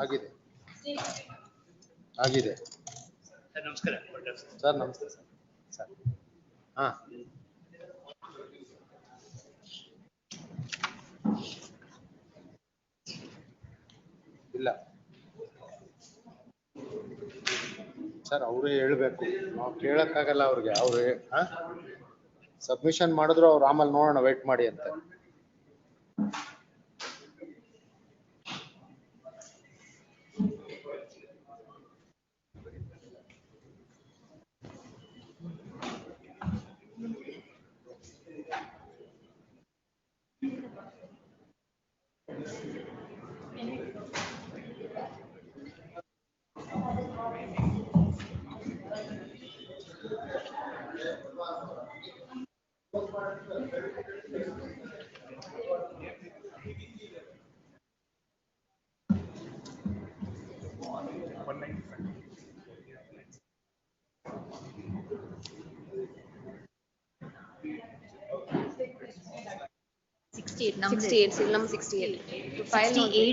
ಆಗಿದೆ ಆಗಿದೆ ನಮಸ್ಕಾರ sir. ನಮಸ್ತೆ sir. Sir ಹಾ ಇಲ್ಲ sir, ಅವರೇ ಹೇಳ್ಬೇಕು, ನಾವು ಕೇಳಕ್ಕಾಗಲ್ಲ ಅವ್ರಿಗೆ. ಅವ್ರು ಸಬ್ಮಿಷನ್ ಮಾಡಿದ್ರು ಅವ್ರು ಆಮೇಲೆ ನೋಡೋಣ ವೇಟ್ ಮಾಡಿ ಅಂತ.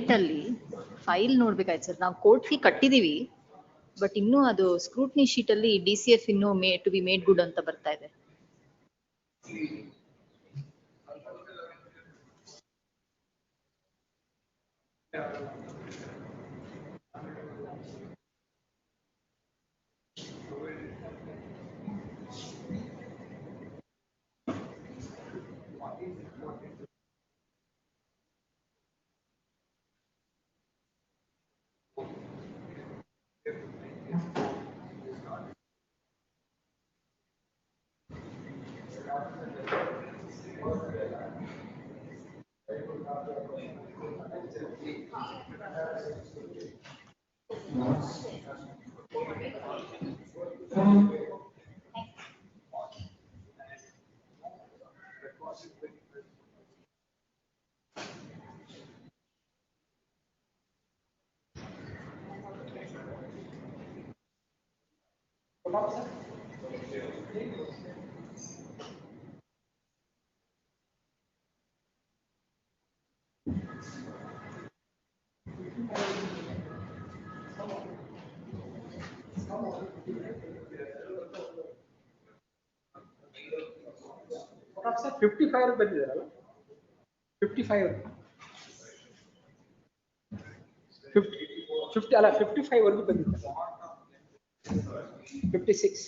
ಅಲ್ಲಿ ಫೈಲ್ ನೋಡ್ಬೇಕಾಯ್ತು ಸರ್. ನಾವು ಕೋರ್ಟ್ ಫೀ ಕಟ್ಟಿದೀವಿ, ಬಟ್ ಇನ್ನೂ ಅದು ಸ್ಕ್ರೂಟ್ನಿ ಶೀಟ್ ಅಲ್ಲಿ DCF ಇನ್ನೂ ಟು ಬಿ ಮೇಡ್ ಗುಡ್ ಅಂತ ಬರ್ತಾ ಇದೆ. ಸರ್ 55 ಬಂದಿದ್ದಾರಲ್ಲ, 55 50 ಅಲ್ಲ 55 ವರೆಗೂ ಬಂದಿದ್ದಾರೆ. 56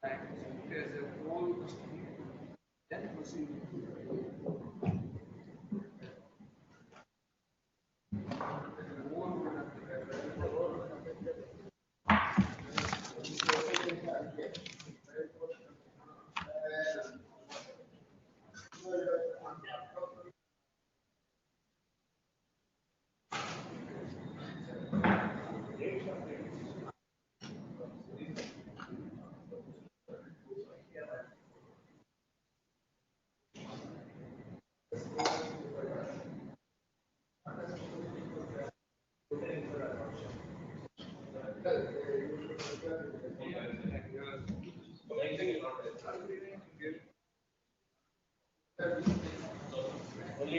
Thank you.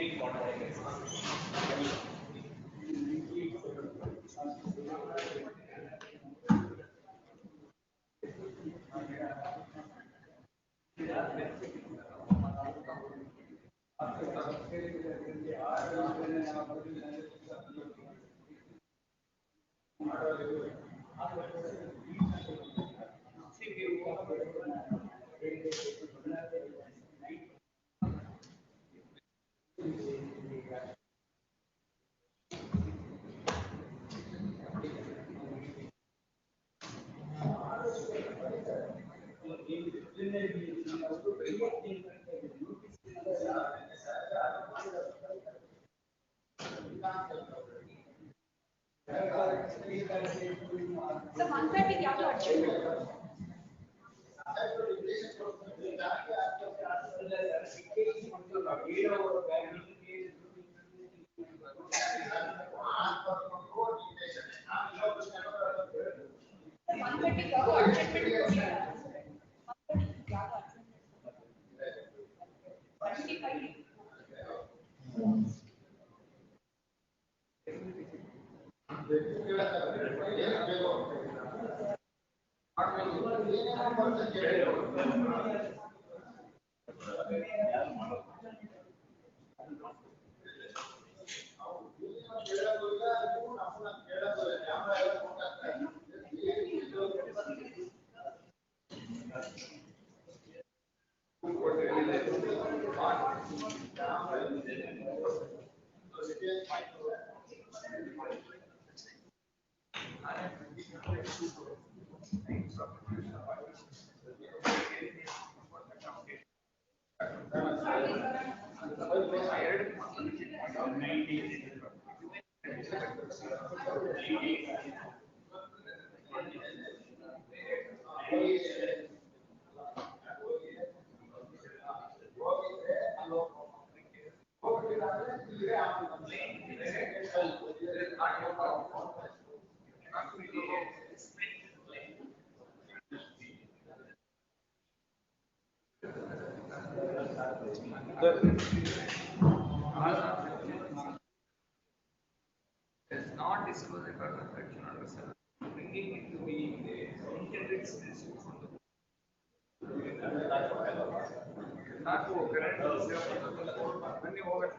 It's not disclosed for perfection under seven. Bringing it to be the intended citizenship from the. Not to current. When you over.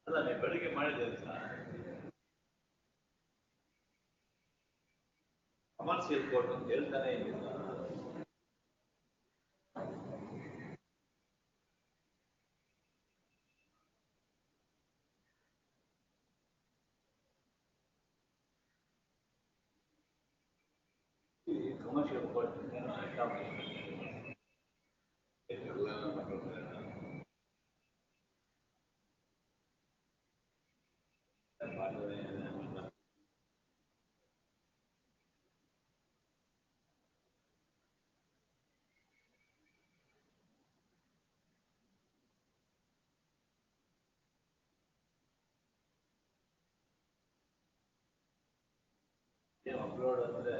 ಅಲ್ಲ ನೀವು ಬೆಳಿಗ್ಗೆ ಮಾಡಿದ್ರೆ ಕಮರ್ಷಿಯಲ್ ಕೋರ್ಟ್ ಅಂತ ಹೇಳ್ತಾನೆ ಇಲ್ಲ. ಕಮರ್ಷಿಯಲ್ ಕೋರ್ಟ್ ಅಪ್ಲೋಡ್ ಅಂದ್ರೆ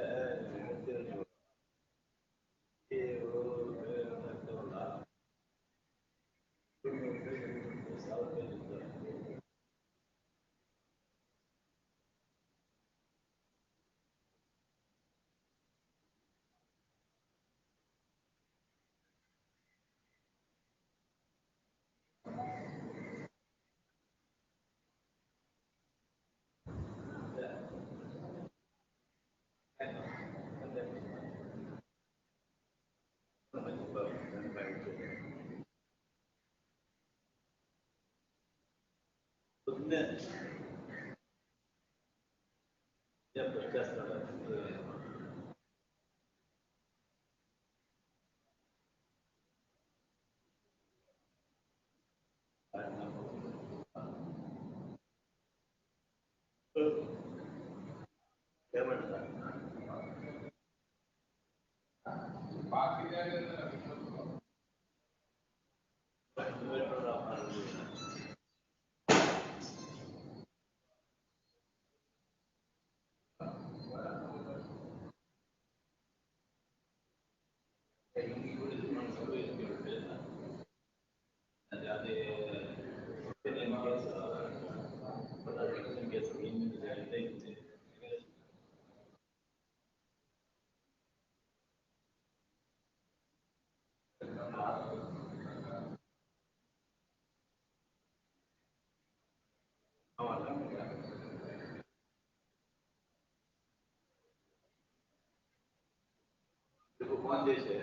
ಫೋನ್ చేసి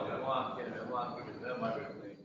ಮೆಮೊ ಹಾಕ್ಬಿಟ್ಟಿದ್ರೆ ಮಾಡ್ಬಿಡ್ತೀನಿ.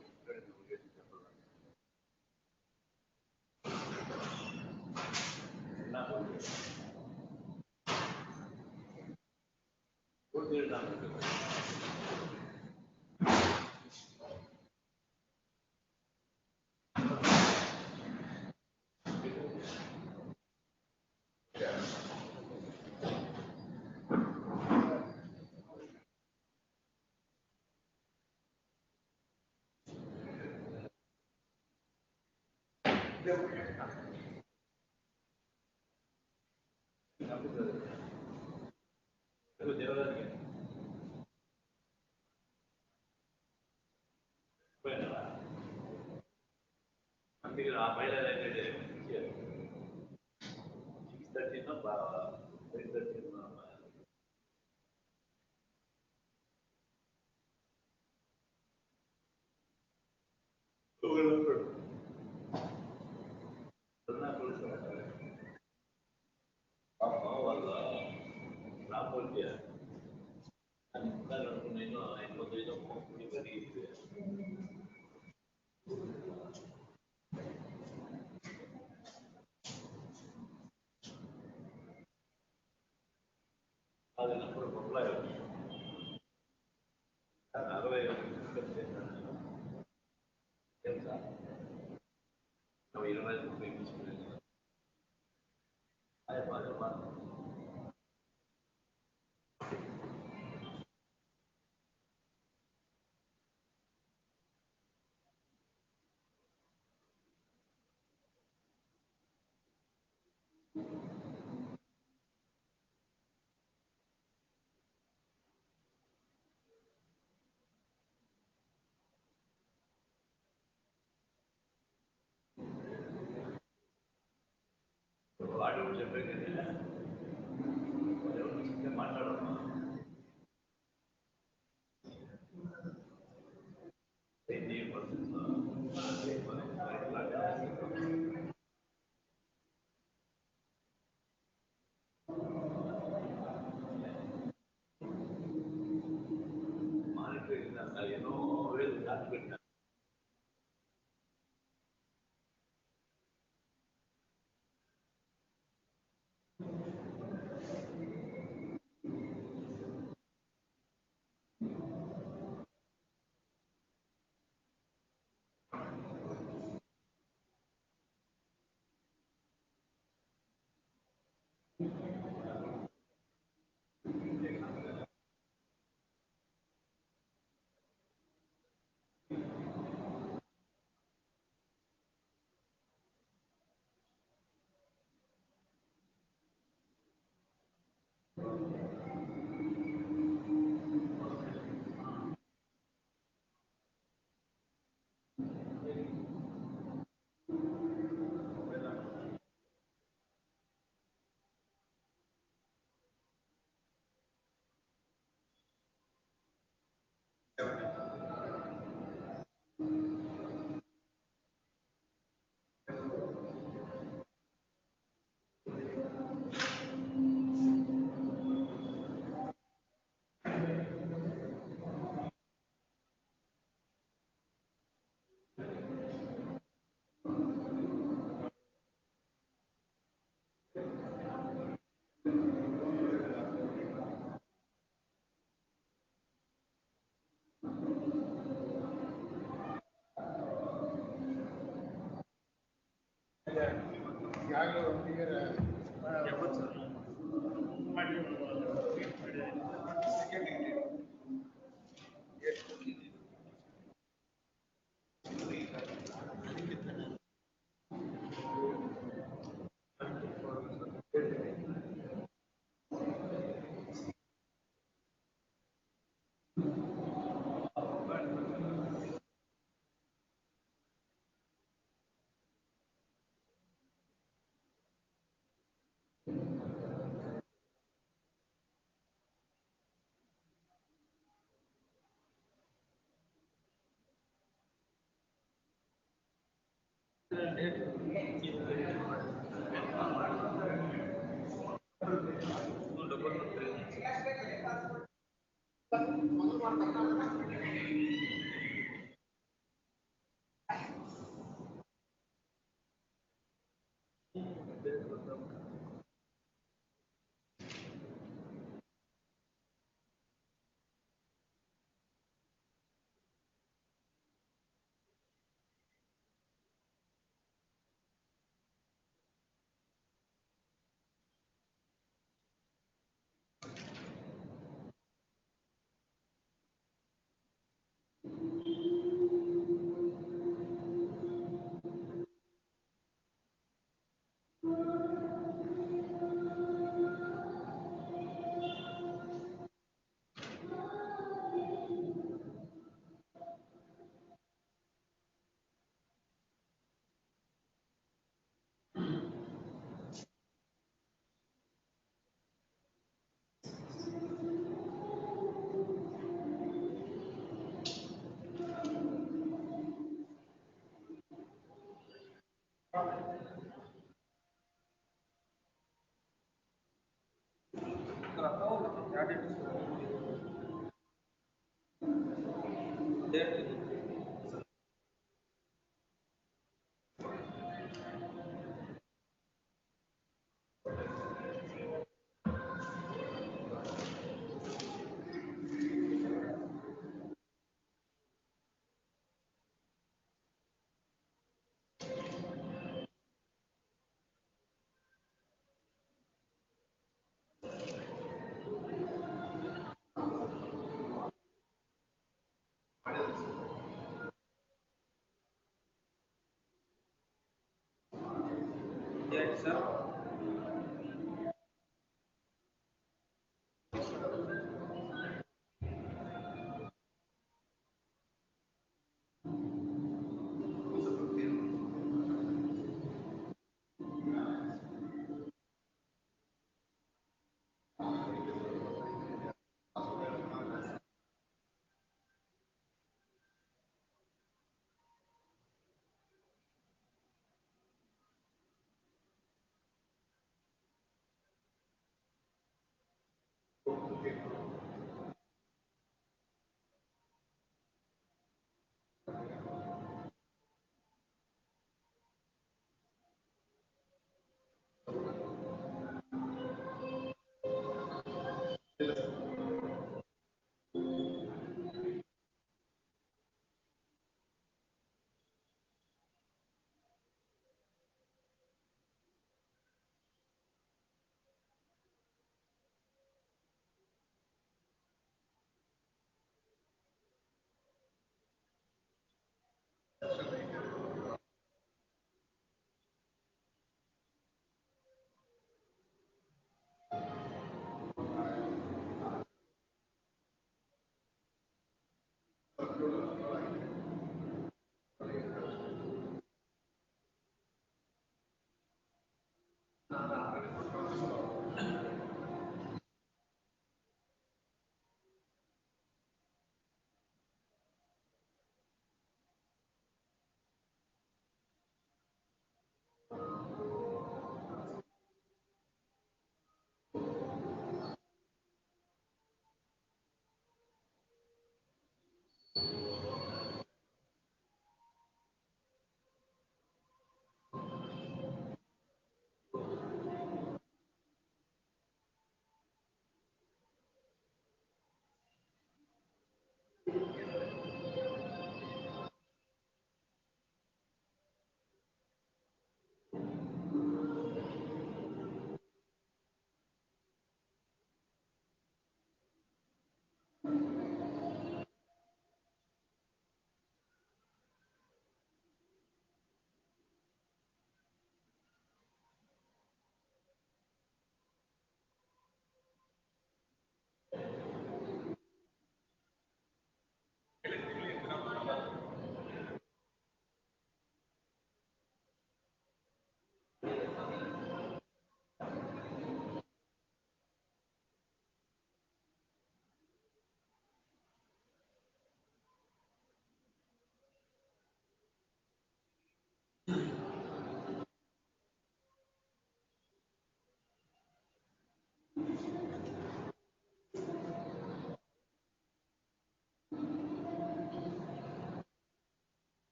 Yes, sir.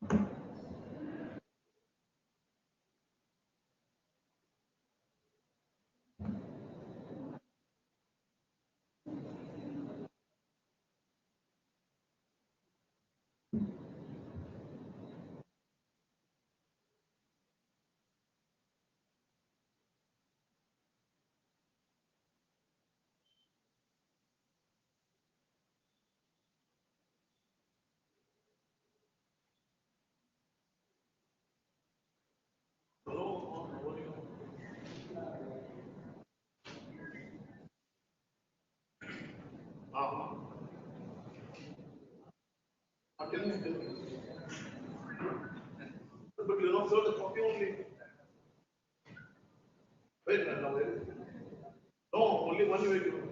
But you know, sir, the copy only. Wait a minute, now, wait. No, only one way to.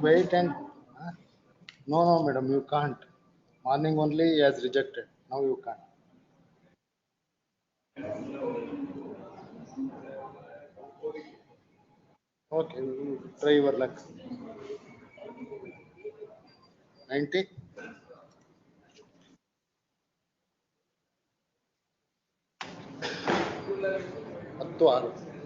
Wait and, no, madam, you can't. Morning only he has rejected. Now you can't. Okay, you try your luck. 90? 10-6.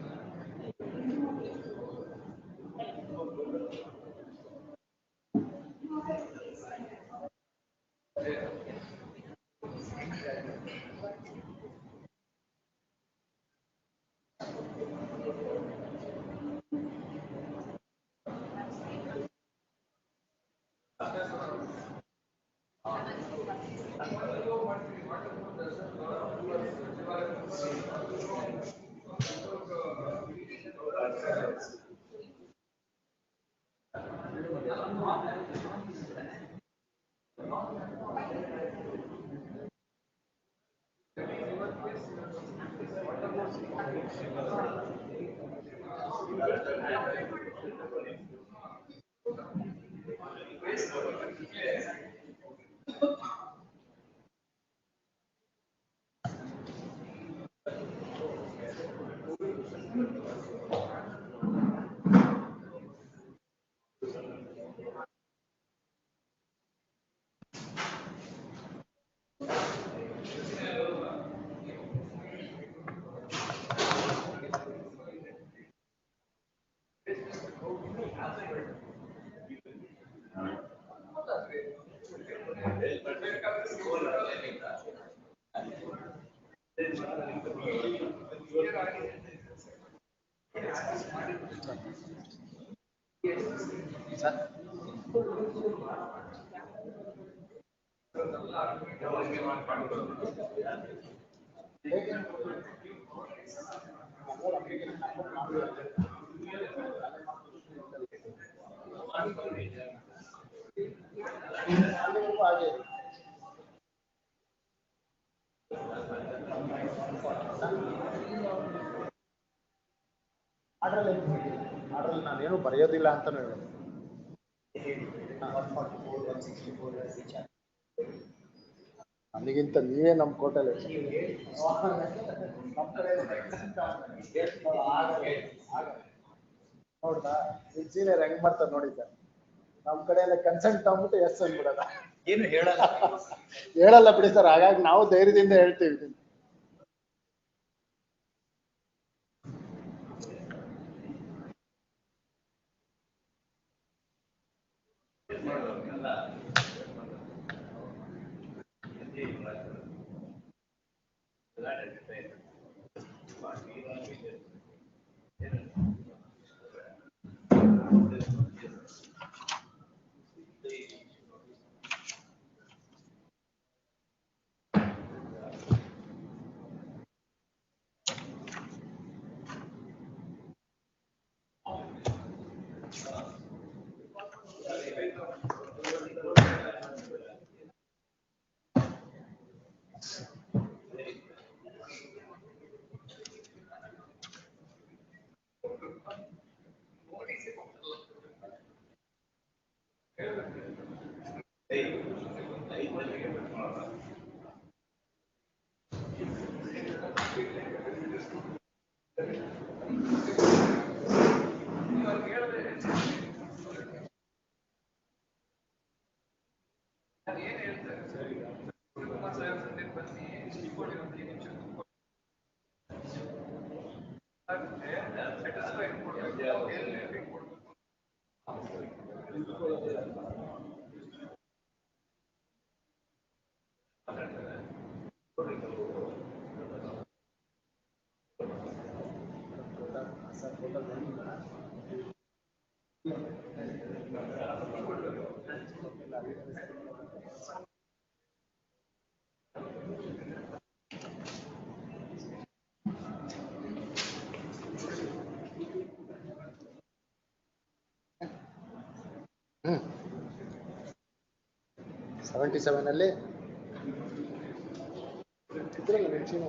ಅದ್ರಲ್ಲಿ ನಾನೇನು ಬರೆಯೋದಿಲ್ಲ ಅಂತಾನು ಹೇಳೋದು. ನನಗಿಂತ ನೀವೇ ನಮ್ಮ ಕೋಟಲ್ಲಿ ನೋಡ್ದಾ senior ಹೆಂಗ್ ಮಾಡ್ತಾರೆ ನೋಡಿ ಸರ್. ನಮ್ ಕಡೆ ಎಲ್ಲ ಕನ್ಸೆಂಟ್ ತಗೊಂಡ್ಬಿಟ್ಟು ಎಸ್ ಅಂದ್ಬಿಡಲ್ಲ. ಏನು ಹೇಳಲ್ಲ. ಹೇಳಲ್ಲ ಬಿಡಿ ಸರ್, ಹಾಗಾಗಿ ನಾವು ಧೈರ್ಯದಿಂದ ಹೇಳ್ತೀವಿ. 77 ಅಲ್ಲಿ ಇದ್ರಲ್ಲ ಮೆನ್ಷನ್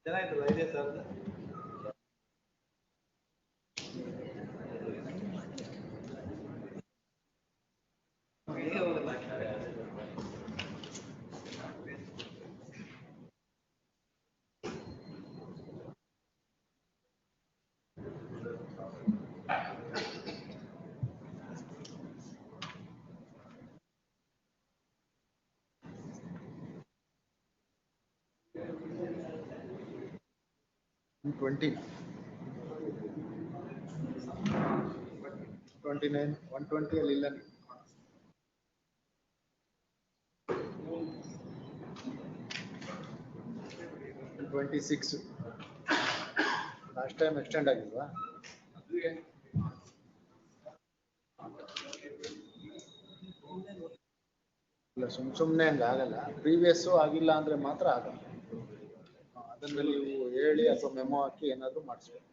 ಚೆನ್ನಾಗಿತ್ತಲ್ಲ idea sir ಅದು? Twenty. 29, 120 ಅಲ್ಲಿ ಇಲ್ಲ ನೀವು. 26. ಲಾಸ್ಟ್ ಟೈಮ್ ಎಕ್ಸ್ಟೆಂಡ್ ಆಗಿಲ್ವಾ? ಇಲ್ಲ ಸುಮ್ನೆ ಹಂಗ ಆಗಲ್ಲ. ಪ್ರೀವಿಯಸ್ ಆಗಿಲ್ಲ ಅಂದ್ರೆ ಮಾತ್ರ ಆಗಲ್ಲ. ಅದನ್ನ ನೀವು ಹೇಳಿ ಅಥವಾ ಮೆಮೊ ಹಾಕಿ ಏನಾದ್ರು ಮಾಡಿಸ್ಬೇಕು.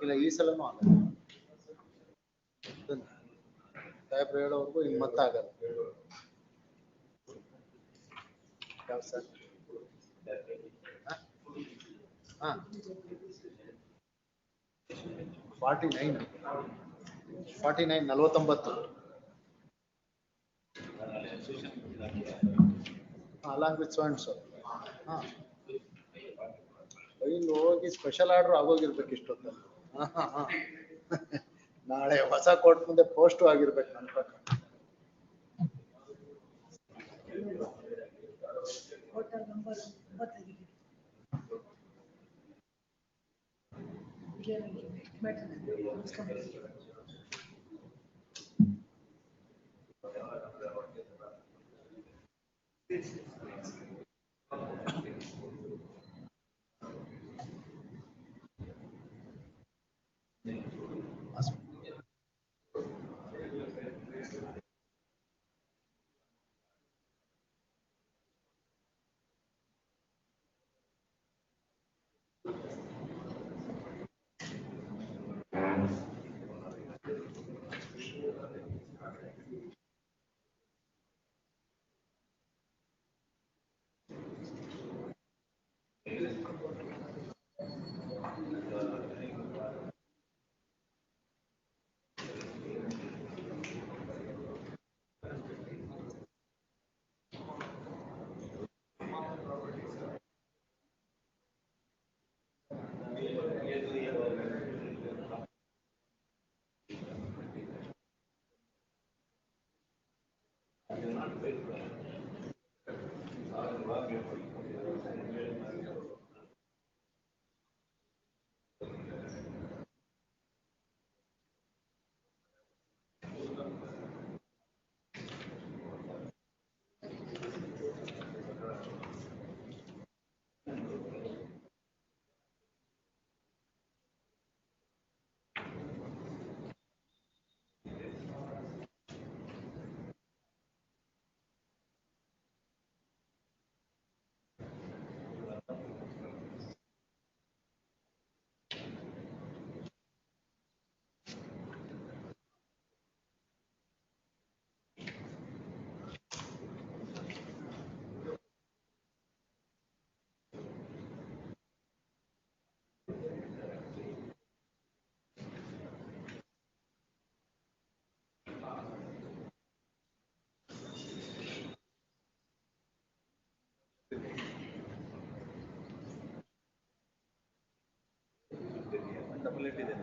ಇಲ್ಲ ಈ ಸಲನೂ ಆಗಲ್ಲ. ಸಾಹೇಬ್ರು ಹೇಳೋವರೆಗೂ ಇನ್ನು ಮತ್ತಾಗಲ್ಲ. ಯಾವ ಸರ್? ಹಾ 49 49 along with so and so. ಹಾ ಇಲ್ಲಿ ಹೋಗಿ ಸ್ಪೆಷಲ್ ಆರ್ಡರ್ ಆಗೋಗಿರ್ಬೇಕು ಇಷ್ಟೊತ್ತಲ್ಲಿ. ನಾಳೆ ಹೊಸ ಕೋರ್ಟ್ ಮುಂದೆ ಪೋಸ್ಟು ಆಗಿರ್ಬೇಕು ನನ್ನ ಪ್ರಕಾರ. ಡಬಲ್ ಇಟ್ಟಿದೆ.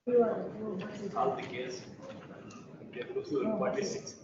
Solve the case. Get to 46.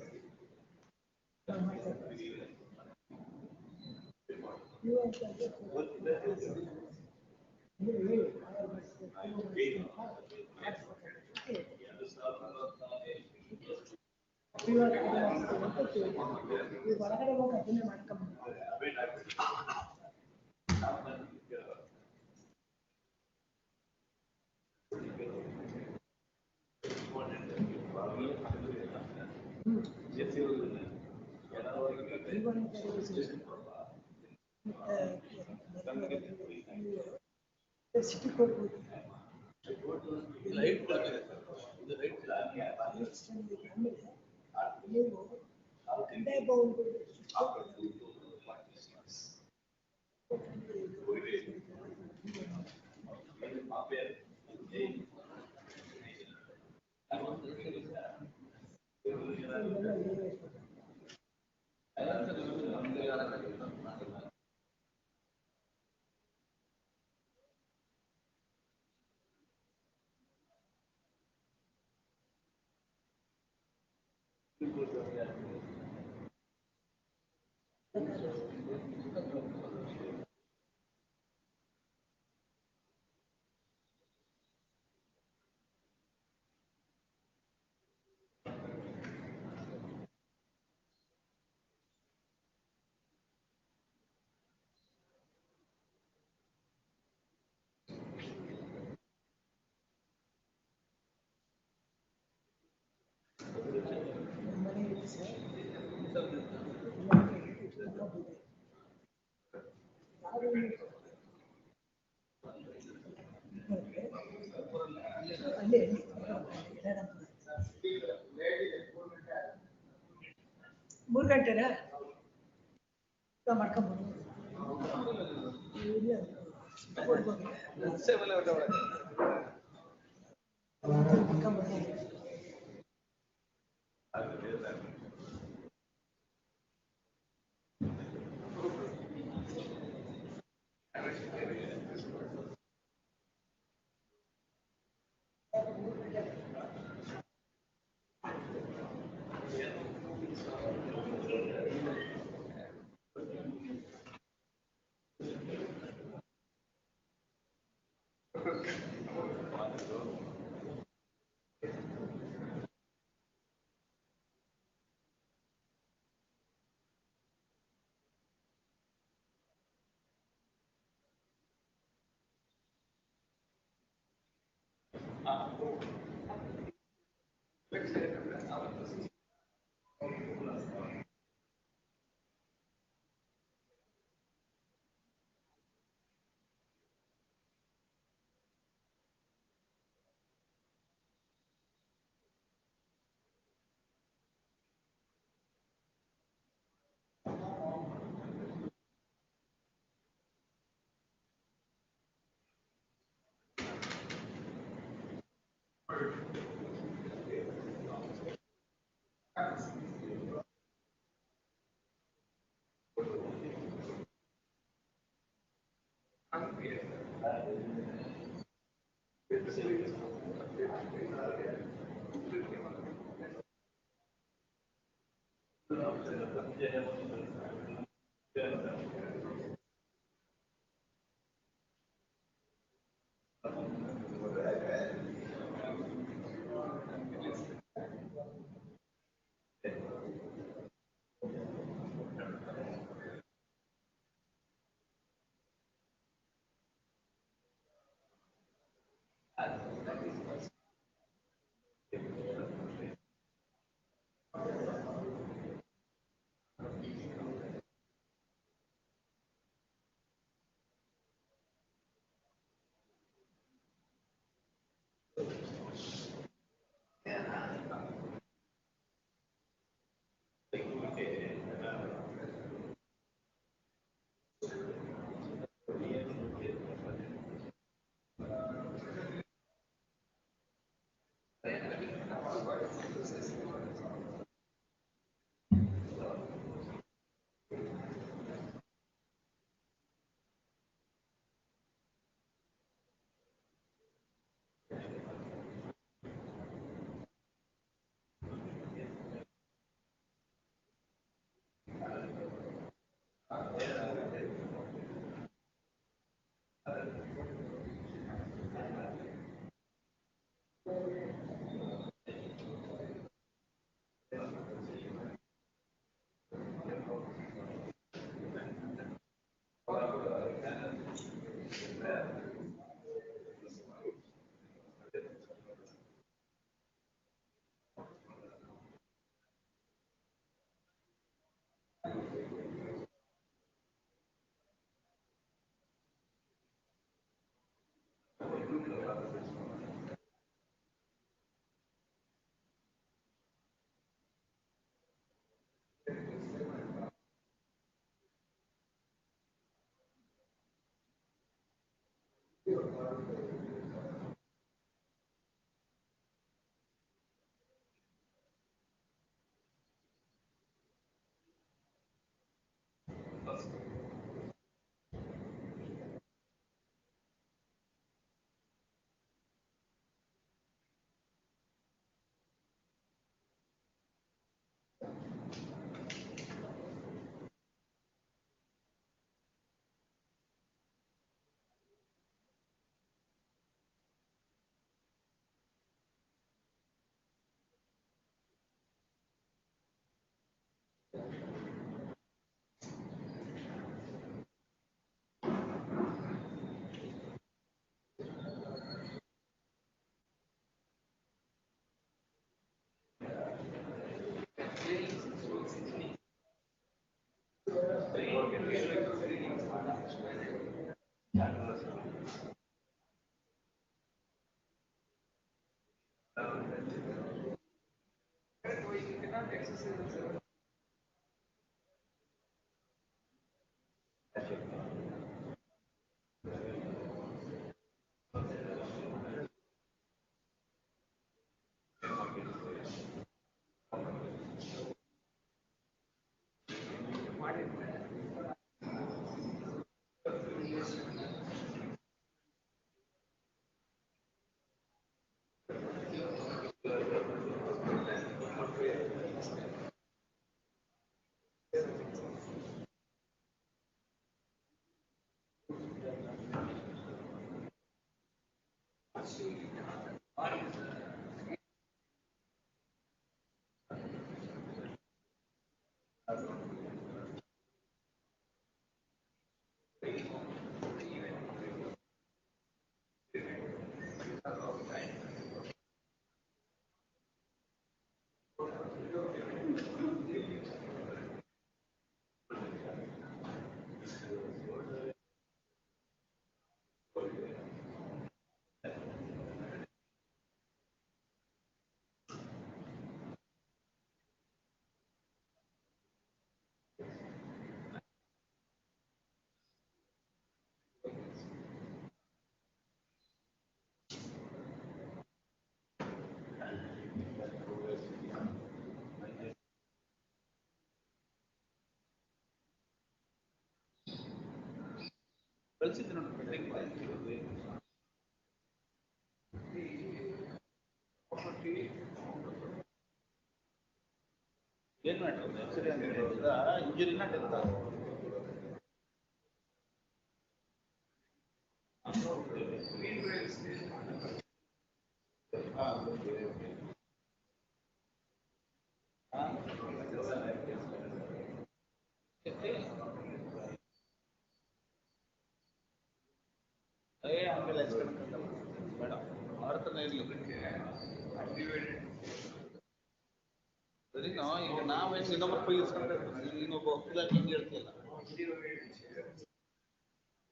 ಮೂರು ಗಂಟೆನಾ ಮಾಡ್ಕೊಂಬೋದು ಏನ್ ಮಾಡ್ತಾರೆ ಆಕ್ಸಿಡೆಂಟ್ ಇಂಜುರಿನ ಡೆತ್ ಹಂಗೆಲ್ಲ ಎಕ್ಸ್ಪೆಕ್ಟ್ ಬೇಡ ಅವ್ರ ಹತ್ರನೇ ಇರಲಿ ಸರಿನಾ ಈಗ ನಾವೇನು ಇನ್ನೊಬ್ಬರು ಕೈ ಇಸ್ಕೊಂಡ್ರೆ ಇನ್ನೊಬ್ಬ ವಕೀಲ ಹಿಂಗೆ ಹೇಳ್ತಿಲ್ಲ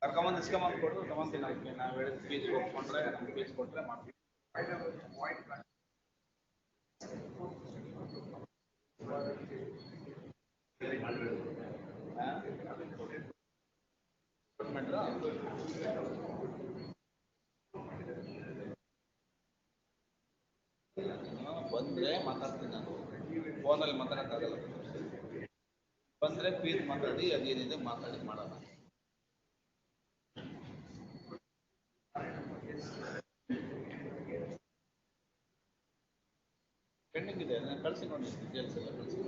ಕರ್ಕೊಂಬಂದು ಇಸ್ಕೊಂಬಂದು ಕೊಟ್ಟು ತಗೊಂತೀನಿ ಅದಕ್ಕೆ ನಾವು ಹೇಳಿದ ಫೀಸ್ ಒಪ್ಕೊಂಡ್ರೆ ನಮ್ಗೆ ಫೀಸ್ ಕೊಟ್ಟರೆ ಮಾಡ್ತೀವಿ ಬಂದ್ರೆ ಮಾತಾಡ್ತೀನಿ ನಾನು ಫೋನಲ್ಲಿ ಮಾತಾಡೋಕ್ಕಾಗಲ್ಲ ಬಂದ್ರೆ ಫೀಸ್ ಮಾತಾಡಿ ಅದೇನಿದೆ ಮಾತಾಡಿ ಮಾಡೋಣ ಪೆಂಡಿಂಗ್ ಇದೆ ನಾನು ಕಳಿಸಿ ನೋಡಿ ಡೀಟೇಲ್ಸ್ ಎಲ್ಲ ಕಳಿಸಿ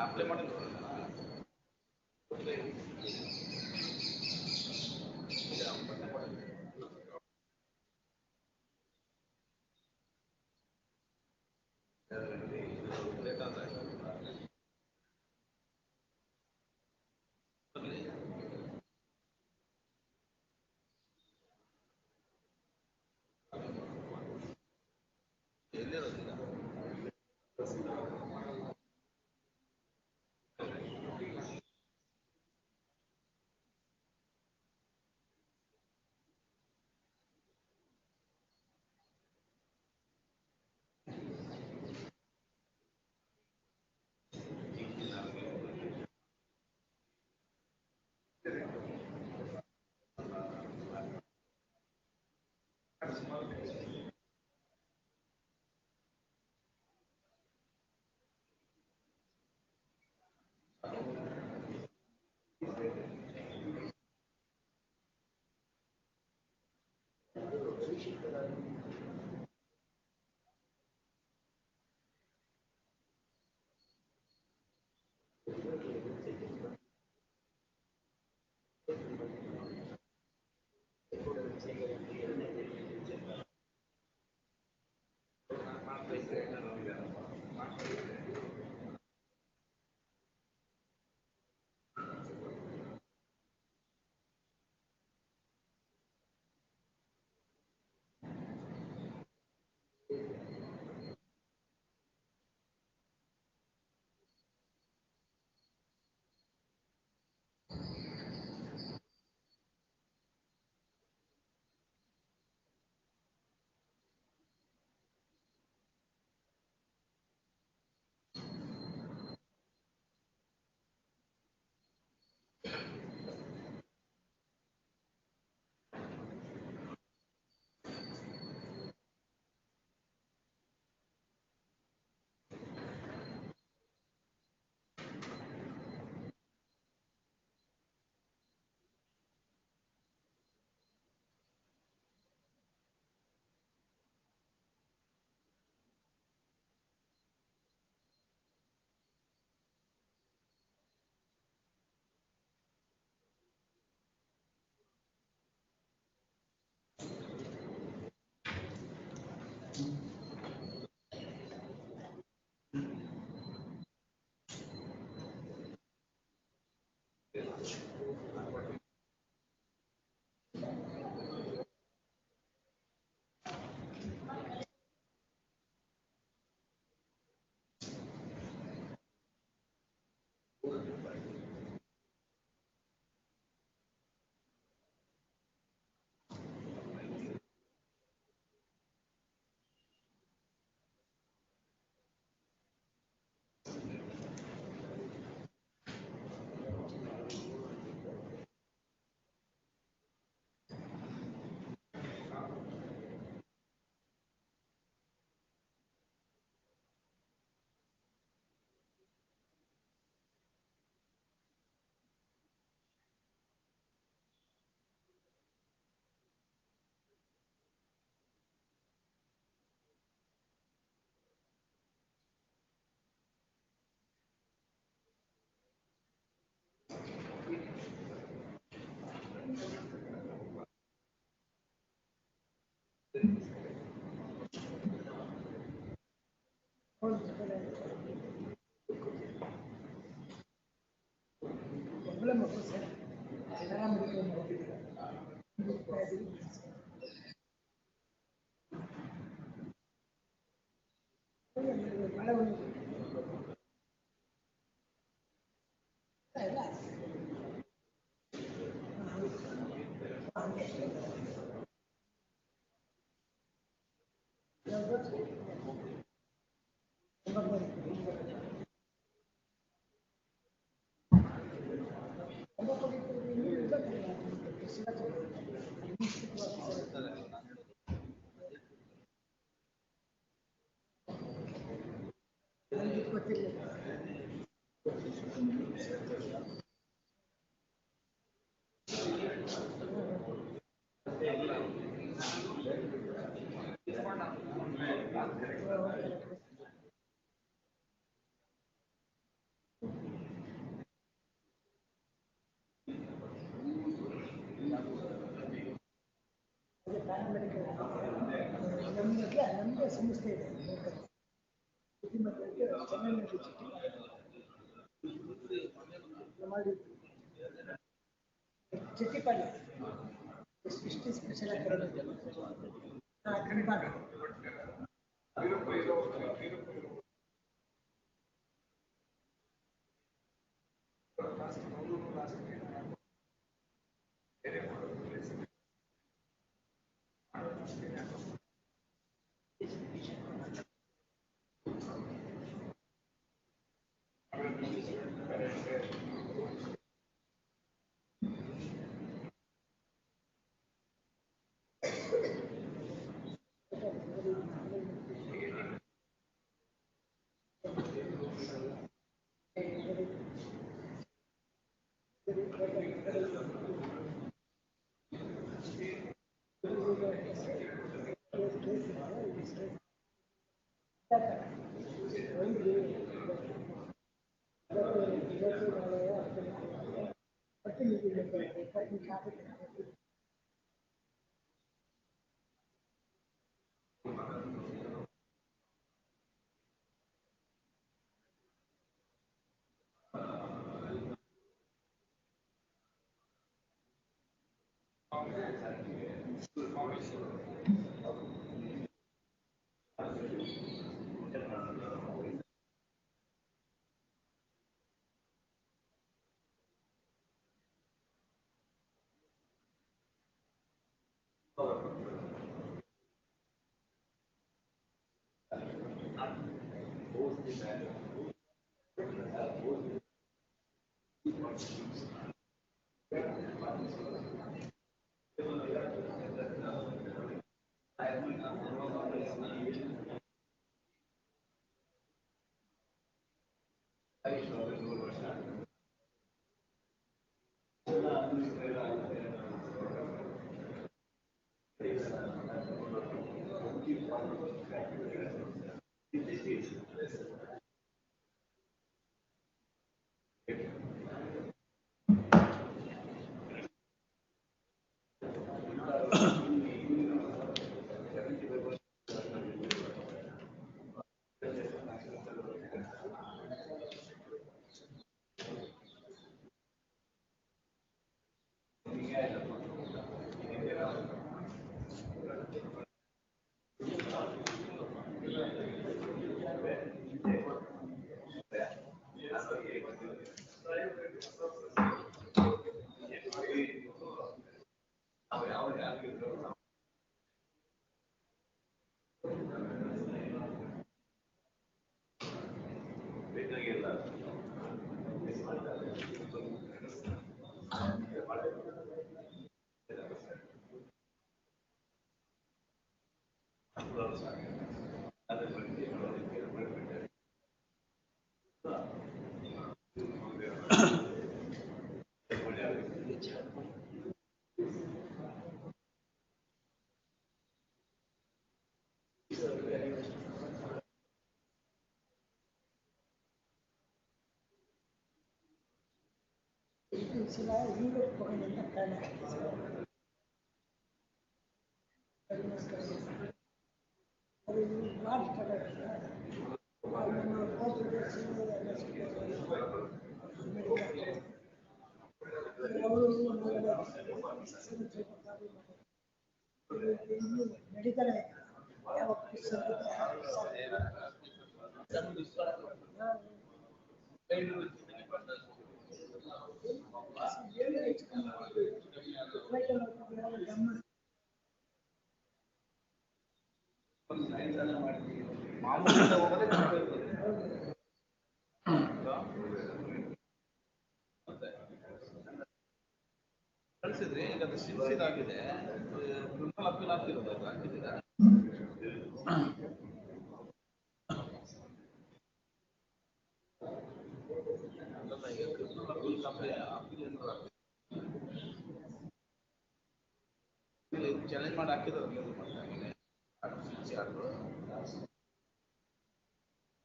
ಅಪ್ಲೈ ಮಾಡಿ ನಮಗೆ ಸಮಸ್ಯೆ ಇದೆ ಚಿಟ್ಟಿಪಳ್ಳಿ ಇಷ್ಟು ಸ್ಪೆಷಲ್ ಆಗಿ ಖಂಡಿತ ಮೆಡಿಕಲ್ ಕಳಿಸಿದ್ರೆ ಈಗ ಅದು ಸಿನ್ಸಿಯರ್ ಆಗಿದೆ ಕ್ರಿಮಿನಲ್ ಅಪೀಲ್ ಆಗ್ತಿರೋದು ಅದು ಹಾಕಿದ್ದೀರಾ ಅಲ್ಲ ಈಗ ಕ್ರಿಮಿನಲ್ ಅಪೀಲ್ ಅಪೀಲ್ ಏನಾದ್ರು ಚಾಲೆಂಜ್ ಮಾಡಿ ಹಾಕಿರೋದು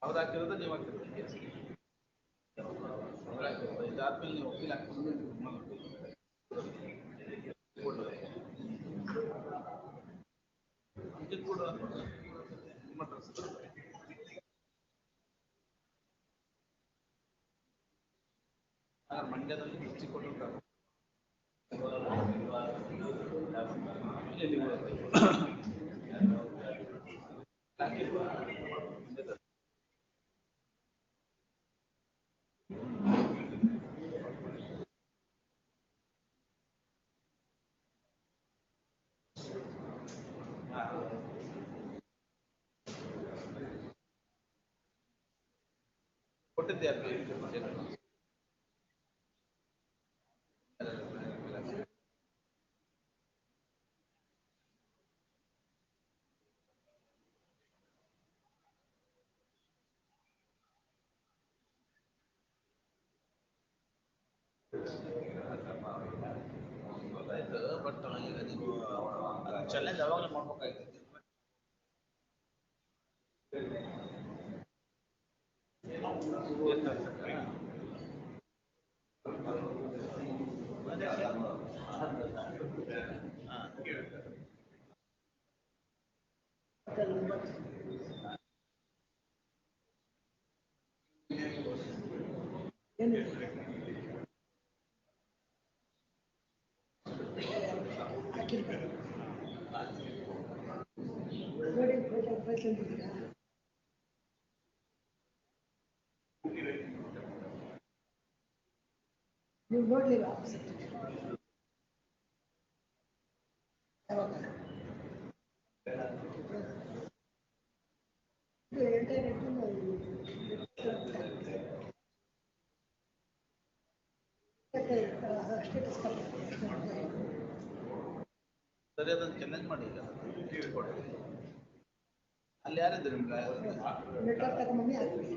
ಅವ್ರು ಹಾಕಿರೋದು ನೀವು ಹಾಕಿರೋದು ಕೇಸ್ ಇದಾದ್ಮೇಲೆ ನೀವು ಅಪೀಲ್ ಹಾಕಿರೋದು ಮಂಡ್ಯದಲ್ಲಿ ಹೆಚ್ಚಿ ಕೊಟ್ಟಿರ್ತಾರೆ ಕೊಟ್ಟಿದ್ದೆ ಯಾರು? ಗೊತ್ತಾಯ್ತು, ಬಟ್ ಈಗ ನೀವು ಚಾಲೆಂಜ್ ಅವಾಗಲೇ ಮಾಡ್ಬೇಕಾಗಿತ್ತು. ನೀವು ನೋಡ್ಲಿಲ್ಲ ಸರಿ, ಅದನ್ನು ಚಾಲೆಂಜ್ ಮಾಡಿ ಈಗ ಅಲ್ಲಿ ಯಾರಿದ್ರು ನಿಮ್ಗೆ? ನೆಟ್ವರ್ಕ್ ತಗೊಂಬನ್ನಿ ಹಾಕ್ಬಿಡಿ.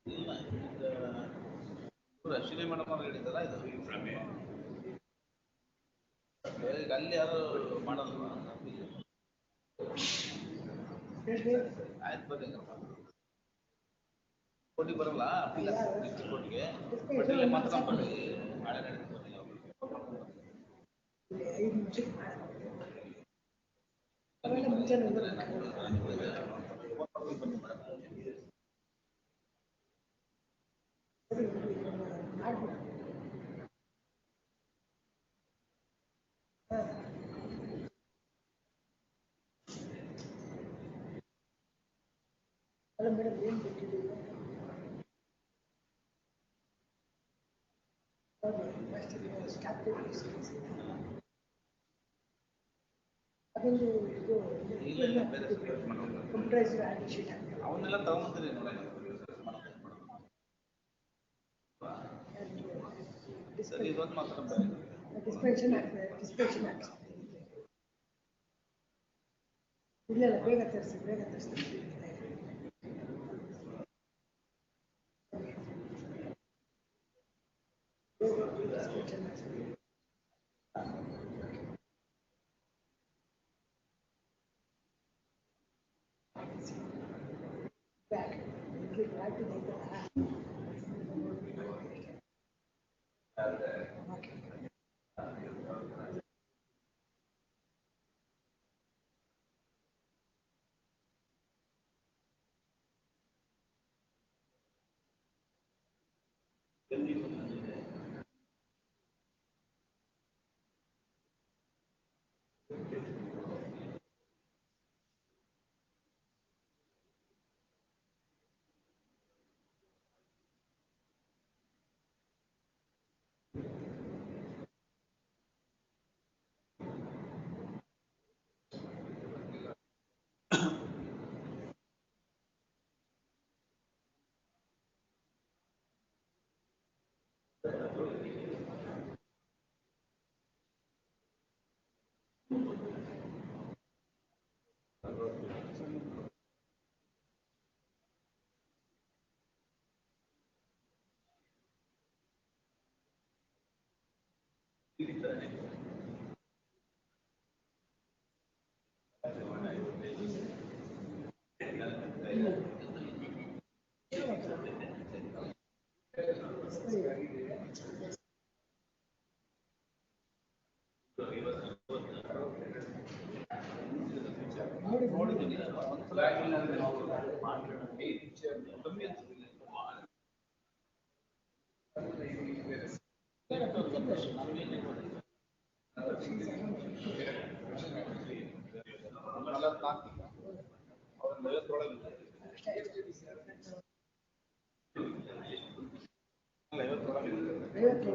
ಇಲ್ಲ, ಈಗ ಅಶ್ವಿನಿ ಮೇಡಮ್ ಅವ್ರು ಹೇಳಿದಾರ ಇದು ಈಗ ಅಲ್ಲಿ ಯಾರು ಮಾಡಲ್ವಾ? ಆಯ್ತು ಬರ್ರಿ, ಕೋರ್ಟಿಗೆ ಬರಲ್ಲ, ಡಿಸ್ಟ್ರಿಕ್ಟ್ ಕೋರ್ಟ್ಗೆ ಬಟ್ ಇಲ್ಲೇ ಮಾತ್ರ ಬರ್ರಿ, ನಾಳೆ ನಡೀತದೆ ಬರ್ರಿ. 5 ನಿಮಿಷಕ್ಕೆ ಅವೆಲ್ಲ ಮುಂಚೆ ಅಲ್ಲ ಮೇಡಮ್ ಏನು ಬೇಕಿದೆ? ಅದೊಂದು ಇದು ಕಂಪ್ಯೂಟರೈಸ್ ಶೀಟ್ ಅವನ್ನೆಲ್ಲ ತಗೊಂಡ್ಬಂದ್ರಿ ನೋಡಿ. ಸರಿ, ಇದೊಂದು ಮಾತ್ರ ಡಿಸ್ಪೆನ್ಷನ್ ಡಿಸ್ಪೆನ್ಷನ್ ಇಲ್ಲ ಇಲ್ಲ, ಬೇಗ ತರಿಸಿ ಬೇಗ ತರಿಸಿ. Back. Back to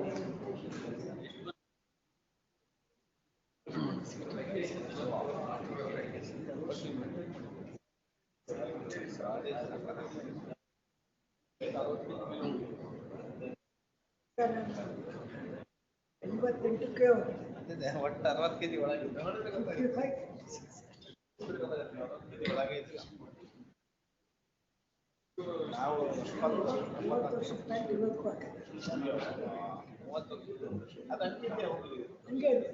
the 88ಕ್ಕೆ ಒಟ್ಟು 60 ಕೆಜಿ ಒಳಗೆ ನಾವು 50 ವರ್ಷದ ಪ್ಯಾಂಟ್ ಇವತ್ತು ಹಾಕಿದೆ. ಹಂಗೆ ಇದೆ.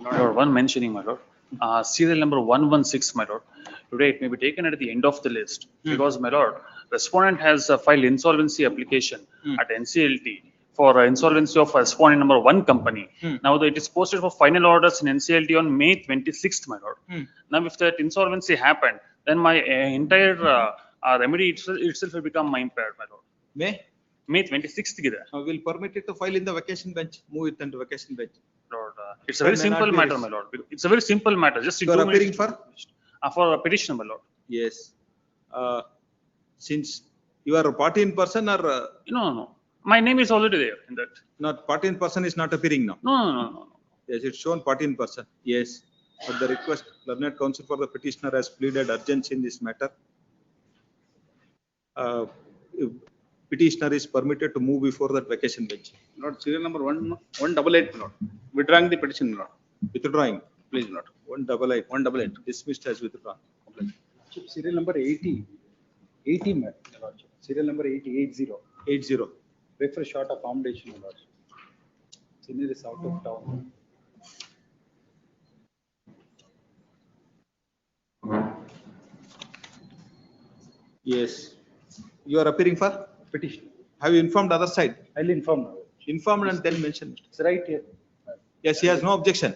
Lord, one mentioning, my lord. Serial number 116, my lord. Today it may be taken at the end of the list because, my lord, respondent has filed insolvency application at NCLT for insolvency of respondent number 1 company. Now it is posted for final orders in NCLT on May 26th, my lord. Now if that insolvency happened, then my entire remedy itself will become impaired, my lord. May 26th. Will permit it to file in the vacation bench, move it into vacation bench. Lord, it's a very simple matter, my lord. It's a very simple matter. Just You are appearing for? For a petition, my lord. Yes. Since you are a party in person or? No. My name is already there in that. Not party in person is not appearing now. No. Yes, it's shown party in person. Yes. At the request, learned counsel for the petitioner has pleaded urgency in this matter. Petitioner is permitted to move before that vacation bench. Lord, serial number 188, Lord. Withdrawing the petition, Lord. Withdrawing. Please, Lord. 188. 188. Dismissed as withdrawn. Serial number 80, my lordship. Serial number 80. 80. Wait for short accommodation, my lordship. Senior is out of town. Yes. You are appearing for? Petition. Have you informed other side? I'll inform now. Informed and then mention. It's right here. Yes, he has no objection.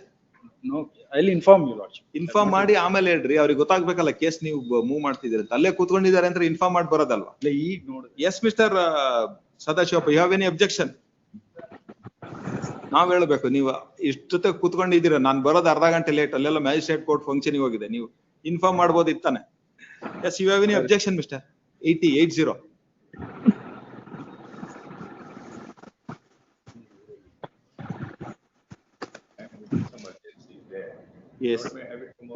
No, I'll inform you, lordship. Inform ಮಾಡಿ ಆಮೇಲೆ ಹೇಳ್ರಿ ಅವ್ರಿಗೆ ಗೊತ್ತಾಗ್ಬೇಕಲ್ಲ case ನೀವು move ಮಾಡ್ತಿದ್ದೀರಿ ಅಂತ ಅಲ್ಲೇ ಕೂತ್ಕೊಂಡಿದ್ದಾರೆ ಅಂತ inform ಮಾಡಿ ಬರೋದಲ್ವಾ? ಈಗ ನೋಡಿ. Yes mister Sadashivappa, you have any objection? ನಾವ್ ಹೇಳ್ಬೇಕು, ನೀವು ಇಷ್ಟೊತ್ತೆ ಕೂತ್ಕೊಂಡಿದ್ದೀರಾ, ನಾನು ಬರೋದು ಅರ್ಧ ಗಂಟೆ ಲೇಟ್, ಅಲ್ಲೆಲ್ಲ ಮ್ಯಾಜಿಸ್ಟ್ರೇಟ್ ಕೋರ್ಟ್ ಫಂಕ್ಷನ್ ಹೋಗಿದೆ, ನೀವು ಇನ್ಫಾರ್ಮ್ ಮಾಡ್ಬೋದಿತ್ತಾನೆ. Yes, you have any objection mister? 80. Yes.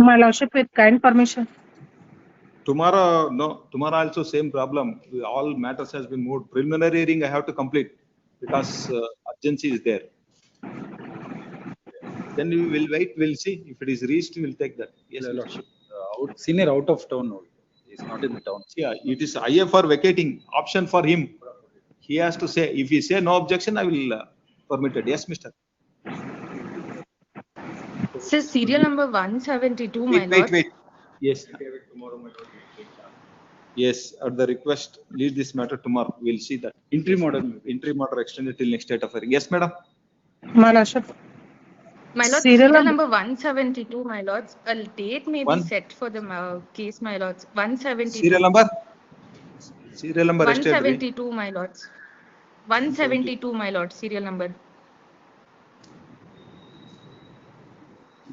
My lordship, with kind permission. Tomorrow, no. Tomorrow also same problem. All matters has been moved. Preliminary hearing I have to complete because urgency is there. Then we will wait. We'll see if it is reached. We will take that. Yes, lordship. Senior out of town now. He's not in the town. Yeah, it is IF for vacating option for him. He has to say. If he say no objection, I will permit it. Yes, Mister. Sir, serial number 172, my lord. Wait. Yes. Yes, at the request, leave this matter tomorrow. We'll see that. Interim order extended till next date of hearing. Yes, madam. My lordship. My lord, serial number 172, my lords. A date may be set for the case, my lords. 172. Serial number? Serial number. 172, my lords. 172, my lord. Serial number.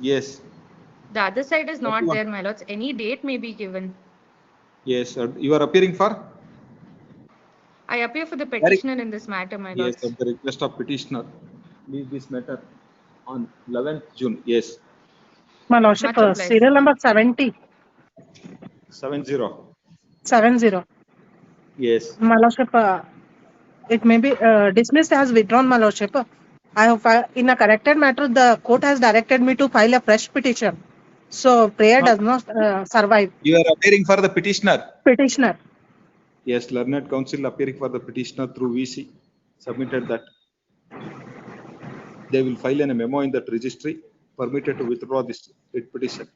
Yes. The other side is not there, my lords. Any date may be given. Yes, you are appearing for? I appear for the petitioner in this matter, my lords. Yes, at the request of petitioner, leave this matter on 11th June. Yes. My lordship, serial number 70. 70. Yes. My lordship, it may be dismissed as withdrawn, my lordship. I have in a corrected matter, the court has directed me to file a fresh petition. So prayer does not survive. You are appearing for the petitioner? Petitioner. Yes, learned counsel appearing for the petitioner through VC submitted that. They will file a memo in that registry, permitted to withdraw this writ petition.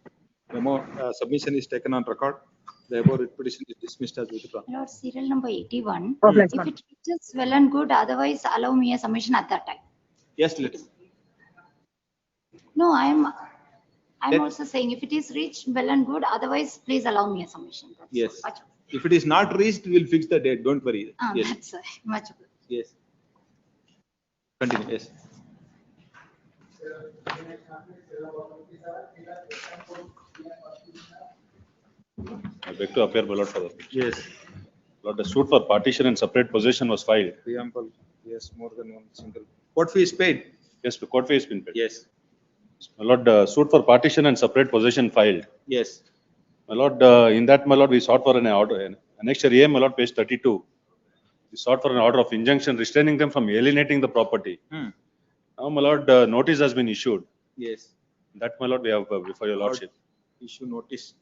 Memo submission is taken on record. The above writ petition is dismissed as withdrawn. Lord, serial number 81. Yes, If it reaches well and good, otherwise allow me a submission at that time. Yes, let's. No, I'm also saying if it is reached well and good, otherwise please allow me a submission. That's Yes. much. If it is not reached, we will fix the date. Don't worry. Yes. That's much. Yes. Continue. Yes. I beg to appear, my lord, for the. Yes. Lord, the suit for partition and separate possession was filed. Preamble. Yes, more than one single. Court fee is paid. Yes, the court fee has been paid. Yes. My lord, suit for partition and separate possession filed. Yes. My lord, in that, my lord, we sought for an order, annexure A, my lord, page 32. We sought for an order of injunction restraining them from alienating the property. Now, my lord, notice has been issued. Yes. That, my lord, we have before your lordship. Issue notice.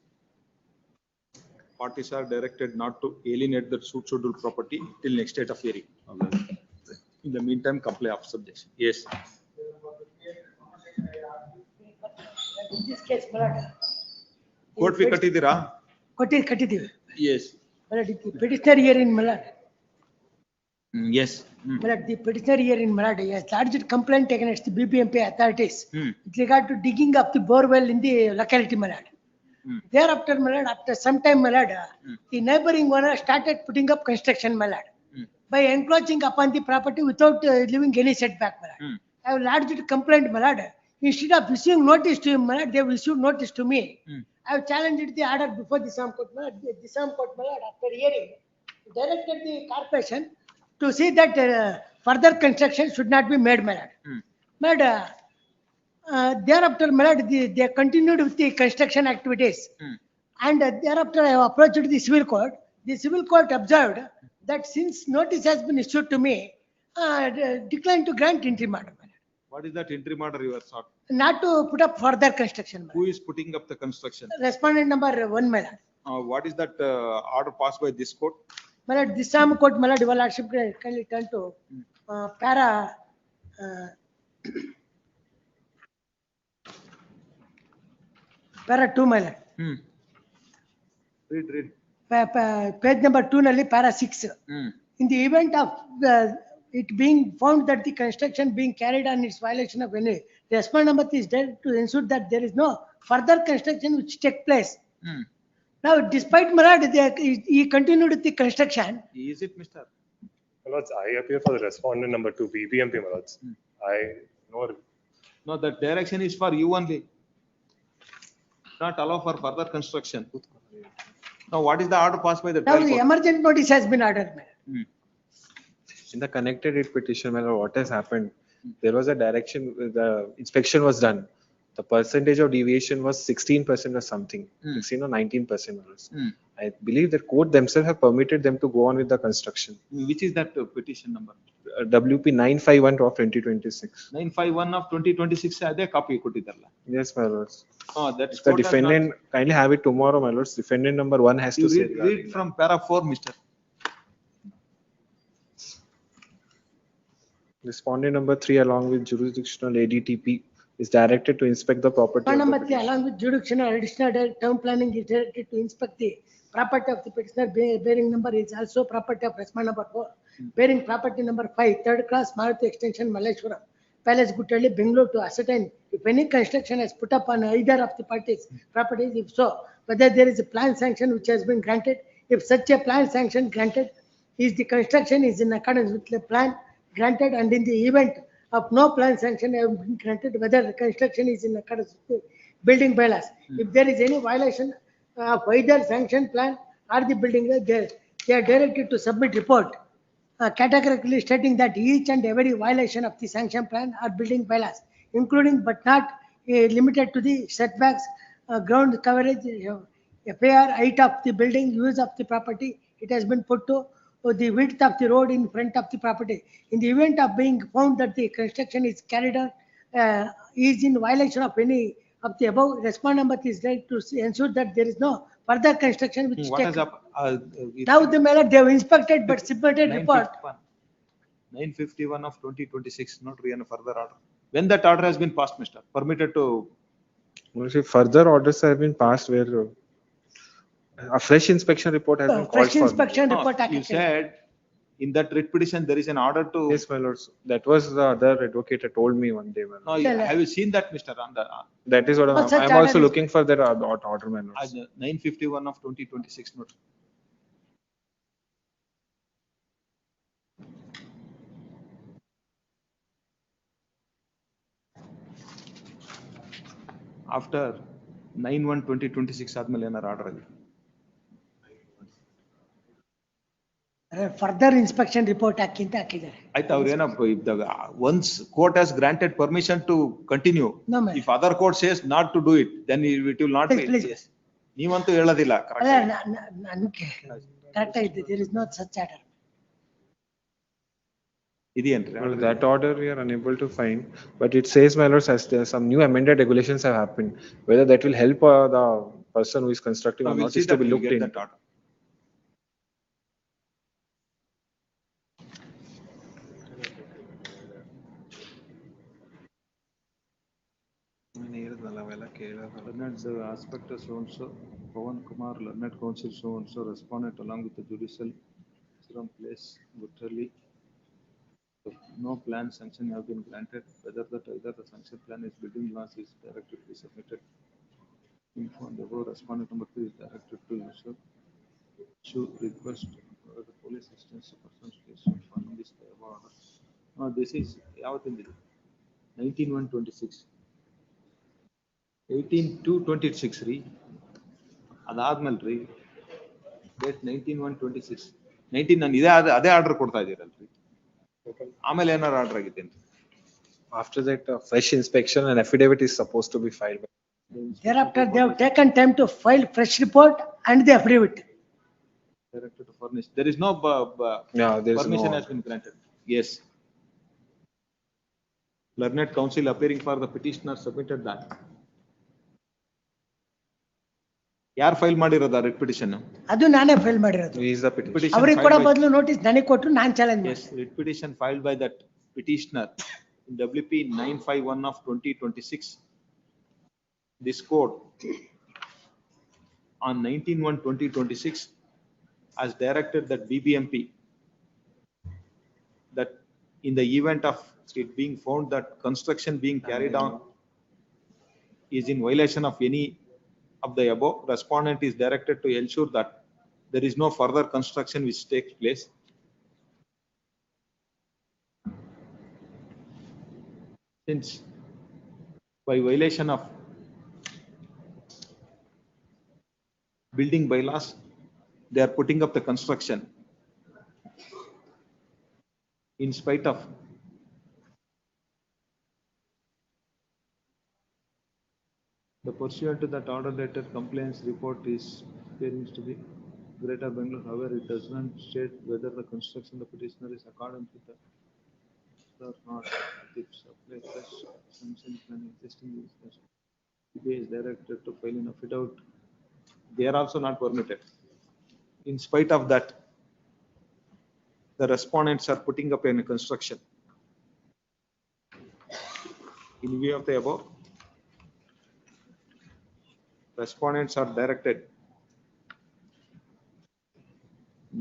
Parties are directed not to alienate the suit scheduled property till next date of hearing. In the meantime, comply of subjection. Yes. In this case, Malad. Court fee ಕಟ್ಟಿದ್ದೀರಾ? ಕಟ್ಟಿದ್ದೀವಿ. Yes. Malad, the petitioner here in Malad. Yes. Malad, the petitioner here in Malad has lodged complaint against the BBMP authorities with regard to digging up the borewell in the locality Malad. Thereafter, Malad, after some time, Malad, the neighboring owner started putting up construction, Malad, by encroaching upon the property without leaving any setback, Malad. I have lodged a complaint, Malad. Instead of issuing notice to him, Malad, they have issued notice to me. I have challenged the order before the Assam Court, Malad. The Assam Court, Malad, after hearing, directed the corporation to see that further construction should not be made, Malad. Malad, thereafter, Malad, they continued with the construction activities. And thereafter, I have approached the civil court. The civil court observed that since notice has been issued to me, declined to grant interim order. What is that interim order you are sought? Not to put up further construction. Who is putting up the construction? Respondent number 1, Malad. What is that order passed by this court? Malad, the Assam Court, Malad, your lordship kindly turn to para para 2, Malad. Read. Page number 2, nalli para 6. In the event of it being found that the construction being carried on its violation of any, respondent number is there to ensure that there is no further construction which take place. Now, despite Malad, he continued with the construction. Is it, Mr.? Lords, I appear for the respondent number 2, BBMP, Lords. I know. No, the direction is for you only. Not allow for further construction. Now, what is the order passed by the Now, trial the court? emergent notice has been ordered, Malad. In the connected writ petition, my lord, what has happened? There was a direction, the inspection was done. The percentage of deviation was 16% or something, 16 or 19%. I believe that court themselves have permitted them to go on with the construction. Which is that petition number? WP 951 of 2026. 951 of 2026, ಅದೇ copy ಕೊಟ್ಟಿದ್ದಾರಲ್ಲ. Yes, my lords. Oh, that's The defendant, kindly have it tomorrow, my lords. Defendant number 1 has to say. Read from para 4, Mr. Respondent number 3 along with jurisdictional ADTP is directed to inspect the property. Respondent number 3 along with jurisdictional additional town planning is directed to inspect the property of the petitioner. Bearing number is also property of respondent number 4. Bearing property number 5, third class Maruti extension Malleshwaram, Palace Guttalli, Bengaluru, to ascertain if any construction has put up on either of the parties' properties. If so, whether there is a plan sanction which has been granted. If such a plan sanction granted, is the construction is in accordance with the plan granted, and in the event of no plan sanction have been granted, whether the construction is in accordance with the building bylaws. If there is any violation of either sanction plan or the building, they are directed to submit report categorically stating that each and every violation of the sanction plan or building bylaws, including but not limited to the setbacks, ground coverage, FAR, height of the building, use of the property, it has been put to the width of the road in front of the property. In the event of being found that the construction is carried on, is in violation of any of the above, respondent number is right to ensure that there is no further construction which What take. has up? Now the matter they have inspected but submitted report. 951 of 2026, not really further order. When that order has been passed, Mr. Permitted to. Further orders have been passed where a fresh inspection report has been called Fresh for. inspection No, report. you said in that writ petition there is an order to. Yes, my lords. That was the other advocate had told me one day. My No, lord. have you seen that, Mr. On the That is what But such I'm also order is- looking for that order, my lords. 951 of 2026 note. After 9/1/2026 ಆದ್ಮೇಲೆ ಏನಾರ order ಆಗಿದೆ? Further inspection report ಹಾಕಿಂತ ಹಾಕಿದ್ದಾರೆ. ಆಯ್ತು ಅವ್ರೇನಪ್ಪ ಇದ್ದಾಗ once court has granted permission to continue, No, ma'am. if other court says not to do it, then it will not be. Please. ನೀವಂತೂ ಹೇಳೋದಿಲ್ಲ ಅಲ್ಲ ನಾನು ಕರೆಕ್ಟ್ ಆಗಿದೆ. There is no such order. ಇದೆಯೇನ್ರಿ? Well, that order we are unable to find, but it says, my lords, as there some new amended regulations have happened, whether that will help the person who is constructing or We'll not see is to that be we'll looked get in. that order. Learned aspect so and so, Pawan Kumar, learned counsel so and so, respondent along with the judicial from place literally. No plan sanction have been granted, whether that either the sanction plan is building laws is directed to be submitted. Info on the above, respondent number 3 is directed to user. Should request the police assistance persons case following this above order. This is ಯಾವತ್ತಿಂದ 19/1/26. 18/2/26 ರೀ. ಅದಾದ್ಮೇಲೆ ರೀ date 19/1/26. 19 ನಾನು ಅದೇ order ಕೊಡ್ತಾ ಇದ್ದೀರಲ್ರಿ. ಆಮೇಲೆ ಏನಾರು order ಆಗಿದ್ದೇನೆ? After that, fresh inspection and affidavit is supposed to be filed. Thereafter, they have taken time to file fresh report and the affidavit. Directed to furnish. There is no there is permission no. has been granted. Yes. Learned counsel appearing for the petitioner submitted that. ಯಾರು file ಮಾಡಿರೋದು writ petition? ಅದು ನಾನೇ file ಮಾಡಿರೋದು. He is the petitioner. ಅವರಿಗೆ ಕೊಡೋ ಬದಲು notice ನನಗೆ ಕೊಟ್ಟರು ನಾನು ಚಾಲೆಂಜ್ ಮಾಡಿ. Yes, writ petition filed by that petitioner in WP 951 of 2026. This court on 19/1/2026 has directed that BBMP that in the event of it being found that construction being carried on is in violation of any of the above, respondent is directed to ensure that there is no further construction which takes place. Since by violation of building bylaws, they are putting up the construction in spite of the pursuant to that order letter complaints report is appearings to be Greater Bangalore. However, it does not state whether the construction of the petitioner is accordant with the or not. If supply fresh sanction plan existing is directed to file an affidavit. They are also not permitted. In spite of that, the respondents are putting up in a construction. In view of the above, respondents are directed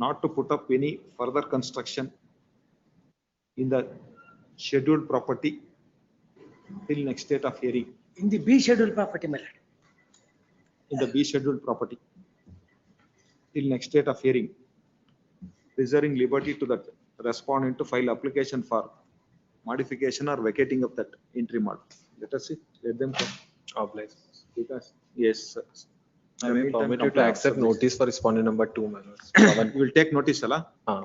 not to put up any further construction in the scheduled property till next date of hearing. In the B scheduled property, my lord. In the B scheduled property till next date of hearing, reserving liberty to the respondent to file application for modification or vacating of that interim order. Let us see, let them come. Oblige. Because, yes, sir. I am permitted to accept notice for respondent number 2, my lords. You will take notice, Allah?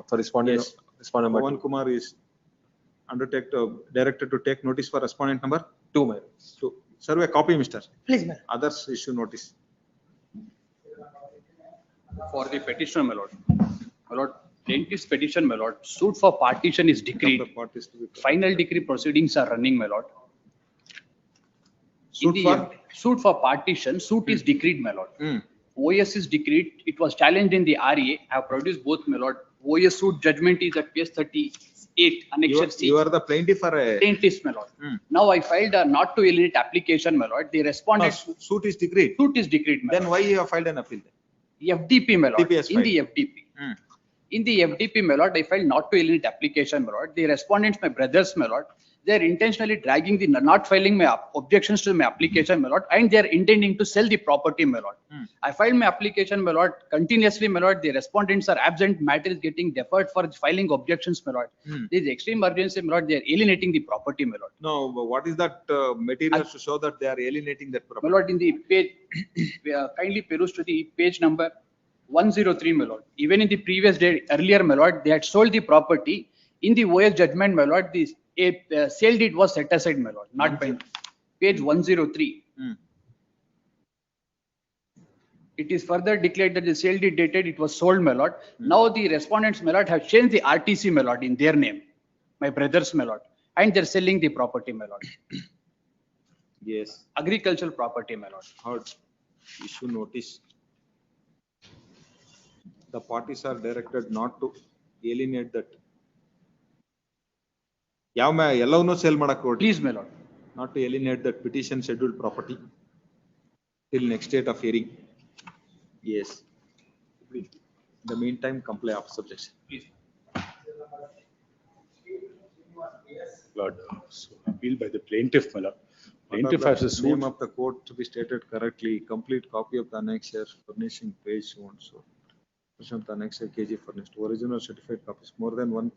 For respondent, Yes. respondent number Pawan 2. Kumar is directed to take notice for respondent number 2, my lords. 2. Serve a copy, mister. Please, ma'am. Others issue notice. For the petitioner, my lord. My lord, plaintiff's petition, my lord. Suit for partition is decreed. Final decree proceedings are running, my lord. Suit for partition, suit is decreed, my lord. OS is decreed. It was challenged in the RA. I have produced both, my lord. OS suit judgment is at page 38, annexure C. You are the plaintiff or a Plaintiff, my lord. Now I filed a not to alienate application, my lord. The respondent. Suit is decreed. Suit is decreed, my Then why you have filed an appeal? FDP, my lord. FDP has In the filed. FDP. In the FDP, my lord, I filed not to alienate application, my lord. The respondents, my brothers, my lord, they are intentionally dragging the not filing my objections to my application, my lord, and they are intending to sell the property, my lord. I filed my application, my lord, continuously, my lord. The respondents are absent. Matter is getting deferred for filing objections, my lord. There is extreme urgency, my lord. They are alienating the property, my lord. No, but what is that material to show that they are alienating that property? My lord, in the page, kindly peruse to the page number 103, my lord. Even in the previous day, earlier, my lord, they had sold the property. In the OS judgment, my lord, the sale deed was set aside, my lord, not by page 103. It is further declared that the sale deed dated, it was sold, my lord. Now the respondents, my lord, have changed the RTC, my lord, in their name, my brothers, my lord, and they're selling the property, my lord. Yes. Agricultural property, my lord. Heard. Issue notice. The parties are directed not to alienate that. Yellow sell madak. Please, my lord. Not to alienate that petition scheduled property till next date of hearing. Yes. In the meantime, comply of subjection. Please. Lord, so appealed by the plaintiff, my lord. Plaintiff has a suit. Name of the court to be stated correctly. Complete copy of the annexure furnishing page so and so. Of the annexure KG furnished. Original certified copies. More than one.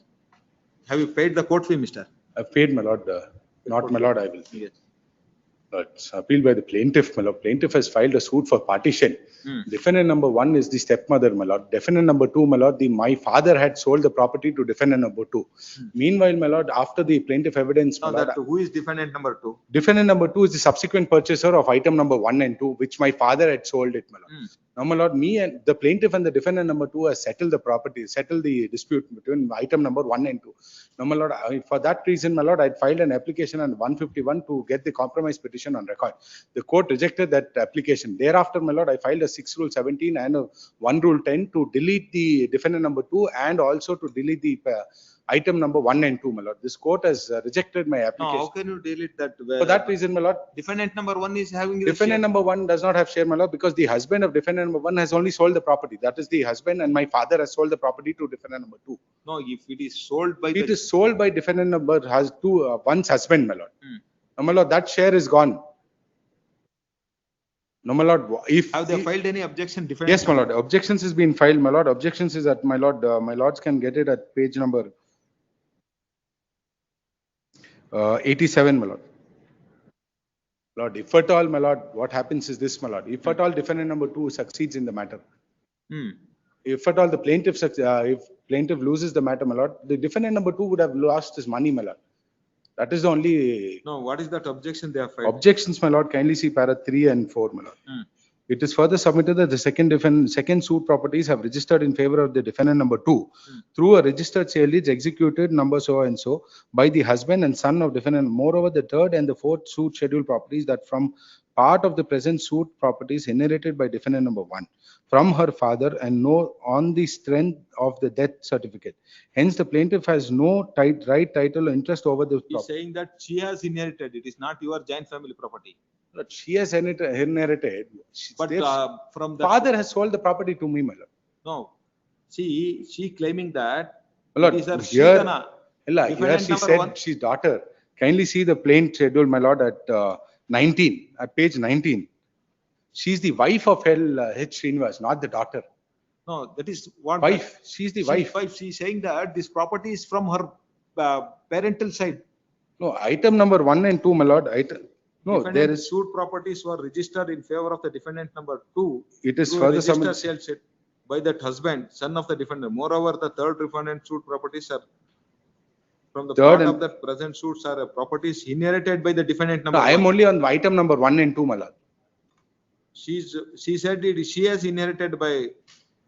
Have you paid the court fee, mister? I've paid, my lord. Not my lord, I will. Yes. It's appealed by the plaintiff, my lord. Plaintiff has filed a suit for partition. Defendant number 1 is the stepmother, my lord. Defendant number 2, my lord, my father had sold the property to defendant number 2. Meanwhile, my lord, after the plaintiff evidence, my lord, Who is defendant number 2? defendant number 2 is the subsequent purchaser of item number 1 and 2, which my father had sold it, my lord. Now, my lord, me and the plaintiff and the defendant number 2 has settled the property, settled the dispute between item number 1 and 2. Now, my lord, for that reason, my lord, I filed an application on 151 to get the compromise petition on record. The court rejected that application. Thereafter, my lord, I filed a 6 rule 17 and a 1 rule 10 to delete the defendant number 2 and also to delete the item number 1 and 2, my lord. This court has rejected my No, application. how can you delete that? For that reason, my lord, Defendant number 1 is having the defendant share. number 1 does not have share, my lord, because the husband of defendant number 1 has only sold the property. That is the husband, and my father has sold the property to defendant number 2. No, if it is sold by It is sold by defendant number has 2, one's husband, my lord. Now, my lord, that share is gone. No, my lord, if Have they filed any objection? Defendant yes, my lord, objections has been filed, my lord. Objections is at my lord, my lords can get it at page number 87, my lord. Lord, if at all, my lord, what happens is this, my lord. If at all defendant number 2 succeeds in the matter, if at all the plaintiff, if plaintiff loses the matter, my lord, the defendant number 2 would have lost his money, my lord. That is the only. No, what is that objection they have filed? Objections, my lord, kindly see para 3 and 4, my lord. It is further submitted that the second suit properties have registered in favor of the defendant number 2 through a registered sale deeds executed number so and so by the husband and son of defendant. Moreover, the third and the fourth suit scheduled properties that from part of the present suit properties inherited by defendant number 1 from her father and no on the strength of the death certificate. Hence, the plaintiff has no right title or interest over the He's property. saying that she has inherited. It is not your joint family property. But she has inherited. But Their from the father has sold the property to me, my lord. No, she claiming that My lord, it is her here, Shidana. here Defendant she number said 1. she's daughter. Kindly see the plain schedule, my lord, at 19, at page 19. She's the wife of H. Srinivas, not the daughter. No, that is what. Wife. She's the wife. She's saying that this property is from her parental side. No, item number 1 and 2, my lord. No, Defendant there is. suit properties were registered in favor of the defendant number 2. It is through a further registered submitted. sale set by that husband, son of the defendant. Moreover, the third defendant suit properties are from the Third part and- of that present suits are properties inherited by the defendant No, number I am 1. only on item number 1 and 2, my lord. She said she has inherited by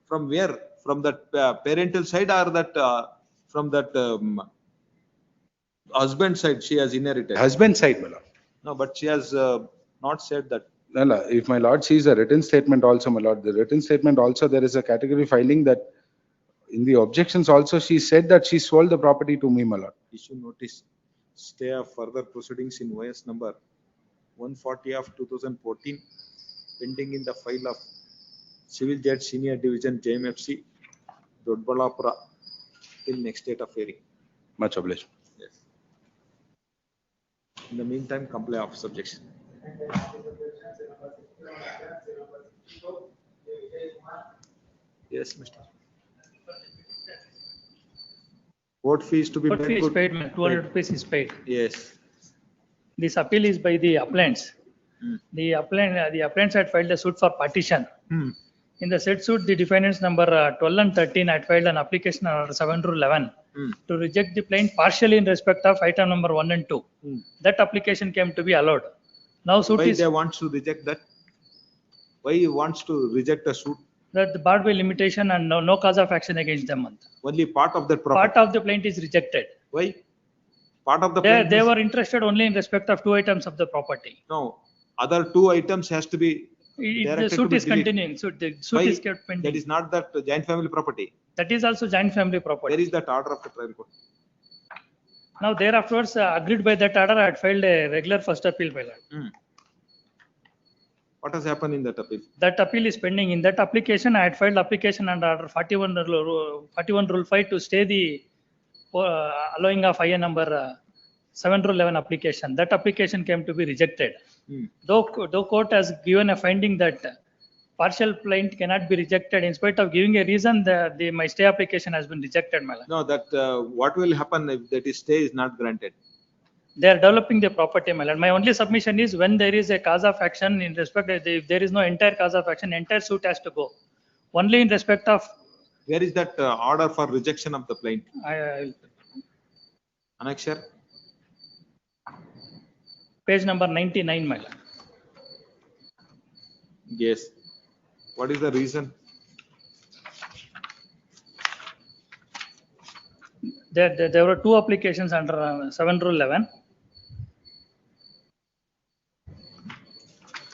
from where? From that parental side or that from that husband side she has inherited. Husband side, my lord. No, but she has not said that. No, no, if my lord sees a written statement also, my lord, the written statement also, there is a category filing that in the objections also, she said that she sold the property to me, my lord. Issue notice stay of further proceedings in OS number 140 of 2014 pending in the file of Civil Judge Senior Division JMFC Dodbalapura till next date of hearing. Much obliged. Yes. In the meantime, comply of subjection. Yes, Mr. Court fees to be Court fee is good. paid, 200 rupees is paid. Yes. This appeal is by the appellants. The appellants had filed a suit for partition. In the said suit, the defendants number 12 and 13 had filed an application under 7 rule 11 to reject the plaint partially in respect of item number 1 and 2. That application came to be allowed. Now suit Why is they want to reject that? Why he wants to reject the suit? that the barred by limitation and no cause of action against them. Only part of that property. Part of the plaint is rejected. Why? Part of the They, plaint they is- were interested only in respect of 2 items of the property. No, other 2 items has to be. The directed suit to be is deleted. continuing. So the suit Why? is kept pending. That is not that joint family property. That is also joint family property. Where is that order of the trial court? Now thereafterwards, agreed by that order, I had filed a regular first appeal by law. What has happened in that appeal? That appeal is pending. In that application, I had filed application under order 41 rule 5 to stay the allowing of IA number 7 rule 11 application. That application came to be rejected. Though court has given a finding that partial plaint cannot be rejected, in spite of giving a reason, my stay application has been rejected, my lord. No, that what will happen if that stay is not granted? They are developing the property, my lord. My only submission is when there is a cause of action in respect, if there is no entire cause of action, entire suit has to go. Only in respect of. Where is that order for rejection of the plaint? Annexure? Page number 99, my lord. Yes. What is the reason? There were 2 applications under 7 rule 11.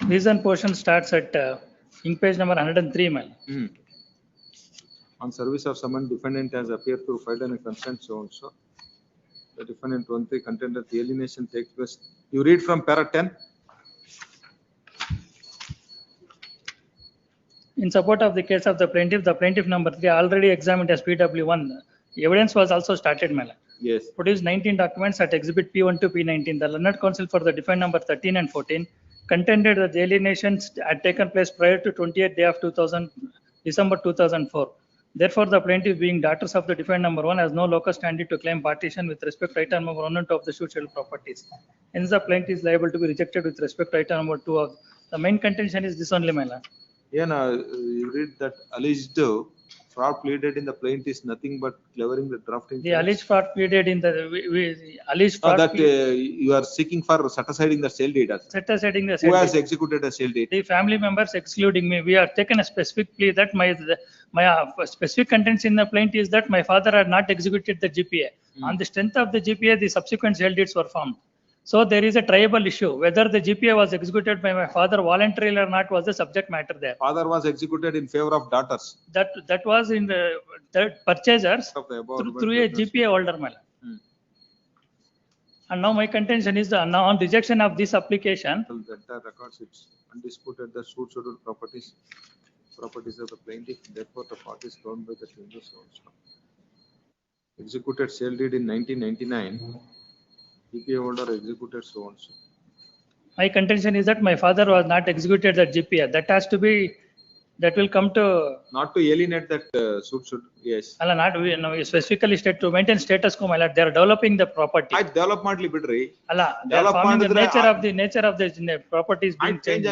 Reason portion starts at in page number 103, my lord. On service of summons, defendant has appeared to file a consent so and so. The defendant 1 contend that the alienation takes place. You read from para 10. In support of the case of the plaintiff number 3 already examined as PW1. Evidence was also started, my lord. Yes. Produced 19 documents at exhibit P1 to P19. The learned counsel for the defendant number 13 and 14 contended that the alienations had taken place prior to 28th day of December 2004. Therefore, the plaintiff, being daughters of the defendant number 1, has no locus standi to claim partition with respect to item number 1 and 2 of the suit schedule properties. Hence, the plaintiff is liable to be rejected with respect to item number 2 of the main contention is this only, my lord. Yeah, you read that alleged fraud pleaded in the plaint is nothing but clearing the drafting. The alleged fraud pleaded in the alleged fraud. That you are seeking for set aside the sale deed. Set aside the Who sale has deed. executed a sale deed? The family members excluding me. We have taken a specific plea that my specific contents in the plaint is that my father had not executed the GPA. On the strength of the GPA, the subsequent sale deeds were formed. So there is a triable issue. Whether the GPA was executed by my father voluntarily or not was the subject matter there. Father was executed in favor of daughters. That was in the purchasers through a GPA holder, my lord. And now my contention is now on rejection of this application. The entire records, it's undisputed the suit schedule properties of the plaintiff. Therefore, the parties bound by the changes also. Executed sale deed in 1999. GPA holder executed so and so. My contention is that my father was not executed that GPA. That has to be, that will come to. Not to alienate that suit should, yes. Not specifically state to maintain status quo, my lord. They are developing the property. Development bidri. They are forming the nature of the property is being changed.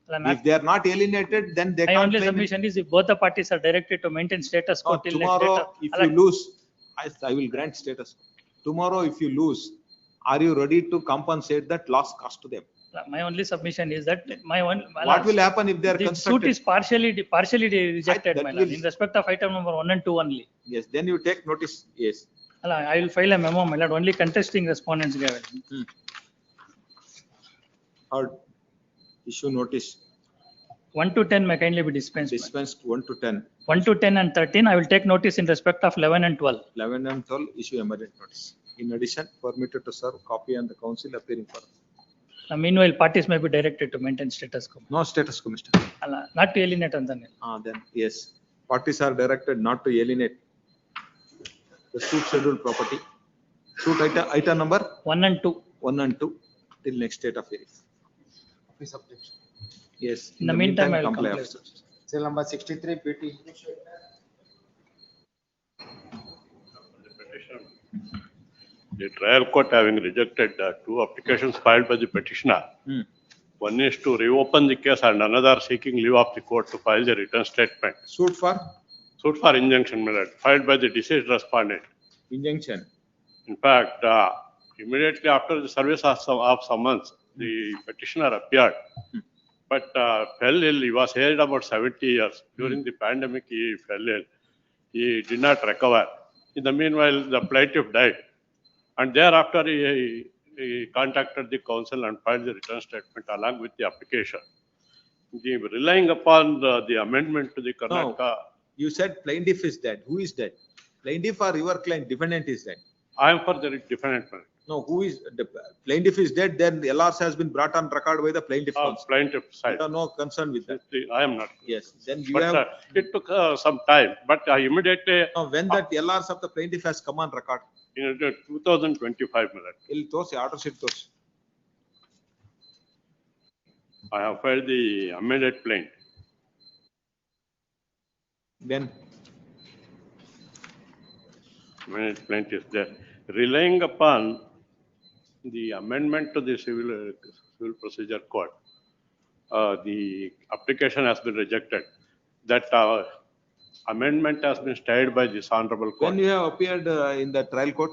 If they are not alienated, then they my can't only claim it. submission is if both the parties are directed to maintain status quo till Tomorrow, if you lose, I will grant status quo. Tomorrow, if you lose, are you ready to compensate that loss cost to them? My only submission is that What will happen if they are the constructed? suit is partially rejected, my lord, in respect of item number 1 and 2 only. Yes, then you take notice, yes. I will file a memo, my lord, only contesting respondents gave it. Or issue notice. 1 to 10 may kindly be dispensed. Dispensed 1 to 10. 1 to 10 and 13, I will take notice in respect of 11 and 12. 11 and 12, issue emergent notice. In addition, permitted to serve copy on the council appearing for. Meanwhile, parties may be directed to maintain status quo. No status quo, Mr. Not to alienate on the. Then, yes. Parties are directed not to alienate the suit scheduled property. Suit item number? 1 and 2. 1 and 2 till next date of hearing. Office objection. Yes. In the meantime, I will comply. comply. Cell number 63, PT. The trial court having rejected the 2 applications filed by the petitioner, One is to reopen the case and another seeking leave of the court to file the return statement. Suit for Suit for injunction, my lord, filed by the deceased respondent. injunction. In fact, immediately after the service of summons, the petitioner appeared. But fell ill. He was aged about 70 years. During the pandemic, he fell ill. He did not recover. In the meanwhile, the plaintiff died. And thereafter, he contacted the council and filed the return statement along with the application. Relying upon the amendment to the Karnataka. You said plaintiff is dead. Who is dead? Plaintiff or your client, defendant is dead? I am for the defendant. No, who is, the plaintiff is dead, then the LRs has been brought on record by the plaintiff. Plaintiff side. You have no concern with that. I am not. Yes, then you But have, it took some time, but immediately when that LRs of the plaintiff has come on record. in 2025, my lord, He'll toss, order sheet toss. I have filed the amended plaint. Then Amended plaint is there. Relying upon the amendment to the civil procedure code, the application has been rejected. That amendment has been stayed by this honorable court. when you have appeared in the trial court,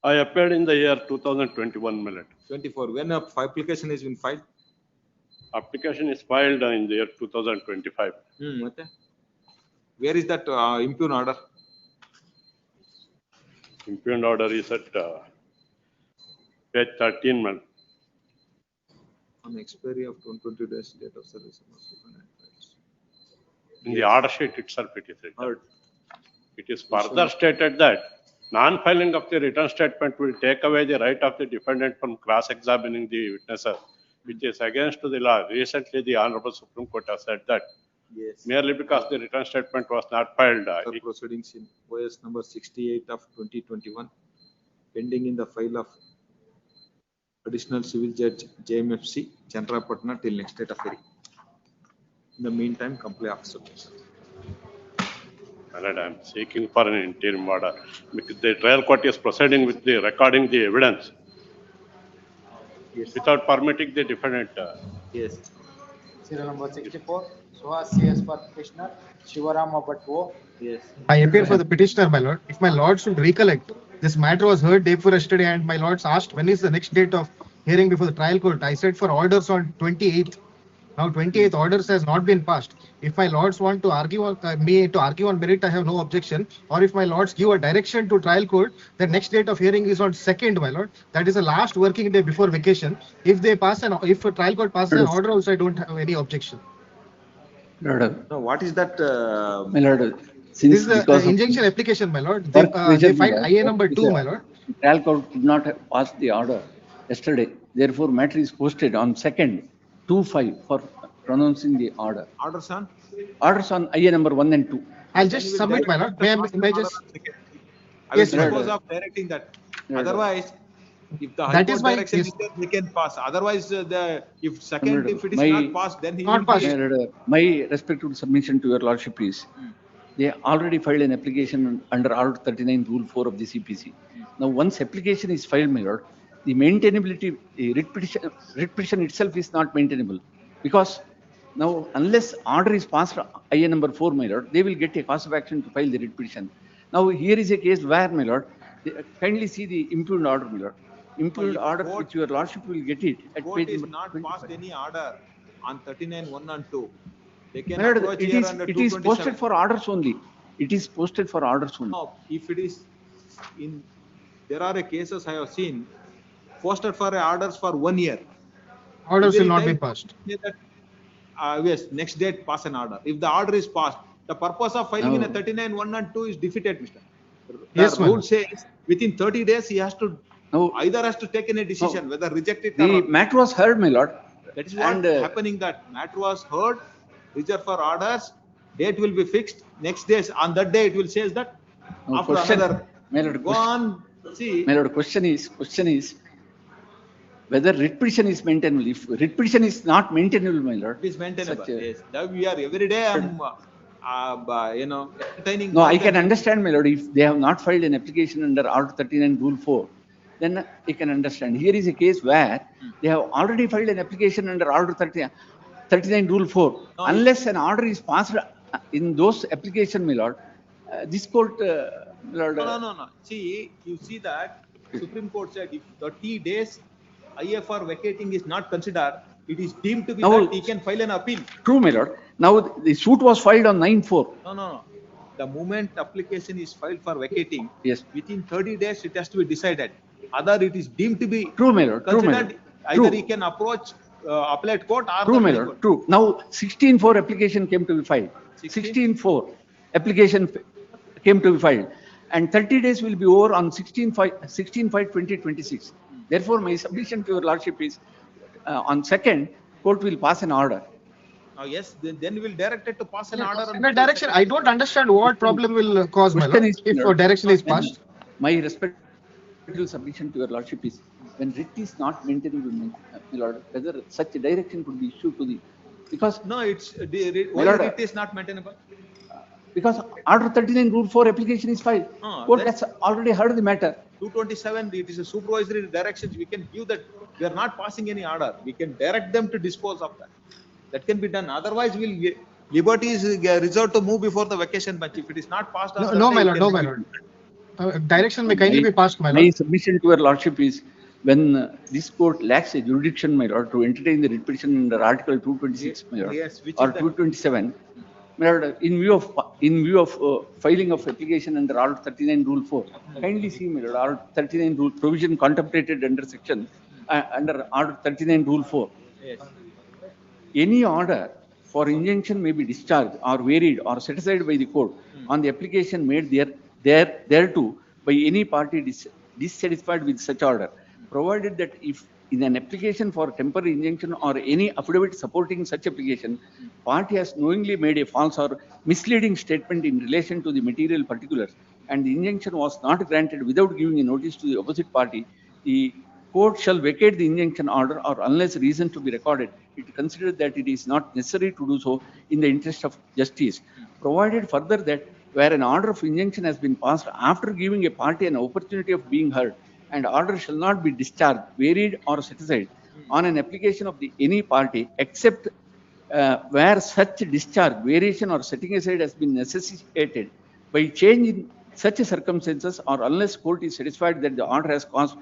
I appeared in the year 2021, my lord. 24, when a application has been filed? Application is filed in the year 2025. ಮತ್ತೆ? Where is that impugn order? Impugned order is at page 13, man. On expiry of 120 days, date of service. In the order sheet itself, it is written. It is further stated that non-filing of the return statement will take away the right of the defendant from cross-examining the witnesses, which is against the law. Recently, the Honorable Supreme Court has said that Yes. merely because the return statement was not filed. For proceedings in OS number 68 of 2021, pending in the file of additional civil judge JMFC, Chandrapatna till next date of hearing. In the meantime, comply officer. My lord, I am seeking for an interim order. Because the trial court is proceeding with the recording the evidence without permitting the defendant. Yes. Serial number 64, Suhas CS for petitioner, Shivarama Bhattu. Yes. I appear for the petitioner, my lord. If my lord should recollect, this matter was heard day before yesterday and my lords asked when is the next date of hearing before the trial court. I said for orders on 28th. Now 28th orders has not been passed. If my lords want to argue on merit, I have no objection. Or if my lords give a direction to trial court, the next date of hearing is on 2nd, my lord. That is the last working day before vacation. If they pass if a trial court passes an order also, I don't have any objection. Lord, No, what is that? my lord, This since is the because of injunction application, my lord. They filed IA number 2, my lord. trial court could not have passed the order yesterday. Therefore, matter is posted on 2nd, 2/5 for pronouncing the order. Orders on? Orders on IA number 1 and 2. I'll just submit, my lord. May I just? I will Yes, my propose lord. of directing that. Otherwise, if the high That court is why- direction yes. is there, they can pass. Otherwise, if second, if it is My- not passed, then he will Not passed. be. My respectful submission to your lordship is, they already filed an application under Order 39 Rule 4 of the CPC. Now, once application is filed, my lord, the maintainability, the writ petition itself is not maintainable. Because now, unless order is passed IA number 4, my lord, they will get a cause of action to file the writ petition. Now, here is a case where, my lord, kindly see the impugned order, my lord. Impugned order, which your lordship will get it at Court page is number not 25. passed any order on 39, 1 and 2. They can My lord, approach it here is, under it is 227. posted for orders only. It is posted for orders only. No, if it is in, there are cases I have seen, posted for orders for 1 year. Orders will Every not be time passed. say that, yes, next date pass an order. If the order is passed, the purpose of filing in a No. 39, 1 and 2 is defeated, Mr. Yes, The ma'am. rule says within 30 days, he has to, No. either has to take any decision, whether reject it or The not. matter was heard, my lord. That is what And, happening, that matter was heard, reserved for orders, date will be fixed, next days, on that day it will say that No, after question- another, my lord, go on, see. My lord, question is whether writ petition is maintainable. If writ petition is not maintainable, my lord. It is maintainable, such a- yes. Now we are, every day I'm, entertaining. No, more I than- can understand, my lord, if they have not filed an application under Order 39 Rule 4, then you can understand. Here is a case where they have already filed an application under Order 39 Rule 4. Unless an order is passed in those application, my lord, this court, lord. No. See, you see that Supreme Court said if 30 days IFR vacating is not considered, it is deemed to be Now- that he can file an appeal. True, my lord. Now the suit was filed on 9/4. No. The moment application is filed for vacating, Yes. within 30 days it has to be decided. Other it is deemed to be True, my lord. True, my lord. considered. Either True. he can approach appellate court or True, the my High lord. Court. True. Now 16/4 application came to be filed. 16/4 application came to be filed, and 30 days will be over on 16/5/2026. Therefore, my submission to your lordship is, on 2nd, court will pass an order. Yes, then we will direct it to pass an order. In a direction, I don't understand what problem will cause, my Question lord, is, if my lord, direction is when passed. My respectful submission to your lordship is, when writ is not maintainable, my lord, whether such a direction could be issued to the, because. No, it's My lord, it is not maintainable. Because Order 39 Rule 4 application is filed. Court has already heard the matter. 227, it is a supervisory directions. We can give that. We are not passing any order. We can direct them to dispose of that. That can be done. Otherwise, liberty is reserved to move before the vacation bench. If it is not passed on No, the my day, lord, it no, can my be- lord. Direction may kindly be passed, my My lord. submission to your lordship is, when this court lacks a jurisdiction, my lord, to entertain the writ petition under Article 226, my lord, Yes, which or is that? 227, my lord, in view of filing of application under Order 39 Rule 4, kindly see, my lord, Order 39 Rule provision contemplated under section, under Order 39 Rule 4. Yes. Any order for injunction may be discharged or varied or set aside by the court on the application made thereto by any party dissatisfied with such order, provided that if in an application for temporary injunction or any affidavit supporting such application, party has knowingly made a false or misleading statement in relation to the material particulars, and the injunction was not granted without giving a notice to the opposite party, the court shall vacate the injunction order, or unless reason to be recorded, it considered that it is not necessary to do so in the interest of justice. Provided further that where an order of injunction has been passed after giving a party an opportunity of being heard, and order shall not be discharged, varied or set aside on an application of any party, except where such discharge, variation or setting aside has been necessitated by change in such circumstances, or unless court is satisfied that the order has caused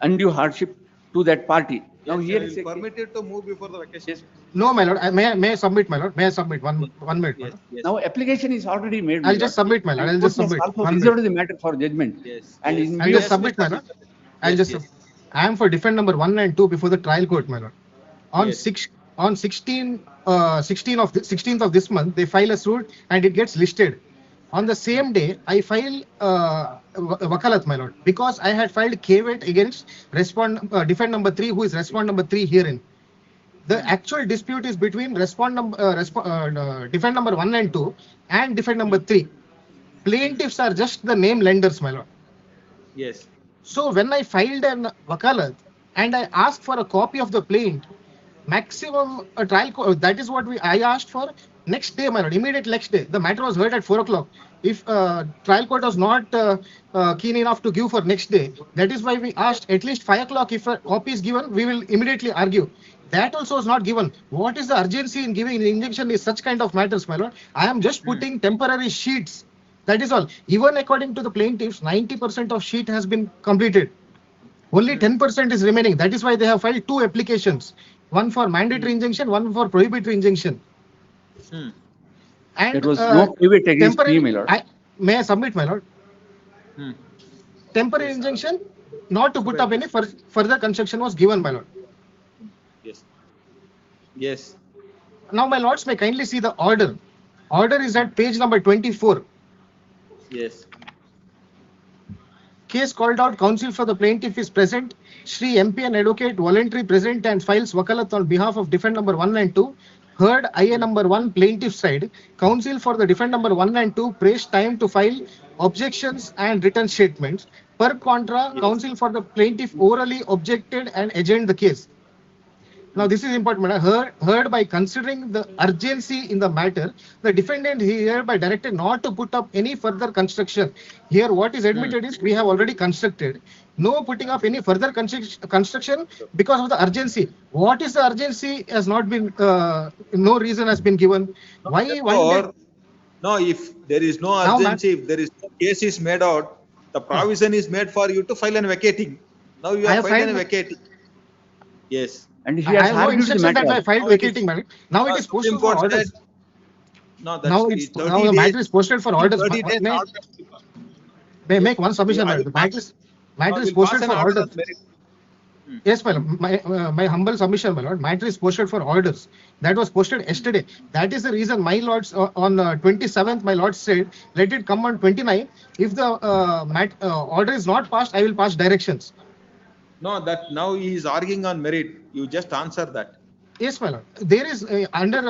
undue hardship to that party. Now Yes, here I is will permit it to move before the vacation. No, my lord, may I submit, my lord? May I submit? One minute, my lord. now application is already made. my I'll just lord. submit, my lord. And I'll just court has submit. also 1 reserved minute. the matter for judgment. Yes. And yes. in I'll view just of submit, my lord. I'll just, I am for defend number 1 and 2 before the trial court, my lord. On Yes. 16th of this month, they file a suit and it gets listed. On the same day, I file wakalat, my lord, because I had filed caveat against defend number 3, who is respond number 3 herein. The actual dispute is between defend number 1 and 2 and defend number 3. Plaintiffs are just the name lenders, my lord. Yes. So when I filed an wakalat and I asked for a copy of the plaint, maximum trial, that is what I asked for. Next day, my lord, immediate next day, the matter was heard at 4 o'clock. If trial court was not keen enough to give for next day, that is why we asked at least 5 o'clock. If a copy is given, we will immediately argue. That also is not given. What is the urgency in giving an injunction is such kind of matters, my lord. I am just putting temporary sheets. That is all. Even according to the plaintiffs, 90% of sheet has been completed. Only 10% is remaining. That is why they have filed 2 applications. One for mandatory injunction, one for prohibitory injunction. And There was no caveat against me, my lord. May I submit, my lord? Temporary injunction, not to put up any further construction was given, my lord. Yes. Yes. Now, my lords may kindly see the order. Order is at page number 24. Yes. Case called out, counsel for the plaintiff is present. Shri MP and advocate voluntary present and files wakalat on behalf of defend number 1 and 2. Heard IA number 1 plaintiff side. Counsel for the defend number 1 and 2 praised time to file objections and written statements. Per contra, counsel for the plaintiff orally objected and adjourned the case. Now, this is important, madam. Heard by considering the urgency in the matter, the defendant hereby directed not to put up any further construction. Here, what is admitted is we have already constructed. No putting up any further construction because of the urgency. What is the urgency has not been, no reason has been given. Why? Therefore, no, if there is no urgency, if there is no case is made out, the provision is made for you to file an vacating. Now you I are have filing a filed- vacating. Yes. And he I has have no argued the instruction that matter. I filed Now it is- vacating, madam. Now it is Supreme posted for Court orders. said- No, Now that's it's, 30 now the days. matter is posted for orders. 30 days May order. I make one submission, I madam? will The pass- matter I is will pass posted an for order orders. on merit. Yes, madam. My humble submission, my lord. Matter is posted for orders. That was posted yesterday. That is the reason, my lords, on 27th, my lord said, let it come on 29th. If the order is not passed, I will pass directions. No, that now he is arguing on merit. You just answer that. Yes, my lord. There is under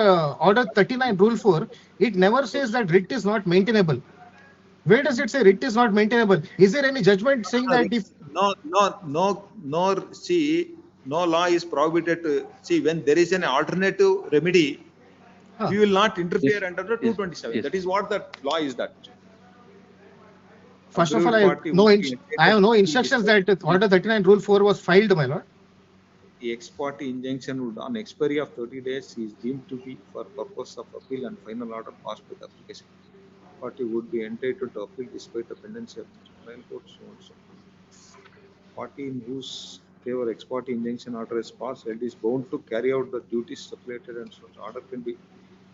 order 39 rule 4, it never says that writ is not maintainable. Where does it say writ is not maintainable? Is there any judgment saying that if See, no law is prohibited to, see, when there is an alternative remedy, we will not interfere Yes, under the yes, 227. yes. That is what the law is that. First of all, Observed party I would be have no entitled to instructions that order 39 rule 4 was filed, my lord. The ex parte injunction would, on expiry of 30 days, is deemed to be for purpose of appeal and final order passed with application. Party would be entitled to appeal despite the pendency of the trial court, so and so. Party in whose favor ex parte injunction order is passed and is bound to carry out the duties stipulated, and such order can be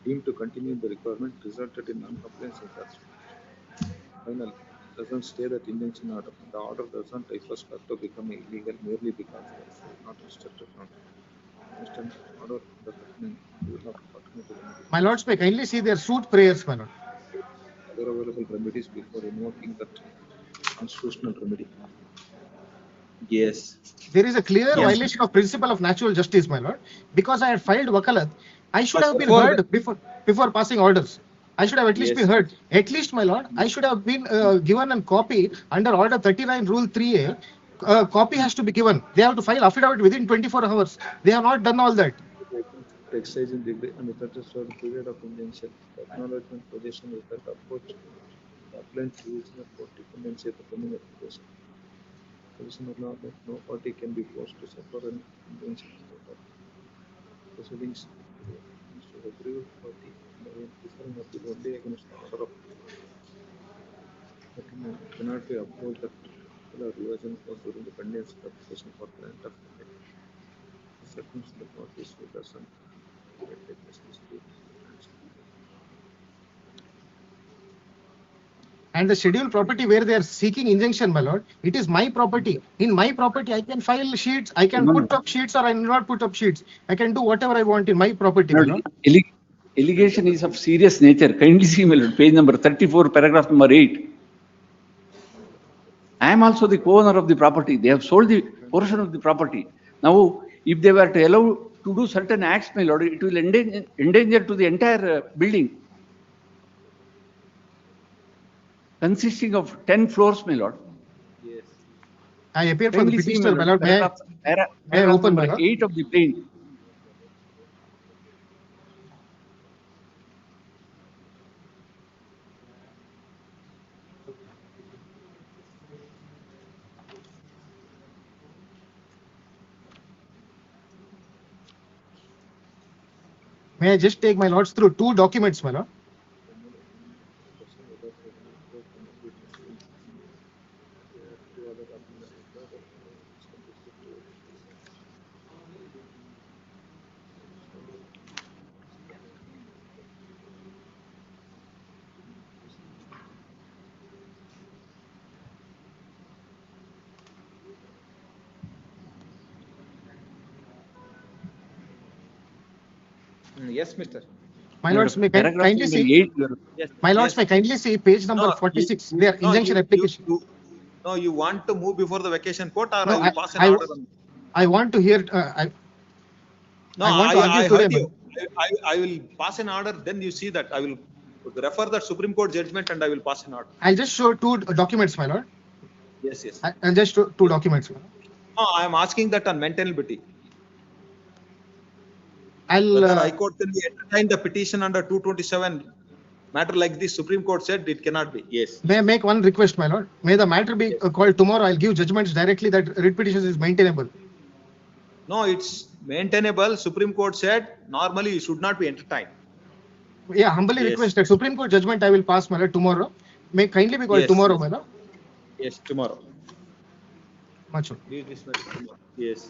deemed to continue the requirement resulted in non-compliance with that. Finally, doesn't stay that injunction order. The order does not effect to become illegal merely because it is not restricted from instant order the My lords may kindly see their suit prayers, my lord. other available remedies before invoking that constitutional remedy. Yes. There is a clear Yes. violation of principle of natural justice, my lord. Because I had filed wakalat, I should But have been before- heard before passing orders. I should have at least Yes. been heard. At least, my lord, I should have been given a copy under order 39 rule 3A. Copy has to be given. They have to file affidavit within 24 hours. They have not done all that. Exercise in degree and the 30th period of injunction, acknowledgement, possession, with that approach, the appellant is not for dependency of the pending application. Position of law that no party can be forced to suffer an injunction. Proceedings to the aggrieved party by preferring appeal only against the order of cannot be opposed that the revision was during the pendency of the application for grant of acceptance the parties who doesn't take necessity. And the scheduled property where they are seeking injunction, my lord, it is my property. In my property, I can file sheets, I can put up sheets, or I will not put up sheets. I can do whatever I want in my property, my lord. Allegation is of serious nature. Kindly see, my lord, page number 34, paragraph number 8. I am also the co-owner of the property. They have sold the portion of the property. Now, if they were to allow to do certain acts, my lord, it will endanger to the entire building, consisting of 10 floors, my lord. Yes. I appear for the Kindly see, petitioner, my lord. May I paragraph open, my number lord? 8 of the plaint. May I just take my lords through two documents, my lord? Yes, Mr. My lords may Paragraph kindly number see. 8, Yes. My lords may kindly see page number No, 46. you- Their no, injunction you- application. No, you want to move before the vacation court, or No, I will pass an I- order on. I want to hear. No, I want to argue I today, heard my you. I will pass an order, then you see that I will refer the Supreme Court judgment and I will pass an order. I'll just show two documents, my lord. Yes, yes. I'll just show two documents. My lord. No, I am asking that on maintainability. I'll, Whether High Court can be entertain the petition under 227, matter like this, Supreme Court said it cannot be. Yes. may I make one request, my lord? May the matter be called tomorrow. I'll give judgments directly that writ petition is maintainable. No, it's maintainable. Supreme Court said normally you should not be entertained. Yeah, humbly Yes. requested. Supreme Court judgment I will pass, my lord, tomorrow. May kindly be called Yes, tomorrow, yes. my lord. Yes, tomorrow. Much. Leave this matter tomorrow. Yes.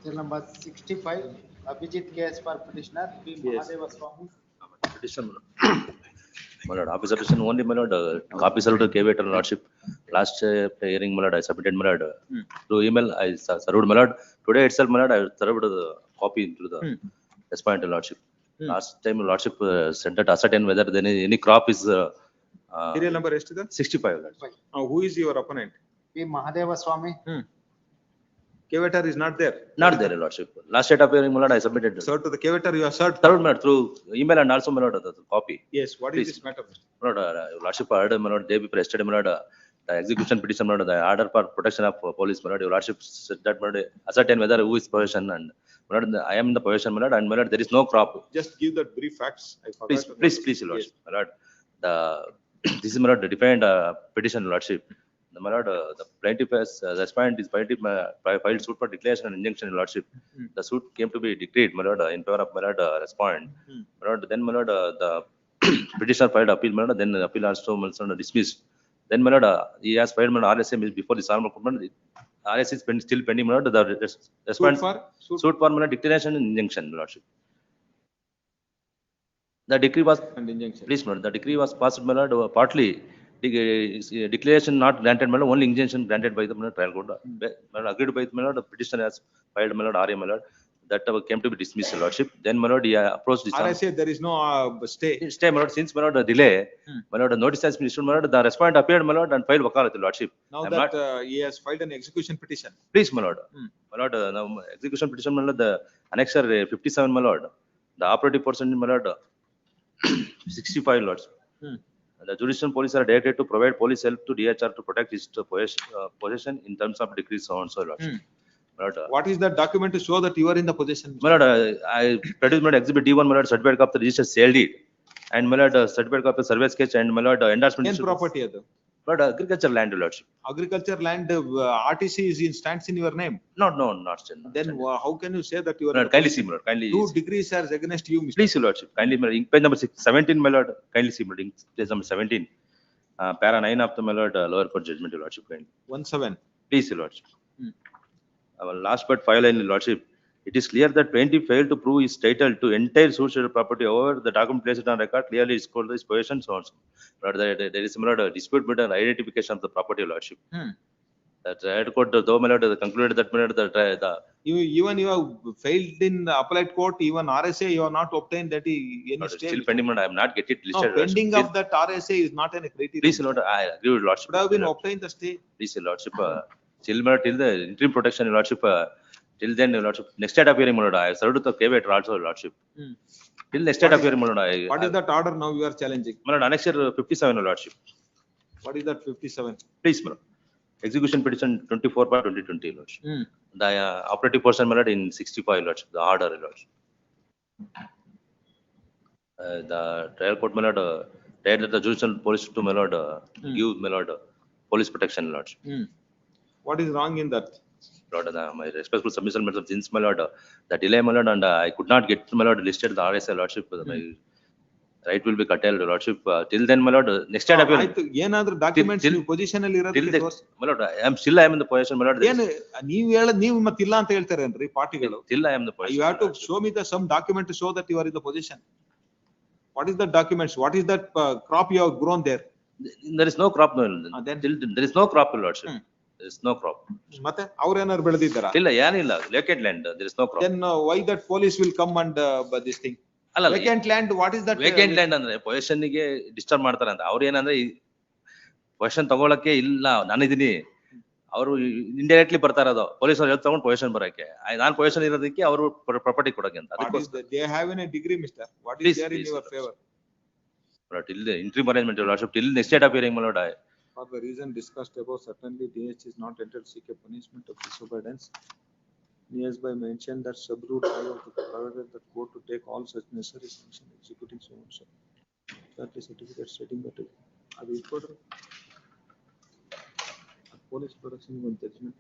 Cell number 65, Abhijit case for petitioner, P. Mahadeva Swamy. Petition, my lord, officer petition only, my lord, copy served to KV lordship. Last hearing, my lord, I submitted, my lord, through email, I served, my lord. Today itself, my lord, I served the copy into the respondent lordship. Last time, lordship sent that ascertain whether there any crop is Serial number is 65. Lord. Who is your opponent? P. Mahadeva Swamy. Kevatar is not there. Not there, lordship. Last date of hearing, my lord, I submitted. Sir, to the Kevatar you have served. Served, my lord, through email and also, my lord, the copy. Yes, what is Please. this matter? My lord, lordship heard, my lord, day before yesterday, my lord, the execution petition, my lord, the order for protection of police, my lord, your lordship said that, my lord, ascertain whether who is possession and, my lord, I am in the possession, my lord, and, my lord, there is no crop. Just give the brief facts. I forgot. Please, your lordship, my lord. This is, my lord, the defend petition, lordship. My lord, the plaintiff has, the respondent is plaintiff, filed suit for declaration and injunction, lordship. The suit came to be decreed, my lord, in favor of, my lord, respondent. My lord, then, my lord, the petitioner filed appeal, my lord, then the appeal also, my lord, dismissed. Then, my lord, he has filed, my lord, RSA before this arm court, RSA is still pending, my lord, the respondent. Suit for, my lord, declaration and injunction, lordship. The decree was, please, my lord, the decree was passed, my lord, partly. Declaration not granted, my lord, only injunction granted by the, my lord, trial court. My lord, agreed by the, my lord, the petitioner has filed, my lord, RA, my lord, that came to be dismissed, lordship. Then, my lord, he approached this. RSA, there is no stay. Stay, my lord, since, my lord, the delay, my lord, the notice has been issued, my lord, the respondent appeared, my lord, and filed wakalat, lordship. Now I'm that not- he has filed an execution petition. Please, my lord. My lord, now execution petition, my lord, the annexure 57, my lord, the operative portion, my lord, 65, lords. The judicial police are directed to provide police help to DHR to protect his possession in terms of decrease so and so, lords. My lord, What is that document to show that you are in the possession? my lord, I produced my exhibit D1, my lord, certificate of the registered sale deed, and my lord, certificate of the survey sketch, and my lord, endorsement. What property adu? But agriculture land, lordship. Agriculture land, RTC is in stands in your name. No, not still. Then how can you say that you are? My lord, kindly see, my lord, kindly. Two degrees are against you, Mr. Please, your lordship, kindly, my lord, ink page number 17, my lord, kindly see, my lord, ink page number 17. Para 9 of the, my lord, lower court judgment, your lordship, kindly. 17. Please, your lordship. Our last but file line, your lordship. It is clear that plaintiff failed to prove his title to entire suit property. However, the document placed on record clearly is called his possession, so on. But there is similar dispute between identification of the property, your lordship. That trial court, though, my lord, concluded that, my lord, the Even you have failed in the appellate court, even RSA, you have not obtained that any stay. still pending, my lord, I have not get it No, listed. pending of that RSA is not any criteria. Please, your lord, I agree with lordship. Should have been obtained the stay. Please, your lordship, till the interim protection, your lordship, till then, your lordship, next date of hearing, my lord, I have served to the caveat also, your lordship. Till next date of hearing, my lord, What is that order now you are challenging? My lord, annexure 57, your lordship. What is that 57? Please, my lord. Execution petition 24/2020, lordship. The operative portion, my lord, in 65, lordship, the order, lordship. The trial court, my lord, directed the judicial police to, my lord, give, my lord, police protection, lordship. What is wrong in that? Lord, my respectful submission, my lord, since, my lord, the delay, my lord, and I could not get, my lord, listed the RSA, lordship, my right will be curtailed, lordship. Till then, my lord, next time appear. ಏನಾದ್ರೂ documents ನೀವು position ಅಲ್ಲಿ ಇರೋದಕ್ಕೆ ತೋರ್ಸಿ. My lord, I am still in the possession, my lord. ಏನು ನೀವು ಮತ್ತೆ ಇಲ್ಲ ಅಂತ ಹೇಳ್ತಾರೇನ್ರಿ ಪಾರ್ಟಿಗಳು? Still I am the possession. You have to show me the some document to show that you are in the possession. What is the documents? What is that crop you have grown there? There is no crop, no. There is no crop, lordship. There is no crop. ಮತ್ತೆ ಅವ್ರೇನಾದ್ರು ಬೆಳೆದಿದ್ದಾರಾ? ಇಲ್ಲ ಏನಿಲ್ಲ, vacant land, there is no crop. Then why that police will come and this thing? ಅಲ್ಲ, vacant land, what is that? Vacant land ಅಂದ್ರೆ possession ಗೆ disturb ಮಾಡ್ತಾರೆ ಅಂತ. ಅವ್ರು ಏನಂದ್ರೆ possession ತಗೊಳಕ್ಕೆ ಇಲ್ಲ, ನಾನಿದ್ದೀನಿ. ಅವರು ಇಂಡೈರೆಕ್ಟ್ಲಿ ಬರ್ತಾ ಇರೋದು ಪೊಲೀಸರು ಹೇಳ್ತಾ ತಗೊಂಡು ಪೊಸಿಷನ್ ಬರಕ್ಕೆ, ನಾನು ಪೊಸಿಷನ್ ಇರೋದಕ್ಕೆ ಅವರು ಪ್ರಾಪರ್ಟಿ ಕೊಡಕ್ಕೆ ಅಂತ. They have a degree, mister. What is there in your favor? Till the interim arrangement, your lordship, till next date of hearing, my lord, For the reason discussed above, certainly DH is not entitled to seek a punishment of disobedience. Hereby mentioned that subroute 5 of the provided the court to take all such necessary action executing so and so. That is certificate stating that ಅದು ಇಟ್ಕೊಡ್ರಿ police production ಒಂದು judgment.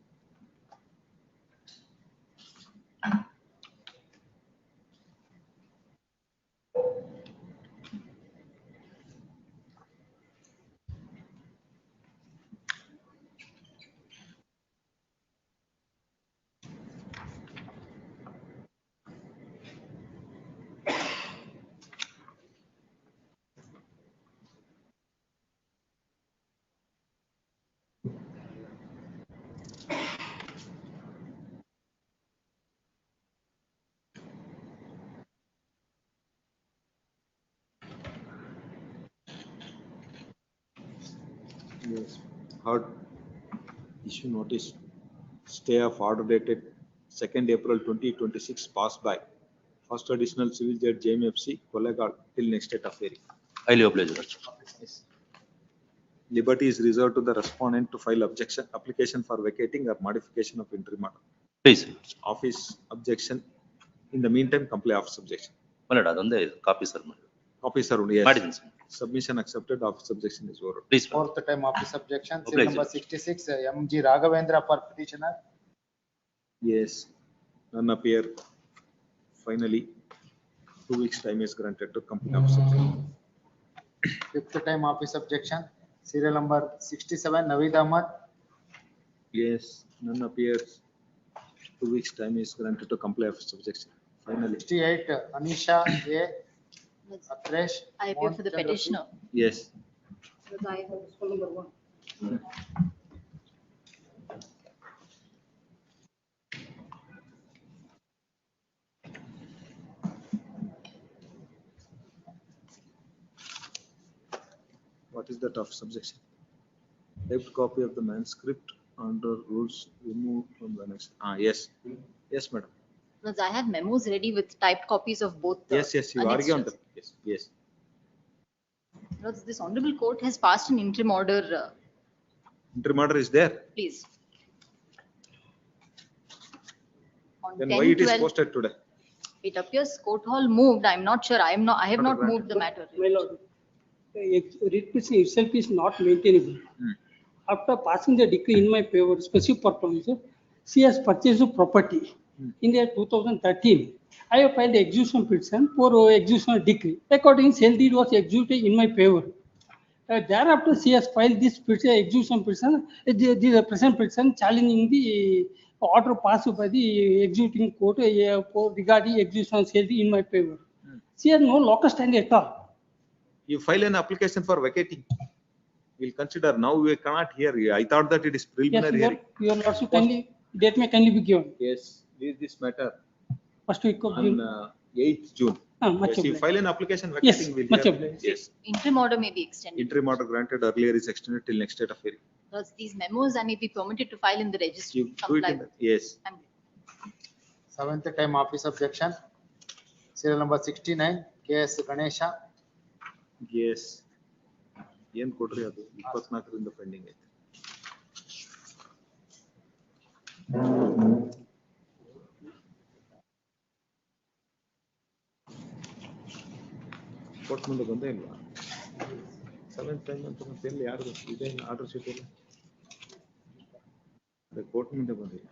Yes, heard issue notice, stay of order dated 2nd April 2026 passed by First Additional Civil Judge JMFC, Kollegal, till next date of hearing. Highly obliged. Liberty is reserved to the respondent to file application for vacating or modification of interim order. Please. Office objection. In the meantime, comply office objection. Malad, adonde copy sir. Copy sir, yes. Madidin sir. Submission accepted, office objection is over. Please. Fourth time office objection, seal Obliged. number 66, MG Raghavendra for petitioner. Yes, none appear. Finally, 2 weeks time is granted to complete office objection. Fifth time office objection, serial number 67, Naveed Ahmad. Yes, none appears. 2 weeks time is granted to comply office objection. Finally. 68, Anisha A. Akresh. I appear for the petitioner. Yes. Because I have school number 1. What is that of subjection? Typed copy of the manuscript under rules removed from the next. Yes. Yes, madam. Because I have memos ready with typed copies of both. Yes, yes, you argue on that. Yes, yes. Because this honorable court has passed an interim order. Interim order is there. Please. On Then 10, why it is 12, posted today? It appears court hall moved. I'm not sure. I have not moved the matter. My lord, writ petition itself is not maintainable. After passing the decree in my favor, specific purpose, she has purchased a property in the year 2013. I have filed the execution petition for execution decree. According, sale deed was executed in my favor. Thereafter, she has filed this petition, execution petition, the present petition challenging the order passed by the executing court for regarding execution sale deed in my favor. She has no locus standi at all. You file an application for vacating. We'll consider. Now we cannot hear you. I thought that it is preliminary hearing. Your lordship kindly, date may kindly be given. Yes, leave this matter First week of June. on 8th June. Much Yes, you obliged. file an application Yes, vacating. We'll much hear. obliged. Yes, Interim order may be extended. interim order granted earlier is extended till next date of hearing. Because these memos I may be permitted to file in the registry. You do it Comply in with. the- Yes. Seventh time office objection, serial number 69, KS Ganesha. Yes. ಏನ್ ಕೊಡ್ರಿ ಅದು 24ರಿಂದ pending ಐತೆ. Court ಮುಂದೆ ಬಂದೇ ಇಲ್ವಾ? 7th time ಅಂತ ಮತ್ತೆ ಎಲ್ಲಿ ಯಾರ್ದು ಇದೆ ಆರ್ಡರ್ ಶೀಟ್ ಇಲ್ಲ? ಕೋರ್ಟ್ ಮುಂದೆ ಬಂದಿಲ್ಲ.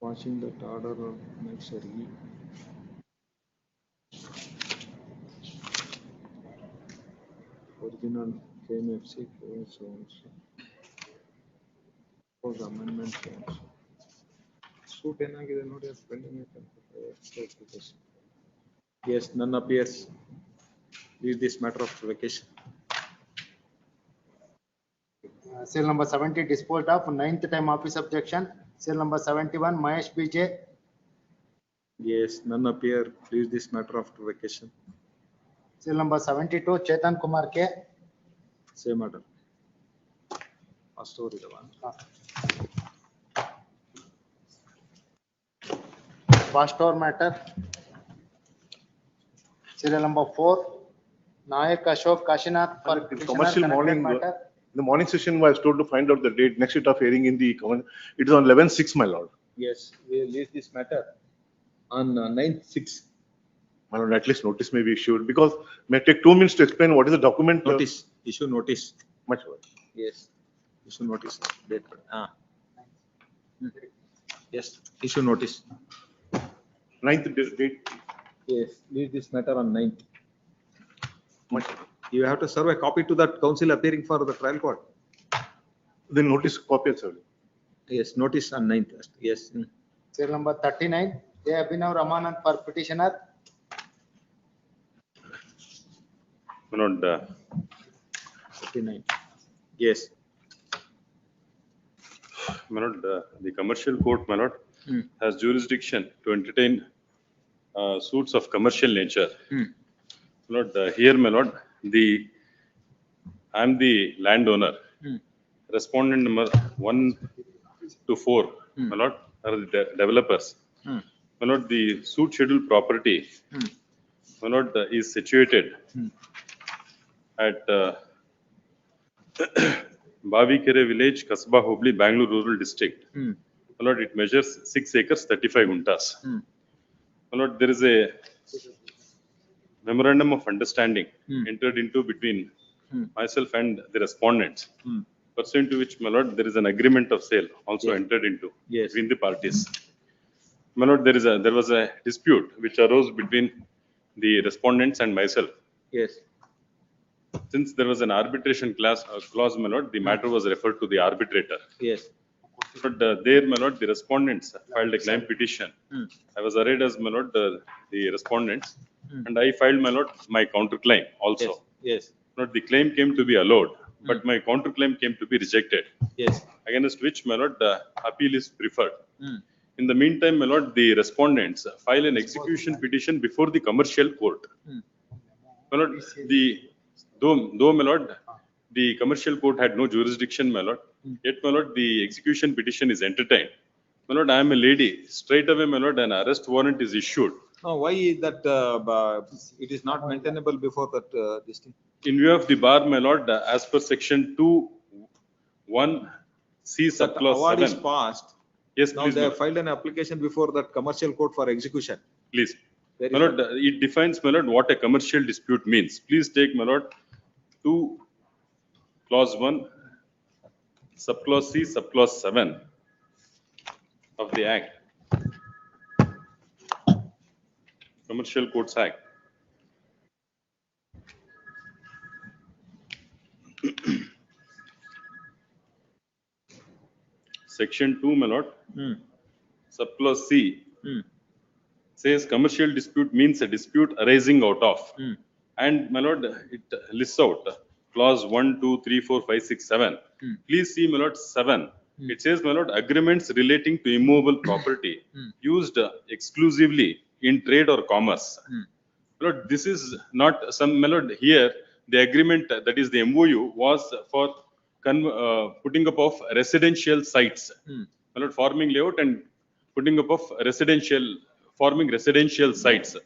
Watching that order makes a re. Original KMFC, so and so. Propose amendment so and so. Suit ಏನಾಗಿದೆ ನೋಡಿ ಅದು ಪೆಂಡಿಂಗ್ ಐತೆ ಅಂತ. Yes, none appears. Leave this matter of vacation. Serial number 70 disposed of, 9th time office objection, serial number 71, Mahesh BJ. Yes, none appear. Leave this matter after vacation. Serial number 72, Chetan Kumar K. Same order. First over is the one. Pastor matter. Serial number 4, Nayak Ashok Kashinath for petitioner Commercial connected morning, matter. in the morning session, I was told to find out the date, next date of hearing in the, it is on 11/6, my lord. Yes, we will leave this matter on 9/6. My lord, at least notice may be issued, because may take 2 minutes to explain what is the document. Notice, issue notice. Much. Yes, issue notice. Date. Yes, issue notice. 9th date. Yes, leave this matter on 9th. You have to serve a copy to that counsel appearing for the trial court. Then notice copy, sir. Yes, notice on 9th. Yes. Serial number 39, A. Abhinav Ramanand for petitioner. My lord, 39. Yes. my lord, the commercial court, my lord, has jurisdiction to entertain suits of commercial nature. My lord, here, my lord, I am the landowner. Respondent number 1 to 4, my lord, are the developers. My lord, the suit scheduled property, my lord, is situated at Bavikere village, Kasba Hubli, Bangalore rural district. My lord, it measures 6 acres, 35 guntas. My lord, there is a memorandum of understanding entered into between myself and the respondents, pursuant to which, my lord, there is an agreement of sale also entered into between the parties. My lord, there was a dispute which arose between the respondents and myself. Yes. Since there was an arbitration clause, my lord, the matter was referred to the arbitrator. Yes. But there, my lord, the respondents filed a claim petition. I was arrayed as, my lord, the respondents, and I filed, my lord, my counterclaim also. Yes. Lord, the claim came to be allowed, but my counterclaim came to be rejected. Yes. Against which, my lord, the appeal is preferred. In the meantime, my lord, the respondents file an execution petition before the commercial court. My lord, though, my lord, the commercial court had no jurisdiction, my lord, yet, my lord, the execution petition is entertained. My lord, I am a lady. Straight away, my lord, an arrest warrant is issued. Now, why is that it is not maintainable before that this thing? In view of the bar, my lord, as per section 2(1) C subclause Award is 7. passed. Yes, Now please, they my have filed an application before that commercial court for execution. Please. Where My is lord, it defines, my lord, what a commercial dispute means. Please take, my lord, 2 clause 1, subclause C, subclause 7 of the Act. Commercial Courts Act. Section 2, my lord, subclause C says commercial dispute means a dispute arising out of. And, my lord, it lists out clause 1, 2, 3, 4, 5, 6, 7. Please see, my lord, 7. It says, my lord, agreements relating to immovable property used exclusively in trade or commerce. My lord, this is not some, my lord, here the agreement, that is the MOU, was for putting up of residential sites. My lord, forming layout and putting up of forming residential sites.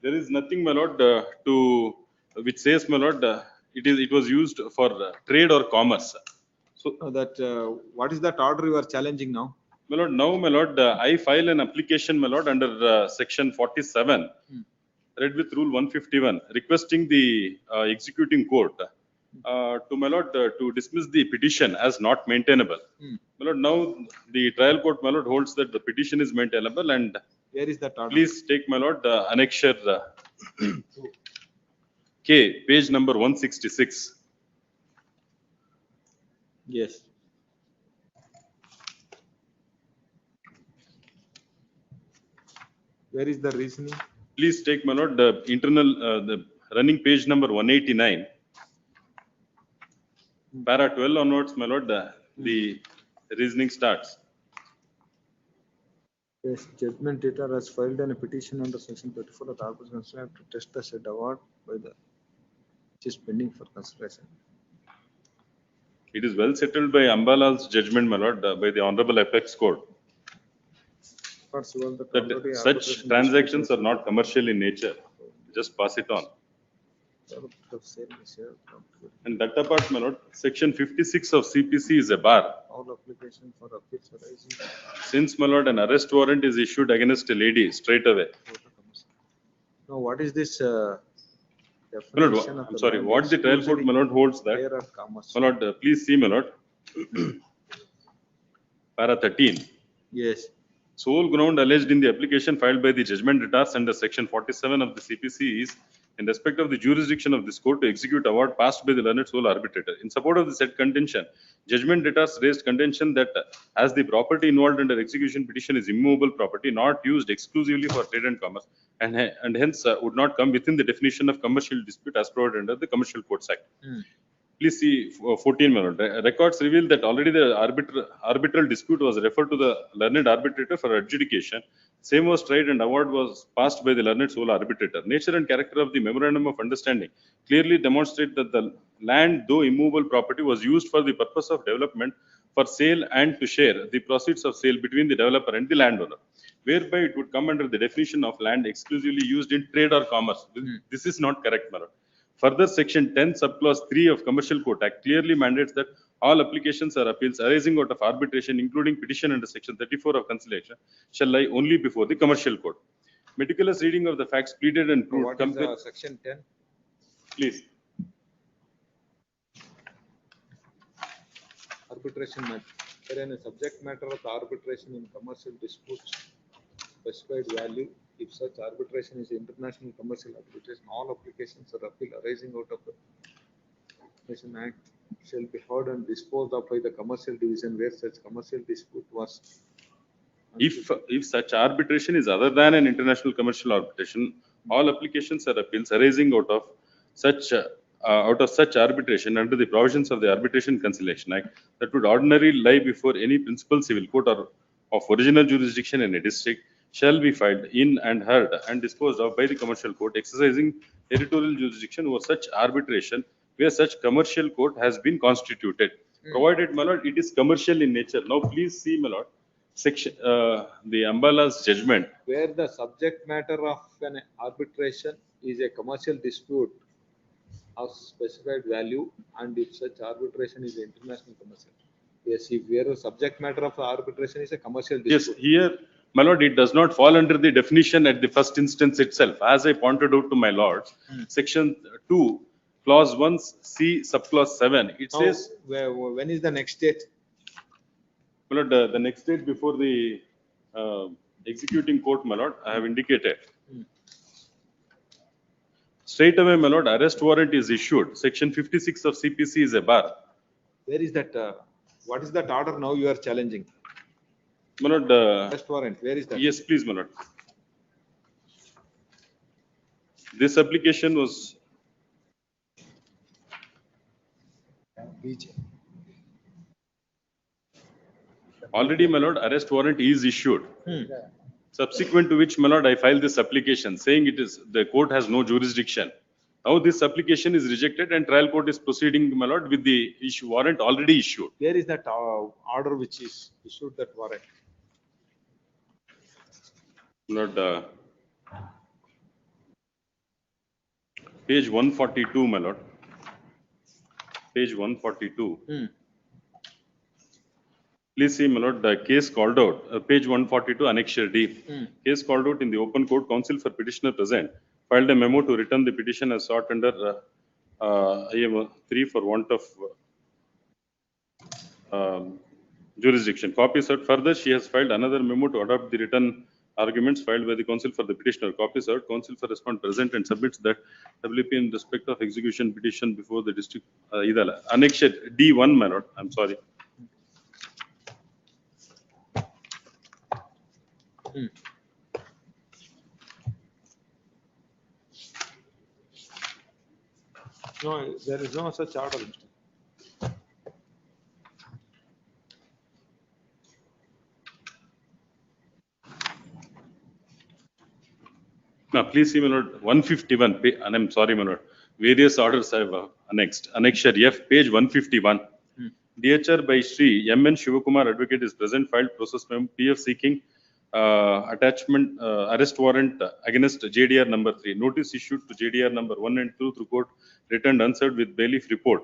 There is nothing, my lord, which says, my lord, it was used for trade or commerce. So what is that order you are challenging now? My lord, now, my lord, I file an application, my lord, under section 47, read with rule 151, requesting the executing court to, my lord, to dismiss the petition as not maintainable. My lord, now the trial court, my lord, holds that the petition is maintainable, and where is that order? Please take, my lord, annexure K, page number 166. Yes. Where is the reasoning? Please take, my lord, the internal, the running page number 189. Para 12 onwards, my lord, the reasoning starts. Yes, judgment debtor has filed a petition under section 34 of the Arbitration to test the said award by the, which is pending for consideration. It is well settled by Ambalal's judgment, my lord, by the Honorable Apex Court, that such transactions are not commercial in nature. Just pass it on. And that apart, my lord, section 56 of CPC is a bar. All application for appeals arising. Since, my lord, an arrest warrant is issued against a lady straight away. Now, what is this? My lord, definition of I'm the sorry, land what the trial court, my lord, holds that. There are commas. My lord, please see, my lord. Para 13. Yes. Sole ground alleged in the application filed by the judgment debtors under section 47 of the CPC is in respect of the jurisdiction of this court to execute award passed by the learned sole arbitrator. In support of the said contention, judgment debtors raised contention that as the property involved under execution petition is immovable property not used exclusively for trade and commerce and hence would not come within the definition of commercial dispute as provided under the Commercial Courts Act. Please see 14, my lord. Records reveal that already the arbitral dispute was referred to the learned arbitrator for adjudication. Same was tried and award was passed by the learned sole arbitrator. Nature and character of the memorandum of understanding clearly demonstrate that the land, though immovable property, was used for the purpose of development for sale and to share the proceeds of sale between the developer and the landowner, whereby it would come under the definition of land exclusively used in trade or commerce. This is not correct, my lord. Further, section 10 subclause 3 of Commercial Court Act clearly mandates that all applications or appeals arising out of arbitration, including petition under section 34 of conciliation, shall lie only before the commercial court. Meticulous reading of the facts pleaded and proved. What is section 10? Please. Arbitration matter. Wherein a subject matter of arbitration in commercial disputes specified value. If such arbitration is international commercial arbitration, all applications or appeal arising out of the Arbitration Act shall be heard and disposed of by the commercial division where such commercial dispute was. If such arbitration is other than an international commercial arbitration, all applications or appeals arising out of such arbitration under the provisions of the Arbitration Conciliation Act that would ordinarily lie before any principal civil court or of original jurisdiction in a district shall be filed in and heard and disposed of by the commercial court exercising territorial jurisdiction over such arbitration where such commercial court has been constituted, provided, my lord, it is commercial in nature. Now, please see, my lord, section the Ambala's judgment. Where the subject matter of an arbitration is a commercial dispute of specified value, and if such arbitration is international commercial. Yes, if where the subject matter of arbitration is a commercial dispute. Yes, here, my lord, it does not fall under the definition at the first instance itself. As I pointed out to my lords, section 2, clause 1, C, subclause 7, it says. When is the next date? My lord, the next date before the executing court, my lord, I have indicated. Straight away, my lord, arrest warrant is issued. Section 56 of CPC is a bar. Where is that? What is that order now you are challenging? My lord, arrest warrant, where is that? Yes, please, my lord. This application was. Already, my lord, arrest warrant is issued. Subsequent to which, my lord, I filed this application saying it is the court has no jurisdiction. Now this application is rejected and trial court is proceeding, my lord, with the issue warrant already issued. Where is that order which is issued that warrant? Lord, page 142, my lord. Page 142. Please see, my lord, the case called out, page 142, annexure D. Case called out in the open court, counsel for petitioner present filed a memo to return the petition as sought under IM 3 for want of jurisdiction. Copy sought. Further, she has filed another memo to adopt the written arguments filed by the counsel for the petitioner. Copy sought. Counsel for respond present and submits that WP in respect of execution petition before the district. Annexure D1, my lord. I'm sorry. No, there is no such order. Now, please see, my lord, 151, and I'm sorry, my lord, various orders I have annexed. Annexure F, page 151. DHR by Shri M.N. Shivakumar, advocate, is present, filed process memo, PF seeking Attachment, arrest warrant against JDR number 3. Notice issued to JDR number 1 and 2 through court returned unserved with bailiff report.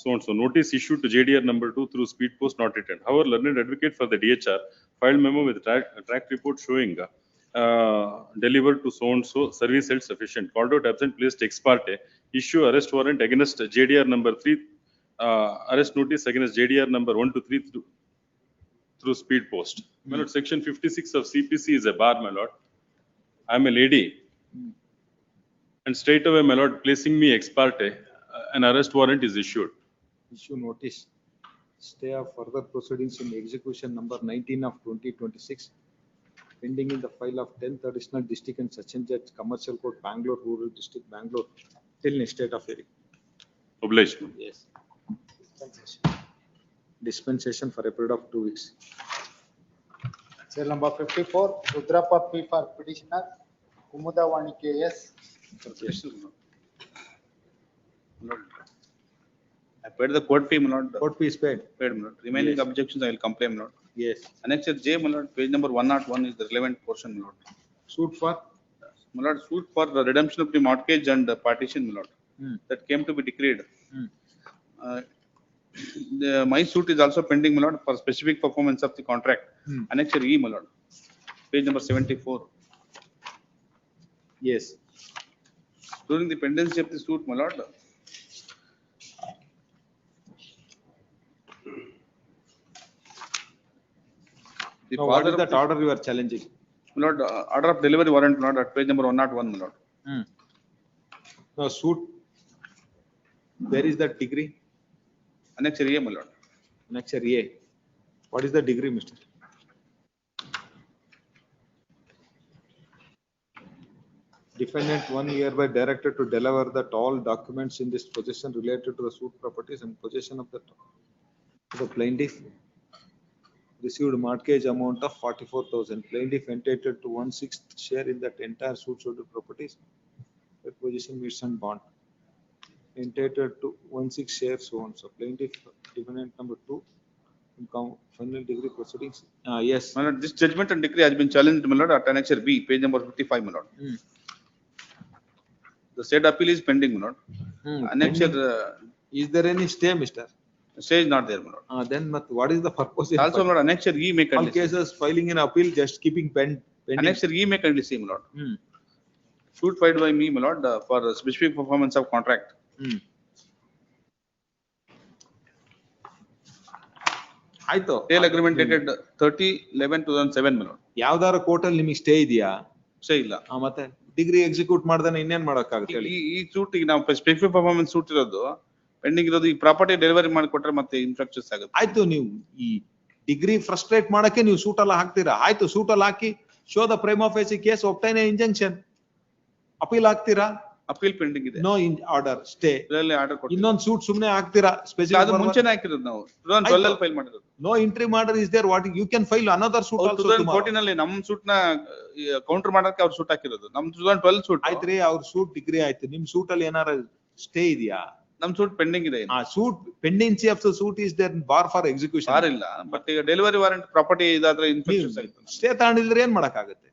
So and so. Notice issued to JDR number 2 through speed post not returned. However, learned advocate for the DHR filed memo with track report showing delivered to so and so, service held sufficient, called out absent, placed ex parte, issue arrest warrant against JDR number 3, arrest notice against JDR number 1 to 3 through speed post. My lord, section 56 of CPC is a bar, my lord. I am a lady. And straight away, my lord, placing me ex parte, an arrest warrant is issued. Issue notice. Stay of further proceedings in execution number 19 of 2026. Pending in the file of 10th Additional District and Section Judge, Commercial Court, Bangalore, Rural District, Bangalore, till next date of hearing. Obliged. Yes. Dispensation for a period of 2 weeks. Cell number 54, Rudrappa P for petitioner, Kumudavani KS. I paid the court fee, my lord. Court fee is paid. Paid, my lord. Remaining Yes. objections I will complain, my lord. Yes. Annexure J, my lord, page number 101 is the relevant portion, my lord. Suit for? My lord, suit for the redemption of the mortgage and the partition, my lord. That came to be decreed. My suit is also pending, my lord, for specific performance of the contract. Annexure E, my lord. Page number 74. Yes. During the pendency of the suit, my lord, Now, what is that order you are challenging? my lord, order of delivery warrant, my lord, at page number 101, my lord. Now, suit, where is that degree? Annexure A, my lord. Annexure A. What is the degree, Mr.? Defendant 1 hereby directed to deliver that all documents in this possession related to the suit properties and possession of the plaintiff received mortgage amount of 44,000. Plaintiff entitled to 1/6 share in that entire suit properties. That position meets and bond. Entitled to 1/6 share so on. So plaintiff defendant number 2 final degree proceedings. Yes. My lord, this judgment and decree has been challenged, my lord, at annexure B, page number 55, my lord. The said appeal is pending, my lord. Annexure. Is there any stay, Mr.? Stay is not there, my lord. Then what is the purpose? Also, my lord, annexure E may All kindly see. cases filing in appeal, just keeping pending. Annexure E may kindly see, my lord. Suit filed by me, my lord, for specific performance of contract. ಆಯ್ತು. Sale agreement dated 30/11/2007, my lord. ಯಾವ್ದಾರ court ಅಲ್ಲಿ ನಿಮಗೆ stay ಇದೆಯಾ? Stay ಇಲ್ಲ. ಮತ್ತೆ degree execute ಮಾಡ್ದಾನೆ ಇನ್ನೇನ್ ಮಾಡಕ್ಕಾಗುತ್ತೆ ಹೇಳಿ? ಈ ಸೂಟ್ ಈಗ ನಾವು ಸ್ಪೆಸಿಫಿಕ್ ಪರ್ಫಾರ್ಮೆನ್ಸ್ ಸೂಟ್ ಇರೋದು ಪೆಂಡಿಂಗ್ ಇರೋದು, ಈ ಪ್ರಾಪರ್ಟಿ ಡೆಲಿವರಿ ಮಾಡಿಕೊಟ್ರೆ ಮತ್ತೆ ಇನ್ಫ್ರಾಕ್ಚರ್ಸ್ ಆಗುತ್ತೆ. ಆಯ್ತು, ನೀವು ಈ ಡಿಗ್ರಿ ಫ್ರಸ್ಟ್ರೇಟ್ ಮಾಡಕ್ಕೆ ನೀವು ಸೂಟ್ ಎಲ್ಲ ಹಾಕ್ತೀರಾ? ಆಯ್ತು, ಸೂಟ್ ಅಲ್ಲಿ ಹಾಕಿ show the prime of AC case obtain injunction appeal ಹಾಕ್ತೀರಾ? ಅಪೀಲ್ ಪೆಂಡಿಂಗ್ ಇದೆ. No order stay. ಆರ್ಡರ್ ಕೊಟ್ಟು ಇನ್ನೊಂದು ಸೂಟ್ ಸುಮ್ನೆ ಹಾಕ್ತೀರಾ? ಅದು ಮುಂಚೆನೇ ಹಾಕಿರೋದು ನಾವು 2012 ಅಲ್ಲಿ ಫೈಲ್ ಮಾಡಿರೋದು. No entry order is there. What you can file another suit also. 2014 ನಲ್ಲಿ ನಮ್ಮ ಸೂಟ್ ನ ಕೌಂಟರ್ ಮಾಡಕ್ಕೆ ಅವ್ರು ಸೂಟ್ ಹಾಕಿರೋದು. ನಮ್ 2012 ಸೂಟ್ ಆಯ್ತ್ರಿ, ಅವ್ರ ಸೂಟ್ ಡಿಗ್ರಿ ಆಯ್ತು. ನಿಮ್ ಸೂಟ್ ಅಲ್ಲಿ ಏನಾರ ಸ್ಟೇ ಇದೆಯಾ? ನಮ್ ಸೂಟ್ ಪೆಂಡಿಂಗ್ ಇದೆ. Suit pendency of the suit is there bar for execution. Bar ಇಲ್ಲ, ಬಟ್ ಈಗ ಡೆಲಿವರಿ ವಾರೆಂಟ್ ಪ್ರಾಪರ್ಟಿ ಇದಾದ್ರೆ ಇನ್ಫ್ರಾಕ್ಚರ್ಸ್ ಆಗುತ್ತೆ. ಸ್ಟೇ ತಗೊಂಡಿದ್ರೆ ಏನ್ ಮಾಡಕ್ಕಾಗತ್ತೆ?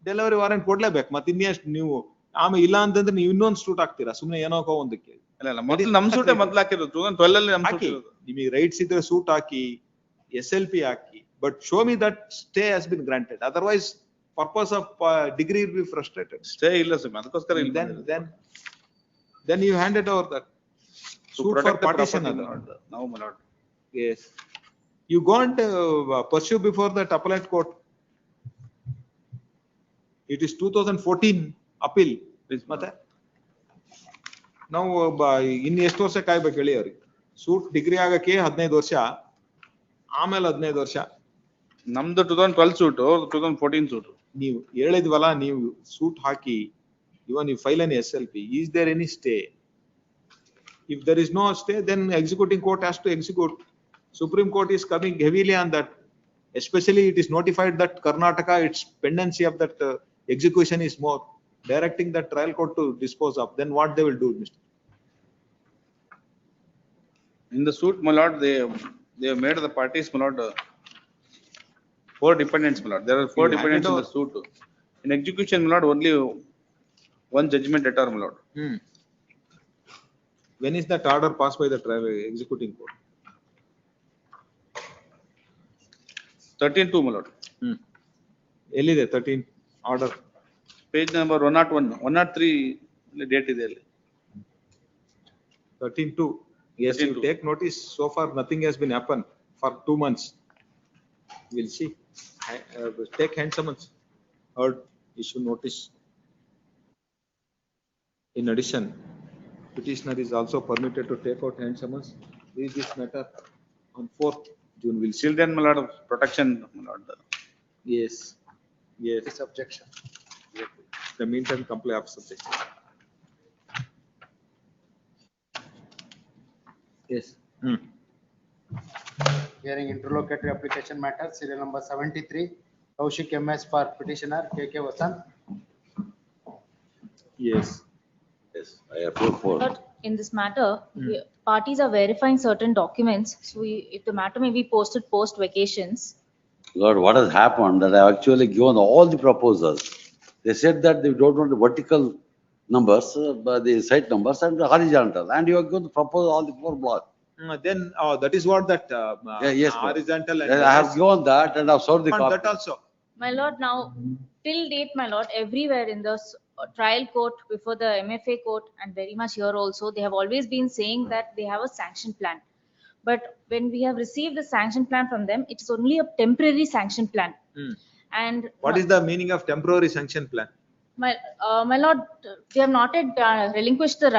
Delivery warrant ಕೊಡ್ಲೇಬೇಕು. ಮತ್ತೆ ಇನ್ನೆಷ್ಟು ನೀವು ಆಮೇಲೆ ಇಲ್ಲ ಅಂತಂದ್ರೆ ನೀವು ಇನ್ನೊಂದು ಸೂಟ್ ಹಾಕ್ತೀರಾ ಸುಮ್ನೆ ಏನೋಕೋ ಒಂದಕ್ಕೆ? ಮೊದಲು ನಮ್ ಸೂಟೇ ಮೊದಲು ಹಾಕಿರೋದು 2012 ಅಲ್ಲಿ ನಮ್ ಸೂಟ್ ಇರೋದು. ನಿಮಗೆ ರೈಟ್ಸ್ ಇದ್ರೆ ಸೂಟ್ ಹಾಕಿ, SLP ಹಾಕಿ, but show me that stay has been granted. Otherwise purpose of decree will be frustrated. Stay ಇಲ್ಲ ಸ್ವಾಮಿ, ಅದಕ್ಕೋಸ್ಕರ then you hand it over that suit for partition. Now, my lord. Yes. You go and pursue before that appellate court. It is 2014 appeal. ಮತ್ತೆ ನಾವು ಇನ್ನು ಎಷ್ಟು ವರ್ಷ ಕಾಯ್ಬೇಕು ಹೇಳಿ ಅವ್ರಿಗೆ? ಸೂಟ್ ಡಿಗ್ರಿ ಆಗಕ್ಕೆ 15 ವರ್ಷ, ಆಮೇಲೆ 15 ವರ್ಷ. ನಮ್ದು 2012 ಸೂಟ್, 2014 ಸೂಟ್. ನೀವು ಹೇಳಿದ್ವಲ್ಲ, ನೀವು ಸೂಟ್ ಹಾಕಿ, even you file an SLP, is there any stay? If there is no stay, then executing court has to execute. Supreme Court is coming heavily on that. Especially it is notified that Karnataka, its pendency of that execution is more, directing the trial court to dispose of. Then what they will do, Mr.? In the suit, my lord, they have made the parties, my lord, 4 dependents, my lord. There are 4 You dependents in the handed suit. In execution, my lord, only one judgment letter, my lord. When is that order passed by the executing court? 13-2, my lord. Early 13 order. Page number 101, 103 date is there. 13-2. Yes, you 13-2. take notice. So far, nothing has been happened for 2 months. We'll see. Take hand summons. Heard, issue notice. In addition, petitioner is also permitted to take out hand summons. Read this matter on 4th June. We'll see. Till then, my lord, of protection, my lord. Yes. Yes. This objection. The meantime, comply of subjection. Yes. Hearing interlocutory application matter, serial number 73, Kaushik MS for petitioner, KK Vasan. Yes. Yes, I approve for. But in this matter, parties are verifying certain documents. So if the matter may be posted post vacations. Lord, what has happened that I have actually given all the proposals. They said that they don't want the vertical numbers, but the site numbers and the horizontal. And you have given the proposal all the 4 blocks. Then that is what that yes, horizontal and I have given that and I have served the copy. that also. My lord, now till date, my lord, everywhere in the trial court, before the MFA court, and very much here also, they have always been saying that they have a sanction plan. But when we have received the sanction plan from them, it is only a temporary sanction plan. And What is the meaning of temporary sanction plan? my lord, they have not yet relinquished the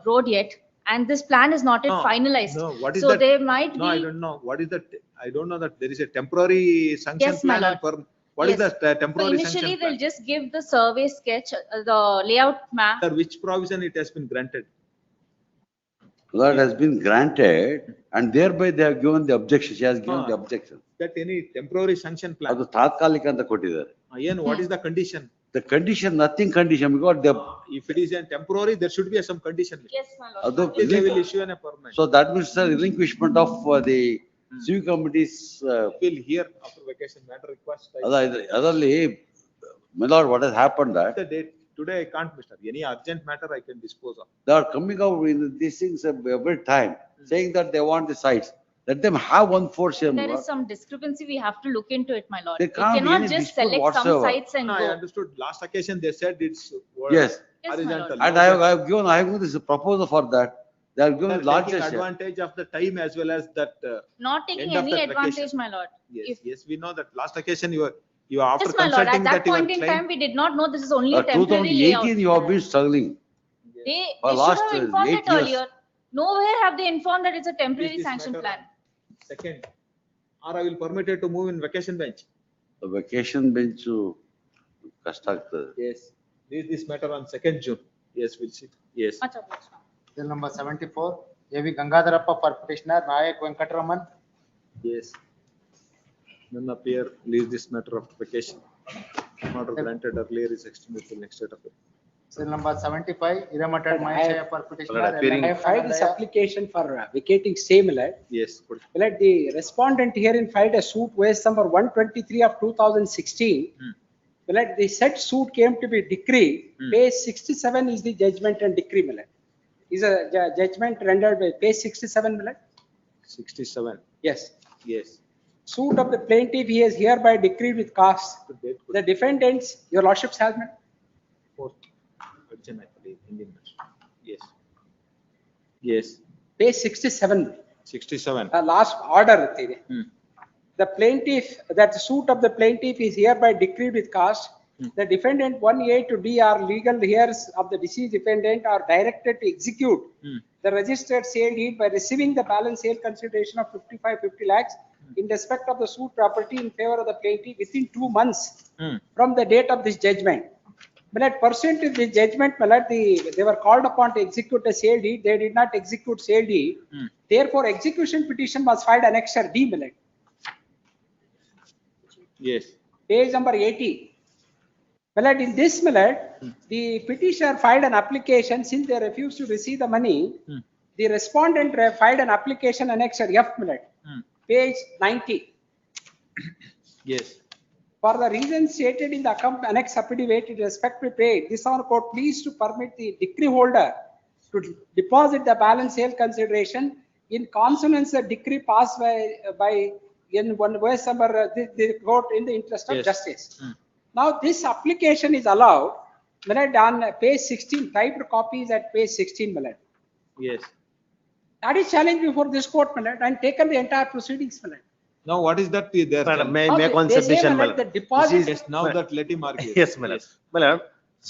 road yet, and this plan is not yet finalized. No, what is so that? there might No, I be. don't know. What is that? I don't know that there is a temporary sanction Yes, my plan. lord. What is Yes. that So temporary initially, sanction they'll plan? just give the survey sketch, the layout map. Under which provision it has been granted? That has been granted and thereby they have given the objection. She has given the objection. That any temporary sanction plan? ಅದು ತಾತ್ಕಾಲಿಕ ಅಂತ ಕೊಟ್ಟಿದ್ದಾರೆ. What is the condition? The condition, nothing condition, because they. If it is a temporary, there should be some condition. Yes, my lord. ಅದು They will issue a permit. So that means the relinquishment of the civic committees. Will hear after vacation matter request. ಅದರಲ್ಲಿ, my lord, what has happened that. The date. Today I can't, Mr. Any urgent matter I can dispose of. They are coming out with these things every time, saying that they want the sites. Let them have 1/4 share. There is some discrepancy. We have to look into it, my lord. There We can't be cannot any just dispute select some whatsoever. sites and No, I go. understood. Last occasion they said it's Yes. Yes, my horizontal. lord. And I have given this proposal for that. They are They given are larger taking share. advantage of the time as well as that. Not taking end of any that advantage, vacation. my lord. Yes, If- yes, we know that. Last occasion you are after Yes, my lord. consulting At that that your point in claim. time, we did not know this is only a temporary 2018, layout. you have been struggling. They For should last, have informed 8 it years. earlier. Nowhere have they informed that it's a temporary this sanction matter plan. Second, or I will permit it to move in vacation bench. The vacation bench ಕಷ್ಟ ಆಗ್ತದೆ. Yes, read this matter on 2nd June. Yes, we'll see. Yes. Much obliged, ma'am. Bill number 74, A.V. Gangadharappa for petitioner, Nayak Venkataraman. Yes. None appear, leave this matter of vacation. Order granted earlier is extended till next date of it. Bill number 75, Iramatad But I Maheshaya have- for petitioner. appearing- I have filed this application for vacating same land. Yes. Let the respondent herein filed a suit case number 123 of 2016. Let the said suit came to be decree. Page 67 is the judgment and decree. Millet. Is a judgment rendered by page 67. Millet? 67. Yes. Yes. Suit of the plaintiff, he has hereby decreed with cause. The defendants, your lordships have. Millet? Fourth. Urgent, I believe, Indian national. Yes. Yes. Page 67. 67. Last order. The plaintiff, that the suit of the plaintiff is hereby decreed with cause. The defendant 1A to D are legal heirs of the deceased defendant are directed to execute the registered sale deed by receiving the balance sale consideration of 50 lakhs in respect of the suit property in favor of the plaintiff within 2 months from the date of this judgment. But at pursuant to the judgment, they were called upon to execute the sale deed. They did not execute sale deed. Therefore, execution petition was filed annexure D. Millet. Yes. Page number 80. Millet, in this Millet, the petitioner filed an application since they refused to receive the money. The respondent filed an application annexure F. Millet. Page 90. Yes. For the reasons stated in the annex affidavit with respect to paid, this honorable court pleased to permit the decree holder to deposit the balance sale consideration in consonance the decree passed by in one verse number the court in the interest of Yes. justice. Now this application is allowed when I done page 16, typed copies at page 16, Malad. Yes. That is challenged before this court, Malad, and taken the entire proceedings, Malad. Now what is that there? Madam, may I Now make one they say, submission, Malad, the madam? deposit. Yes, now that let him argue. Yes, my lord. My lord,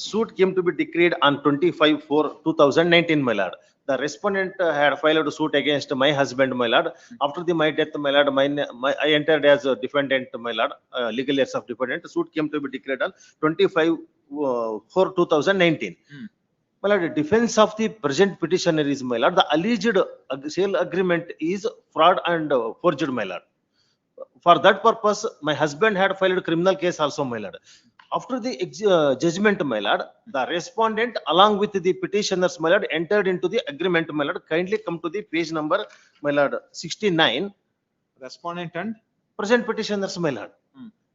suit came to be decreed on 25/4/2019, my lord. The respondent had filed a suit against my husband, my lord. After my death, my lord, I entered as a defendant, my lord, legal heirs of defendant. Suit came to be declared on 25/4/2019. My lord, the defense of the present petitioner is, my lord, the alleged sale agreement is fraud and forged, my lord. For that purpose, my husband had filed a criminal case also, my lord. After the judgment, my lord, the respondent along with the petitioners, my lord, entered into the agreement, my lord. Kindly come to the page number, my lord, 69. Respondent and Present petitioners, my lord.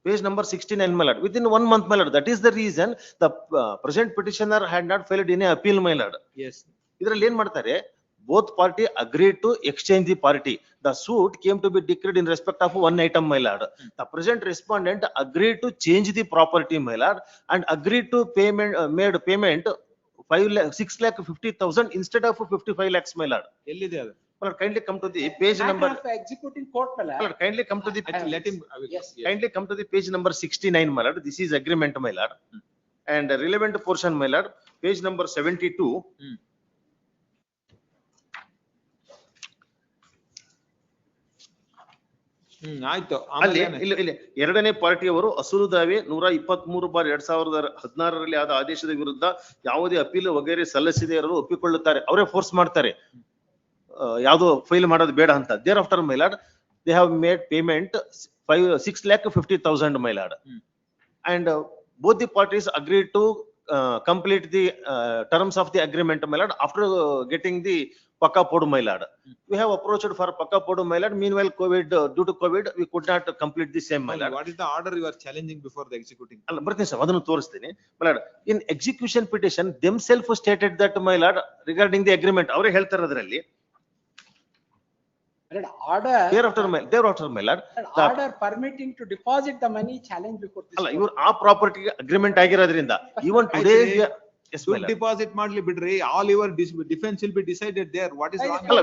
Page number 69, my lord. Within 1 month, my lord. That is the reason the present petitioner had not filed any appeal, my lord. yes. Idರಲ್ಲಿ ಏನ್ ಮಾಡ್ತಾರೆ? Both party agreed to exchange the party. The suit came to be decreed in respect of one item, my lord. The present respondent agreed to change the property, my lord, and agreed to made payment 6,50,000 instead of 55 lakhs, my lord. ಎಲ್ಲಿದೆ ಅದು? My lord, kindly come to the page number. Executing court, My lord, kindly come to the. Let him. Yes. Kindly come to the page number 69, my lord. This is agreement, my lord. And the relevant portion, my lord, page number 72. ಆಯ್ತು. ಅಲ್ಲಿ ಇಲ್ಲಿ ಎರಡನೇ ಪಾರ್ಟಿಯವರು ಅಸಲು ದಾವೆ 123/2016 ಆದ ಆದೇಶದ ವಿರುದ್ಧ ಯಾವುದೇ ಅಪೀಲ್ ವಗೈರೆ ಸಲ್ಲಿಸದೆ ಇರಲು ಒಪ್ಪಿಕೊಳ್ಳುತ್ತಾರೆ. ಅವರೇ ಫೋರ್ಸ್ ಮಾಡ್ತಾರೆ ಯಾವ್ದು ಫೈಲ್ ಮಾಡೋದು ಬೇಡ ಅಂತ. Thereafter, my lord, they have made payment 6,50,000, my lord, and both the parties agreed to complete the terms of the agreement, my lord, after getting the Pakka Podu, my lord. We have approached for Pakka Podu, my lord. Meanwhile, due to COVID, we could not complete the same, my lord. What is the order you are challenging before the executing? ಅಲ್ಲ ಬರ್ತೀನಿ sir, ಅದನ್ನು ತೋರಿಸ್ತೀನಿ, my lord. In execution petition, themselves stated that, my lord, regarding the agreement, ಅವರೇ ಹೇಳ್ತಾರೆ ಅದರಲ್ಲಿ. Order. Thereafter, my lord, Order permitting to deposit the money challenge before this. ಅಲ್ಲ ಇವರು ಆ ಪ್ರಾಪರ್ಟಿ ಅಗ್ರಿಮೆಂಟ್ ಆಗಿರೋದ್ರಿಂದ even today. Yes, my lord. Deposit ಮಾಡ್ಲಿ ಬಿಡ್ರಿ, all your defense will be decided there. What is wrong? ಅಲ್ಲ,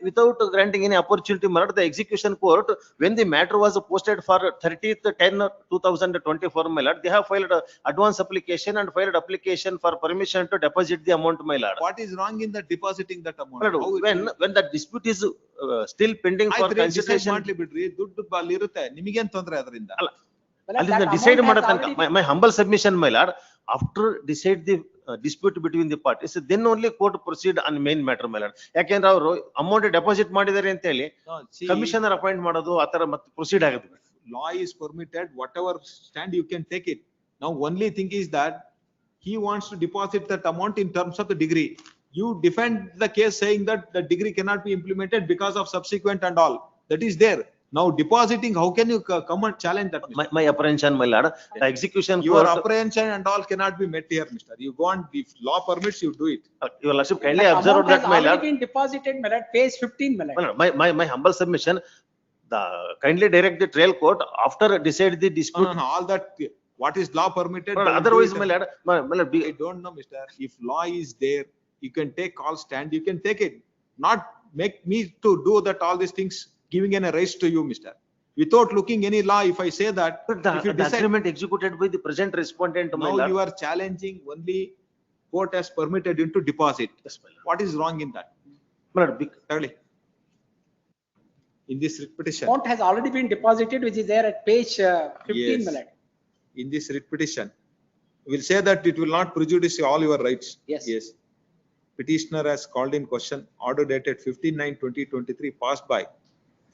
without granting any opportunity, my lord, the execution court, when the matter was posted for 30/10/2024, my lord, they have filed a advance application and filed application for permission to deposit the amount, my lord. What is wrong in the depositing that amount? My lord, when the dispute is still pending for consideration. ಮಾಡ್ಲಿ ಬಿಡ್ರಿ, ದುಡ್ಡು ಅಲ್ಲಿ ಇರುತ್ತೆ, ನಿಮಗೇನ್ ತೊಂದ್ರೆ ಅದರಿಂದ? ಅಲ್ಲ, ಅಲ್ಲಿಂದ decide ಮಾಡೋ ತನಕ my humble submission, my lord, after decide the dispute between the parties, then only court proceed on main matter, my lord. ಯಾಕೆಂದ್ರೆ ಅವರು ಅಮೌಂಟ್ ಡೆಪಾಸಿಟ್ ಮಾಡಿದ್ದಾರೆ ಅಂತ ಹೇಳಿ ಕಮಿಷನರ್ ಅಪಾಯಿಂಟ್ ಮಾಡೋದು ಆತರ ಮತ್ತೆ ಪ್ರೊಸೀಡ್ ಆಗುತ್ತೆ. Law is permitted, whatever stand you can take it. Now only thing is that he wants to deposit that amount in terms of the degree. You defend the case saying that the degree cannot be implemented because of subsequent and all. That is there. Now depositing, how can you come and challenge that? My apprehension, my lord, the execution Your court. apprehension and all cannot be met here, mister. You go on, if law permits, you do it. Your lordship kindly observe that, my lord. Been deposited, my lord, page 15, my lord. My humble submission, the kindly direct the trial court after decide the dispute. No, all that, what is law permitted? Otherwise, my lord, I don't know, mister. If law is there, you can take all stand, you can take it. Not make me to do that, all these things, giving a raise to you, mister. Without looking any law, if I say that, if you the decide, agreement executed by the present respondent, my now lord. you are challenging only court has permitted you to deposit. Yes, my lord. What is wrong in that? My lord, Early. In this writ petition. Amount has already been deposited, which is there at page 15, Yes. my lord. In this writ petition, we will say that it will not prejudice all your rights. Yes. Yes. Petitioner has called in question order dated 15/9/2023 passed by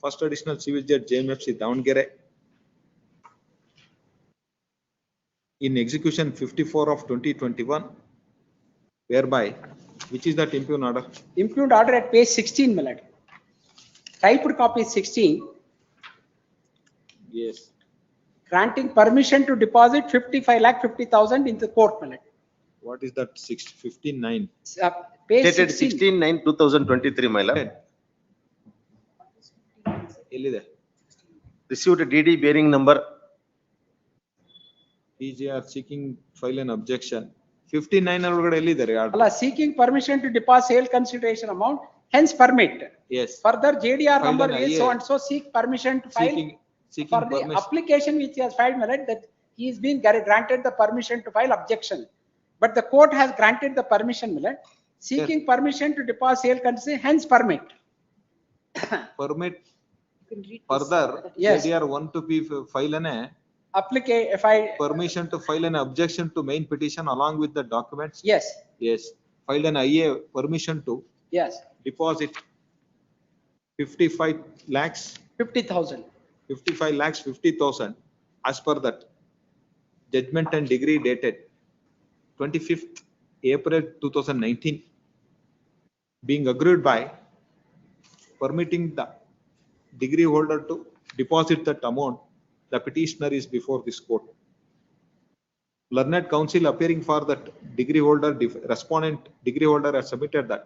First Additional Civil Judge JMFC Davangere in execution 54/2021, whereby, which is that impugned order? Impugned order at page 16, my lord. Typed copy is 16. Yes. granting permission to deposit 55,50,000 in the court, my lord. What is that 659? Page Dated 16. 16/9/2023, my lord. ಎಲ್ಲಿದೆ? Received DD bearing number. PGR seeking file an objection. 59 ಒಳಗಡೆ ಎಲ್ಲಿದ್ದಾರೆ? Allah seeking permission to deposit sale consideration amount, hence permit. Yes. Further JDR Filed number an is IA. so and so seek permission to file Seeking for the permission. application which he has filed, my lord, that he is being granted the permission to file objection. But the court has granted the permission, my lord. Seeking permission to deposit sale consideration, hence permit. Permit further Yes. JDR 1 to be file an permission to file an objection to main petition along with the documents. Yes. Yes. Filed an IA permission to Yes. deposit 55 lakhs. 50,000. 55 lakhs 50,000 as per that judgment and degree dated 25th April 2019, being agreed by permitting the degree holder to deposit that amount. The petitioner is before this court. Learned counsel appearing for that degree holder, respondent degree holder has submitted that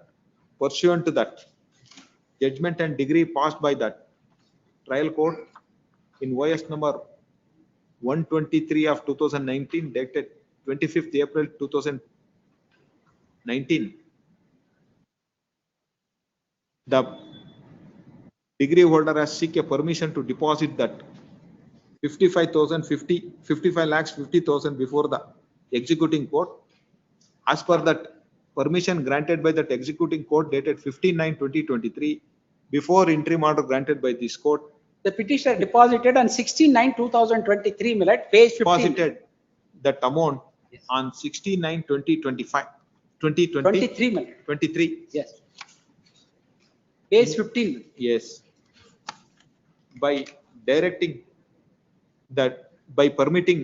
pursuant to that judgment and degree passed by that trial court in OS number 123 of 2019 dated 25th April 2019. The degree holder has seek a permission to deposit that 55 lakhs 50,000 before the executing court. As per that permission granted by that executing court dated 15/9/2023 before interim order granted by this court. The petitioner deposited on 16/9/2023, my lord, page 15. Deposited that amount on 16/9/2025. 23, my lord. 23. Yes. Page 15. Yes. By directing that, by permitting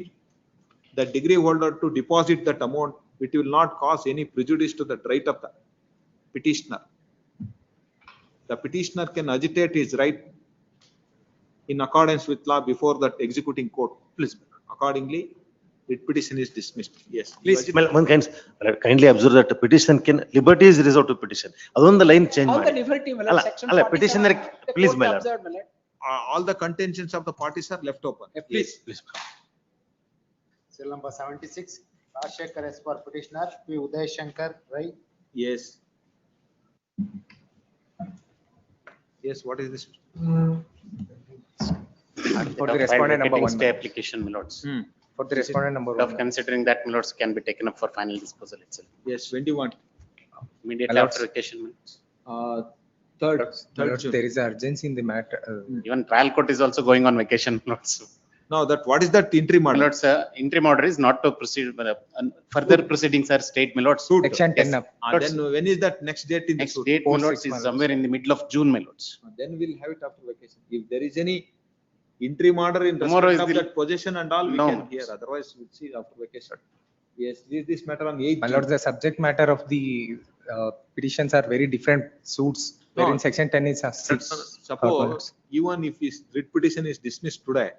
the degree holder to deposit that amount, it will not cause any prejudice to the right of the petitioner. The petitioner can agitate his right in accordance with law before that executing court. Please, accordingly, writ petition is dismissed. Yes. Please, kindly observe that the petition can, liberty is reserved to petition. Adon the line change. All the liberty, my lord, section 47, petitioner, the please, court my lord. observed, my lord. All the contentions of the parties are left open. Please. Please. Cell number 76, Rajshekhar as per petitioner, P. Uday Shankar, right? Yes. Yes, what is this? For the respondent number one. Stay application, my lords. For the respondent number Of one. considering that, my lords, can be taken up for final disposal itself. Yes, when do you want? Immediately after vacation, my lords. Third June. There is urgency in the matter. Even trial court is also going on vacation, my lords. No, that, what is that interim My order? lords, interim order is not to proceed, further proceedings are state, my lords. Section 10 up. Lords, Then when is that next date in the next suit? date, my Post lords, 6 is months. somewhere in the middle of June, my lords. Then we'll have it after vacation. If there is any interim order in Tomorrow respect is of the- that possession and all, we No. can hear. Otherwise, we'll see after vacation. Yes, this matter on 8th My June. lord, the subject matter of the petitions are very different suits. Wherein No. section 10 is a 6. Suppose even if his writ petition is dismissed today,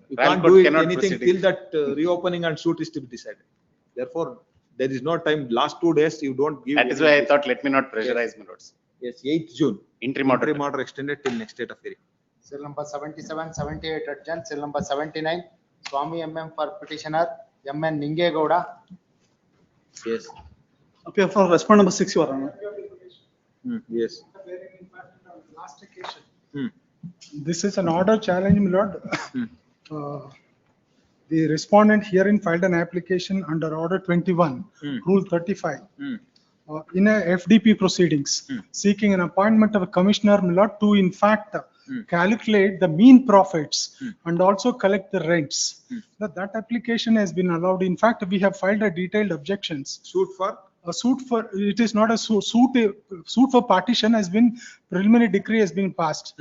you Trial can't court do it cannot anything proceed till that reopening and suit is to be decided. Therefore, there is no time. Last 2 days, you don't give. That is why I thought, let me not pressurize, my lords. Yes, 8th June. Interim order. Interim order extended till next date of hearing. Cell number 77, 78 adjourned. Cell number 79, Swami MM for petitioner, MN Ningegowda. Yes. Appear for respondent number 6, Your Honor. Yes. Last occasion. This is an order challenge, my lord. The respondent herein filed an application under order 21, rule 35. In a FDP proceedings, seeking an appointment of a commissioner, my lord, to in fact calculate the mean profits and also collect the rents. That application has been allowed. In fact, we have filed a detailed objections. Suit for? A suit for, it is not a suit for partition has been, preliminary decree has been passed.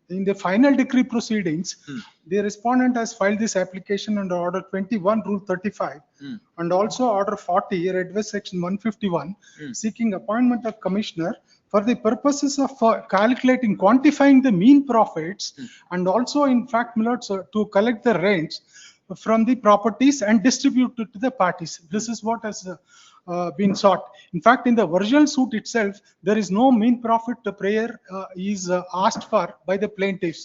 In the final decree proceedings, the respondent has filed this application under order 21, rule 35, and also order 40, read with section 151, seeking appointment of commissioner for the purposes of calculating, quantifying the mean profits, and also in fact, my lord, so to collect the rents from the properties and distribute it to the parties. This is what has been sought. In fact, in the original suit itself, there is no mean profit prayer is asked for by the plaintiffs,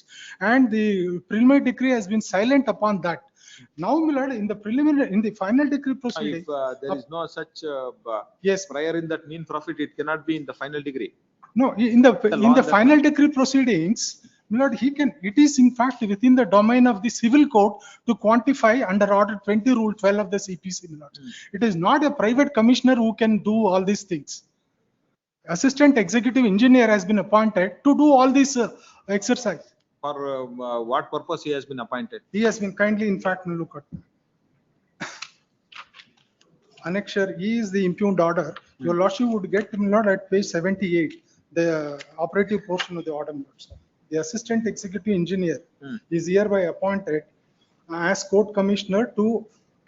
and the preliminary decree has been silent upon that. Now, my lord, in the preliminary, in the final decree proceeding, If there is no such yes, prior in that mean profit, it cannot be in the final degree. no, in the law that final decree proceedings, my lord, he can, it is in fact within the domain of the civil code to quantify under order 20 rule 12 of the CPC, my lord. It is not a private commissioner who can do all these things. Assistant executive engineer has been appointed to do all this exercise. For what purpose he has been appointed? He has been kindly, in fact, look at. Annexure E is the impugned order. Your lordship would get, my lord, at page 78, the operative portion of the order. The assistant executive engineer is hereby appointed as court commissioner to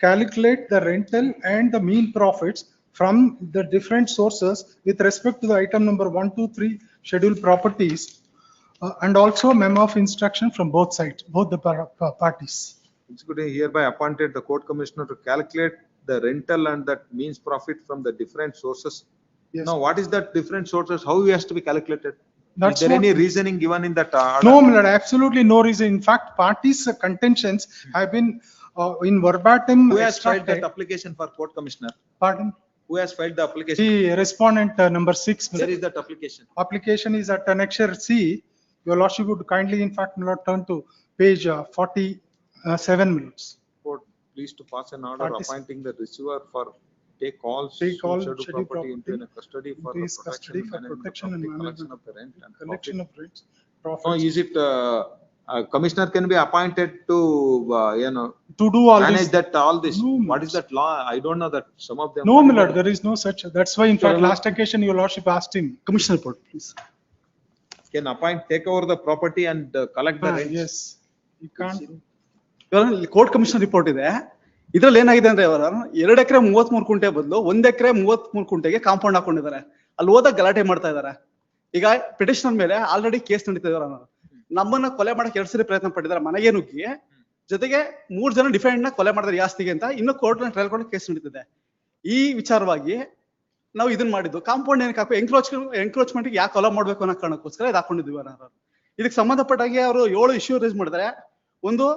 calculate the rental and the mean profits from the different sources with respect to the item number 1, 2, 3 scheduled properties, and also memo of instruction from both sides, both the parties. Executive hereby appointed the court commissioner to calculate the rental and that means profit from the different sources. Yes. Now, what is that different sources? How it has to be calculated? That's Is there what- any reasoning given in that order? No, my lord, absolutely no reason. In fact, parties' contentions have been in verbatim. Who has filed extracted. that application for court commissioner? Pardon? Who has filed the application? The respondent number 6. Where is that application? Application is at annexure C. Your lordship would kindly, in fact, my lord, turn to page 47 minutes. Court pleased to pass an order Parties- appointing the receiver for take all Take all scheduled scheduled property into property a custody for into the his custody for protection and collection management of the rent and collection profit. of rents, No, profits. is it commissioner can be appointed to To do all manage this. that all this? No, What is that law? I don't know that some of them. No, my lord, there is no such. That's why, in fact, Sure. last occasion, your lordship asked him. Commissioner report, please. Can appoint, take over the property and collect the rents. Yes, you can't. Court commissioner report ಇದೆ. ಇದ್ರಲ್ಲಿ ಏನಾಗಿದೆ ಅಂದ್ರೆ ಅವರ 2 ಎಕರೆ 33 ಕುಂಟೆ ಬದಲು 1 ಎಕರೆ 33 ಕುಂಟೆಗೆ compound ಹಾಕೊಂಡಿದ್ದಾರೆ. ಅಲ್ಲಿ ಹೋದಾಗ ಗಲಾಟೆ ಮಾಡ್ತಾ ಇದ್ದಾರೆ. ಈಗ ಪಿಟಿಷನರ್ ಮೇಲೆ ಆಲ್ರೆಡಿ ಕೇಸ್ ನಡೀತಾ ಇದಾರೆ. ನಮ್ಮನ್ನ ಕೊಲೆ ಮಾಡಕ್ಕೆ 2 ಸರಿ ಪ್ರಯತ್ನ ಪಟ್ಟಿದ್ದಾರೆ ಮನೆಗೆ ನುಗ್ಗಿ, ಜೊತೆಗೆ 3 ಜನ ಡಿಫೆಂಡ್ ನ ಕೊಲೆ ಮಾಡಿದ್ರೆ ಆಸ್ತಿಗೆ ಅಂತ ಇನ್ನು ಕೋರ್ಟ್ ಟ್ರಯಲ್ ಕೊಡೋ ಕೇಸ್ ನಡೀತಿದೆ. ಈ ವಿಚಾರವಾಗಿ ನಾವು ಇದನ್ನ ಮಾಡಿದ್ದು ಕಾಂಪೌಂಡ್ ಏನಕ್ಕೆ ಹಾಕೋ ಎಂಕ್ರೋಚ್ಮೆಂಟ್ ಯಾಕೆ ಕೊಲೆ ಮಾಡ್ಬೇಕು ಅನ್ನೋ ಕಾರಣಕ್ಕೋಸ್ಕರ ಇದು ಹಾಕೊಂಡಿದ್ವಿ ನಾವು. ಇದಕ್ಕೆ ಸಂಬಂಧಪಟ್ಟಾಗೆ ಅವರು 7 ಇಶ್ಯೂ ರೇಸ್ ಮಾಡಿದ್ದಾರೆ. ಒಂದು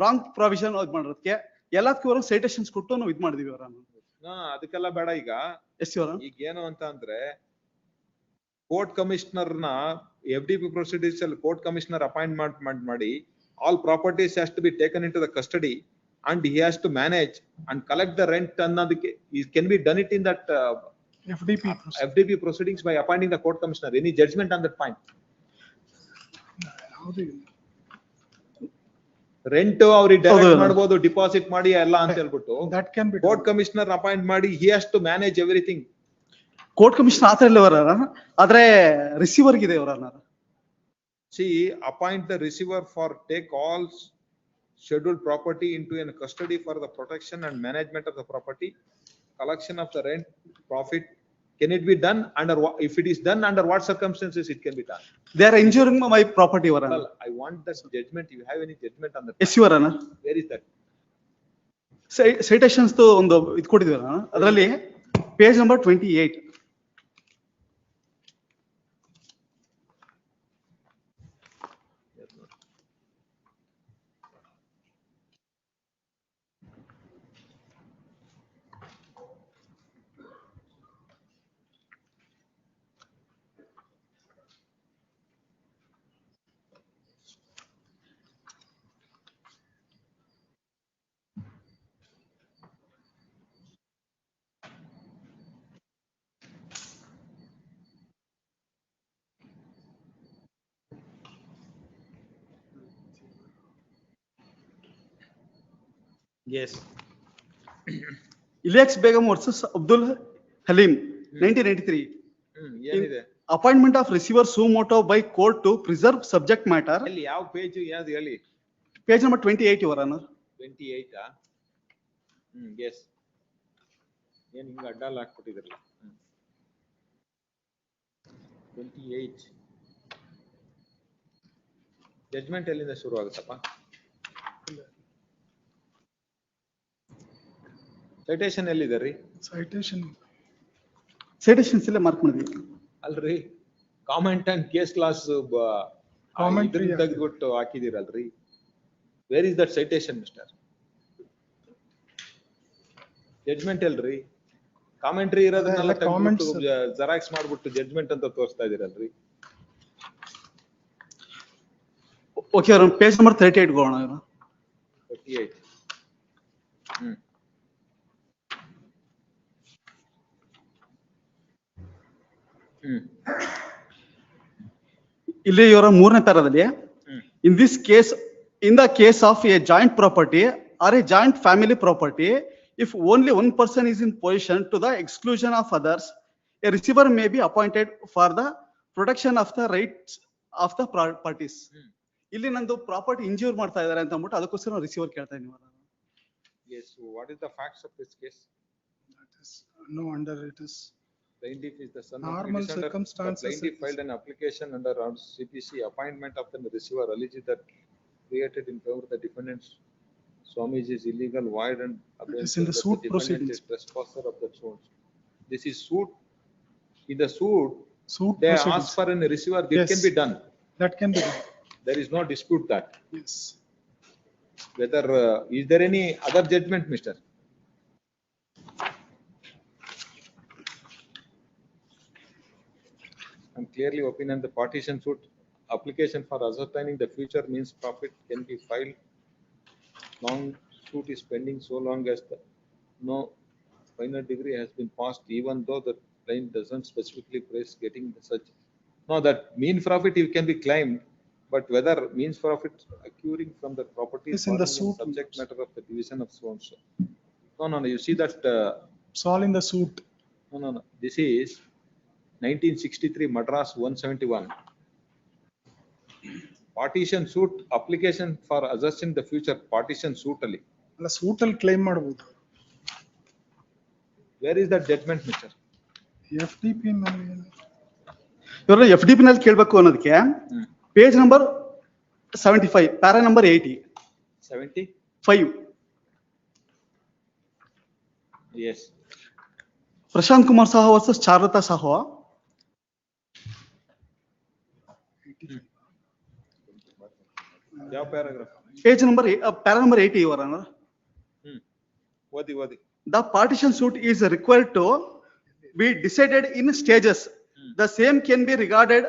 ರಾಂಗ್ ಪ್ರಾವಿಷನ್ ಮಾಡೋದಕ್ಕೆ ಎಲ್ಲದಕ್ಕೂ ಅವರು ಸೈಟೇಷನ್ಸ್ ಕೊಟ್ಟು ನಾವು ಇದು ಮಾಡಿದೀವಿ ಅವರ. ಅದಕ್ಕೆಲ್ಲ ಬೇಡ ಈಗ. ಈಗ ಏನು ಅಂತ ಅಂದ್ರೆ ಕೋರ್ಟ್ ಕಮಿಷನರ್ ನ FDP ಪ್ರೊಸೀಡಿಂಗ್ಸ್ ಅಲ್ಲಿ ಕೋರ್ಟ್ ಕಮಿಷನರ್ ಅಪಾಯಿಂಟ್ಮೆಂಟ್ ಮಾಡಿ all properties has to be taken into the custody and he has to manage and collect the rent ಅನ್ನೋದಕ್ಕೆ can be done it in that FDP proceedings by appointing the court commissioner. Any judgment on that point? Rent ಅವ್ರಿಗೆ direct ಮಾಡಬಹುದು, deposit ಮಾಡಿ ಎಲ್ಲ ಅಂತ ಹೇಳ್ಬಿಟ್ಟು court commissioner appoint ಮಾಡಿ he has to manage everything. Court commissioner ಆತರ ಇಲ್ಲ ಅವರ, ಆದ್ರೆ ರಿಸೀವರ್ ಇದೆ ಅವರ. See, appoint the receiver for take all scheduled property into a custody for the protection and management of the property, collection of the rent, profit. Can it be done under what, if it is done under what circumstances it can be done? They are injuring my property, Your Honor. Well, I want that judgment. You have any judgment on that? Yes, Your Honor. Where is that? Citations to ಒಂದು ಇದು ಕೊಟ್ಟಿದ್ದೀವಿ ಅದರಲ್ಲಿ page number 28. Yes. Ilyas Begum versus Abdul Halim, 1993. ಏನಿದೆ? Appointment of receiver suo motu by court to preserve subject matter. ಎಲ್ಲಿ ಯಾವ page ಯಾವ್ದು ಹೇಳಿ? Page number 28, Your Honor. 28 ಆ? Yes. ಏನ್ ಹಿಂಗ ಅಡ್ಡಾಲ್ ಹಾಕ್ಬಿಟ್ಟಿದ್ರಲ್ಲ. 28. ಜಡ್ಜ್ಮೆಂಟ್ ಎಲ್ಲಿಂದ ಶುರು ಆಗುತ್ತಪ್ಪ? ಸೈಟೇಷನ್ ಎಲ್ಲಿದೆ ರೀ? ಸೈಟೇಷನ್ಸ್ ಇಲ್ಲ ಮಾರ್ಕ್ ಮಾಡಿದ್ವಿ. ಅಲ್ರಿ ಕಾಮೆಂಟ್ ಅಂಡ್ ಕೇಸ್ ಕ್ಲಾಸ್ ತೆಗೆದ್ಬಿಟ್ಟು ಹಾಕಿದಿರಲ್ರಿ. Where is that citation mister? Judgement ಎಲ್ರಿ? ಕಾಮೆಂಟ್ರಿ ಇರೋದನ್ನೆಲ್ಲ ಜೆರಾಕ್ಸ್ ಮಾಡ್ಬಿಟ್ಟು ಜಡ್ಜ್ಮೆಂಟ್ ಅಂತ ತೋರಿಸ್ತಾ ಇದೀರಲ್ರಿ. ಓಕೆ ಅವ್ರ ಪೇಜ್ ನಂಬರ್ 38 ಗೋಣ. 38. ಇಲ್ಲಿ ಇವರ ಮೂರನೇ ಪ್ಯಾರಾದಲ್ಲಿ in this case in the case of a joint property or a joint family property if only one person is in position to the exclusion of others, a receiver may be appointed for the protection of the rights of the parties. ಇಲ್ಲಿ ನಂದು property injure ಮಾಡ್ತಾ ಇದಾರೆ ಅಂತ ಅಂದ್ಬಿಟ್ಟು ಅದಕ್ಕೋಸ್ಕರ receiver ಕೇಳ್ತಾ ಇದೀನಿ. Yes, so what is the facts of this case? That is no under it is Plaintiff is the son normal of circumstances. Plaintiff filed an application under CPC appointment of the receiver alleged that created in favor of the defendants Swamiji is illegal, void and is in the suit proceedings. Trespasser of the suit. This is suit. In the suit they proceedings. ask for a receiver. This Yes. can be done. That can be done. There is no dispute that. Yes. Whether is there any other judgment, Mister? And clearly opinion the partition suit application for ascertaining the future means profit can be filed. Long suit is pending so long as the no final degree has been passed, even though the plaintiff doesn't specifically praise getting the such. No, that mean profit can be claimed, but whether means profit accruing from the property is in the suit subject matter of the division of so and so. No. You see that it's all in the suit. No. This is 1963 Madras 171. Partition suit application for asserting the future partition suit ali. ಅಲ್ಲ suit ಅಲ್ಲಿ claim ಮಾಡಬಹುದು. Where is that judgment, Mister? FDP ನಲ್ಲಿ ಇವರು FDP ನಲ್ಲಿ ಕೇಳಬೇಕು ಅನ್ನೋದಕ್ಕೆ page number 75 para number 80. 75. Yes. Prashant Kumar Sahu versus Charulata Sahu. ಯಾವ paragraph? Page number, para number 80, Your Honor. Wadi. The partition suit is required to be decided in stages. The same can be regarded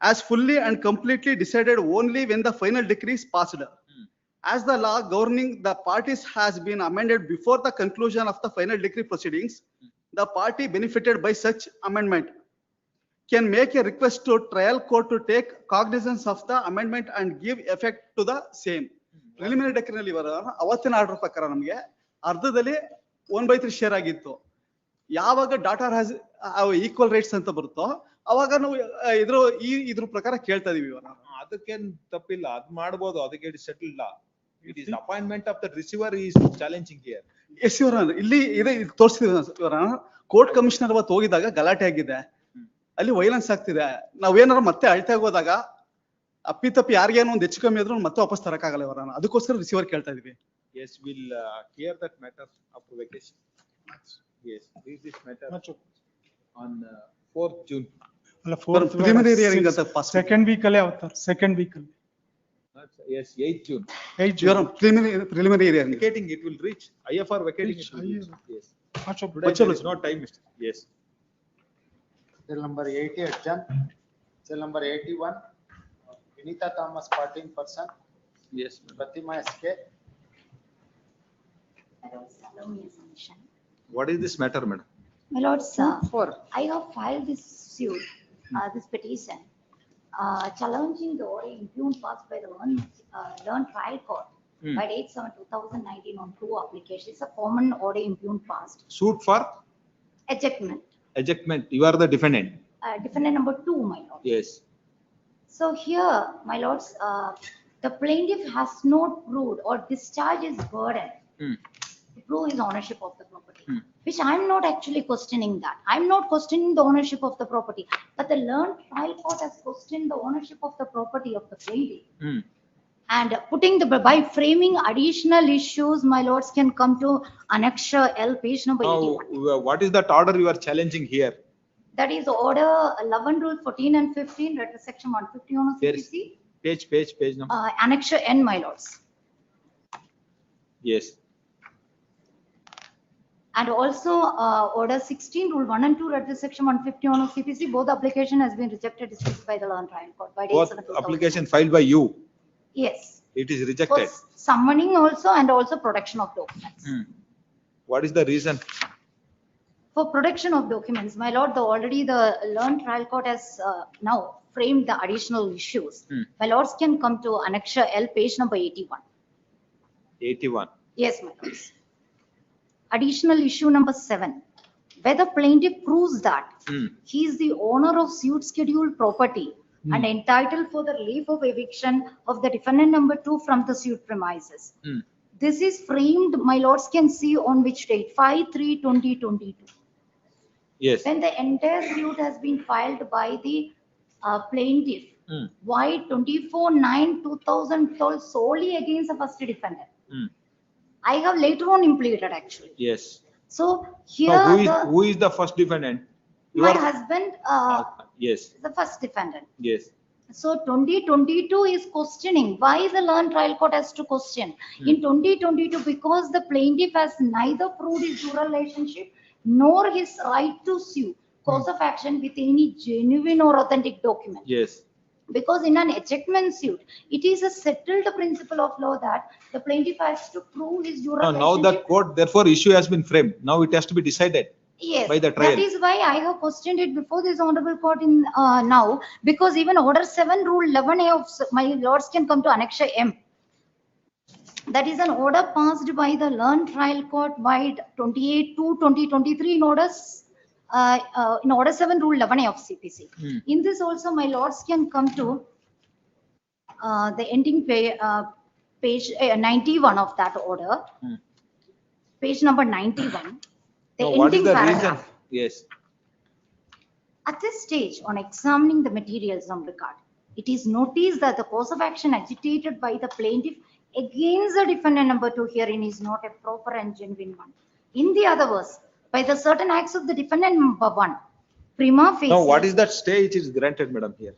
as fully and completely decided only when the final decree is passed. As the law governing the parties has been amended before the conclusion of the final decree proceedings, the party benefited by such amendment can make a request to trial court to take cognizance of the amendment and give effect to the same. Preliminary decree ನಲ್ಲಿ ಅವತ್ತಿನ order ಪ್ರಕಾರ ನಮಗೆ ಅರ್ಧದಲ್ಲಿ 1/3 share ಆಗಿತ್ತು. ಯಾವಾಗ daughter has equal rights ಅಂತ ಬರುತ್ತೋ ಅವಾಗ ನಾವು ಇದ್ರ ಪ್ರಕಾರ ಕೇಳ್ತಾ ಇದೀವಿ. ಅದಕ್ಕೇನ್ ತಪ್ಪಿಲ್ಲ, ಅದ್ ಮಾಡ್ಬೋದು, ಅದಕ್ಕೆ it settle law. It is appointment of the receiver is challenging here. Yes your honour, ಇಲ್ಲಿ ತೋರಿಸ್ತೀವಿ ಯುವರ್ ಆನರ್. ಕೋರ್ಟ್ ಕಮಿಷನರ್ ಅವತ್ತು ಹೋಗಿದಾಗ ಗಲಾಟೆ ಆಗಿದೆ, ಅಲ್ಲಿ ವೈಲೆನ್ಸ್ ಆಗ್ತಿದೆ. ನಾವೇನಾದ್ರು ಮತ್ತೆ ಅಳ್ತಾ ಹೋದಾಗ ಅಪ್ಪಿತಪ್ಪಿ ಯಾರಿಗೇನೋ ಒಂದು ಹೆಚ್ಚು ಕಮ್ಮಿ ಆದ್ರೂ ಮತ್ತೆ ವಾಪಸ್ ತರಕಾಗಲ್ಲ ಇವರ, ಅದಕ್ಕೋಸ್ಕರ ರಿಸೀವರ್ ಕೇಳ್ತಾ ಇದೀವಿ. Yes, we'll clear that matter after vacation. Yes, read this matter on 4th June. ಅಲ್ಲ 4th preliminary hearing ಅಂತ ಪಾಸ್ ಸೆಕೆಂಡ್ ವೀಕ್ ಅಲ್ಲಿ ಅವತಾರ ಸೆಕೆಂಡ್ ವೀಕ್ ಅಲ್ಲಿ. Yes, 8th June. 8th June. preliminary hearing. Vacating it will reach IFR vacating it will reach. Yes. Today there is no time, Mr. Yes. Cell number 80 adjourned. Cell number 81 Vinita Thomas parting person. Yes. Pratima SK. What is this matter, madam? My lord, sir, I have filed this suit, this petition, challenging the order impugned passed by the learned trial court by date 7/2019 on 2 applications. It's a common order impugned passed. Suit for Ejectment. Ejectment. You are the defendant. Defendant number 2, my lord. Yes. So here, my lords, the plaintiff has not proved or discharged his burden to prove his ownership of the property, which I'm not actually questioning that. I'm not questioning the ownership of the property, but the learned trial court has questioned the ownership of the property of the plaintiff. And putting by framing additional issues, my lords can come to Annexure L, page number 81. Now, what is that order you are challenging here? That is order 11 rule 14 and 15, letter section 150 on CPC. Page number. Annexure N, my lords. Yes. And also order 16 rule 1 and 2, letter section 150 on CPC. Both application has been rejected, dismissed by the learned trial court by date Both 7, application filed by you. Yes. It is For rejected. summoning also and also production of documents. What is the reason? For production of documents, my lord, already the learned trial court has now framed the additional issues. My lords can come to Annexure L, page number 81. 81. Yes, my lords. Additional issue number 7. Whether plaintiff proves that he is the owner of suit scheduled property and entitled for the relief of eviction of the defendant number 2 from the suit premises. This is framed, my lords can see on which date? 5/3/2022. Yes. When the entire suit has been filed by the plaintiff, why 24/9/2012 solely against the first defendant? I have later on impleaded actually. Yes. So here Now, who is the first defendant? my husband Yes. is the first defendant. Yes. So 2022 is questioning why the learned trial court has to question in 2022 because the plaintiff has neither proved his dual relationship nor his right to sue cause of action with any genuine or authentic document. Yes. Because in an ejectment suit, it is a settled principle of law that the plaintiff has to prove his dual Now relationship. that court, therefore issue has been framed. Now it has to be decided Yes, by the trial. that is why I have questioned it before this honorable court in now, because even order 7 rule 11A of my lords can come to Annexure M. That is an order passed by the learned trial court by 28/2/2023 in orders in order 7 rule 11A of CPC. In this also my lords can come to the ending page 91 of that order, page number 91. The Now, what is ending the reason? paragraph. Yes. At this stage, on examining the materials on record, it is noticed that the cause of action agitated by the plaintiff against the defendant number 2 herein is not a proper and genuine one. In the other words, by the certain acts of the defendant number 1, prima facie. Now, what is that stay which is granted, madam, here?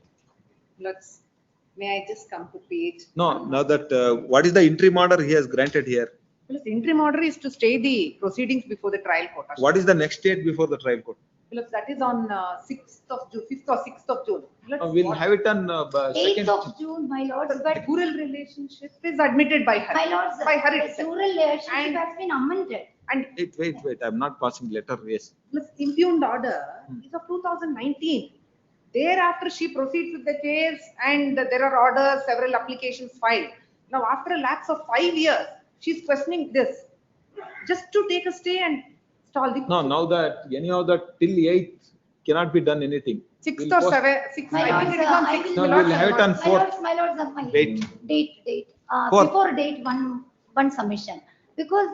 May I just come to page? No, now that, what is the interim order he has granted here? Phillips, interim order is to stay the proceedings before the trial court. What is the next date before the trial court? Phillips, that is on 6th of June, 5th or 6th of June. We'll have it on 8th second. of June, my lords, but Dual relationship is admitted by her. my lords, By her the itself. dual relationship has been amended. And Wait, I'm not passing letter, yes. plus impugned order is of 2019. Thereafter, she proceeds with the case and there are orders, several applications filed. Now, after a lapse of 5 years, she's questioning this. Just to take a stay and stall the. No, now that, anyhow, that till 8th cannot be done anything. 6th We'll or post- 7th, 6th, My I lords, think it is on I 6th. No, we'll have it on my 4th. lords, my Date. date, Fourth. before date one submission. Because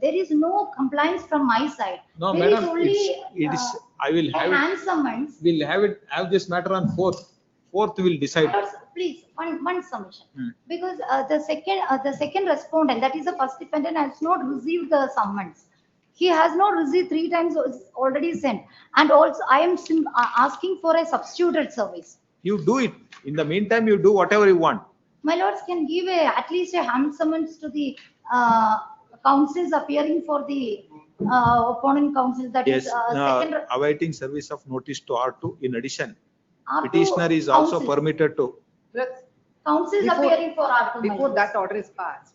there is no compliance from my side. No, There is madam, only it is, I will a have it, hand summons. we'll have this matter on 4th. 4th we'll decide. My lords, please, one submission. Because the second respondent, that is the first defendant, has not received the summons. He has not received 3 times, it's already sent. And also, I am asking for a substituted service. You do it. In the meantime, you do whatever you want. My lords can give at least a hand summons to the counsels appearing for the opponent counsel, that is Yes, second. awaiting service of notice to R2. In addition, R2 petitioner is also counsel. permitted to. Counsels appearing for R2. my Before lords. that order is passed,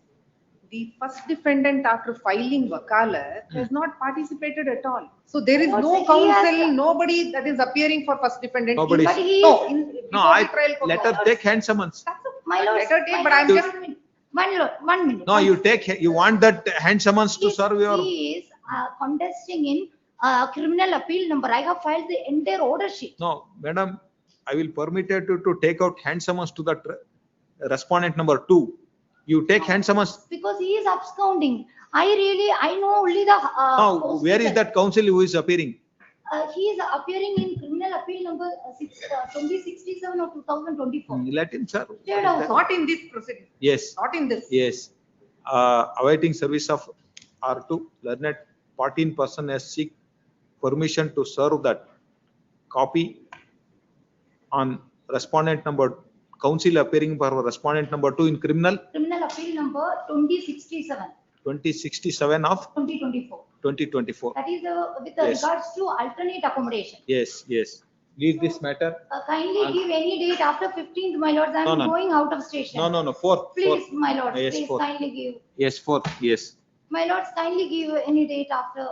the first defendant after filing wakalat has not participated at all. So there is But no he counsel, has- nobody that is appearing for first defendant. Nobody. But he No, is- in, No, before I, the trial court. let her take hand summons. My lords, Letter take, my but I'm lords, just- one minute. No, you want that hand summons to serve your. He is contesting in criminal appeal number. I have filed the entire order sheet. No, madam, I will permit you to take out hand summons to the respondent number 2. You take hand summons. Because he is absconding. I know only the. Now, post where is letter. that counsel who is appearing? He is appearing in criminal appeal number 2067 of 2024. Let him, sir. State House. Not in this proceeding, Yes, not in this. yes. Awaiting service of R2, learned party in person has seek permission to serve that copy on respondent number, counsel appearing for respondent number 2 in criminal Criminal appeal number 2067, 2067 of 2024. 2024. That is with Yes. regards to alternate accommodation. Yes, yes. Leave this matter. Kindly give any date after 15th, my lords. I No, am no. going out of station. No, 4th. Please, my lords, Yes, please 4th. kindly give. Yes, 4th, yes. My lords, kindly give any date after.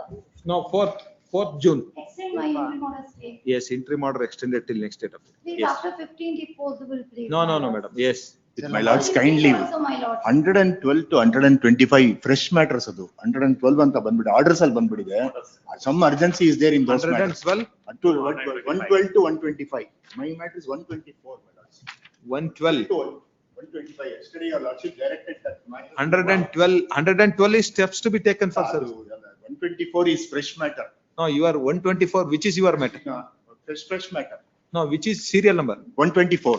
No, 4th June. Extend my interim order stay. Yes, interim order extended till next date of. Please, Yes. after 15th if possible, please. No, my lords. madam. Yes. My lords, kindly, Also, my lords. 112 to 125 fresh matters adu. 112 ಅಂತ ಬಂದ್ಬಿಟ್ಟು orders ಅಲ್ಲಿ ಬಂದ್ಬಿಟ್ಟಿದೆ. Some urgency is there in those matters. 112? 112 to 125. My matter is 124, my lords. 112. 125. Yesterday your lordship directed that. 112 is steps to be taken for service. 124 is fresh matter. No, you are 124, which is your matter? Fresh matter. No, which is serial number? 124.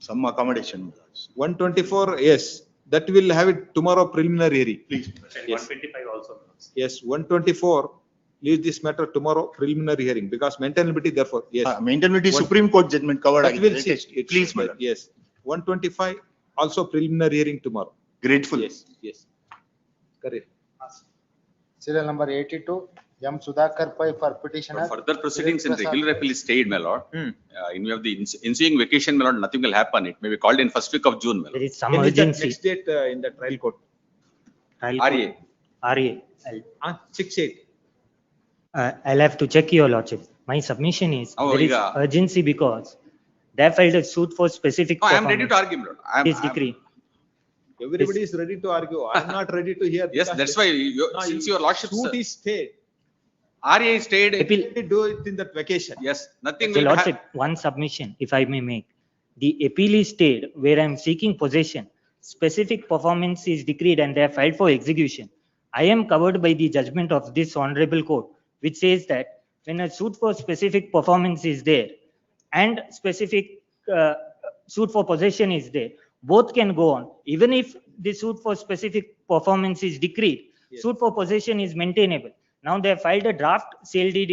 Some accommodation. 124, yes. That will have it tomorrow preliminary hearing. Please. Yes. 125 also. Yes, 124, leave this matter tomorrow preliminary hearing because maintainability therefore, yes. Maintainability Supreme Court judgment covered. That will see. Please, madam. Yes. 125, also preliminary hearing tomorrow. Grateful. Yes, yes. Correct. Serial number 82, M. Sudhakar Pai for petitioner. Further proceedings in regular appeal is stayed, my lord. In view of the ensuing vacation, my lord, nothing will happen. It may be called in first week of June, my lord. There is some When is that urgency. next date in the trial court? RA. RA. 6/8. I'll have to check your lordship. My submission is Oh, there is yeah. urgency because they have filed a suit for specific. No, I am ready to performance. argue, my lord. I am- This I am- decree. Everybody is ready to argue. I am not ready to hear. Yes, because that's why you, No, since your lordship. Suit is stayed. RA is stayed. We do it in that vacation. Yes, nothing Your will lordship, one submission, if I may make. The appeal is stayed where I am seeking possession. Specific performance is decreed and they are filed for execution. I am covered by the judgment of this honorable court, which says that when a suit for specific performance is there and specific suit for possession is there, both can go on. Even if the suit for specific performance is decreed, suit for possession is maintainable. Now they have filed a draft sale deed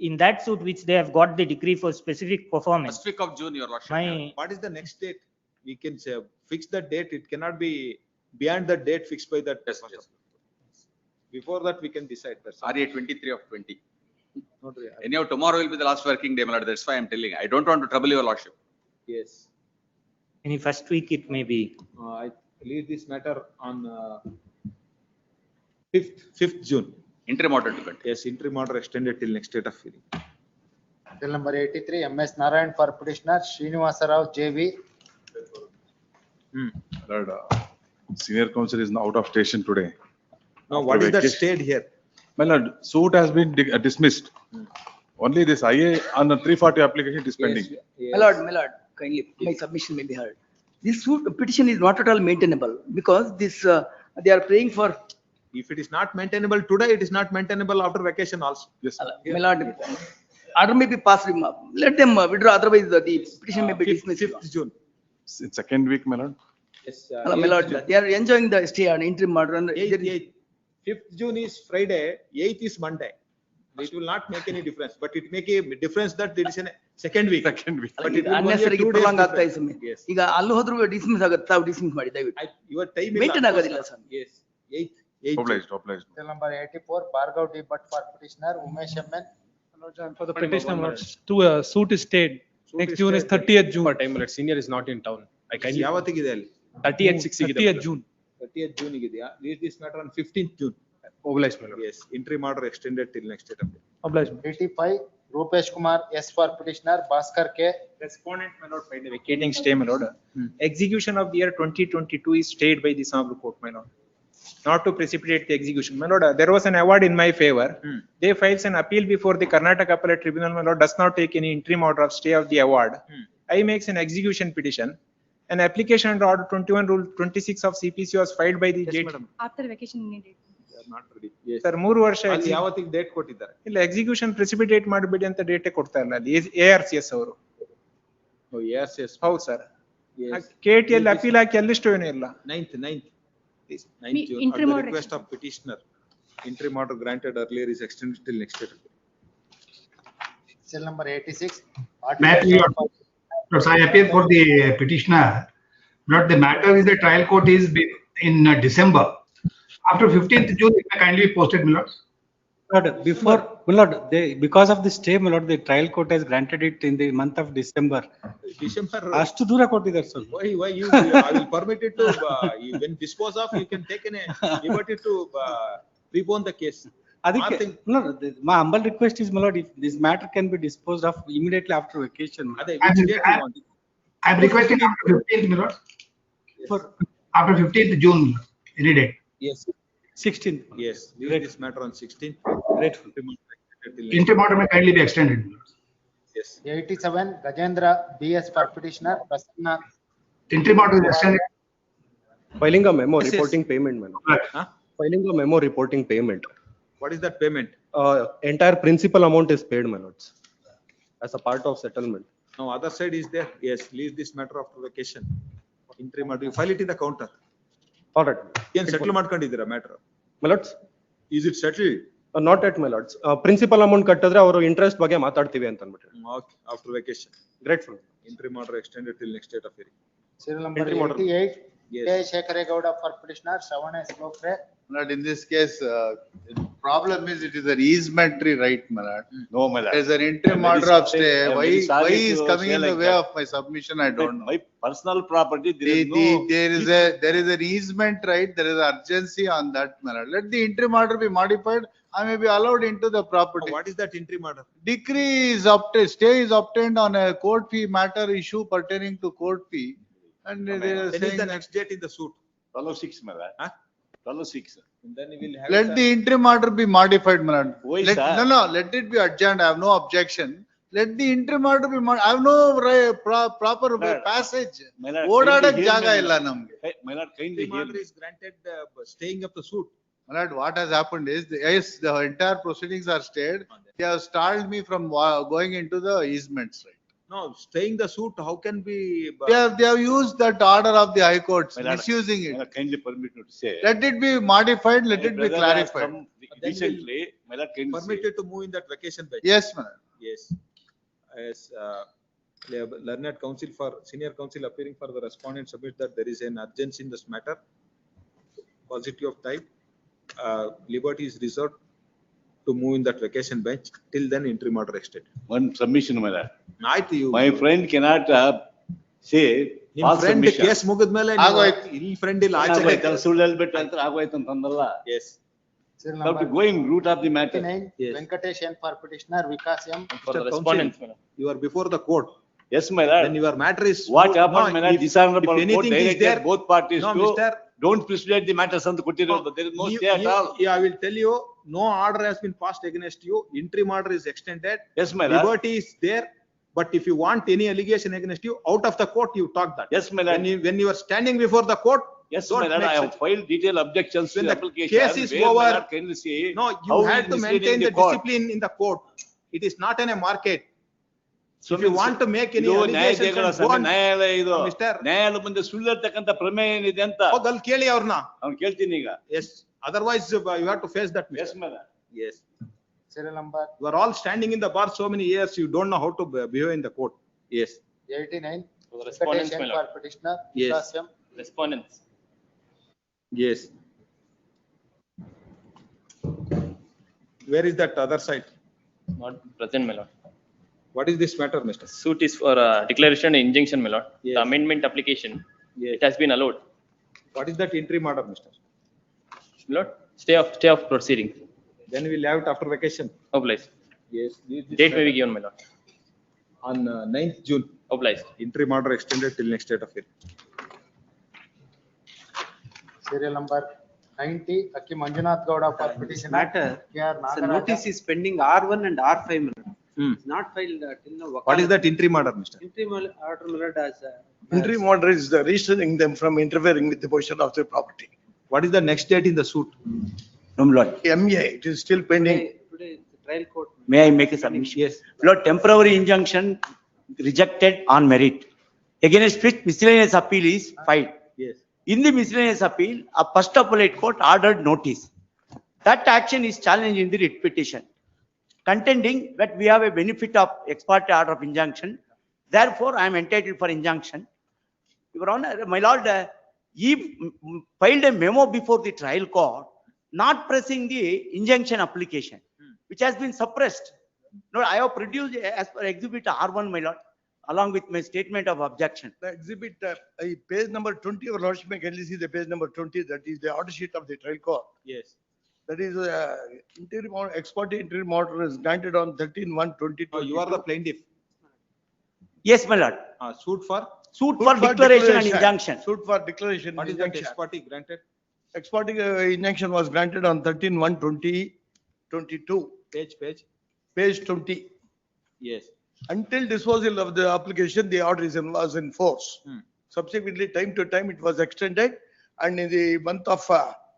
in that suit which they have got the decree for specific performance. First week of June, your lordship. What is the next date? We can say, fix the date. It cannot be beyond the date fixed by that. Yes, yes. Before that, we can decide. That's all. RA 23 of 20. Not really. Anyhow, tomorrow will be the last working day, my lord. That's why I am telling. I don't want to trouble your lordship. Yes. Any first week it may be. I leave this matter on 5th June. Interim order to cut. Yes, interim order extended till next date of hearing. Serial number 83, M.S. Narayan for petitioner, Srinivasa Rao JV. Lord, senior counsel is out of station today. Now, After what is that vacation. stayed here? My lord, suit has been dismissed. Only this IA on the 340 application it is pending. My lord, kindly, my submission may be heard. This suit petition is not at all maintainable because this, they are praying for. If it is not maintainable today, it is not maintainable after vacation also. Yes. My lord, order may be passed, let them withdraw, otherwise the petition may be dismissed. 5th June. In second week, my lord. Yes. My lord, they are enjoying the stay on interim order. And 5th June is Friday, 8th is Monday. It will not make any difference, but it make a difference that it is in a second week. Second week. But it will only ಅನ್ನೆಸರಿಗೆ 2 days prolong ಆಗ್ತಾ ಇದೆ difference. ಸ್ವಾಮಿ. Yes. ಈಗ ಅಲ್ಲಿ ಹೋದ್ರು dismiss ಆಗುತ್ತೆ, ತಾವು dismiss ಮಾಡಿ ದಯವಿಟ್ಟು. Your time Maintain ಆಗೋದಿಲ್ಲ ಸ್ವಾಮಿ. Yes. 8th. Obliged, obliged. Serial number 84, Bhargav D. Bhatt for petitioner, Umesh M.N. For the petitioner, suit is stayed. Next June is 30th June. Time limit. Senior is not in town. I kindly. ಯಾವತ್ತಿಗಿದೆ ಅಲ್ಲಿ? 30th June. 30th June ಇದೆಯಾ? Leave this matter on 15th June. Obliged, my lord. Yes, interim order extended till next date of day. Obliged. 85, Rupesh Kumar S for petitioner, Bhaskar K. Respondent may not find a vacating stay, my lord. Execution of the year 2022 is stayed by this honorable court, my lord. Not to precipitate the execution, my lord. There was an award in my favor. They files an appeal before the Karnataka Appellate Tribunal, my lord, does not take any interim order of stay of the award. I makes an execution petition. An application under order 21 rule 26 of CPC was filed by the JT. After vacation needed. Not ready. Yes. Sir, 3 ವರ್ಷ ಅಲ್ಲಿ ಯಾವತ್ತಿಗೆ date ಕೊಟ್ಟಿದ್ದಾರೆ? ಇಲ್ಲ execution precipitate ಮಾಡಬೇಡಿ ಅಂತ ಡೇಟೇ ಕೊಡ್ತಾ ಇಲ್ಲ ಅಲ್ಲಿ ARCS ಅವರು. Yes, yes. ಹೌದು ಸರ್. KTL ಅಪೀಲ್ ಹಾಕಿ ಅಲ್ಲಿಷ್ಟು ಏನೂ ಇಲ್ಲ. 9th June. Interim At the order request of petitioner, interim order granted earlier is extended till next date. Cell number 86. So I appeal for the petitioner. Not the matter is the trial court is in December. After 15th June, it may kindly be posted, my lords. Lord, before, my lord, because of the stay, my lord, the trial court has granted it in the month of December. December. ಅಷ್ಟು ದೂರ ಕೊಟ್ಟಿದ್ದಾರೆ sir. Why you, I will permit it to, when dispose of, you can take an liberty to prepone the case. ಅದಕ್ಕೆ, my lord, my humble request is, my lord, if this matter can be disposed of immediately after vacation. I am requesting after 15th, my lord. For after 15th June, any date. Yes. 16th. Yes, leave this matter on 16th. Grateful. Interim order may kindly be extended, my lords. Yes. 87 Gajendra BS for petitioner. Prasanna. Interim order is extended. Filing a memo Yes, yes. reporting payment, man. Huh? Filing a memo reporting payment. What is that payment? Entire principal amount is paid, my lords, as a part of settlement. Now, other side is there. Yes, leave this matter after vacation. Interim order, you file it in the counter. All right. Can settle ಮಾಡ್ಕೊಂಡಿದ್ದೀರಾ matter? My lords, Is it settled? not at my lords. Principal amount ಕಟ್ಟಿದ್ರೆ ಅವರು interest ಬಗ್ಗೆ ಮಾತಾಡ್ತೀವಿ ಅಂತ ಅಂದ್ಬಿಟ್ಟು. Okay, after vacation. Grateful. Interim order extended till next date of hearing. Serial number Interim order. 88. Yes. K. Shekaregowda for petitioner. Shravana Slokre. Not in this case, problem is it is an easementary right, my lord. No, my lord. There's an interim Very order of sorry. stay. I am Why very sorry he is to coming say in the like way that. of my submission, I don't know. My personal property, there is no. There is an easement right, there is urgency on that, my lord. Let the interim order be modified. I may be allowed into the property. What is that interim order? Decree is obtained, stay is obtained on a court fee matter issue pertaining to court fee. And they are When is saying the next date in the suit? 12/6, my lord. Huh? 12/6. And then we will have. let the interim order be modified, my lord. Why, sir? No, let it be adjourned. I have no objection. Let the interim order be I have no proper passage. My lord, ಓಡಾಡಕ್ kindly hear ಜಾಗ me, ಇಲ್ಲ my lord. ನಮ್ಗೆ. Hey, my lord, kindly Interim hear order me. is Granted staying of the suit. My lord, what has happened is, yes, the entire proceedings are stayed. They have stalled me from going into the easements, right? No, staying the suit, how can be? They have used that order of the High Court, My lord, misusing my it. lord, kindly permit me to say. Let it be modified, let My it be brother has clarified. come recently, my lord, kindly say. Permitted to move in that vacation bench. Yes, my lord. Yes. As learned counsel for senior counsel appearing for the respondent submit that there is an urgency in this matter. Positive of type. Liberty is reserved to move in that vacation bench. Till then, interim order extended. One submission, my lord. Not you. My friend cannot say ನಿಮ್ಮ false friend submission. Case ಮುಗಿದ್ಮೇಲೆ ಇಲ್ಲಿ friend ಇಲ್ಲ ಆಚೆಗೆ ಆಗೋಯ್ತು, ಸುಳ್ಳು ಹೇಳ್ಬಿಟ್ಟು ಅಂತ ಆಗೋಯ್ತು ಅಂತಂದಲ್ಲ. Yes. Serial Have to number go in root of the matter. 89 Venkatesh N for petitioner. Vikas M. For the Mr. respondent, Counsel, you are before the court. Yes, my lord. When your matter is. What happened, my lord, if- dishonorable if court anything is directed there- both parties No, to Mr. don't precipitate the matters ಅಂತ ಕೊಟ್ಟಿರೋದು. There is no stay at all. Yeah, I will tell you, no order has been passed against you. Interim order is extended. Yes, my lord. Liberty is there. But if you want any allegation against you, out of the court, you talk that. Yes, my lord. When you are standing before the court. Yes, don't my lord, make I have such- filed detailed objections to When the the application. case is where my over, lord can see No, you how he had is to misleading maintain the court. discipline in the court. It is not in a market. So If you want to make any ಇದು allegations ನ್ಯಾಯಾಧೀಶರ and go ಸಭೆ, on- ನ್ಯಾಯಾಲಯ ಇದು Mister. ನ್ಯಾಯಾಲಯ ಮುಂದೆ ಸುಳ್ಳು ಹೇಳ್ತಕ್ಕಂಥ ಪ್ರಮೇಯ ಏನಿದೆ ಅಂತ ಹೋಗ್ ಅಲ್ಲಿ ಕೇಳಿ ಅವ್ರನ್ನ. ಅವ್ನು ಕೇಳ್ತೀನಿ ಈಗ. Yes, otherwise you have to face that. Yes, my lord. Yes. Serial number You are all standing in the bar so many years, you don't know how to behave in the court. Yes. 89 For the respondents, Venkatesh my N for lord. petitioner. Yes. Vikas M. Respondents. Yes. Where is that other side? Not present, my lord. What is this matter, Mr.? Suit is for declaration and injunction, my lord. Yes. The amendment application, Yes. it has been allowed. What is that interim order, Mr.? My lord, stay of proceeding. Then we'll have it after vacation. Obliged. Yes. leave this Date may be matter given, my lord. On 9th June. Obliged. Interim order extended till next date of hearing. Serial number 90 Akki Manjunath Gowda for petitioner. Matter, KR so Nagaraja. notice is pending R1 and R5, my lord. Hmm. It's not filed till now. What is that interim order, Mr.? Interim order, my lord, as Interim order is restraining them from interfering with the possession of their property. What is the next date in the suit? No, my lord. MA, it is still pending. May I make a submission? Yes. Lord, temporary injunction rejected on merit, against which miscellaneous appeal is filed. Yes. In the miscellaneous appeal, a first appellate court ordered notice. That action is challenged in the writ petition, contending that we have a benefit of ex parte order of injunction. Therefore, I am entitled for injunction. Your Honor, my lord, he filed a memo before the trial court, not pressing the injunction application, which has been suppressed. No, I have produced as per exhibit R1, my lord, along with my statement of objection. The exhibit, page number 20, your lordship may kindly see the page number 20, that is the order sheet of the trial court. Yes. That is, interim order, ex parte interim order is granted on 13/1/2022. You are the plaintiff. Yes, my lord. Suit for? Suit for declaration and injunction. Suit for declaration. What is that ex parte granted? Ex parte injunction was granted on 13/1/2022. Page 20. Yes. Until disposal of the application, the order was in force. Subsequently, time to time, it was extended, and in the month of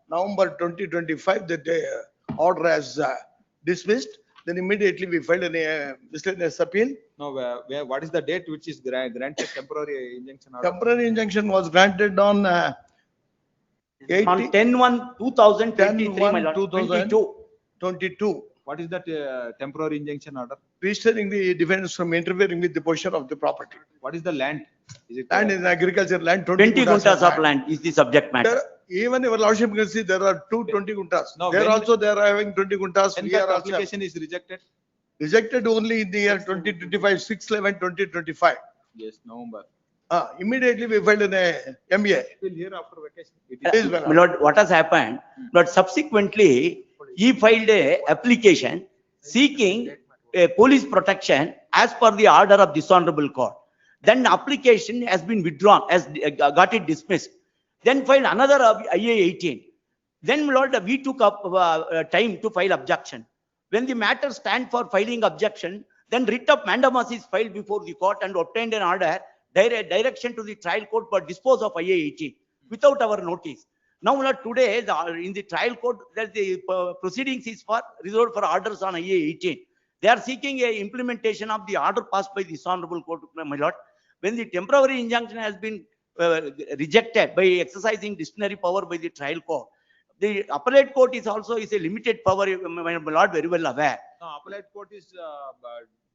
November 2025, the order has dismissed. Then immediately we filed a miscellaneous appeal. No, what is the date which is granted temporary injunction order? Temporary injunction was granted on On 10/1/2023, my lord. 22. What is that temporary injunction order? Restraining the defendants from interfering with the possession of the property. What is the land? Is it Land is agriculture land. 20 guntas of land is the subject matter. Even your lordship can see there are 20 guntas. No, There when- also they are having 20 guntas. When We that are also- application is rejected? Rejected only in the year 2025, 6/11/2025. Yes, November. Immediately we filed an MA. Will hear after vacation. Please, My lord, what has happened? But subsequently, he filed a application seeking a police protection as per the order of this honorable court. Then application has been withdrawn, has got it dismissed. Then filed another IA 18. Then, my lord, we took up time to file objection. When the matter stand for filing objection, then writ of mandamus is filed before the court and obtained an order, direction to the trial court for dispose of IA 18 without our notice. Now, my lord, today in the trial court, that the proceedings is for reserved for orders on IA 18. They are seeking a implementation of the order passed by this honorable court, my lord. When the temporary injunction has been rejected by exercising disciplinary power by the trial court, the appellate court is also a limited power, my lord, very well aware. No, appellate court is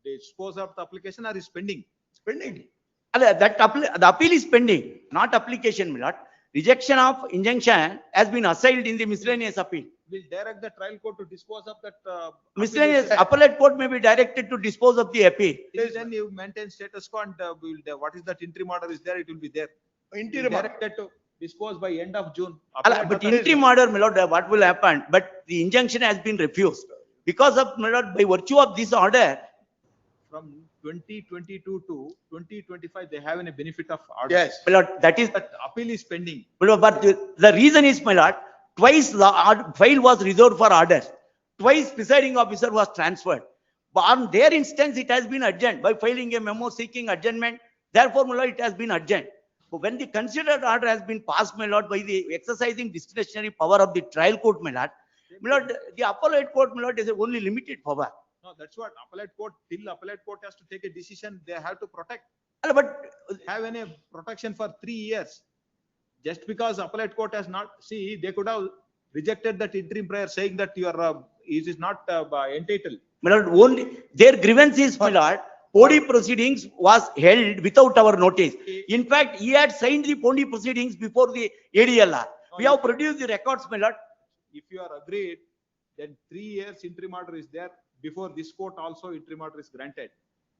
dispose of the application or is pending? Pending. The appeal is pending, not application, my lord. Rejection of injunction has been assailed in the miscellaneous appeal. Will direct the trial court to dispose of that. Miscellaneous appellate court may be directed to dispose of the appeal. Then you maintain status quo and what is that interim order is there, it will be there. Interim directed to dispose by end of June. But interim order, my lord, what will happen? But the injunction has been refused. Because of, my lord, by virtue of this order, from 2022 to 2025, they have a benefit of order. Yes. My lord, that is, That appeal is pending. but the reason is, my lord, twice the file was reserved for orders. Twice presiding officer was transferred. But on their instance, it has been adjourned by filing a memo seeking adjournment. Therefore, my lord, it has been adjourned. So when the considered order has been passed, my lord, by the exercising discretionary power of the trial court, my lord, the appellate court, my lord, is only limited power. No, that's what appellate court, till appellate court has to take a decision, they have to protect. But have any protection for 3 years. Just because appellate court has not, see, they could have rejected that interim prayer saying that you are, it is not entitled. My lord, only their grievance is, my lord, Podi proceedings was held without our notice. In fact, he had signed the Podi proceedings before the ADLR. We have produced the records, my lord. If you are agreed, then 3 years interim order is there. Before this court also interim order is granted.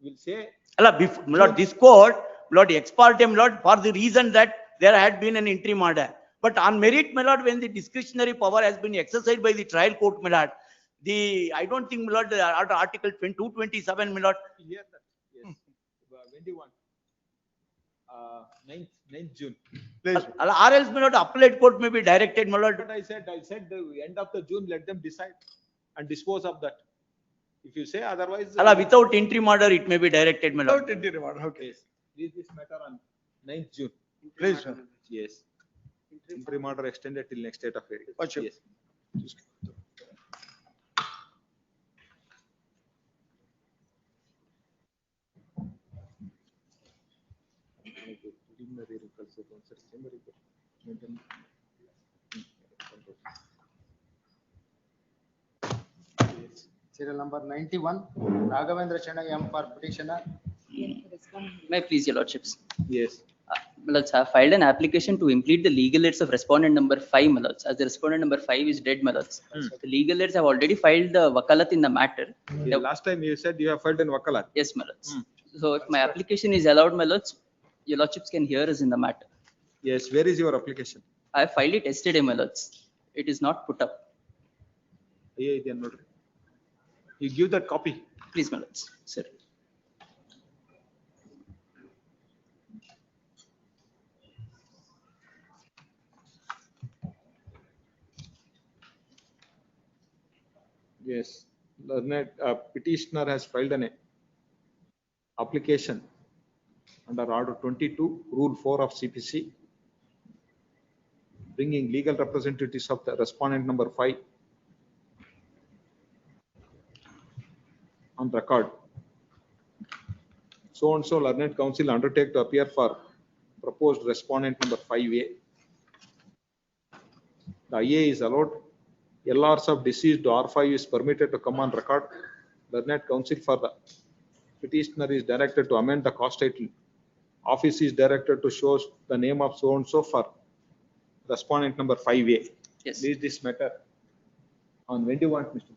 We'll say. My lord, this court, my lord, ex parte, my lord, for the reason that there had been an interim order. But on merit, my lord, when the discretionary power has been exercised by the trial court, my lord, I don't think, my lord, the article 227, my lord. Here that, yes. When do you want? 9th June. Or else, my lord, appellate court may be directed, my lord. But I said the end of the June, let them decide and dispose of that. If you say otherwise. Without interim order, it may be directed, my lord. Without interim order, okay. Leave this matter on 9th June. Please, sir. Yes. Interim order extended till next date of hearing. Watch it. Yes. Serial number 91, Raghavendra Chennai M for petitioner. May I please, your lordships? Yes. Milords, have filed an application to implead the legal aids of respondent number 5, Milords, as the respondent number 5 is dead, Milords. The legal aids have already filed the wakalat in the matter. Yeah, last time you said you have filed in wakalat. Yes, Milords. So if my application is allowed, Milords, your lordships can hear us in the matter. Yes, where is your application? I have filed it yesterday, Milords. It is not put up. Yeah, you give that copy. Please, Milords. Sir. Yes, learned petitioner has filed an application under Order 22, Rule 4 of CPC, bringing legal representatives of the respondent number 5 on record. So and so learned counsel undertake to appear for proposed respondent number 5A. The IA is allowed. LRs of deceased R5 is permitted to come on record. Learned counsel for the petitioner is directed to amend the cause title. Office is directed to show the name of so and so for respondent number 5A. Yes. Leave this matter on when do you want, Mr.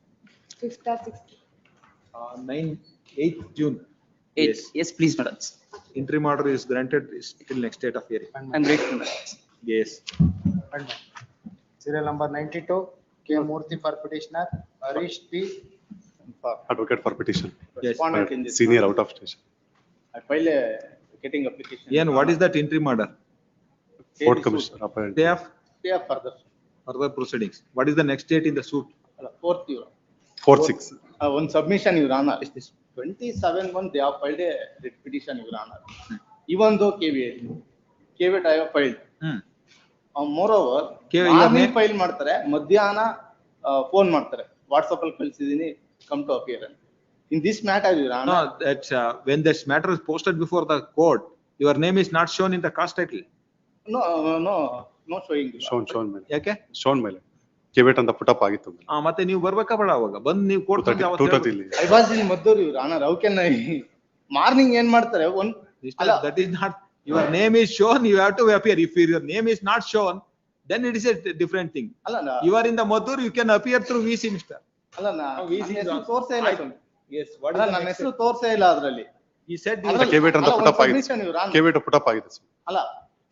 5th or 6th? 8th June. Yes, please, Milords. Interim order is granted till next date of hearing. I'm grateful, Milords. Yes. Serial number 92, K. Murthy for petitioner, Harish P. Advocate for petition. Yes. Respondent in this Senior out of station. I filed a vacating application. Ian, what is that interim order? Court Commissioner appointed. They have They have further proceedings. What is the next date in the suit? 4th, Your Honor. 4/6. One submission, Your Honor. 27/1, they have filed a writ petition, Your Honor. Even though KVT I have filed. Moreover, morning file ಮಾಡ್ತಾರೆ, ಮಧ್ಯಾಹ್ನ phone ಮಾಡ್ತಾರೆ. WhatsApp ಅಲ್ಲಿ ಕಳಿಸಿದೀನಿ, come to appear. In this matter, Your Honor. No, that's when this matter is posted before the court, your name is not shown in the cast title. No showing. Shown ಮೇಲೆ. ಯಾಕೆ? Shown ಮೇಲೆ. KVT ಅಂತ put up ಆಗಿತ್ತು. ಮತ್ತೆ ನೀವು ಬರ್ಬೇಕಾ ಬೇಡ ಅವಾಗ ಬಂದು ನೀವು court I was in Madhur, Your Honor. How can I? Morning ಏನ್ ಮಾಡ್ತಾರೆ? That is not, your name is shown, you have to appear. If your name is not shown, then it is a different thing. You are in the Madhur, you can appear through VC, Mr. ತೋರ್ಸೇ ಇಲ್ಲ. Yes, what is ನನ್ನ ಹೆಸರು ತೋರ್ಸೇ ಇಲ್ಲ ಅದರಲ್ಲಿ. He said KVT ಅಂತ put up ಆಗಿದೆ. KVT put up ಆಗಿದೆ. ಅಲ್ಲ.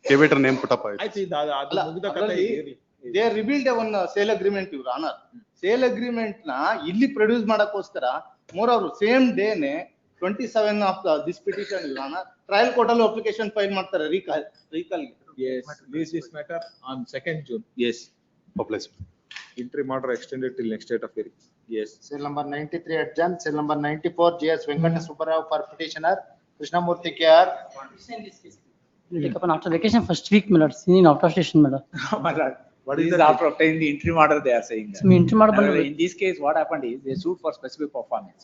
KVT name put up ಆಗಿದೆ. ಆಯ್ತು, ಅದು ಮುಗಿದ ಕಥೆ. They revealed one sale agreement, Your Honor. Sale agreement na ಇಲ್ಲಿ ಪ್ರೊಡ್ಯೂಸ್ ಮಾಡಕ್ಕೋಸ್ಕರ moreover same day ನೆ 27 of this petition, Your Honor, trial court ಅಲ್ಲಿ application file ಮಾಡ್ತಾರೆ recall. Yes, this matter on 2nd June. Yes. Publish. Interim order extended till next date of hearing. Yes. Serial number 93 adjourned. Serial number 94, J.S. Venkata Subbarao for petitioner, Krishnamurthy K.R. Take up an after vacation first week, Milords, in out of station, Milords. My lord. What This is is that? after obtaining the interim order, they are saying that. So, interim order ಬಂದಿದೆ. In this case, what happened is they sued for specific performance.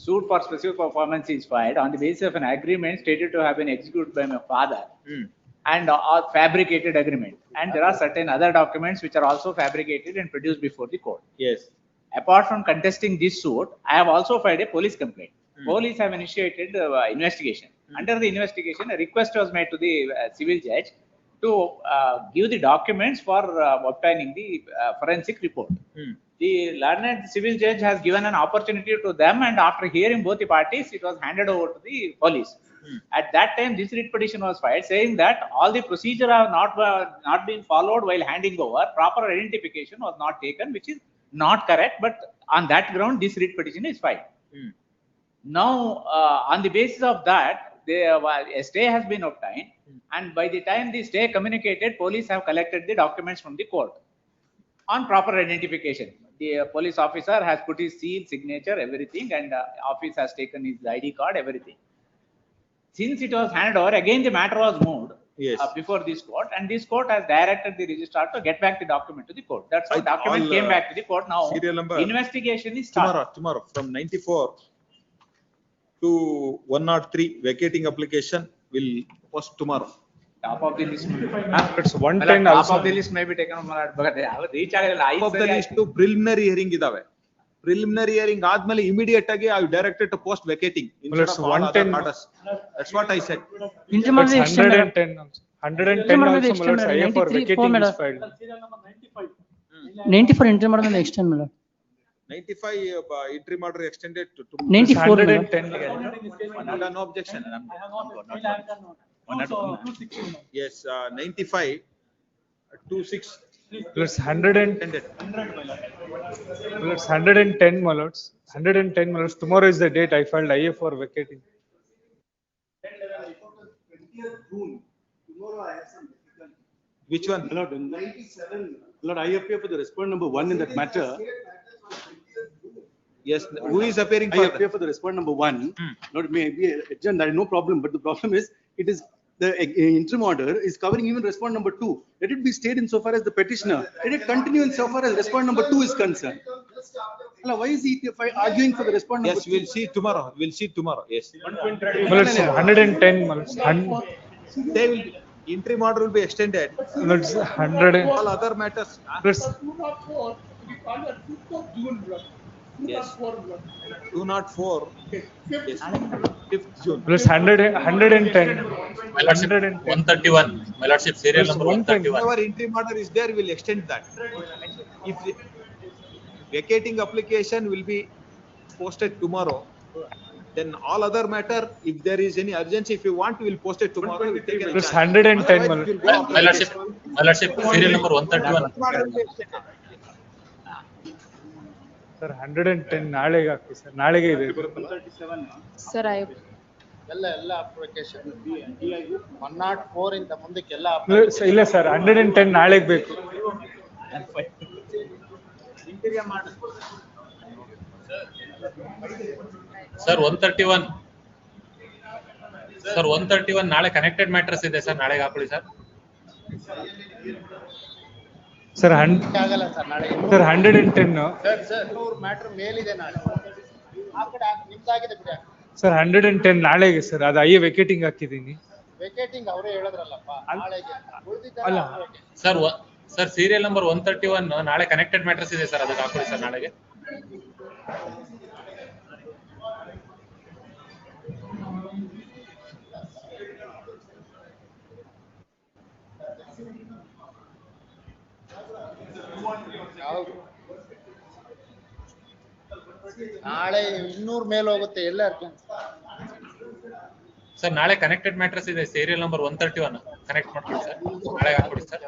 Suit for specific performance is filed on the basis of an agreement stated to have been executed by my father and a fabricated agreement. And there are certain other documents which are also fabricated and produced before the court. Yes. Apart from contesting this suit, I have also filed a police complaint. Police have initiated investigation. Under the investigation, a request was made to the civil judge to give the documents for obtaining the forensic report. The learned civil judge has given an opportunity to them, and after hearing both the parties, it was handed over to the police. At that time, this writ petition was filed saying that all the procedure have not been followed while handing over. Proper identification was not taken, which is not correct. But on that ground, this writ petition is filed. Now, on the basis of that, a stay has been obtained, and by the time the stay communicated, police have collected the documents from the court on proper identification. The police officer has put his seal, signature, everything, and office has taken his ID card, everything. Since it was handed over, again the matter was moved. Yes. Before this court, and this court has directed the registrar to get back the document to the court. That's how document came back to the court. Now, serial number investigation is started. tomorrow from 94 to 103 vacating application will post tomorrow. Top of the list. It's 110 Top also. of the list may be taken, but reach Top of the list to preliminary hearing idave. Preliminary hearing ಆದ್ಮೇಲೆ immediate ಆಗಿ I directed to post vacating instead it's of all other 110. matters. That's what I said. It's 110 also. 110 also, my lords, I for vacating is filed. 94 entry ಮಾಡಿದ್ರೆ extend my lord. 95 entry order extended to 94 110. no objection. Yes, 95 26 Plus 110. Plus 110, my lords. 110, my lords. Tomorrow is the date I filed IA for vacating. Which one? Lord, 97. Lord, I appear for the respondent number 1 in that matter. Yes, who is appearing I for appear for the respondent number 1. Lord, may be adjourned, there is no problem, but the problem is, it is the interim order is covering even respondent number 2. Let it be stayed in so far as the petitioner. Let it continue in so far as respondent number 2 is concerned. Why is he arguing for the respondent Yes, number 2? we'll see tomorrow. We'll see tomorrow. Yes. Well, it's 110, my lords. They will, interim order will be extended. It's 100. All other matters. Plus, 204. Yes. 204. Yes. 5th June. plus 110. My lordship, 131. My lordship, serial number 131. Whatever interim order is there, we'll extend that. If the vacating application will be posted tomorrow, then all other matter, if there is any urgency, if you want, we will post it tomorrow. We'll take plus 110, my lord. My lordship, serial number 131. Sir, 110 ನಾಳೆಗೆ ಹಾಕಿ sir. ನಾಳೆಗೆ ಇದೆ. Sir, I ಎಲ್ಲ application 104 ಇಂದ ಮುಂದಕ್ಕೆಲ್ಲ ಇಲ್ಲ sir, 110 ನಾಳೆಗೆ ಬೇಕು. Sir 131. Sir 131 ನಾಳೆ connected matters ಇದೆ ಸರ್, ನಾಳೆಗೆ ಹಾಕೊಳ್ಳಿ ಸರ್. ಸರ್ ಆಗಲ್ಲ ಸರ್ ನಾಳೆ. ಸರ್ 110. ಸರ್ 100 ಮ್ಯಾಟರ್ ಮೇಲಿದೆ ನಾಳೆ. ಆ ಕಡೆ ನಿಮ್ದಾಗಿದೆ ಬಿಡಿ. ಸರ್ 110 ನಾಳೆಗೆ ಸರ್, ಅದು ಐ ವೆಕೇಟಿಂಗ್ ಹಾಕಿದ್ದೀನಿ. ವೆಕೇಟಿಂಗ್ ಅವರೇ ಹೇಳಿದ್ರಲ್ಲಪ್ಪ ನಾಳೆಗೆ. ಅಲ್ಲ ಸರ್ ಸೀರಿಯಲ್ ನಂಬರ್ 131 ನಾಳೆ ಕನೆಕ್ಟೆಡ್ ಮ್ಯಾಟರ್ಸ್ ಇದೆ ಸರ್, ಅದಕ್ಕೆ ಹಾಕೊಳ್ಳಿ ಸರ್ ನಾಳೆಗೆ. ನಾಳೆ 200 ಮೇಲೆ ಹೋಗುತ್ತೆ ಎಲ್ಲ ಸರ್ ನಾಳೆ ಕನೆಕ್ಟೆಡ್ ಮ್ಯಾಟರ್ಸ್ ಇದೆ, ಸೀರಿಯಲ್ ನಂಬರ್ 131 ಕನೆಕ್ಟ್ ಮಾಡ್ಕೊಳ್ಳಿ ಸರ್, ನಾಳೆ ಹಾಕೊಡಿ ಸರ್.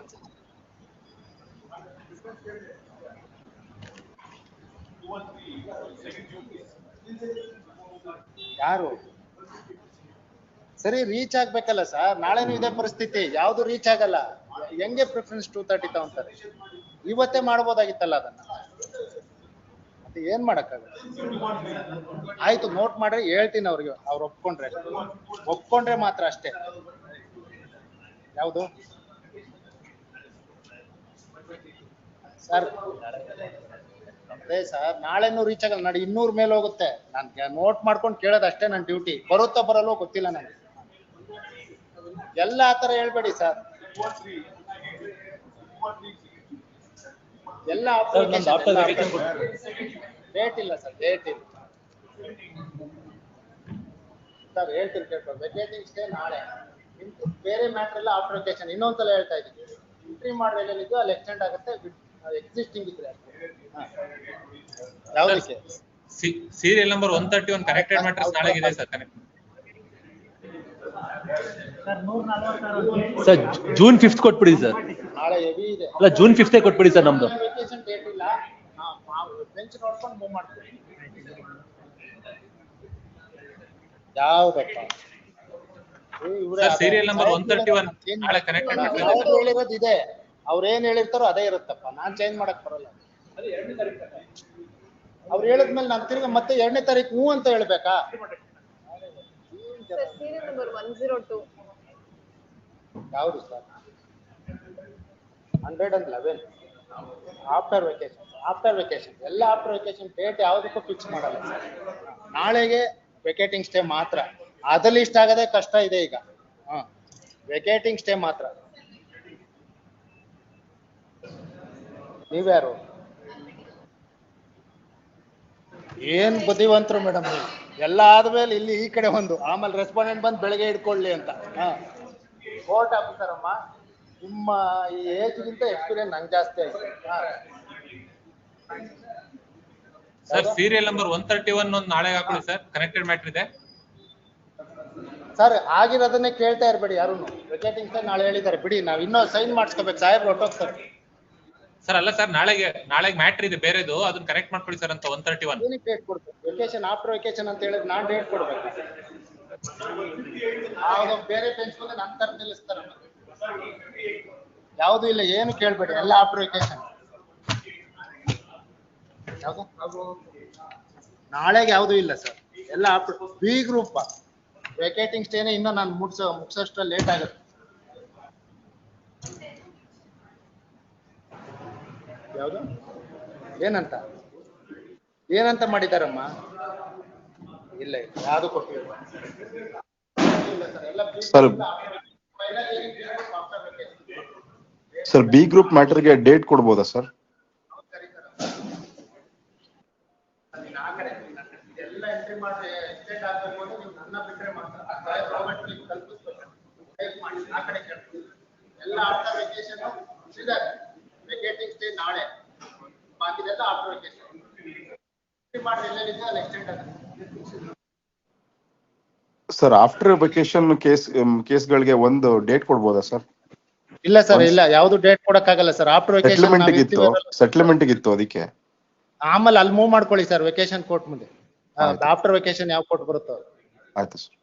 ಯಾರು ಸರಿ ರೀಚ್ ಆಗ್ಬೇಕಲ್ಲ ಸರ್, ನಾಳೆನೂ ಇದೇ ಪರಿಸ್ಥಿತಿ, ಯಾವ್ದು ರೀಚ್ ಆಗಲ್ಲ. ಹೆಂಗೆ ಪ್ರಿಫರೆನ್ಸ್ 230 ತಗೊಂತಾರೆ? ಇವತ್ತೇ ಮಾಡ್ಬೋದಾಗಿತ್ತಲ್ಲ ಅದನ್ನ. ಮತ್ತೆ ಏನ್ ಮಾಡಕ್ಕಾಗಲ್ಲ. ಆಯ್ತು, ನೋಟ್ ಮಾಡ್ರಿ, ಹೇಳ್ತೀನಿ ಅವ್ರಿಗೆ. ಅವ್ರು ಒಪ್ಕೊಂಡ್ರೆ ಮಾತ್ರ ಅಷ್ಟೇ. ಯಾವುದು ಸರ್? ಅದೇ ಸರ್, ನಾಳೆನೂ ರೀಚ್ ಆಗಲ್ಲ. ನಾಳೆ 200 ಮೇಲೆ ಹೋಗುತ್ತೆ. ನಾನು ನೋಟ್ ಮಾಡ್ಕೊಂಡು ಕೇಳೋದಷ್ಟೇ ನನ್ನ ಡ್ಯೂಟಿ. ಬರುತ್ತೋ ಬರಲ್ಲೋ ಗೊತ್ತಿಲ್ಲ ನನಗೆ. ಎಲ್ಲ ಆತರ ಹೇಳ್ಬೇಡಿ ಸರ್. ಎಲ್ಲ ಡೇಟ್ ಇಲ್ಲ ಸರ್, ಡೇಟ್ ಇಲ್ಲ ಸರ್. ಹೇಳ್ತೀನಿ ಕೇಳ್ಕೊಂಡು. ವೆಕೇಟಿಂಗ್ ಸ್ಟೇ ನಾಳೆ. ಬೇರೆ ಮ್ಯಾಟರ್ ಎಲ್ಲ ಆಫ್ಟರ್ ವೆಕೇಶನ್. ಇನ್ನೊಂದ್ಸಲ ಹೇಳ್ತಾ ಇದ್ದೀನಿ, ಎಂಟ್ರಿ ಮಾಡಿದ್ರೆ ಏನಿದ್ದು ಅಲ್ಲಿ ಎಕ್ಸ್ಟೆಂಡ್ ಆಗುತ್ತೆ. ಎಕ್ಸಿಸ್ಟಿಂಗ್ ಇದ್ರೆ ಯಾವ್ದಕ್ಕೆ? ಸೀರಿಯಲ್ ನಂಬರ್ 131 ಕನೆಕ್ಟೆಡ್ ಮ್ಯಾಟರ್ಸ್ ನಾಳೆಗೆ ಇದೆ sir. Connect sir June 5th ಕೊಟ್ಬಿಡಿ ಸರ್. ನಾಳೆ ಹೆವಿ ಇದೆ. ಅಲ್ಲ ಜೂನ್ 5th ಕೊಟ್ಬಿಡಿ ಸರ್ ನಮ್ದು. ವೆಕೇಶನ್ ಡೇಟ್ ಇಲ್ಲ, ಬೆಂಚ್ ನೋಡ್ಕೊಂಡು ಮೂವ್ ಮಾಡ್ತೀವಿ. ಯಾವ್ದಪ್ಪ ಸೀರಿಯಲ್ ನಂಬರ್ 131 ನಾಳೆ ಕನೆಕ್ಟೆಡ್ ಮ್ಯಾಟರ್ಸ್ ಹೇಳಿರೋದು ಇದೆ. ಅವ್ರೇನ್ ಹೇಳಿರ್ತಾರೋ ಅದೇ ಇರುತ್ತಪ್ಪ, ನಾನ್ ಚೇಂಜ್ ಮಾಡಕ್ ಬರಲ್ಲ. ಅವ್ರು ಹೇಳಿದ್ಮೇಲೆ ನಾನು ತಿರ್ಗ ಮತ್ತೆ 2ನೇ ತಾರೀಕು ಹ್ಞೂ ಅಂತ ಹೇಳ್ಬೇಕಾ? ಕೊಟ್ಟಿದ್ದಾರೆ serial number 102. ಯಾವುದು ಸರ್ 111 ಆಫ್ಟರ್ ವೆಕೇಶನ್ ಎಲ್ಲ ಆಫ್ಟರ್ ವೆಕೇಶನ್ ಡೇಟ್ ಯಾವುದಕ್ಕೂ ಫಿಕ್ಸ್ ಮಾಡಲ್ಲ ಸರ್. ನಾಳೆಗೆ ವೆಕೇಟಿಂಗ್ ಸ್ಟೇ ಮಾತ್ರ. ಅದಲ್ಲಿ ಇಷ್ಟ ಆಗದೆ ಕಷ್ಟ ಇದೆ ಈಗ. ವೆಕೇಟಿಂಗ್ ಸ್ಟೇ ಮಾತ್ರ. ನೀವ್ಯಾರು? ಏನ್ ಬುದ್ಧಿವಂತರು ಮೇಡಮ್. ಎಲ್ಲ ಆದ್ಮೇಲೆ ಇಲ್ಲಿ ಈ ಕಡೆ ಒಂದು, ಆಮೇಲೆ ರೆಸ್ಪಾಂಡೆಂಟ್ ಬಂದು ಬೆಳಗ್ಗೆ ಹಿಡ್ಕೊಳ್ಳಿ ಅಂತ. ಕೋರ್ಟ್ ಆಫೀಸರ್ ಅಮ್ಮ, ನಿಮ್ಮ ಈ ಏಜ್ಗಿಂತ ಎಕ್ಸ್ಪೀರಿಯನ್ಸ್ ನಂಗೆ ಜಾಸ್ತಿ ಆಗಿದೆ. ಸರ್ ಸೀರಿಯಲ್ ನಂಬರ್ 131 ಒಂದು ನಾಳೆ ಹಾಕೊಳ್ಳಿ ಸರ್, ಕನೆಕ್ಟೆಡ್ ಮ್ಯಾಟರ್ ಇದೆ. ಸರ್ ಆಗಿರೋದನ್ನೇ ಕೇಳ್ತಾ ಇರ್ಬೇಡಿ ಯಾರು. ವೆಕೇಟಿಂಗ್ ಸರ್ ನಾಳೆ ಹೇಳಿದ್ದಾರೆ ಬಿಡಿ, ನಾವ್ ಇನ್ನೂ ಸೈನ್ ಮಾಡಿಸ್ಕೋಬೇಕು. ಸಾಹೇಬ್ರು ಹೊಟ್ಟೋಗ್ತಾರೆ. ಸರ್ ಅಲ್ಲ ಸರ್, ನಾಳೆಗೆ ಮ್ಯಾಟರ್ ಇದೆ ಬೇರೆದು, ಅದನ್ನ ಕನೆಕ್ಟ್ ಮಾಡ್ಕೊಳ್ಳಿ ಸರ್ ಅಂತ 131. ಏನಕ್ಕೆ ಡೇಟ್ ಕೊಡ್ಬೇಕು? ವೆಕೇಶನ್ ಆಫ್ಟರ್ ವೆಕೇಶನ್ ಅಂತ ಹೇಳಿದ್ರೆ ನಾನ್ ಡೇಟ್ ಕೊಡ್ಬೇಕು. ಯಾವ್ದೋ ಬೇರೆ ಬೆಂಚ್ ಮುಂದೆ ನನ್ನ ತರ ನಿಲ್ಲಿಸ್ತಾರ. ಯಾವ್ದು ಇಲ್ಲ, ಏನು ಕೇಳ್ಬೇಡಿ, ಎಲ್ಲ ಆಫ್ಟರ್ ವೆಕೇಶನ್. ಯಾವ್ದು ನಾಳೆಗೆ ಯಾವ್ದು ಇಲ್ಲ ಸರ್, ಎಲ್ಲ ಆಫ್ಟರ್. ಬಿ ಗ್ರೂಪ್ ವೆಕೇಟಿಂಗ್ ಸ್ಟೇನೆ ಇನ್ನೂ ನಾನು ಮುಗಿಸೋಷ್ಟ ಲೇಟ್ ಆಗುತ್ತೆ. ಯಾವುದು ಏನಂತ ಮಾಡಿದಾರಮ್ಮ? ಇಲ್ಲ ಯಾವ್ದು ಕೊಟ್ಟಿಲ್ಲ ಸರ್. ಬಿ ಗ್ರೂಪ್ ಮ್ಯಾಟರ್ಗೆ ಡೇಟ್ ಕೊಡ್ಬೋದಾ ಸರ್? ಎಲ್ಲ ಎಂಟ್ರಿ ಮಾಡಿ ಎಕ್ಸ್ಟೆಂಡ್ ಆಗಬೇಕು ಅಂದ್ರೆ ನೀವು ನನ್ನ ಬಿಟ್ಟರೆ ಮಾತ್ರ ಕಲ್ಪಿಸ್ಬೇಕು. ಆ ಕಡೆ ಕೇಳ್ತೀವಿ. ಎಲ್ಲ ಆಫ್ಟರ್ ವೆಕೇಶನ್ ಇದ್ದಾರೆ. ವೆಕೇಟಿಂಗ್ ಸ್ಟೇ ನಾಳೆ, ಬಾಕಿದೆಲ್ಲ ಆಫ್ಟರ್ ವೆಕೇಶನ್. ಎಂಟ್ರಿ ಮಾಡಿ ಎಲ್ಲೆಲ್ಲಿದೆ ಅಲ್ಲಿ ಎಕ್ಸ್ಟೆಂಡ್ ಆಗುತ್ತೆ. ಸರ್ ಆಫ್ಟರ್ ವೆಕೇಶನ್ ಕೇಸ್ಗಳಿಗೆ ಒಂದು ಡೇಟ್ ಕೊಡ್ಬೋದಾ ಸರ್? ಇಲ್ಲ ಸರ್, ಇಲ್ಲ ಯಾವ್ದು ಡೇಟ್ ಕೊಡಕ್ಕಾಗಲ್ಲ ಸರ್. ಆಫ್ಟರ್ ವೆಕೇಶನ್ ಸೆಟ್ಲ್ಮೆಂಟ್ ಇತ್ತು ಅದಕ್ಕೆ. ಆಮೇಲೆ ಅಲ್ಲಿ ಮೂವ್ ಮಾಡ್ಕೊಳ್ಳಿ ಸರ್ ವೆಕೇಶನ್ ಕೋರ್ಟ್ ಮುಂದೆ. ಆಫ್ಟರ್ ವೆಕೇಶನ್ ಯಾವ ಕೋರ್ಟ್ ಬರುತ್ತೋ. ಆಯ್ತು ಸರ್.